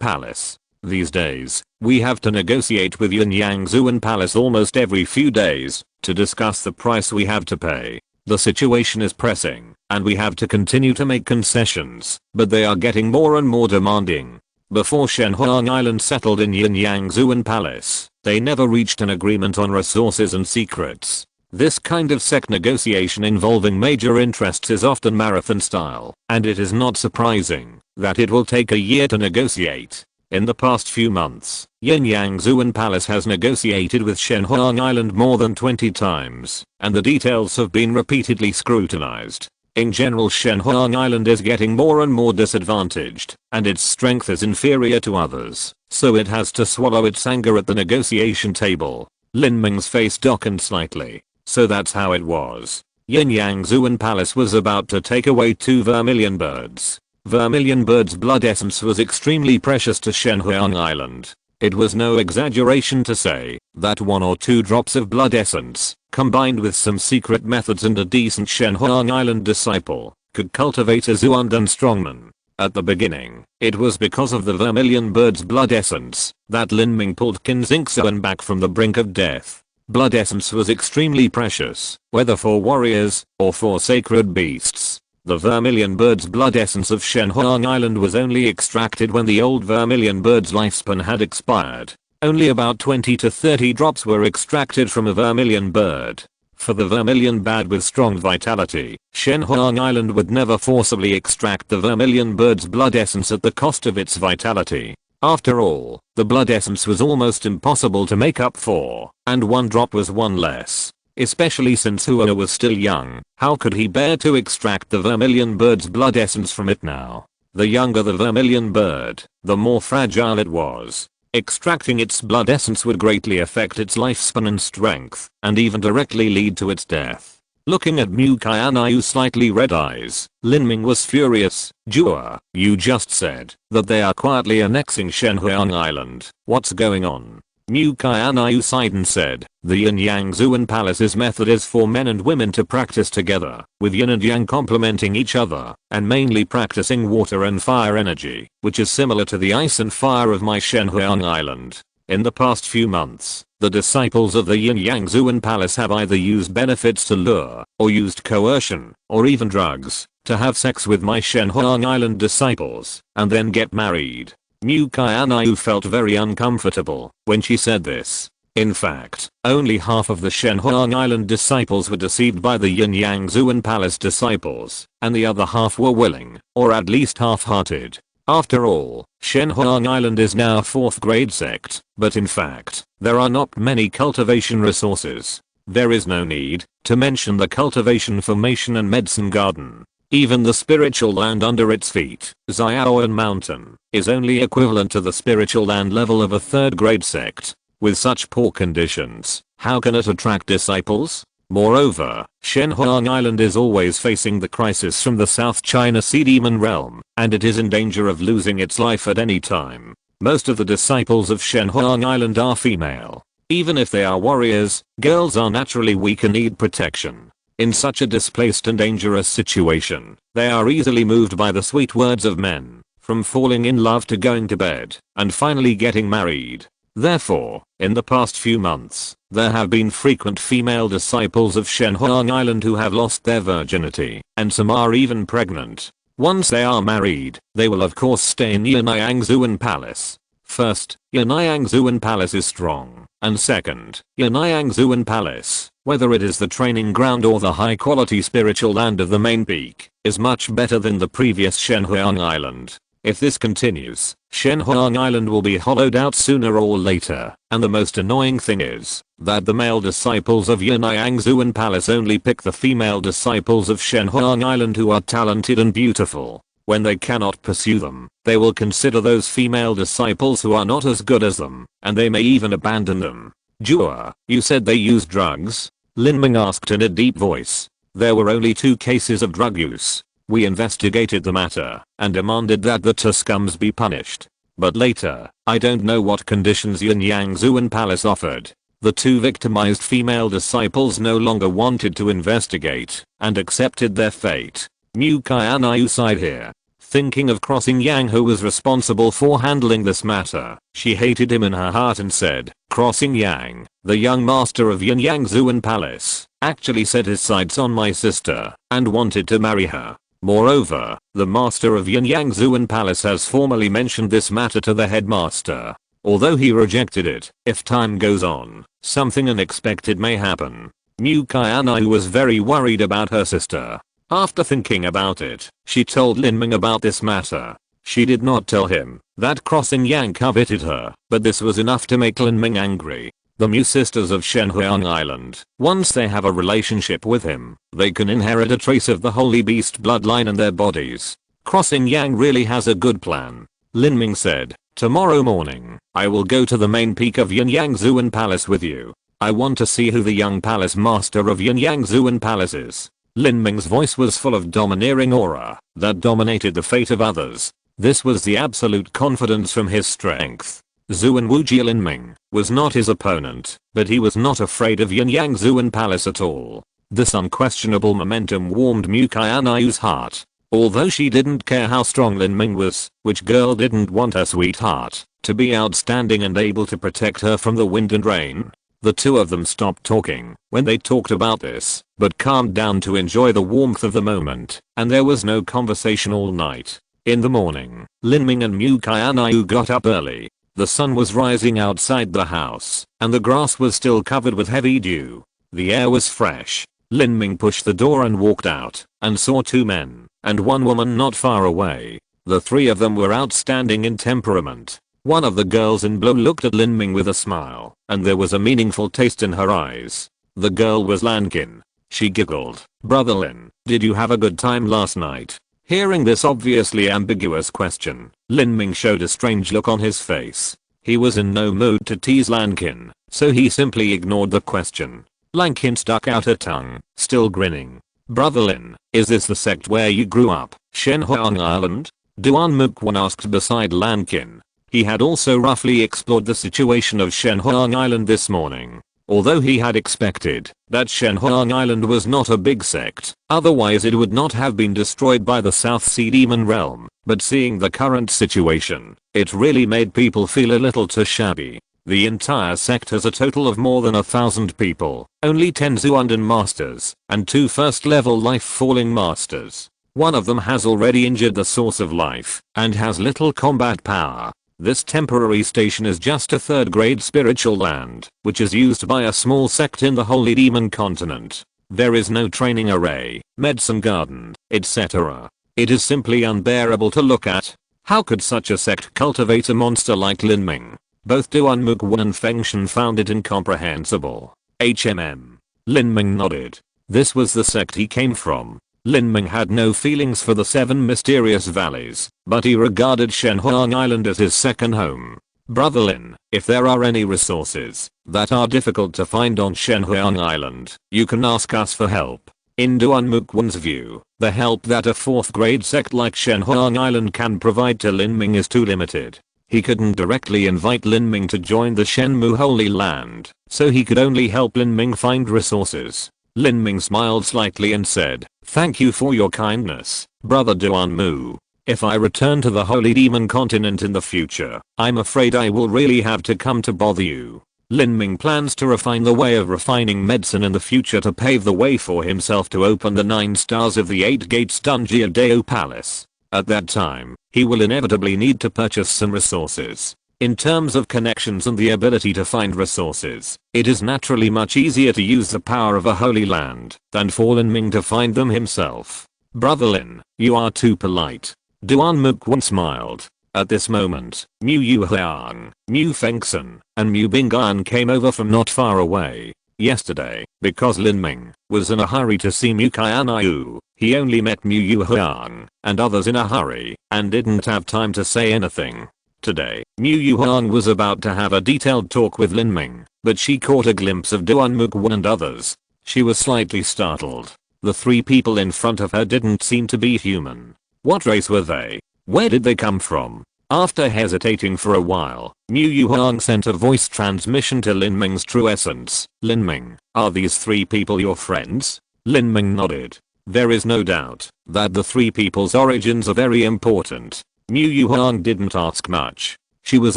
Palace. These days, we have to negotiate with Yanjiangzuan Palace almost every few days to discuss the price we have to pay. The situation is pressing, and we have to continue to make concessions, but they are getting more and more demanding. Before Shenhuang Island settled in Yanjiangzuan Palace, they never reached an agreement on resources and secrets. This kind of sect negotiation involving major interests is often marathon style, and it is not surprising that it will take a year to negotiate. In the past few months, Yanjiangzuan Palace has negotiated with Shenhuang Island more than 20 times, and the details have been repeatedly scrutinized. In general, Shenhuang Island is getting more and more disadvantaged, and its strength is inferior to others, so it has to swallow its anger at the negotiation table. Lin Ming's face darkened slightly. So that's how it was. Yanjiangzuan Palace was about to take away 2 vermilion birds. Vermilion bird's blood essence was extremely precious to Shenhuang Island. It was no exaggeration to say that 1 or 2 drops of blood essence, combined with some secret methods and a decent Shenhuang Island disciple, could cultivate a Zuundan strongman. At the beginning, it was because of the vermilion bird's blood essence that Lin Ming pulled Qin Xingxuan back from the brink of death. Blood essence was extremely precious, whether for warriors or for sacred beasts. The vermilion bird's blood essence of Shenhuang Island was only extracted when the old vermilion bird's lifespan had expired. Only about 20 to 30 drops were extracted from a vermilion bird. For the vermilion bird with strong vitality, Shenhuang Island would never forcibly extract the vermilion bird's blood essence at the cost of its vitality. After all, the blood essence was almost impossible to make up for, and one drop was one less. Especially since Hua was still young, how could he bear to extract the vermilion bird's blood essence from it now? The younger the vermilion bird, the more fragile it was. Extracting its blood essence would greatly affect its lifespan and strength, and even directly lead to its death. Looking at Mu Qianxue's slightly red eyes, Lin Ming was furious. "Jua, you just said that they are quietly annexing Shenhuang Island. What's going on?" Mu Qianxue sighed and said, "The Yin-Yang Zuan Palace's method is for men and women to practice together, with yin and yang complementing each other, and mainly practicing water and fire energy, which is similar to the ice and fire of my Shenhuang Island. In the past few months, the disciples of the Yin-Yang Zuan Palace have either used benefits to lure, or used coercion, or even drugs, to have sex with my Shenhuang Island disciples, and then get married." Mu Qianxue felt very uncomfortable when she said this. In fact, only half of the Shenhuang Island disciples were deceived by the Yin-Yang Zuan Palace disciples, and the other half were willing, or at least half-hearted. After all, Shenhuang Island is now a 4th grade sect, but in fact, there are not many cultivation resources. There is no need to mention the cultivation formation and medicine garden. Even the spiritual land under its feet, Xiaoan Mountain, is only equivalent to the spiritual land level of a 3rd grade sect. With such poor conditions, how can it attract disciples? Moreover, Shenhuang Island is always facing the crisis from the South China Sea Demon realm, and it is in danger of losing its life at any time. Most of the disciples of Shenhuang Island are female. Even if they are warriors, girls are naturally weak and need protection. In such a displaced and dangerous situation, they are easily moved by the sweet words of men, from falling in love to going to bed, and finally getting married. Therefore, in the past few months, there have been frequent female disciples of Shenhuang Island who have lost their virginity, and some are even pregnant. Once they are married, they will of course stay in Yin-Yang Zuan Palace. First, Yin-Yang Zuan Palace is strong, and second, Yin-Yang Zuan Palace, whether it is the training ground or the high quality spiritual land of the main peak, is much better than the previous Shenhuang Island. If this continues, Shenhuang Island will be hollowed out sooner or later, and the most annoying thing is that the male disciples of Yin-Yang Zuan Palace only pick the female disciples of Shenhuang Island who are talented and beautiful. When they cannot pursue them, they will consider those female disciples who are not as good as them, and they may even abandon them. "Jua, you said they use drugs?" Lin Ming asked in a deep voice. "There were only 2 cases of drug use. We investigated the matter, and demanded that the Tuscums be punished. But later, I don't know what conditions Yin-Yang Zuan Palace offered. The 2 victimized female disciples no longer wanted to investigate, and accepted their fate." Mu Qianxue sighed here. Thinking of Crossing Yang, who was responsible for handling this matter, she hated him in her heart and said, "Crossing Yang, the young master of Yin-Yang Zuan Palace, actually set his sights on my sister, and wanted to marry her. Moreover, the master of Yin-Yang Zuan Palace has formally mentioned this matter to the headmaster. Although he rejected it, if time goes on, something unexpected may happen." Mu Qianxue was very worried about her sister. After thinking about it, she told Lin Ming about this matter. She did not tell him that Crossing Yang coveted her, but this was enough to make Lin Ming angry. The Mu sisters of Shenhuang Island, once they have a relationship with him, they can inherit a trace of the holy beast bloodline in their bodies. Crossing Yang really has a good plan. Lin Ming said, "Tomorrow morning, I will go to the main peak of Yin-Yang Zuan Palace with you. I want to see who the young palace master of Yin-Yang Zuan Palace is." Lin Ming's voice was full of domineering aura that dominated the fate of others. This was the absolute confidence from his strength. Zuan Wujie Lin Ming was not his opponent, but he was not afraid of Yin-Yang Zuan Palace at all. This unquestionable momentum warmed Mu Qianxue's heart. Although she didn't care how strong Lin Ming was, which girl didn't want her sweetheart to be outstanding and able to protect her from the wind and rain? The 2 of them stopped talking when they talked about this, but calmed down to enjoy the warmth of the moment, and there was no conversation all night. In the morning, Lin Ming and Mu Qianxue got up early. The sun was rising outside the house, and the grass was still covered with heavy dew. The air was fresh. Lin Ming pushed the door and walked out, and saw 2 men and 1 woman not far away. The 3 of them were outstanding in temperament. One of the girls in blue looked at Lin Ming with a smile, and there was a meaningful taste in her eyes. The girl was Lankin. She giggled. "Brother Lin, did you have a good time last night?" Hearing this obviously ambiguous question, Lin Ming showed a strange look on his face. He was in no mood to tease Lankin, so he simply ignored the question. Lankin stuck out her tongue, still grinning. "Brother Lin, is this the sect where you grew up, Shenhuang Island?" Duan Muquan asked beside Lankin. He had also roughly explored the situation of Shenhuang Island this morning. Although he had expected that Shenhuang Island was not a big sect, otherwise it would not have been destroyed by the South Sea Demon Realm, but seeing the current situation, it really made people feel a little too shabby. The entire sect has a total of more than 1,000 people, only 10 Zuundan masters, and 2 first-level life-falling masters. One of them has already injured the source of life, and has little combat power. This temporary station is just a 3rd grade spiritual land, which is used by a small sect in the Holy Demon continent. There is no training array, medicine garden, etc. It is simply unbearable to look at. How could such a sect cultivate a monster like Lin Ming? Both Duan Muquan and Feng Shen found it incomprehensible. Lin Ming nodded. This was the sect he came from. Lin Ming had no feelings for the 7 mysterious valleys, but he regarded Shenhuang Island as his second home. "Brother Lin, if there are any resources that are difficult to find on Shenhuang Island, you can ask us for help." In Duan Muquan's view, the help that a 4th grade sect like Shenhuang Island can provide to Lin Ming is too limited. He couldn't directly invite Lin Ming to join the Shenmu Holy Land, so he could only help Lin Ming find resources. Lin Ming smiled slightly and said, "Thank you for your kindness, Brother Duan Mu. If I return to the Holy Demon continent in the future, I'm afraid I will really have to come to bother you." Lin Ming plans to refine the way of refining medicine in the future to pave the way for himself to open the 9 stars of the 8 gates Dunjia Deo Palace. At that time, he will inevitably need to purchase some resources. In terms of connections and the ability to find resources, it is naturally much easier to use the power of a holy land than for Lin Ming to find them himself. "Brother Lin, you are too polite." Duan Muquan smiled. At this moment, Mu Yuhuang, Mu Fengsen, and Mu Bing'an came over from not far away. Yesterday, because Lin Ming was in a hurry to see Mu Qianxue, he only met Mu Yuhuang and others in a hurry and didn't have time to say anything. Today, Mu Yuhuang was about to have a detailed talk with Lin Ming, but she caught a glimpse of Duan Muquan and others. She was slightly startled. The 3 people in front of her didn't seem to be human. What race were they? Where did they come from? After hesitating for a while, Mu Yuhuang sent a voice transmission to Lin Ming's true essence. "Lin Ming, are these 3 people your friends?" Lin Ming nodded. There is no doubt that the 3 people's origins are very important. Mu Yuhuang didn't ask much. She was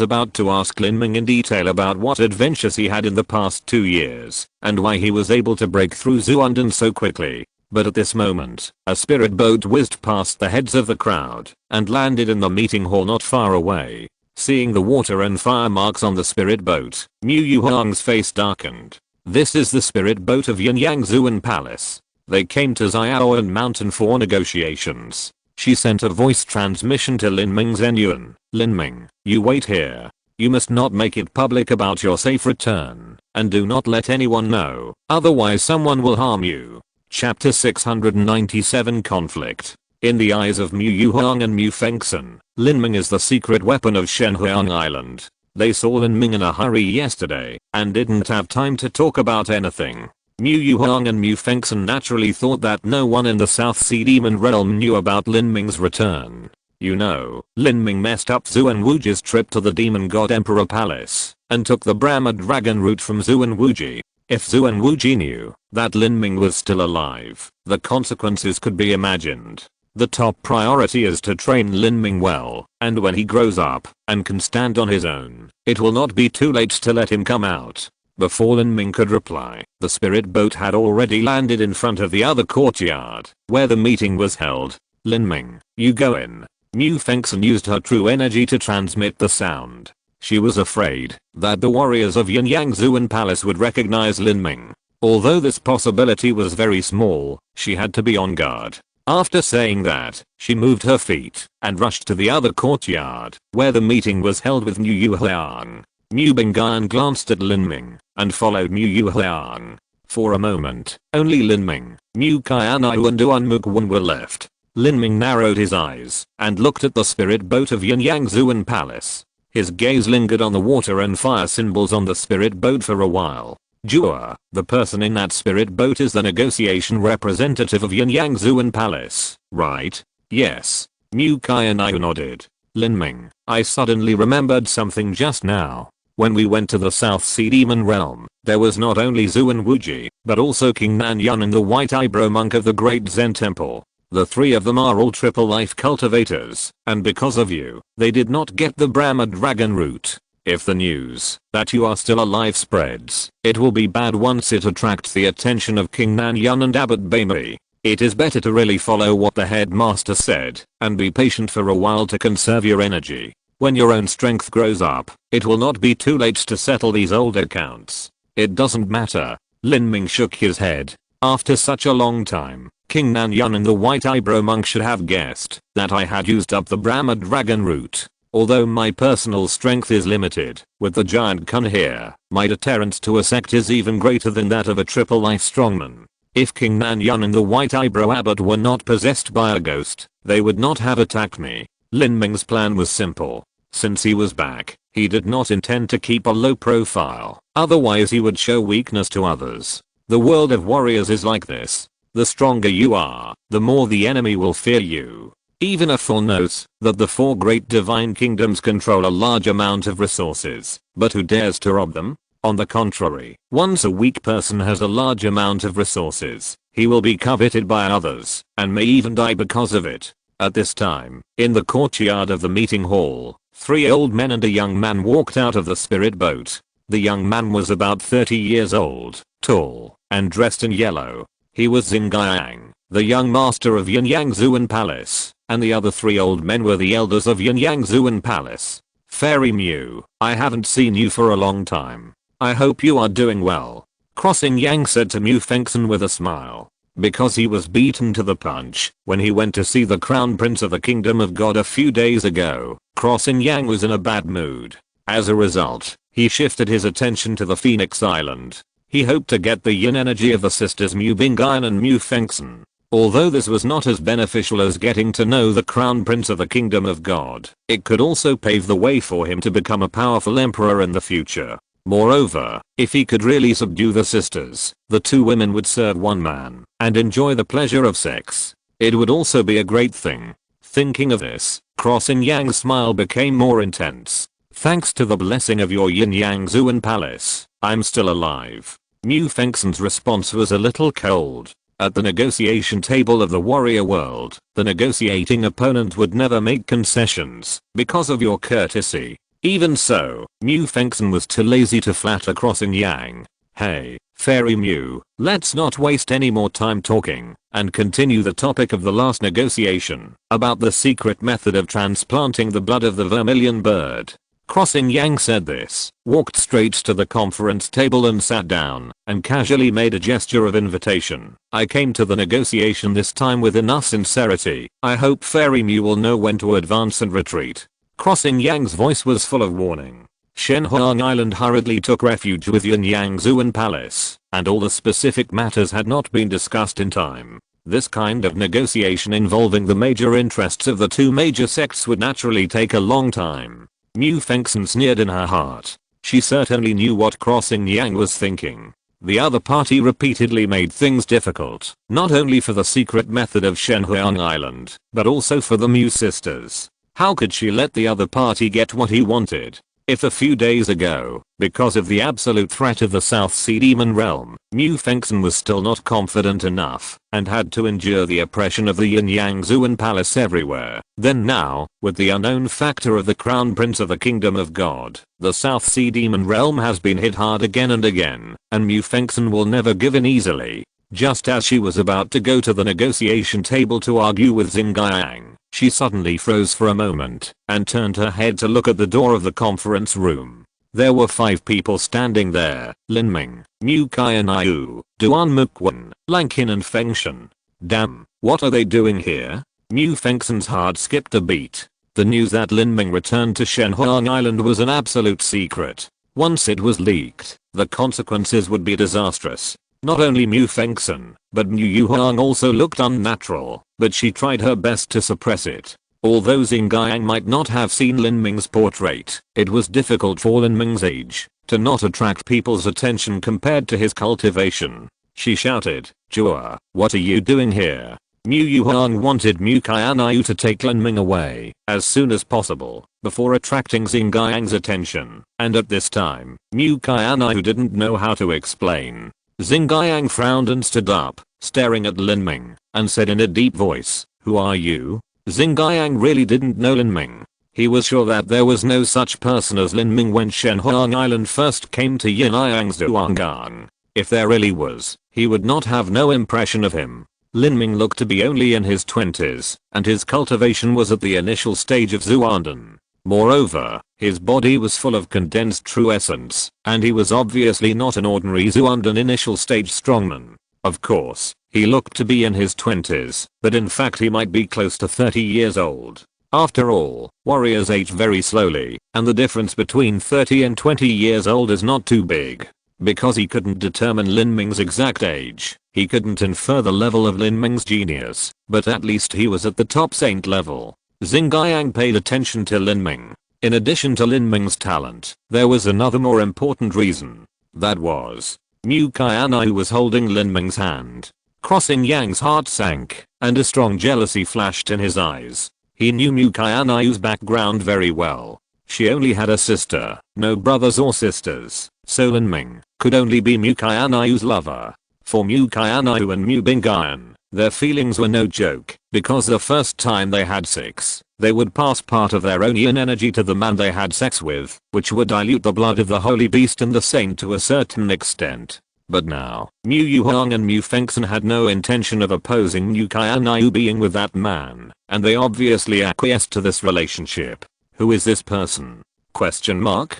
about to ask Lin Ming in detail about what adventures he had in the past 2 years, and why he was able to break through Zuundan so quickly. But at this moment, a spirit boat whizzed past the heads of the crowd, and landed in the meeting hall not far away. Seeing the water and fire marks on the spirit boat, Mu Yuhuang's face darkened. This is the spirit boat of Yunyang Zuan Palace. They came to Xiaoan Mountain for negotiations. She sent a voice transmission to Lin Ming's Zenyuan. "Lin Ming, you wait here. You must not make it public about your safe return, and do not let anyone know, otherwise someone will harm you." Chapter 697 Conflict. In the eyes of Mu Yuhuang and Mu Fengsen, Lin Ming is the secret weapon of Shenhuang Island. They saw Lin Ming in a hurry yesterday, and didn't have time to talk about anything. Mu Yuhuang and Mu Fengsen naturally thought that no one in the South Sea Demon Realm knew about Lin Ming's return. You know, Lin Ming messed up Zuan Wuji's trip to the Demon God Emperor Palace, and took the Brahma Dragon route from Zuan Wuji. If Zuan Wuji knew that Lin Ming was still alive, the consequences could be imagined. The top priority is to train Lin Ming well, and when he grows up and can stand on his own, it will not be too late to let him come out. Before Lin Ming could reply, the spirit boat had already landed in front of the other courtyard, where the meeting was held. "Lin Ming, you go in." Mu Fengsen used her true energy to transmit the sound. She was afraid that the warriors of Yunyang Zuan Palace would recognize Lin Ming. Although this possibility was very small, she had to be on guard. After saying that, she moved her feet and rushed to the other courtyard where the meeting was held with Mu Yuhuang. Mu Bingyan glanced at Lin Ming and followed Mu Yuhuang. For a moment, only Lin Ming, Mu Qianxue and Duan were left. Lin Ming narrowed his eyes and looked at the spirit boat of Yunyangzuan Palace. His gaze lingered on the water and fire symbols on the spirit boat for a while. Jua, the person in that spirit boat is the negotiation representative of Yunyangzuan Palace, right? Yes. Mu Qianxue nodded. Lin Ming, I suddenly remembered something just now. When we went to the South Sea Demon Realm, there was not only Zhu and Wuji, but also King Nanyun and the White Eyebrow Monk of the Great Zen Temple. The three of them are all triple life cultivators, and because of you, they did not get the Brahma Dragon root. If the news that you are still alive spreads, it will be bad once it attracts the attention of King Nanyun and Abbot Baimei. It is better to really follow what the headmaster said, and be patient for a while to conserve your energy. When your own strength grows up, it will not be too late to settle these old accounts. It doesn't matter. Lin Ming shook his head. After such a long time, King Nanyun and the White Eyebrow Monk should have guessed that I had used up the Brahma Dragon root. Although my personal strength is limited, with the giant Kun here, my deterrence to a sect is even greater than that of a triple life strongman. If King Nanyun and the White Eyebrow Abbot were not possessed by a ghost, they would not have attacked me. Lin Ming's plan was simple. Since he was back, he did not intend to keep a low profile, otherwise he would show weakness to others. The world of warriors is like this. The stronger you are, the more the enemy will fear you. Even a fool knows that the four great divine kingdoms control a large amount of resources, but who dares to rob them? On the contrary, once a weak person has a large amount of resources, he will be coveted by others, and may even die because of it. At this time, in the courtyard of the meeting hall, 3 old men and a young man walked out of the spirit boat. The young man was about 30 years old, tall, and dressed in yellow. He was Xingyang, the young master of Yunyangzuan Palace, and the other 3 old men were the elders of Yunyangzuan Palace. Fairy Mu, I haven't seen you for a long time. I hope you are doing well. Crossing Yang said to Mu Fengxin with a smile. Because he was beaten to the punch when he went to see the Crown Prince of the Kingdom of God a few days ago, Crossing Yang was in a bad mood. As a result, he shifted his attention to the Phoenix Island. He hoped to get the yin energy of the sisters Mu Bingyan and Mu Fengxin. Although this was not as beneficial as getting to know the Crown Prince of the Kingdom of God, it could also pave the way for him to become a powerful emperor in the future. Moreover, if he could really subdue the sisters, the 2 women would serve one man and enjoy the pleasure of sex. It would also be a great thing. Thinking of this, Crossing Yang's smile became more intense. Thanks to the blessing of your Yunyangzuan Palace, I'm still alive. Mu Fengxin's response was a little cold. At the negotiation table of the warrior world, the negotiating opponent would never make concessions because of your courtesy. Even so, Mu Fengxin was too lazy to flatter Crossing Yang. Hey, Fairy Mu, let's not waste any more time talking and continue the topic of the last negotiation about the secret method of transplanting the blood of the vermilion bird. Crossing Yang said this, walked straight to the conference table and sat down, and casually made a gesture of invitation. I came to the negotiation this time with enough sincerity. I hope Fairy Mu will know when to advance and retreat. Crossing Yang's voice was full of warning. Shenhuang Island hurriedly took refuge with Yunyangzuan Palace, and all the specific matters had not been discussed in time. This kind of negotiation involving the major interests of the 2 major sects would naturally take a long time. Mu Fengxin sneered in her heart. She certainly knew what Crossing Yang was thinking. The other party repeatedly made things difficult, not only for the secret method of Shenhuang Island, but also for the Mu sisters. How could she let the other party get what he wanted? If a few days ago, because of the absolute threat of the South Sea Demon Realm, Mu Fengxin was still not confident enough and had to endure the oppression of the Yunyangzuan Palace everywhere, then now, with the unknown factor of the Crown Prince of the Kingdom of God, the South Sea Demon Realm has been hit hard again and again, and Mu Fengxin will never give in easily. Just as she was about to go to the negotiation table to argue with Xingyang, she suddenly froze for a moment and turned her head to look at the door of the conference room. There were 5 people standing there: Lin Ming, Mu Qianxue, Duan Mukwon, Lankin and Fengshen. Damn, what are they doing here? Mu Fengshen's heart skipped a beat. The news that Lin Ming returned to Shenhuang Island was an absolute secret. Once it was leaked, the consequences would be disastrous. Not only Mu Fengshen, but Mu Yuhang also looked unnatural, but she tried her best to suppress it. Although Xingyang might not have seen Lin Ming's portrait, it was difficult for Lin Ming's age to not attract people's attention compared to his cultivation. She shouted, "Jua, what are you doing here?" Mu Yuhang wanted Mu Qianxue to take Lin Ming away as soon as possible before attracting Xingyang's attention, and at this time, Mu Qianxue didn't know how to explain. Xingyang frowned and stood up, staring at Lin Ming, and said in a deep voice, "Who are you?" Xingyang really didn't know Lin Ming. He was sure that there was no such person as Lin Ming when Shenhuang Island first came to Yinyang's Zhuanggang. If there really was, he would not have no impression of him. Lin Ming looked to be only in his 20s, and his cultivation was at the initial stage of Zuandan. Moreover, his body was full of condensed true essence, and he was obviously not an ordinary Zuandan initial stage strongman. Of course, he looked to be in his 20s, but in fact he might be close to 30 years old. After all, warriors age very slowly, and the difference between 30 and 20 years old is not too big. Because he couldn't determine Lin Ming's exact age, he couldn't infer the level of Lin Ming's genius, but at least he was at the top saint level. Xingyang paid attention to Lin Ming. In addition to Lin Ming's talent, there was another more important reason. That was, Mu Qianxue was holding Lin Ming's hand. Crossing Yang's heart sank, and a strong jealousy flashed in his eyes. He knew Mu Qianxue's background very well. She only had a sister, no brothers or sisters, so Lin Ming could only be Mu Qianxue's lover. For Mu Qianxue and Mu Bingyan, their feelings were no joke, because the first time they had sex, they would pass part of their own yin energy to the man they had sex with, which would dilute the blood of the holy beast and the saint to a certain extent. But now, Mu Yuhang and Mu Fengshen had no intention of opposing Mu Qianxue being with that man, and they obviously acquiesced to this relationship. Who is this person? Question mark?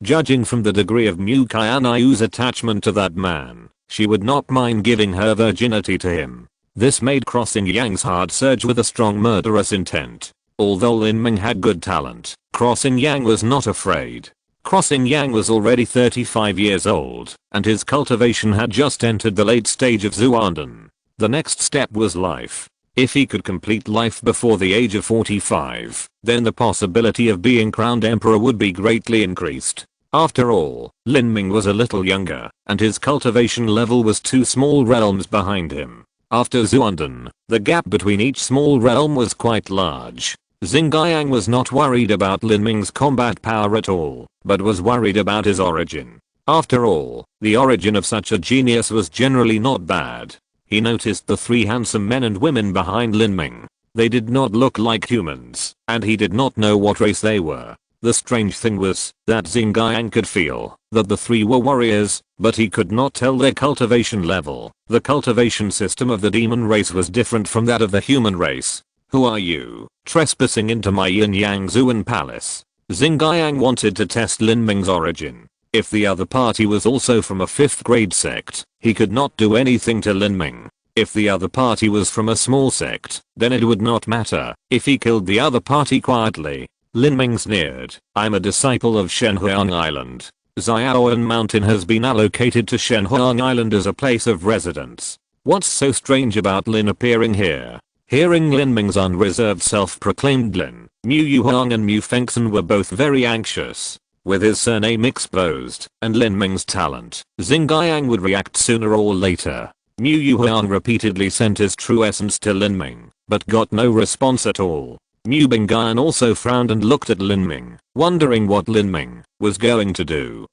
Judging from the degree of Mu Qianxue's attachment to that man, she would not mind giving her virginity to him. This made Crossing Yang's heart surge with a strong murderous intent. Although Lin Ming had good talent, Crossing Yang was not afraid. Crossing Yang was already 35 years old, and his cultivation had just entered the late stage of Zuandan. The next step was life. If he could complete life before the age of 45, then the possibility of being crowned emperor would be greatly increased. After all, Lin Ming was a little younger, and his cultivation level was 2 small realms behind him. After Zuandan, the gap between each small realm was quite large. Xingyang was not worried about Lin Ming's combat power at all, but was worried about his origin. After all, the origin of such a genius was generally not bad. He noticed the 3 handsome men and women behind Lin Ming. They did not look like humans, and he did not know what race they were. The strange thing was that Xingyang could feel that the 3 were warriors, but he could not tell their cultivation level. The cultivation system of the demon race was different from that of the human race. Who are you, trespassing into my Yin-Yang Zuan palace? Xingyang wanted to test Lin Ming's origin. If the other party was also from a 5th grade sect, he could not do anything to Lin Ming. If the other party was from a small sect, then it would not matter if he killed the other party quietly. Lin Ming sneered, "I'm a disciple of Shenhuang Island. Xiaoan Mountain has been allocated to Shenhuang Island as a place of residence. What's so strange about Lin appearing here?" Hearing Lin Ming's unreserved self-proclaimed Lin, Mu Yuhang and Mu Fengshen were both very anxious. With his surname exposed, and Lin Ming's talent, Xingyang would react sooner or later. Mu Yuhang repeatedly sent his true essence to Lin Ming, but got no response at all. Mu Bingyan also frowned and looked at Lin Ming, wondering what Lin Ming was going to do.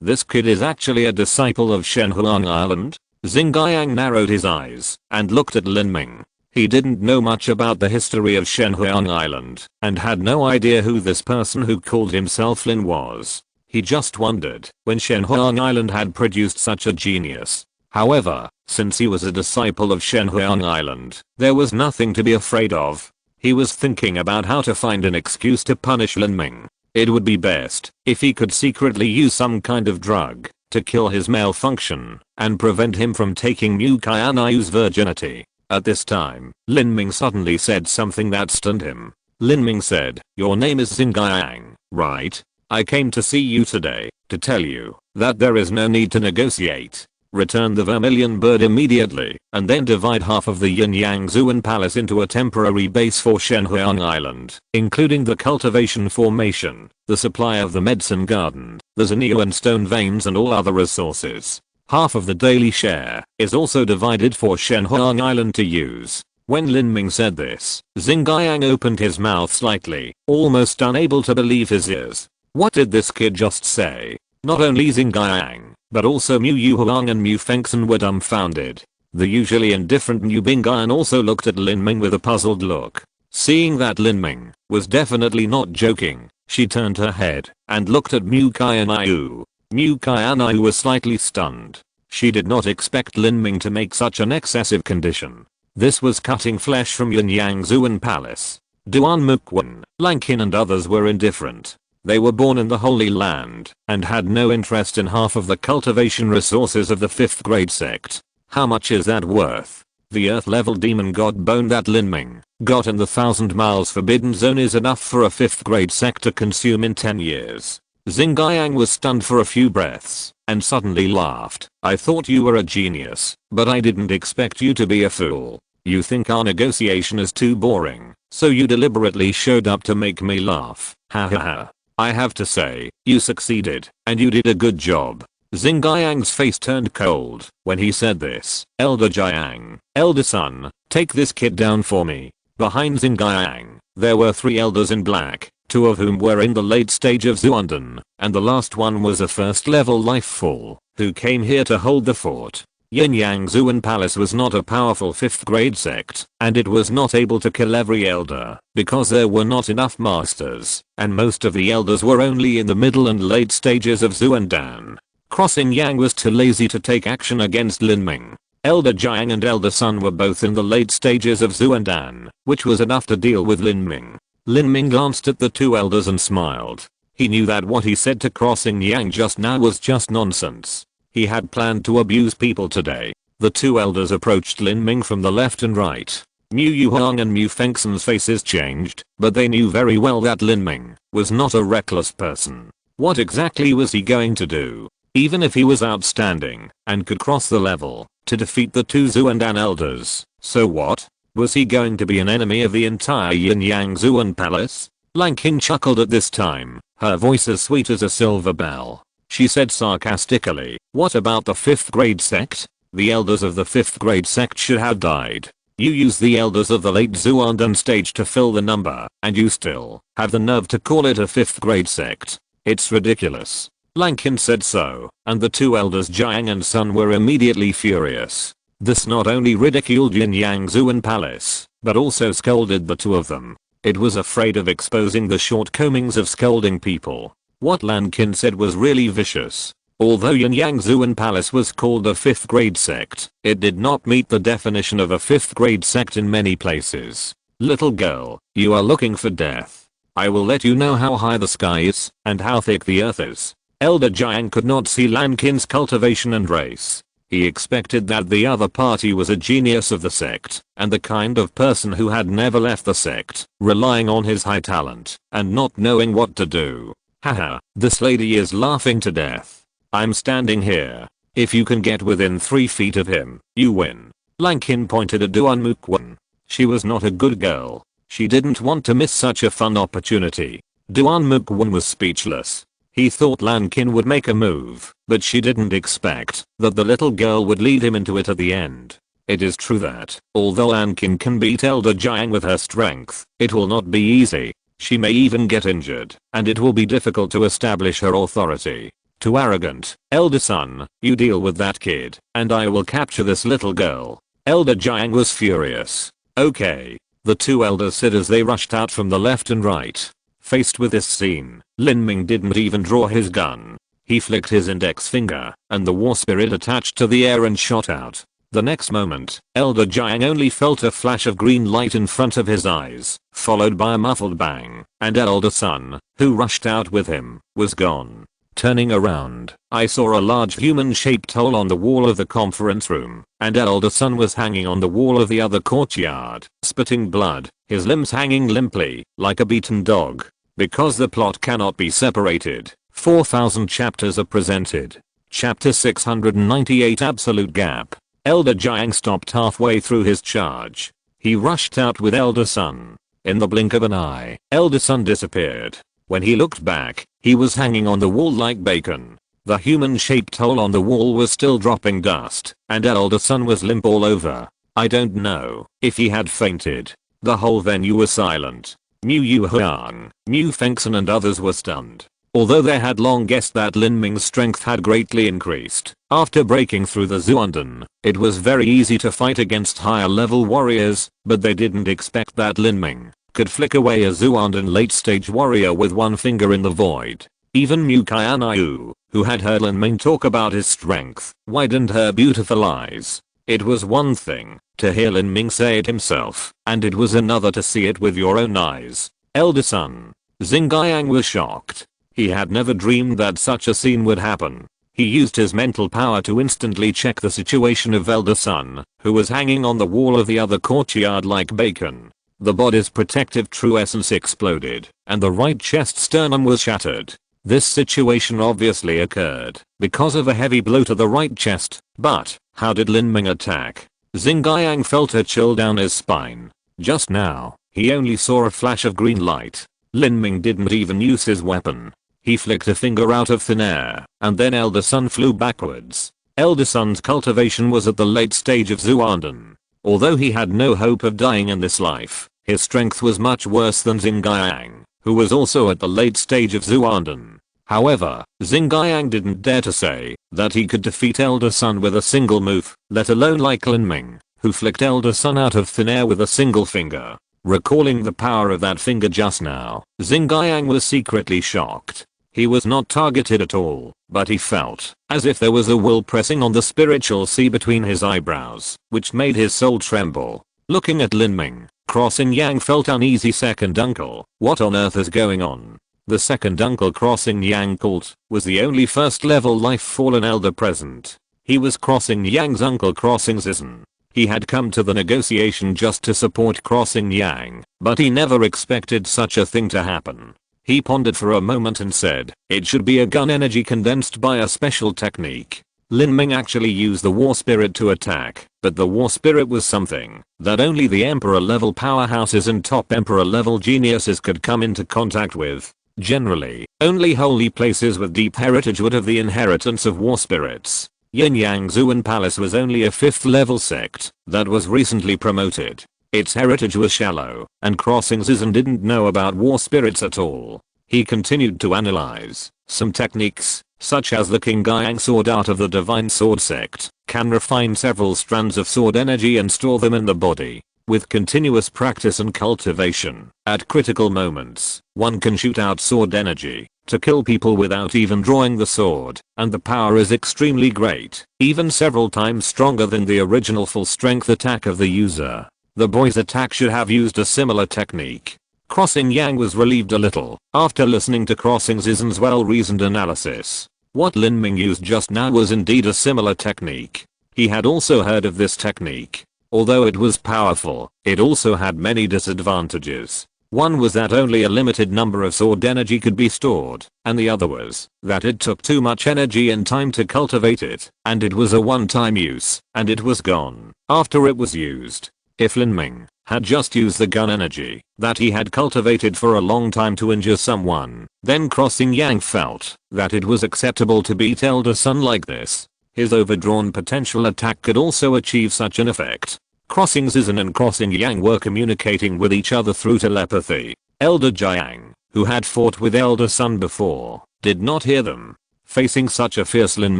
This kid is actually a disciple of Shenhuang Island? Xingyang narrowed his eyes and looked at Lin Ming. He didn't know much about the history of Shenhuang Island and had no idea who this person who called himself Lin was. He just wondered when Shenhuang Island had produced such a genius. However, since he was a disciple of Shenhuang Island, there was nothing to be afraid of. He was thinking about how to find an excuse to punish Lin Ming. It would be best if he could secretly use some kind of drug to kill his malfunction and prevent him from taking Mu Qianxue's virginity. At this time, Lin Ming suddenly said something that stunned him. Lin Ming said, "Your name is Xingyang, right? I came to see you today to tell you that there is no need to negotiate. Return the vermilion bird immediately and then divide half of the Yin-Yang Zuan Palace into a temporary base for Shenhuang Island, including the cultivation formation, the supply of the medicine garden, the Zhenyu stone veins and all other resources. Half of the daily share is also divided for Shenhuang Island to use." When Lin Ming said this, Xingyang opened his mouth slightly, almost unable to believe his ears. What did this kid just say? Not only Xingyang, but also Mu Yuhuang and Mu Fengxian were dumbfounded. The usually indifferent Mu Bingyan also looked at Lin Ming with a puzzled look. Seeing that Lin Ming was definitely not joking, she turned her head and looked at Mu Qianxue. Mu Qianxue was slightly stunned. She did not expect Lin Ming to make such an excessive condition. This was cutting flesh from Yin-Yang Zuan Palace. Duan Muqun, Lankin and others were indifferent. They were born in the Holy Land and had no interest in half of the cultivation resources of the 5th grade sect. How much is that worth? The earth level demon god bone that Lin Ming got in the 1,000 miles forbidden zone is enough for a 5th grade sect to consume in 10 years. Xingyang was stunned for a few breaths and suddenly laughed. "I thought you were a genius, but I didn't expect you to be a fool. You think our negotiation is too boring, so you deliberately showed up to make me laugh. Ha ha ha. I have to say, you succeeded, and you did a good job." Xingyang's face turned cold when he said this. "Elder Jiang, elder son, take this kid down for me." Behind Xingyang, there were 3 elders in black, 2 of whom were in the late stage of Zuandan, and the last one was a first level life fall, who came here to hold the fort. Yin-Yang Zuan Palace was not a powerful 5th grade sect, and it was not able to kill every elder, because there were not enough masters, and most of the elders were only in the middle and late stages of Zuandan. Crossing Yang was too lazy to take action against Lin Ming. Elder Jiang and Elder Sun were both in the late stages of Zuandan, which was enough to deal with Lin Ming. Lin Ming glanced at the 2 elders and smiled. He knew that what he said to Crossing Yang just now was just nonsense. He had planned to abuse people today. The 2 elders approached Lin Ming from the left and right. Mu Yuhuang and Mu Fengxian's faces changed, but they knew very well that Lin Ming was not a reckless person. What exactly was he going to do? Even if he was outstanding and could cross the level to defeat the 2 Zuandan elders, so what? Was he going to be an enemy of the entire Yin-Yang Zuan Palace? Lankin chuckled at this time, her voice as sweet as a silver bell. She said sarcastically, "What about the 5th grade sect? The elders of the 5th grade sect should have died. You used the elders of the late Zuandan stage to fill the number, and you still have the nerve to call it a 5th grade sect. It's ridiculous." Lankin said so, and the 2 elders Jiang and Sun were immediately furious. This not only ridiculed Yin-Yang Zuan Palace, but also scolded the 2 of them. It was afraid of exposing the shortcomings of scolding people. What Lankin said was really vicious. Although Yin-Yang Zuan Palace was called a 5th grade sect, it did not meet the definition of a 5th grade sect in many places. "Little girl, you are looking for death. I will let you know how high the sky is and how thick the earth is." Elder Jiang could not see Lankin's cultivation and race. He expected that the other party was a genius of the sect, and the kind of person who had never left the sect, relying on his high talent, and not knowing what to do. Haha, this lady is laughing to death. I'm standing here. If you can get within 3 feet of him, you win. Lankin pointed at Duan Muqun. She was not a good girl. She didn't want to miss such a fun opportunity. Duan Muqun was speechless. He thought Lankin would make a move, but she didn't expect that the little girl would lead him into it at the end. It is true that, although Lankin can beat Elder Jiang with her strength, it will not be easy. She may even get injured, and it will be difficult to establish her authority. Too arrogant. Elder Son, you deal with that kid, and I will capture this little girl. Elder Jiang was furious. Okay. The 2 elders said as they rushed out from the left and right. Faced with this scene, Lin Ming didn't even draw his gun. He flicked his index finger, and the war spirit attached to the air and shot out. The next moment, Elder Jiang only felt a flash of green light in front of his eyes. followed by a muffled bang, and Elder Sun, who rushed out with him, was gone. Turning around, I saw a large human-shaped hole on the wall of the conference room, and Elder Sun was hanging on the wall of the other courtyard, spitting blood, his limbs hanging limply, like a beaten dog. Because the plot cannot be separated, 4,000 chapters are presented. Chapter 698 Absolute Gap. Elder Jiang stopped halfway through his charge. He rushed out with Elder Sun. In the blink of an eye, Elder Sun disappeared. When he looked back, he was hanging on the wall like bacon. The human-shaped hole on the wall was still dropping dust, and Elder Sun was limp all over. I don't know if he had fainted. The whole venue was silent. Mu Yuhuang, Mu Fengxin and others were stunned. Although they had long guessed that Lin Ming's strength had greatly increased, after breaking through the Zuanden, it was very easy to fight against higher level warriors, but they didn't expect that Lin Ming could flick away a Zuanden late stage warrior with one finger in the void. Even Mu Qianxue, who had heard Lin Ming talk about his strength, widened her beautiful eyes. It was one thing to hear Lin Ming say it himself, and it was another to see it with your own eyes. Elder Sun. Xingyang was shocked. He had never dreamed that such a scene would happen. He used his mental power to instantly check the situation of Elder Sun, who was hanging on the wall of the other courtyard like bacon. The body's protective true essence exploded, and the right chest sternum was shattered. This situation obviously occurred because of a heavy blow to the right chest, but how did Lin Ming attack? Xingyang felt a chill down his spine. Just now, he only saw a flash of green light. Lin Ming didn't even use his weapon. He flicked a finger out of thin air, and then Elder Sun flew backwards. Elder Sun's cultivation was at the late stage of Zuanden. Although he had no hope of dying in this life, his strength was much worse than Xingyang, who was also at the late stage of Zuanden. However, Xingyang didn't dare to say that he could defeat Elder Sun with a single move, let alone like Lin Ming, who flicked Elder Sun out of thin air with a single finger. Recalling the power of that finger just now, Xingyang was secretly shocked. He was not targeted at all, but he felt as if there was a will pressing on the spiritual sea between his eyebrows, which made his soul tremble. Looking at Lin Ming, Crossing Yang felt uneasy. Second uncle, what on earth is going on? The second uncle Crossing Yang called was the only first level life fallen elder present. He was Crossing Yang's uncle Crossing Zizan. He had come to the negotiation just to support Crossing Yang, but he never expected such a thing to happen. He pondered for a moment and said, it should be a gun energy condensed by a special technique. Lin Ming actually used the war spirit to attack, but the war spirit was something that only the emperor level powerhouses and top emperor level geniuses could come into contact with. Generally, only holy places with deep heritage would have the inheritance of war spirits. Yin Yang Zuan Palace was only a 5th level sect that was recently promoted. Its heritage was shallow, and Crossing Zizan didn't know about war spirits at all. He continued to analyze some techniques, such as the Qingyang sword art of the divine sword sect, can refine several strands of sword energy and store them in the body. With continuous practice and cultivation, at critical moments, one can shoot out sword energy to kill people without even drawing the sword, and the power is extremely great, even several times stronger than the original full strength attack of the user. The boy's attack should have used a similar technique. Crossing Yang was relieved a little after listening to Crossing Zizan's well-reasoned analysis. What Lin Ming used just now was indeed a similar technique. He had also heard of this technique. Although it was powerful, it also had many disadvantages. One was that only a limited number of sword energy could be stored, and the other was that it took too much energy and time to cultivate it, and it was a one-time use, and it was gone after it was used. If Lin Ming had just used the gun energy that he had cultivated for a long time to injure someone, then Crossing Yang felt that it was acceptable to beat Elder Sun like this. His overdrawn potential attack could also achieve such an effect. Crossing Zizan and Crossing Yang were communicating with each other through telepathy. Elder Jiang, who had fought with Elder Sun before, did not hear them. Facing such a fierce Lin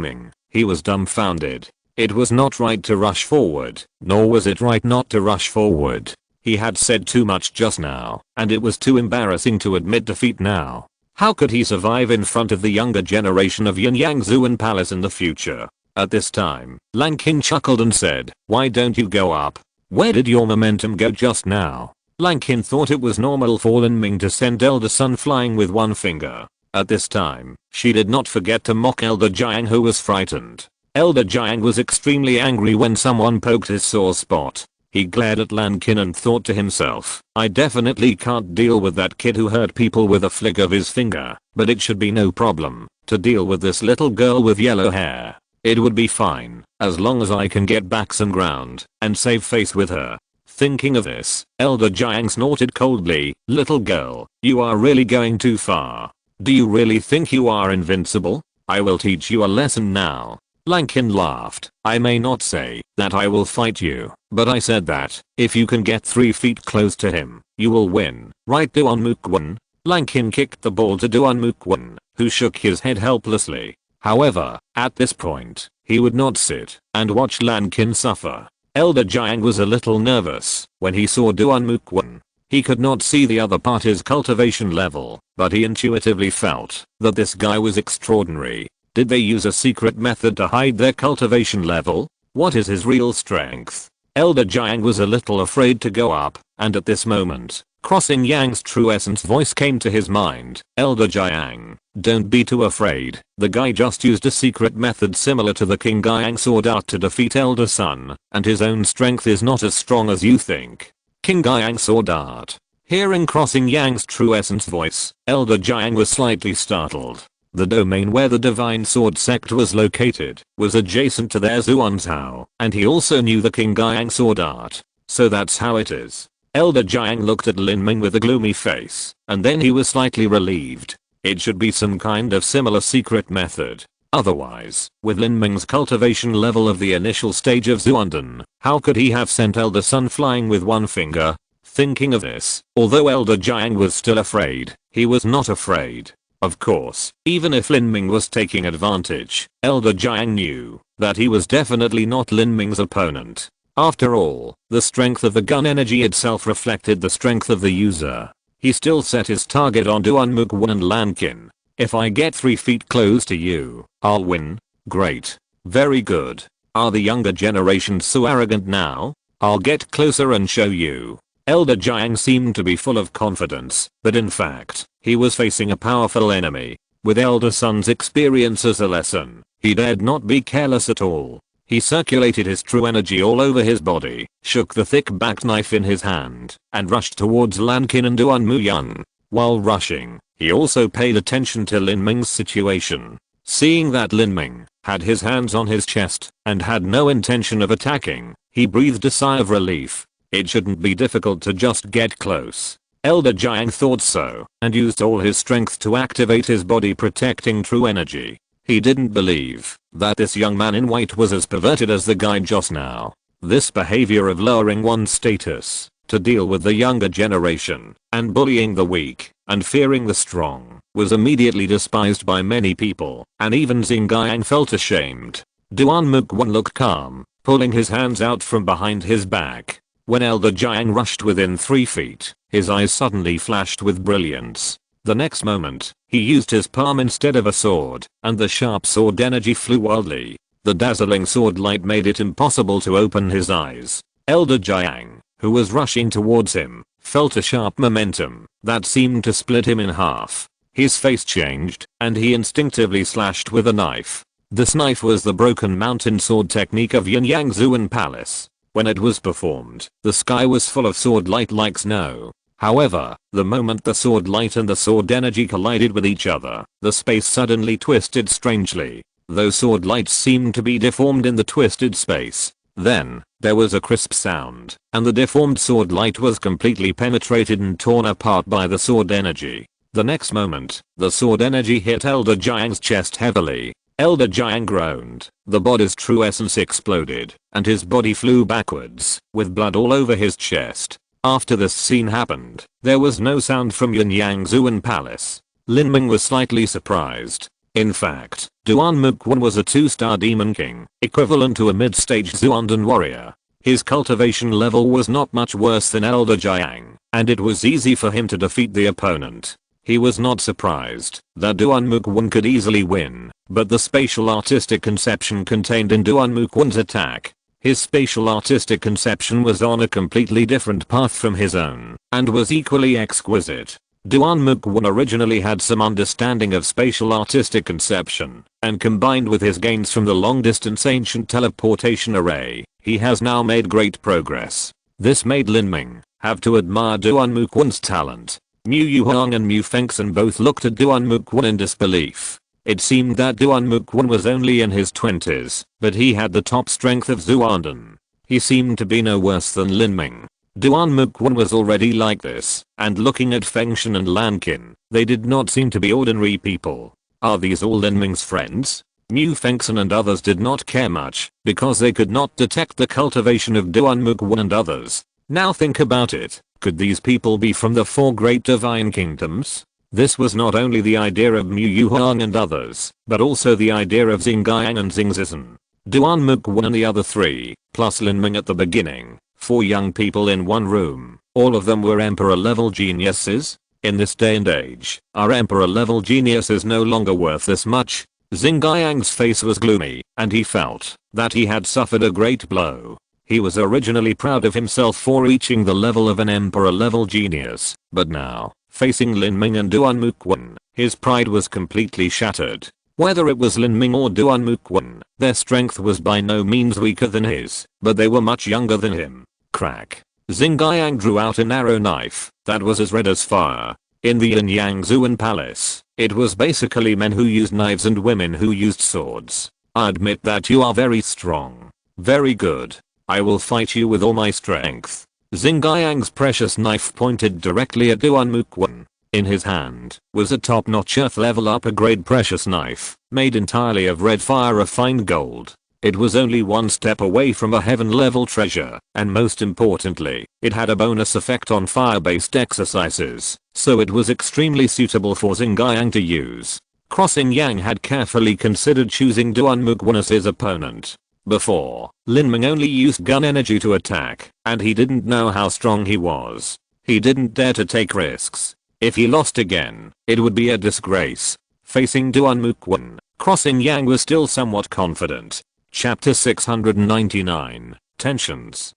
Ming, he was dumbfounded. It was not right to rush forward, nor was it right not to rush forward. He had said too much just now, and it was too embarrassing to admit defeat now. How could he survive in front of the younger generation of Yin Yang Zuan Palace in the future? At this time, Lan Qin chuckled and said, why don't you go up? Where did your momentum go just now? Lan Qin thought it was normal for Lin Ming to send Elder Sun flying with one finger. At this time, she did not forget to mock Elder Jiang, who was frightened. Elder Jiang was extremely angry when someone poked his sore spot. He glared at Lan Qin and thought to himself, I definitely can't deal with that kid who hurt people with a flick of his finger, but it should be no problem to deal with this little girl with yellow hair. It would be fine, as long as I can get back some ground and save face with her. Thinking of this, Elder Jiang snorted coldly, little girl, you are really going too far. Do you really think you are invincible? I will teach you a lesson now. Lan Qin laughed. I may not say that I will fight you, but I said that if you can get 3 feet close to him, you will win, right Duan Mukwon? Lan Qin kicked the ball to Duan Mukwon, who shook his head helplessly. However, at this point, he would not sit and watch Lan Qin suffer. Elder Jiang was a little nervous when he saw Duan Mukwon. He could not see the other party's cultivation level, but he intuitively felt that this guy was extraordinary. Did they use a secret method to hide their cultivation level? What is his real strength? Elder Jiang was a little afraid to go up, and at this moment, Crossing Yang's true essence voice came to his mind. Elder Jiang, don't be too afraid. The guy just used a secret method similar to the King Guiyang sword art to defeat Elder Sun, and his own strength is not as strong as you think. King Guiyang sword art. Hearing Crossing Yang's true essence voice, Elder Jiang was slightly startled. The domain where the Divine Sword sect was located was adjacent to their Zuanzhao, and he also knew the King Guiyang sword art. So that's how it is. Elder Jiang looked at Lin Ming with a gloomy face, and then he was slightly relieved. It should be some kind of similar secret method. Otherwise, with Lin Ming's cultivation level of the initial stage of Zuanden, how could he have sent Elder Sun flying with one finger? Thinking of this, although Elder Jiang was still afraid, he was not afraid. Of course, even if Lin Ming was taking advantage, Elder Jiang knew that he was definitely not Lin Ming's opponent. After all, the strength of the gun energy itself reflected the strength of the user. He still set his target on Duan Mukwon and Lan Qin. If I get 3 feet close to you, I'll win. Great. Very good. Are the younger generation so arrogant now? I'll get closer and show you. Elder Jiang seemed to be full of confidence, but in fact, he was facing a powerful enemy. With Elder Sun's experience as a lesson, he dared not be careless at all. He circulated his true energy all over his body, shook the thick back knife in his hand, and rushed towards Lan Qin and Duan Muyang. While rushing, he also paid attention to Lin Ming's situation. Seeing that Lin Ming had his hands on his chest and had no intention of attacking, he breathed a sigh of relief. It shouldn't be difficult to just get close. Elder Jiang thought so, and used all his strength to activate his body protecting true energy. He didn't believe that this young man in white was as perverted as the guy just now. This behavior of lowering one's status to deal with the younger generation and bullying the weak and fearing the strong was immediately despised by many people, and even Xing Guiyang felt ashamed. Duan Mukwon looked calm, pulling his hands out from behind his back. When Elder Jiang rushed within 3 feet, his eyes suddenly flashed with brilliance. The next moment, he used his palm instead of a sword, and the sharp sword energy flew wildly. The dazzling sword light made it impossible to open his eyes. Elder Jiang, who was rushing towards him, felt a sharp momentum that seemed to split him in half. His face changed, and he instinctively slashed with a knife. This knife was the broken mountain sword technique of Yunyang Zuan Palace. When it was performed, the sky was full of sword light like snow. However, the moment the sword light and the sword energy collided with each other, the space suddenly twisted strangely. Those sword lights seemed to be deformed in the twisted space. Then, there was a crisp sound, and the deformed sword light was completely penetrated and torn apart by the sword energy. The next moment, the sword energy hit Elder Jiang's chest heavily. Elder Jiang groaned. The body's true essence exploded, and his body flew backwards, with blood all over his chest. After this scene happened, there was no sound from Yunyang Zuan Palace. Lin Ming was slightly surprised. In fact, Duan Mukwon was a 2-star demon king, equivalent to a mid-stage Zuandan warrior. His cultivation level was not much worse than Elder Jiang, and it was easy for him to defeat the opponent. He was not surprised that Duan Mukwon could easily win, but the spatial artistic conception contained in Duan Mukwon's attack. His spatial artistic conception was on a completely different path from his own, and was equally exquisite. Duan Mukwon originally had some understanding of spatial artistic conception, and combined with his gains from the long-distance ancient teleportation array, he has now made great progress. This made Lin Ming have to admire Duan Mukwon's talent. Mu Yuhang and Mu Fengxian both looked at Duan Mukwon in disbelief. It seemed that Duan Mukwon was only in his 20s, but he had the top strength of Zuanden. He seemed to be no worse than Lin Ming. Duan Mukwon was already like this, and looking at Fengxian and Lanqin, they did not seem to be ordinary people. Are these all Lin Ming's friends? Mu Fengxian and others did not care much, because they could not detect the cultivation of Duan Mukwon and others. Now think about it, could these people be from the 4 great divine kingdoms? This was not only the idea of Mu Yuhang and others, but also the idea of Xingyang and Xingzizhen. Duan Mukwon and the other 3, plus Lin Ming at the beginning, 4 young people in one room, all of them were emperor level geniuses? In this day and age, are emperor level geniuses no longer worth this much? Xingyang's face was gloomy, and he felt that he had suffered a great blow. He was originally proud of himself for reaching the level of an emperor level genius, but now, facing Lin Ming and Duan Mukwon, his pride was completely shattered. Whether it was Lin Ming or Duan Mukwon, their strength was by no means weaker than his, but they were much younger than him. Crack. Xingyang drew out a narrow knife that was as red as fire. In the Yangzuan palace, it was basically men who used knives and women who used swords. I admit that you are very strong. Very good. I will fight you with all my strength. Xingyang's precious knife pointed directly at Duan Mukwon. In his hand was a top-notch earth-level upper-grade precious knife, made entirely of red fire refined gold. It was only one step away from a heaven-level treasure, and most importantly, it had a bonus effect on fire-based exercises, so it was extremely suitable for Xingyang to use. Crossing Yang had carefully considered choosing Duan Mukwon as his opponent. Before, Lin Ming only used gun energy to attack, and he didn't know how strong he was. He didn't dare to take risks. If he lost again, it would be a disgrace. Facing Duan Mukwon, Crossing Yang was still somewhat confident. Chapter 699, Tensions.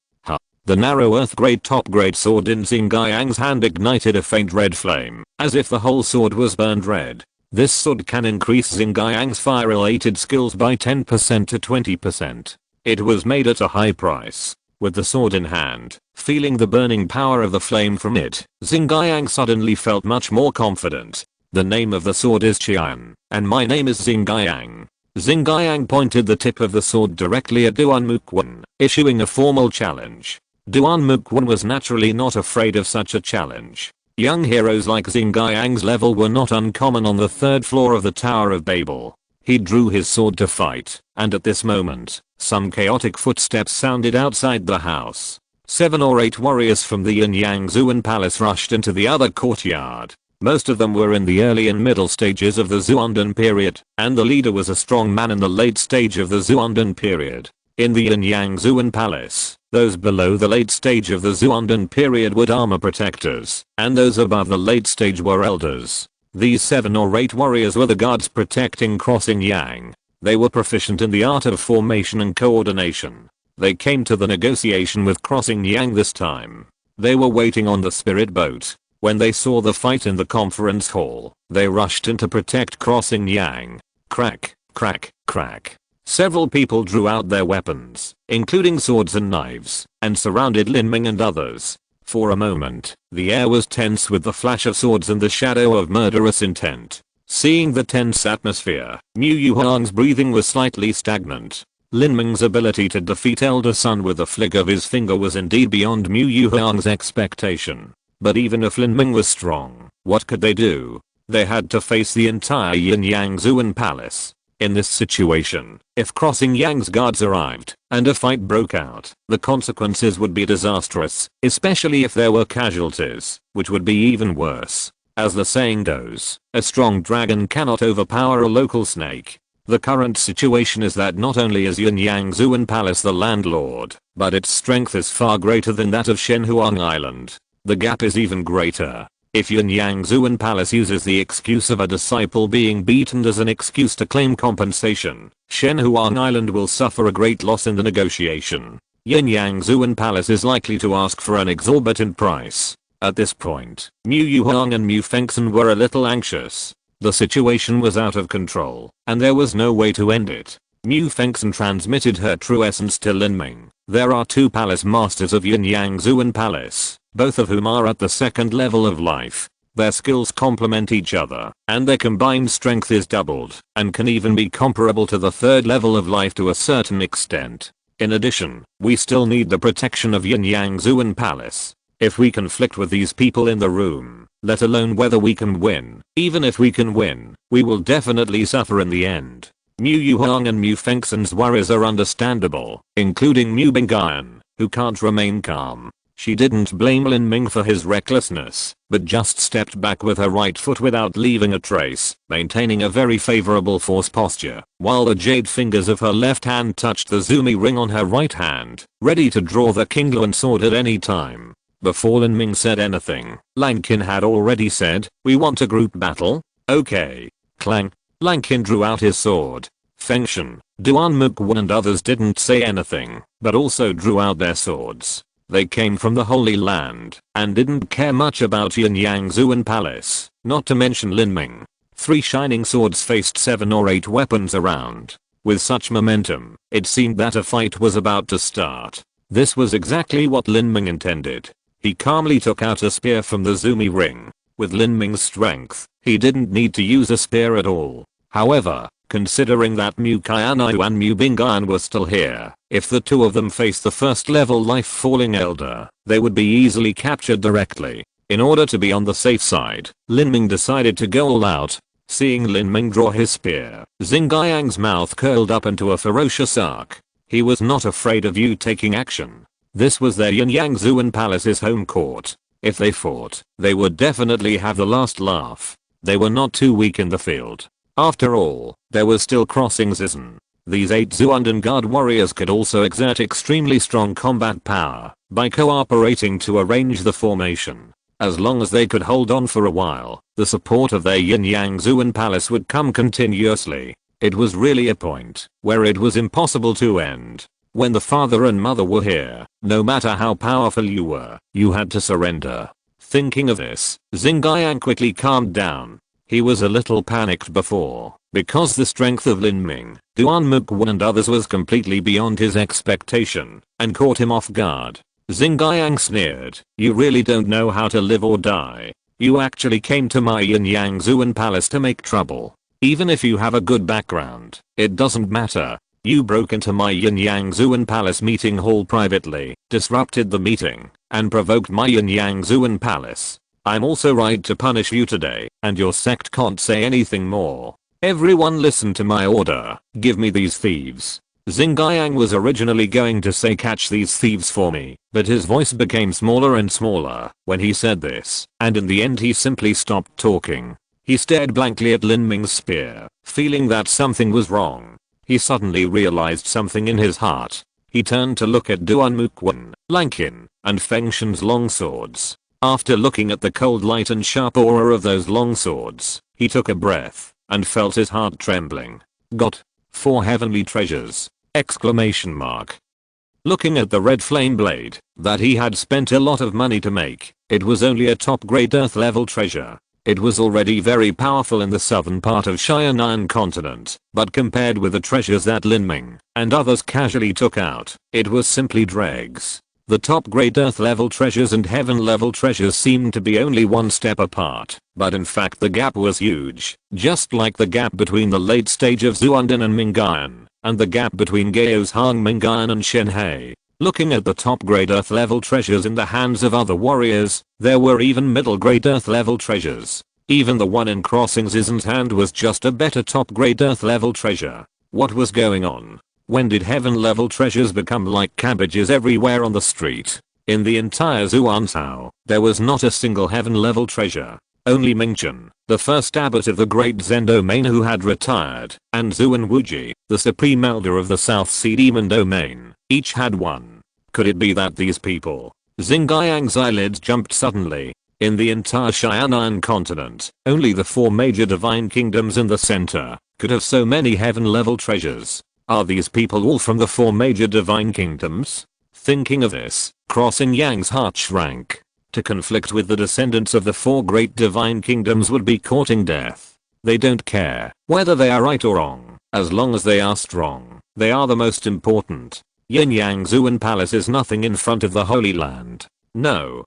The narrow earth-grade top-grade sword in Xingyang's hand ignited a faint red flame, as if the whole sword was burned red. This sword can increase Xingyang's fire-related skills by 10% to 20%. It was made at a high price. With the sword in hand, feeling the burning power of the flame from it, Xingyang suddenly felt much more confident. The name of the sword is Qian, and my name is Xingyang. Xingyang pointed the tip of the sword directly at Duan Mukwon, issuing a formal challenge. Duan Mukwon was naturally not afraid of such a challenge. Young heroes like Xingyang's level were not uncommon on the 3rd floor of the Tower of Babel. He drew his sword to fight, and at this moment, some chaotic footsteps sounded outside the house. 7 or 8 warriors from the Yangzuan palace rushed into the other courtyard. Most of them were in the early and middle stages of the Zuanden period, and the leader was a strong man in the late stage of the Zuanden period. In the Yangzuan palace, those below the late stage of the Zuanden period were armor protectors, and those above the late stage were elders. These 7 or 8 warriors were the guards protecting Crossing Yang. They were proficient in the art of formation and coordination. They came to the negotiation with Crossing Yang this time. They were waiting on the spirit boat. When they saw the fight in the conference hall, they rushed in to protect Crossing Yang. Crack, crack, crack. Several people drew out their weapons, including swords and knives, and surrounded Lin Ming and others. For a moment, the air was tense with the flash of swords and the shadow of murderous intent. Seeing the tense atmosphere, Mu Yuhang's breathing was slightly stagnant. Lin Ming's ability to defeat Elder Sun with a flick of his finger was indeed beyond Mu Yuhang's expectation. But even if Lin Ming was strong, what could they do? They had to face the entire Yangzuan palace. In this situation, if Crossing Yang's guards arrived, and a fight broke out, the consequences would be disastrous, especially if there were casualties, which would be even worse. As the saying goes, a strong dragon cannot overpower a local snake. The current situation is that not only is Yangzuan Palace the landlord, but its strength is far greater than that of Shenhuang Island. The gap is even greater. If Yunyang Zuan Palace uses the excuse of a disciple being beaten as an excuse to claim compensation, Shenhuang Island will suffer a great loss in the negotiation. Yunyang Zuan Palace is likely to ask for an exorbitant price. At this point, Mu Yuhang and Mu Fengxin were a little anxious. The situation was out of control, and there was no way to end it. Mu Fengxin transmitted her true essence to Lin Ming. There are 2 palace masters of Yunyang Zuan Palace, both of whom are at the 2nd level of life. Their skills complement each other, and their combined strength is doubled, and can even be comparable to the 3rd level of life to a certain extent. In addition, we still need the protection of Yunyang Zuan Palace. If we conflict with these people in the room, let alone whether we can win, even if we can win, we will definitely suffer in the end. Mu Yuhang and Mu Fengxin's worries are understandable, including Mu Bingyan, who can't remain calm. She didn't blame Lin Ming for his recklessness, but just stepped back with her right foot without leaving a trace, maintaining a very favorable force posture, while the jade fingers of her left hand touched the Zumi ring on her right hand, ready to draw the Kingluan sword at any time. Before Lin Ming said anything, Lankin had already said, "We want a group battle? Okay." Clang. Lankin drew out his sword. Fengshen, Duan Mukwan and others didn't say anything, but also drew out their swords. They came from the Holy Land, and didn't care much about Yunyang Zuan Palace, not to mention Lin Ming. 3 shining swords faced 7 or 8 weapons around. With such momentum, it seemed that a fight was about to start. This was exactly what Lin Ming intended. He calmly took out a spear from the Zumi ring. With Lin Ming's strength, he didn't need to use a spear at all. However, considering that Mu Qianxue and Mu Bingyan were still here, if the 2 of them faced the 1st level life falling elder, they would be easily captured directly. In order to be on the safe side, Lin Ming decided to go all out. Seeing Lin Ming draw his spear, Xingyang's mouth curled up into a ferocious arc. He was not afraid of you taking action. This was their Yunyang Zuan Palace's home court. If they fought, they would definitely have the last laugh. They were not too weak in the field. After all, there was still crossing Zizan. These 8 Zuandan Guard warriors could also exert extremely strong combat power by cooperating to arrange the formation. As long as they could hold on for a while, the support of their Yunyang Zuan Palace would come continuously. It was really a point where it was impossible to end. When the father and mother were here, no matter how powerful you were, you had to surrender. Thinking of this, Xingyang quickly calmed down. He was a little panicked before, because the strength of Lin Ming, Duan Mukwan and others was completely beyond his expectation, and caught him off guard. Xingyang sneered, "You really don't know how to live or die. You actually came to my Yunyang Zuan Palace to make trouble. Even if you have a good background, it doesn't matter. You broke into my Yunyang Zuan Palace meeting hall privately, disrupted the meeting, and provoked my Yunyang Zuan Palace. I'm also right to punish you today, and your sect can't say anything more. Everyone listen to my order. Give me these thieves." Xingyang was originally going to say catch these thieves for me, but his voice became smaller and smaller when he said this, and in the end he simply stopped talking. He stared blankly at Lin Ming's spear, feeling that something was wrong. He suddenly realized something in his heart. He turned to look at Duan Mukwan, Lankin, and Fengshen's long swords. After looking at the cold light and sharp aura of those long swords, he took a breath and felt his heart trembling. Got 4 heavenly treasures! Exclamation mark. Looking at the red flame blade that he had spent a lot of money to make, it was only a top grade earth level treasure. It was already very powerful in the southern part of Xiaonan continent, but compared with the treasures that Lin Ming and others casually took out, it was simply dregs. The top grade earth level treasures and heaven level treasures seemed to be only one step apart, but in fact the gap was huge, just like the gap between the late stage of Zuandan and Mingyan, and the gap between Gao's Hang Mingyan and Shenhe. Looking at the top grade earth level treasures in the hands of other warriors, there were even middle grade earth level treasures. Even the one in Crossing Zizan's hand was just a better top grade earth level treasure. What was going on? When did heaven level treasures become like cabbages everywhere on the street? In the entire Zuancao, there was not a single heaven level treasure. Only Mingchen, the first abbot of the great Zen domain who had retired, and Zuan Wuji, the supreme elder of the South Sea Demon domain, each had one. Could it be that these people? Xingyang's eyelids jumped suddenly. In the entire Xianan continent, only the 4 major divine kingdoms in the center could have so many heaven-level treasures. Are these people all from the 4 major divine kingdoms? Thinking of this, Crossing Yang's heart shrank. To conflict with the descendants of the 4 great divine kingdoms would be courting death. They don't care whether they are right or wrong, as long as they are strong. They are the most important. Yin Yang Zuan Palace is nothing in front of the Holy Land. No,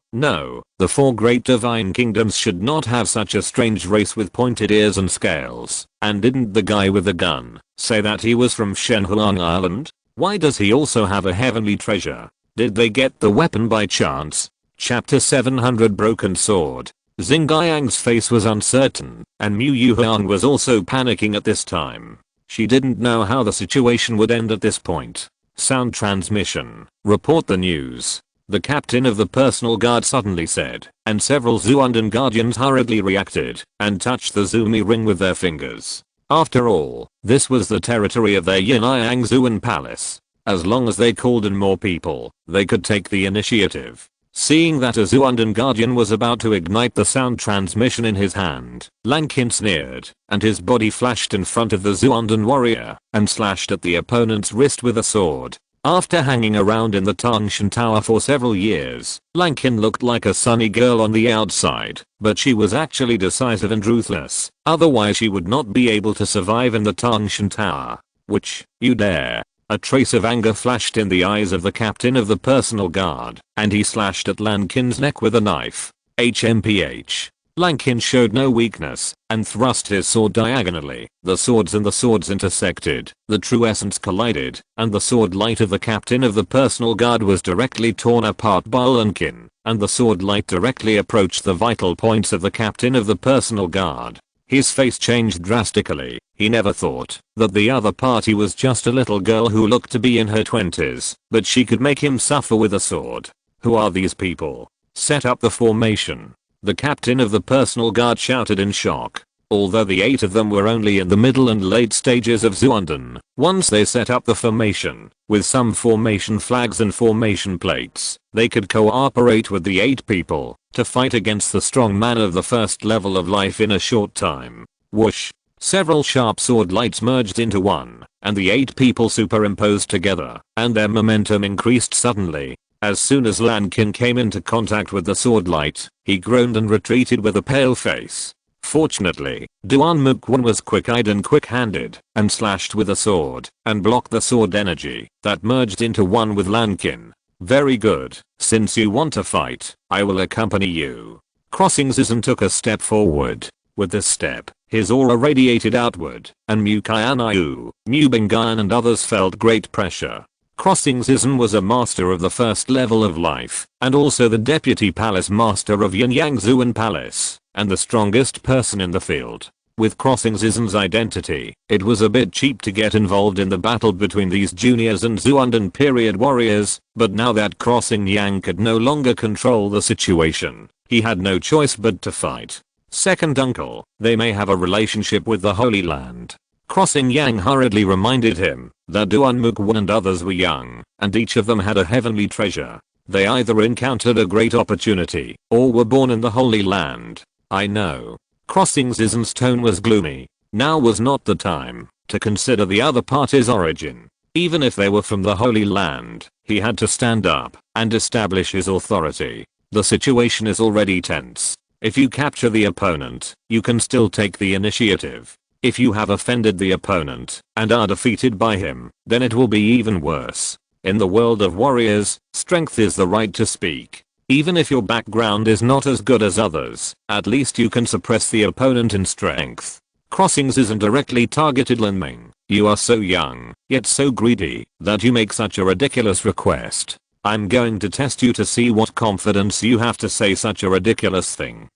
the 4 great divine kingdoms should not have such a strange race with pointed ears and scales. And didn't the guy with the gun say that he was from Shenhuang Island? Why does he also have a heavenly treasure? Did they get the weapon by chance? Chapter 700 Broken Sword. Xing Guiyang's face was uncertain, and Mu Yuhuang was also panicking at this time. She didn't know how the situation would end at this point. Sound transmission. Report the news. The captain of the personal guard suddenly said, and several Zuandan guardians hurriedly reacted and touched the Zumi ring with their fingers. After all, this was the territory of their Yinyang Zuan Palace. As long as they called in more people, they could take the initiative. Seeing that a Zuandan guardian was about to ignite the sound transmission in his hand, Lan Qin sneered, and his body flashed in front of the Zuandan warrior and slashed at the opponent's wrist with a sword. After hanging around in the Tangshan Tower for several years, Lan Qin looked like a sunny girl on the outside, but she was actually decisive and ruthless, otherwise she would not be able to survive in the Tangshan Tower. Which, you dare? A trace of anger flashed in the eyes of the captain of the personal guard, and he slashed at Lan Qin's neck with a knife. HMPH. Lan Qin showed no weakness, and thrust his sword diagonally. The swords and the swords intersected, the true essence collided, and the sword light of the captain of the personal guard was directly torn apart by Lan Qin, and the sword light directly approached the vital points of the captain of the personal guard. His face changed drastically. He never thought that the other party was just a little girl who looked to be in her 20s, but she could make him suffer with a sword. Who are these people? Set up the formation. The captain of the personal guard shouted in shock. Although the 8 of them were only in the middle and late stages of Zuandan, once they set up the formation, with some formation flags and formation plates, they could cooperate with the 8 people to fight against the strong man of the first level of life in a short time. Whoosh. Several sharp sword lights merged into one, and the 8 people superimposed together, and their momentum increased suddenly. As soon as Lan Qin came into contact with the sword light, he groaned and retreated with a pale face. Fortunately, Duan Muquan was quick-eyed and quick-handed, and slashed with a sword, and blocked the sword energy that merged into one with Lan Qin. Very good. Since you want to fight, I will accompany you. Crossing Zizan took a step forward. With this step, his aura radiated outward, and Mu Qianxue, Mu Bingyan and others felt great pressure. Crossing Zizan was a master of the first level of life, and also the deputy palace master of Yinyang Zuan Palace, and the strongest person in the field. With Crossing Zizan's identity, it was a bit cheap to get involved in the battle between these juniors and Zuandan period warriors, but now that Crossing Yang could no longer control the situation, he had no choice but to fight. Second uncle, they may have a relationship with the Holy Land. Crossing Yang hurriedly reminded him that Duan Muquan and others were young, and each of them had a heavenly treasure. They either encountered a great opportunity, or were born in the Holy Land. I know. Crossing Zizan's tone was gloomy. Now was not the time to consider the other party's origin. Even if they were from the Holy Land, he had to stand up and establish his authority. The situation is already tense. If you capture the opponent, you can still take the initiative. If you have offended the opponent and are defeated by him, then it will be even worse. In the world of warriors, strength is the right to speak. Even if your background is not as good as others, at least you can suppress the opponent in strength. Crossing Zizan directly targeted Lin Ming. You are so young, yet so greedy, that you make such a ridiculous request. I'm going to test you to see what confidence you have to say such a ridiculous thing.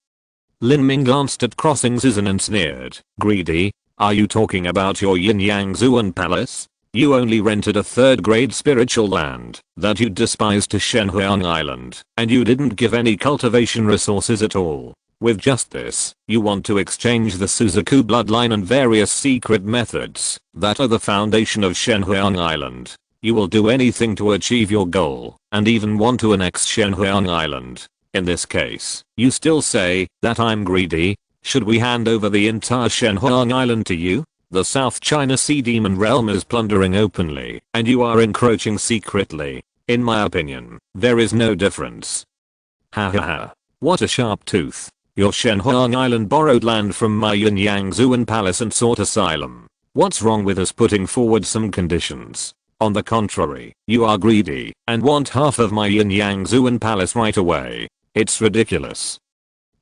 Lin Ming glanced at Crossing Zizan and sneered. Greedy? Are you talking about your Yinyang Zuan Palace? You only rented a 3rd grade spiritual land that you despised to Shenhuang Island, and you didn't give any cultivation resources at all. With just this, you want to exchange the Suzaku bloodline and various secret methods that are the foundation of Shenhuang Island. You will do anything to achieve your goal, and even want to annex Shenhuang Island. In this case, you still say that I'm greedy? Should we hand over the entire Shenhuang Island to you? The South China Sea Demon Realm is plundering openly, and you are encroaching secretly. In my opinion, there is no difference. Ha ha ha. What a sharp tooth. Your Shenhuang Island borrowed land from my Yuanyangzuan Palace and sought asylum. What's wrong with us putting forward some conditions? On the contrary, you are greedy and want half of my Yuanyangzuan Palace right away. It's ridiculous.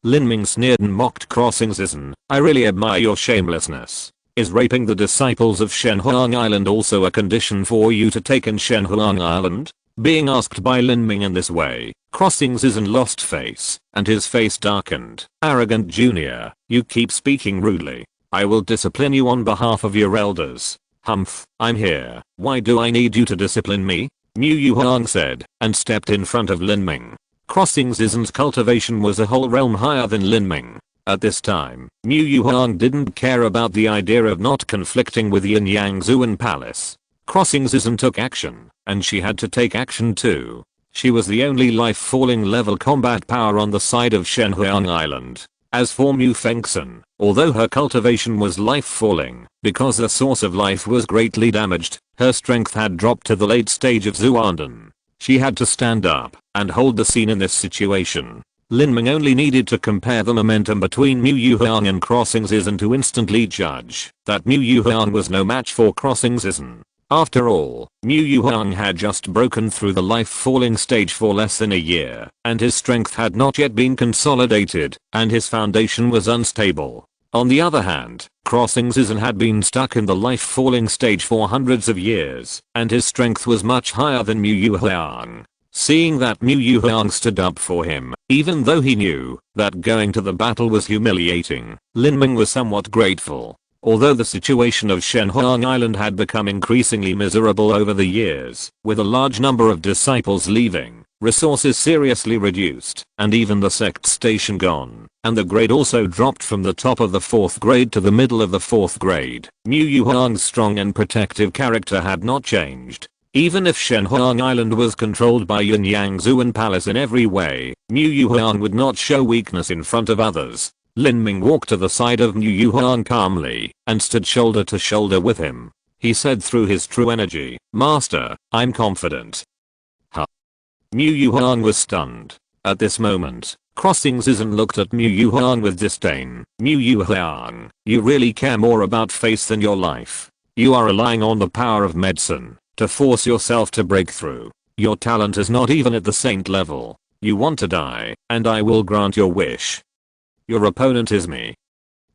Lin Ming sneered and mocked Crossing Zizan. I really admire your shamelessness. Is raping the disciples of Shenhuang Island also a condition for you to take in Shenhuang Island? Being asked by Lin Ming in this way, Crossing Zizan lost face, and his face darkened. Arrogant junior, you keep speaking rudely. I will discipline you on behalf of your elders. Humph, I'm here. Why do I need you to discipline me? Mu Yuhang said, and stepped in front of Lin Ming. Crossing Zizan's cultivation was a whole realm higher than Lin Ming. At this time, Mu Yuhang didn't care about the idea of not conflicting with Yuanyangzuan Palace. Crossing Zizan took action, and she had to take action too. She was the only life-falling level combat power on the side of Shenhuang Island. As for Mu Fengxin, although her cultivation was life-falling, because the source of life was greatly damaged, her strength had dropped to the late stage of Zuanden. She had to stand up and hold the scene in this situation. Lin Ming only needed to compare the momentum between Mu Yuhang and Crossing Zizan to instantly judge that Mu Yuhang was no match for Crossing Zizan. After all, Mu Yuhang had just broken through the life-falling stage for less than a year, and his strength had not yet been consolidated, and his foundation was unstable. On the other hand, Crossing Zizan had been stuck in the life-falling stage for hundreds of years, and his strength was much higher than Mu Yuhang. Seeing that Mu Yuhang stood up for him, even though he knew that going to the battle was humiliating, Lin Ming was somewhat grateful. Although the situation of Shenhuang Island had become increasingly miserable over the years, with a large number of disciples leaving, resources seriously reduced, and even the sect station gone, and the grade also dropped from the top of the 4th grade to the middle of the 4th grade, Mu Yuhang's strong and protective character had not changed. Even if Shenhuang Island was controlled by Yuanyangzuan Palace in every way, Mu Yuhang would not show weakness in front of others. Lin Ming walked to the side of Mu Yuhang calmly and stood shoulder to shoulder with him. He said through his true energy, "Master, I'm confident." Huh. Mu Yuhang was stunned. At this moment, Crossing Zizan looked at Mu Yuhang with disdain. Mu Yuhang, you really care more about face than your life. You are relying on the power of medicine to force yourself to break through. Your talent is not even at the saint level. You want to die, and I will grant your wish. Your opponent is me.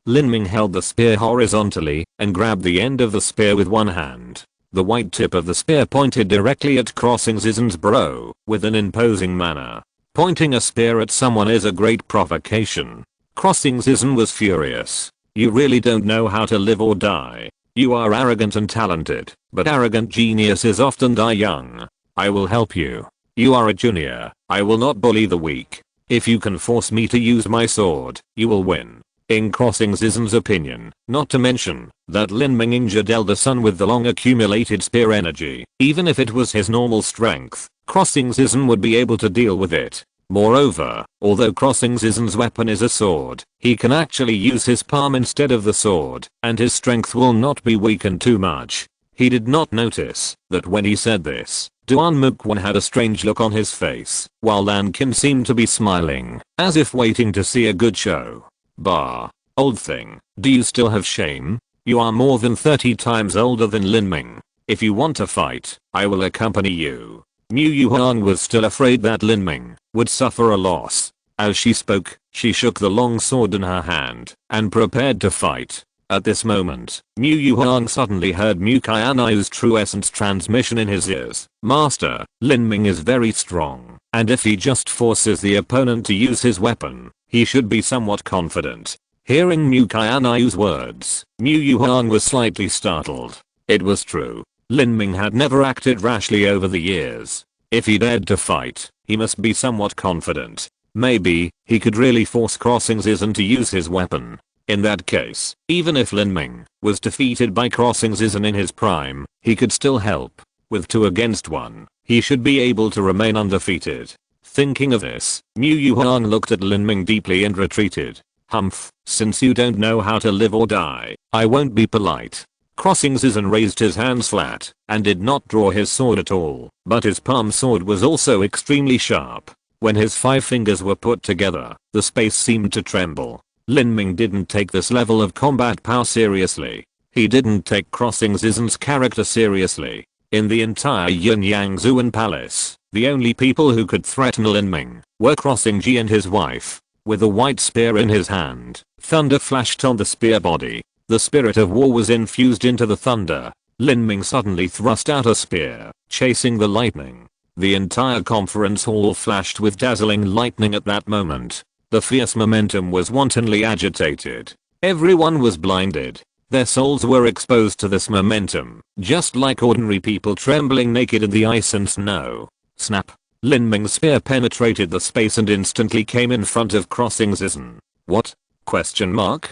Lin Ming held the spear horizontally and grabbed the end of the spear with one hand. The white tip of the spear pointed directly at Crossing Zizan's brow with an imposing manner. Pointing a spear at someone is a great provocation. Crossing Zizan was furious. You really don't know how to live or die. You are arrogant and talented, but arrogant geniuses often die young. I will help you. You are a junior. I will not bully the weak. If you can force me to use my sword, you will win. In Crossing Zizan's opinion, not to mention that Lin Ming injured Elder Sun with the long accumulated spear energy, even if it was his normal strength, Crossing Zizan would be able to deal with it. Moreover, although Crossing Zizan's weapon is a sword, he can actually use his palm instead of the sword, and his strength will not be weakened too much. He did not notice that when he said this, Duan Mukwon had a strange look on his face, while Lan Qin seemed to be smiling, as if waiting to see a good show. Bah. Old thing, do you still have shame? You are more than 30 times older than Lin Ming. If you want to fight, I will accompany you. Mu Yuhang was still afraid that Lin Ming would suffer a loss. As she spoke, she shook the long sword in her hand and prepared to fight. At this moment, Mu Yuhang suddenly heard Mu Qianxue's true essence transmission in his ears. Master, Lin Ming is very strong, and if he just forces the opponent to use his weapon, he should be somewhat confident. Hearing Mu Qianxue's words, Mu Yuhang was slightly startled. It was true. Lin Ming had never acted rashly over the years. If he dared to fight, he must be somewhat confident. Maybe, he could really force Crossing Zizan to use his weapon. In that case, even if Lin Ming was defeated by Crossing Zizan in his prime, he could still help. With 2 against 1, he should be able to remain undefeated. Thinking of this, Mu Yuhang looked at Lin Ming deeply and retreated. Humph, since you don't know how to live or die, I won't be polite. Crossing Zizan raised his hands flat and did not draw his sword at all, but his palm sword was also extremely sharp. When his 5 fingers were put together, the space seemed to tremble. Lin Ming didn't take this level of combat power seriously. He didn't take Crossing Zizan's character seriously. In the entire Yin-Yang Zuan Palace, the only people who could threaten Lin Ming were Crossing Ji and his wife. With a white spear in his hand, thunder flashed on the spear body. The spirit of war was infused into the thunder. Lin Ming suddenly thrust out a spear, chasing the lightning. The entire conference hall flashed with dazzling lightning at that moment. The fierce momentum was wantonly agitated. Everyone was blinded. Their souls were exposed to this momentum, just like ordinary people trembling naked in the ice and snow. Snap! Lin Ming's spear penetrated the space and instantly came in front of Crossing Zizan. What? Question mark?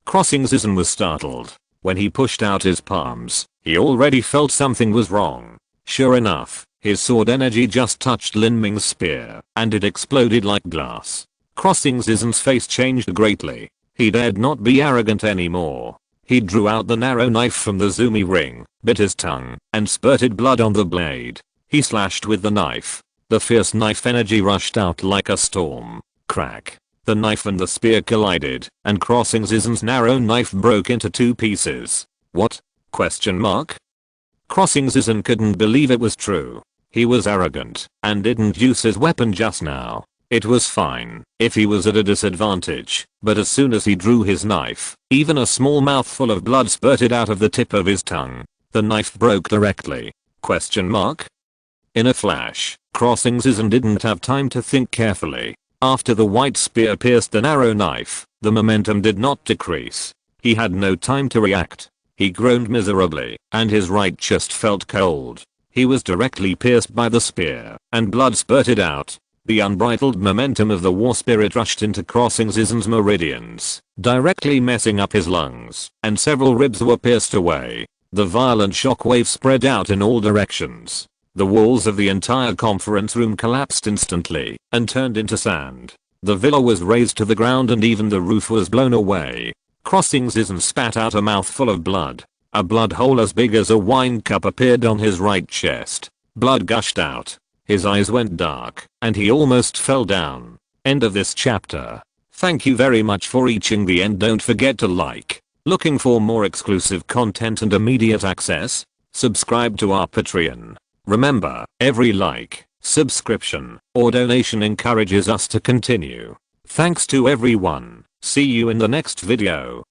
Crossing Zizan was startled. When he pushed out his palms, he already felt something was wrong. Sure enough, his sword energy just touched Lin Ming's spear, and it exploded like glass. Crossing Zizan's face changed greatly. He dared not be arrogant anymore. He drew out the narrow knife from the Zumi ring, bit his tongue, and spurted blood on the blade. He slashed with the knife. The fierce knife energy rushed out like a storm. Crack. The knife and the spear collided, and Crossing Zizan's narrow knife broke into 2 pieces. What? Question mark? Crossing Zizan couldn't believe it was true. He was arrogant, and didn't use his weapon just now. It was fine if he was at a disadvantage, but as soon as he drew his knife, even a small mouthful of blood spurted out of the tip of his tongue. The knife broke directly. Question mark? In a flash, Crossing Zizan didn't have time to think carefully. After the white spear pierced the narrow knife, the momentum did not decrease. He had no time to react. He groaned miserably, and his right chest felt cold. He was directly pierced by the spear, and blood spurted out. The unbridled momentum of the war spirit rushed into Crossing Zizan's meridians, directly messing up his lungs, and several ribs were pierced away. The violent shockwave spread out in all directions. The walls of the entire conference room collapsed instantly and turned into sand. The villa was razed to the ground and even the roof was blown away. Crossing Zizan spat out a mouthful of blood. A blood hole as big as a wine cup appeared on his right chest. Blood gushed out. His eyes went dark, and he almost fell down. End of this chapter. Thank you very much for reaching the end. Don't forget to like. Looking for more exclusive content and immediate access? Subscribe to our Patreon. Remember, every like, subscription, or donation encourages us to continue. Thanks to everyone. See you in the next video.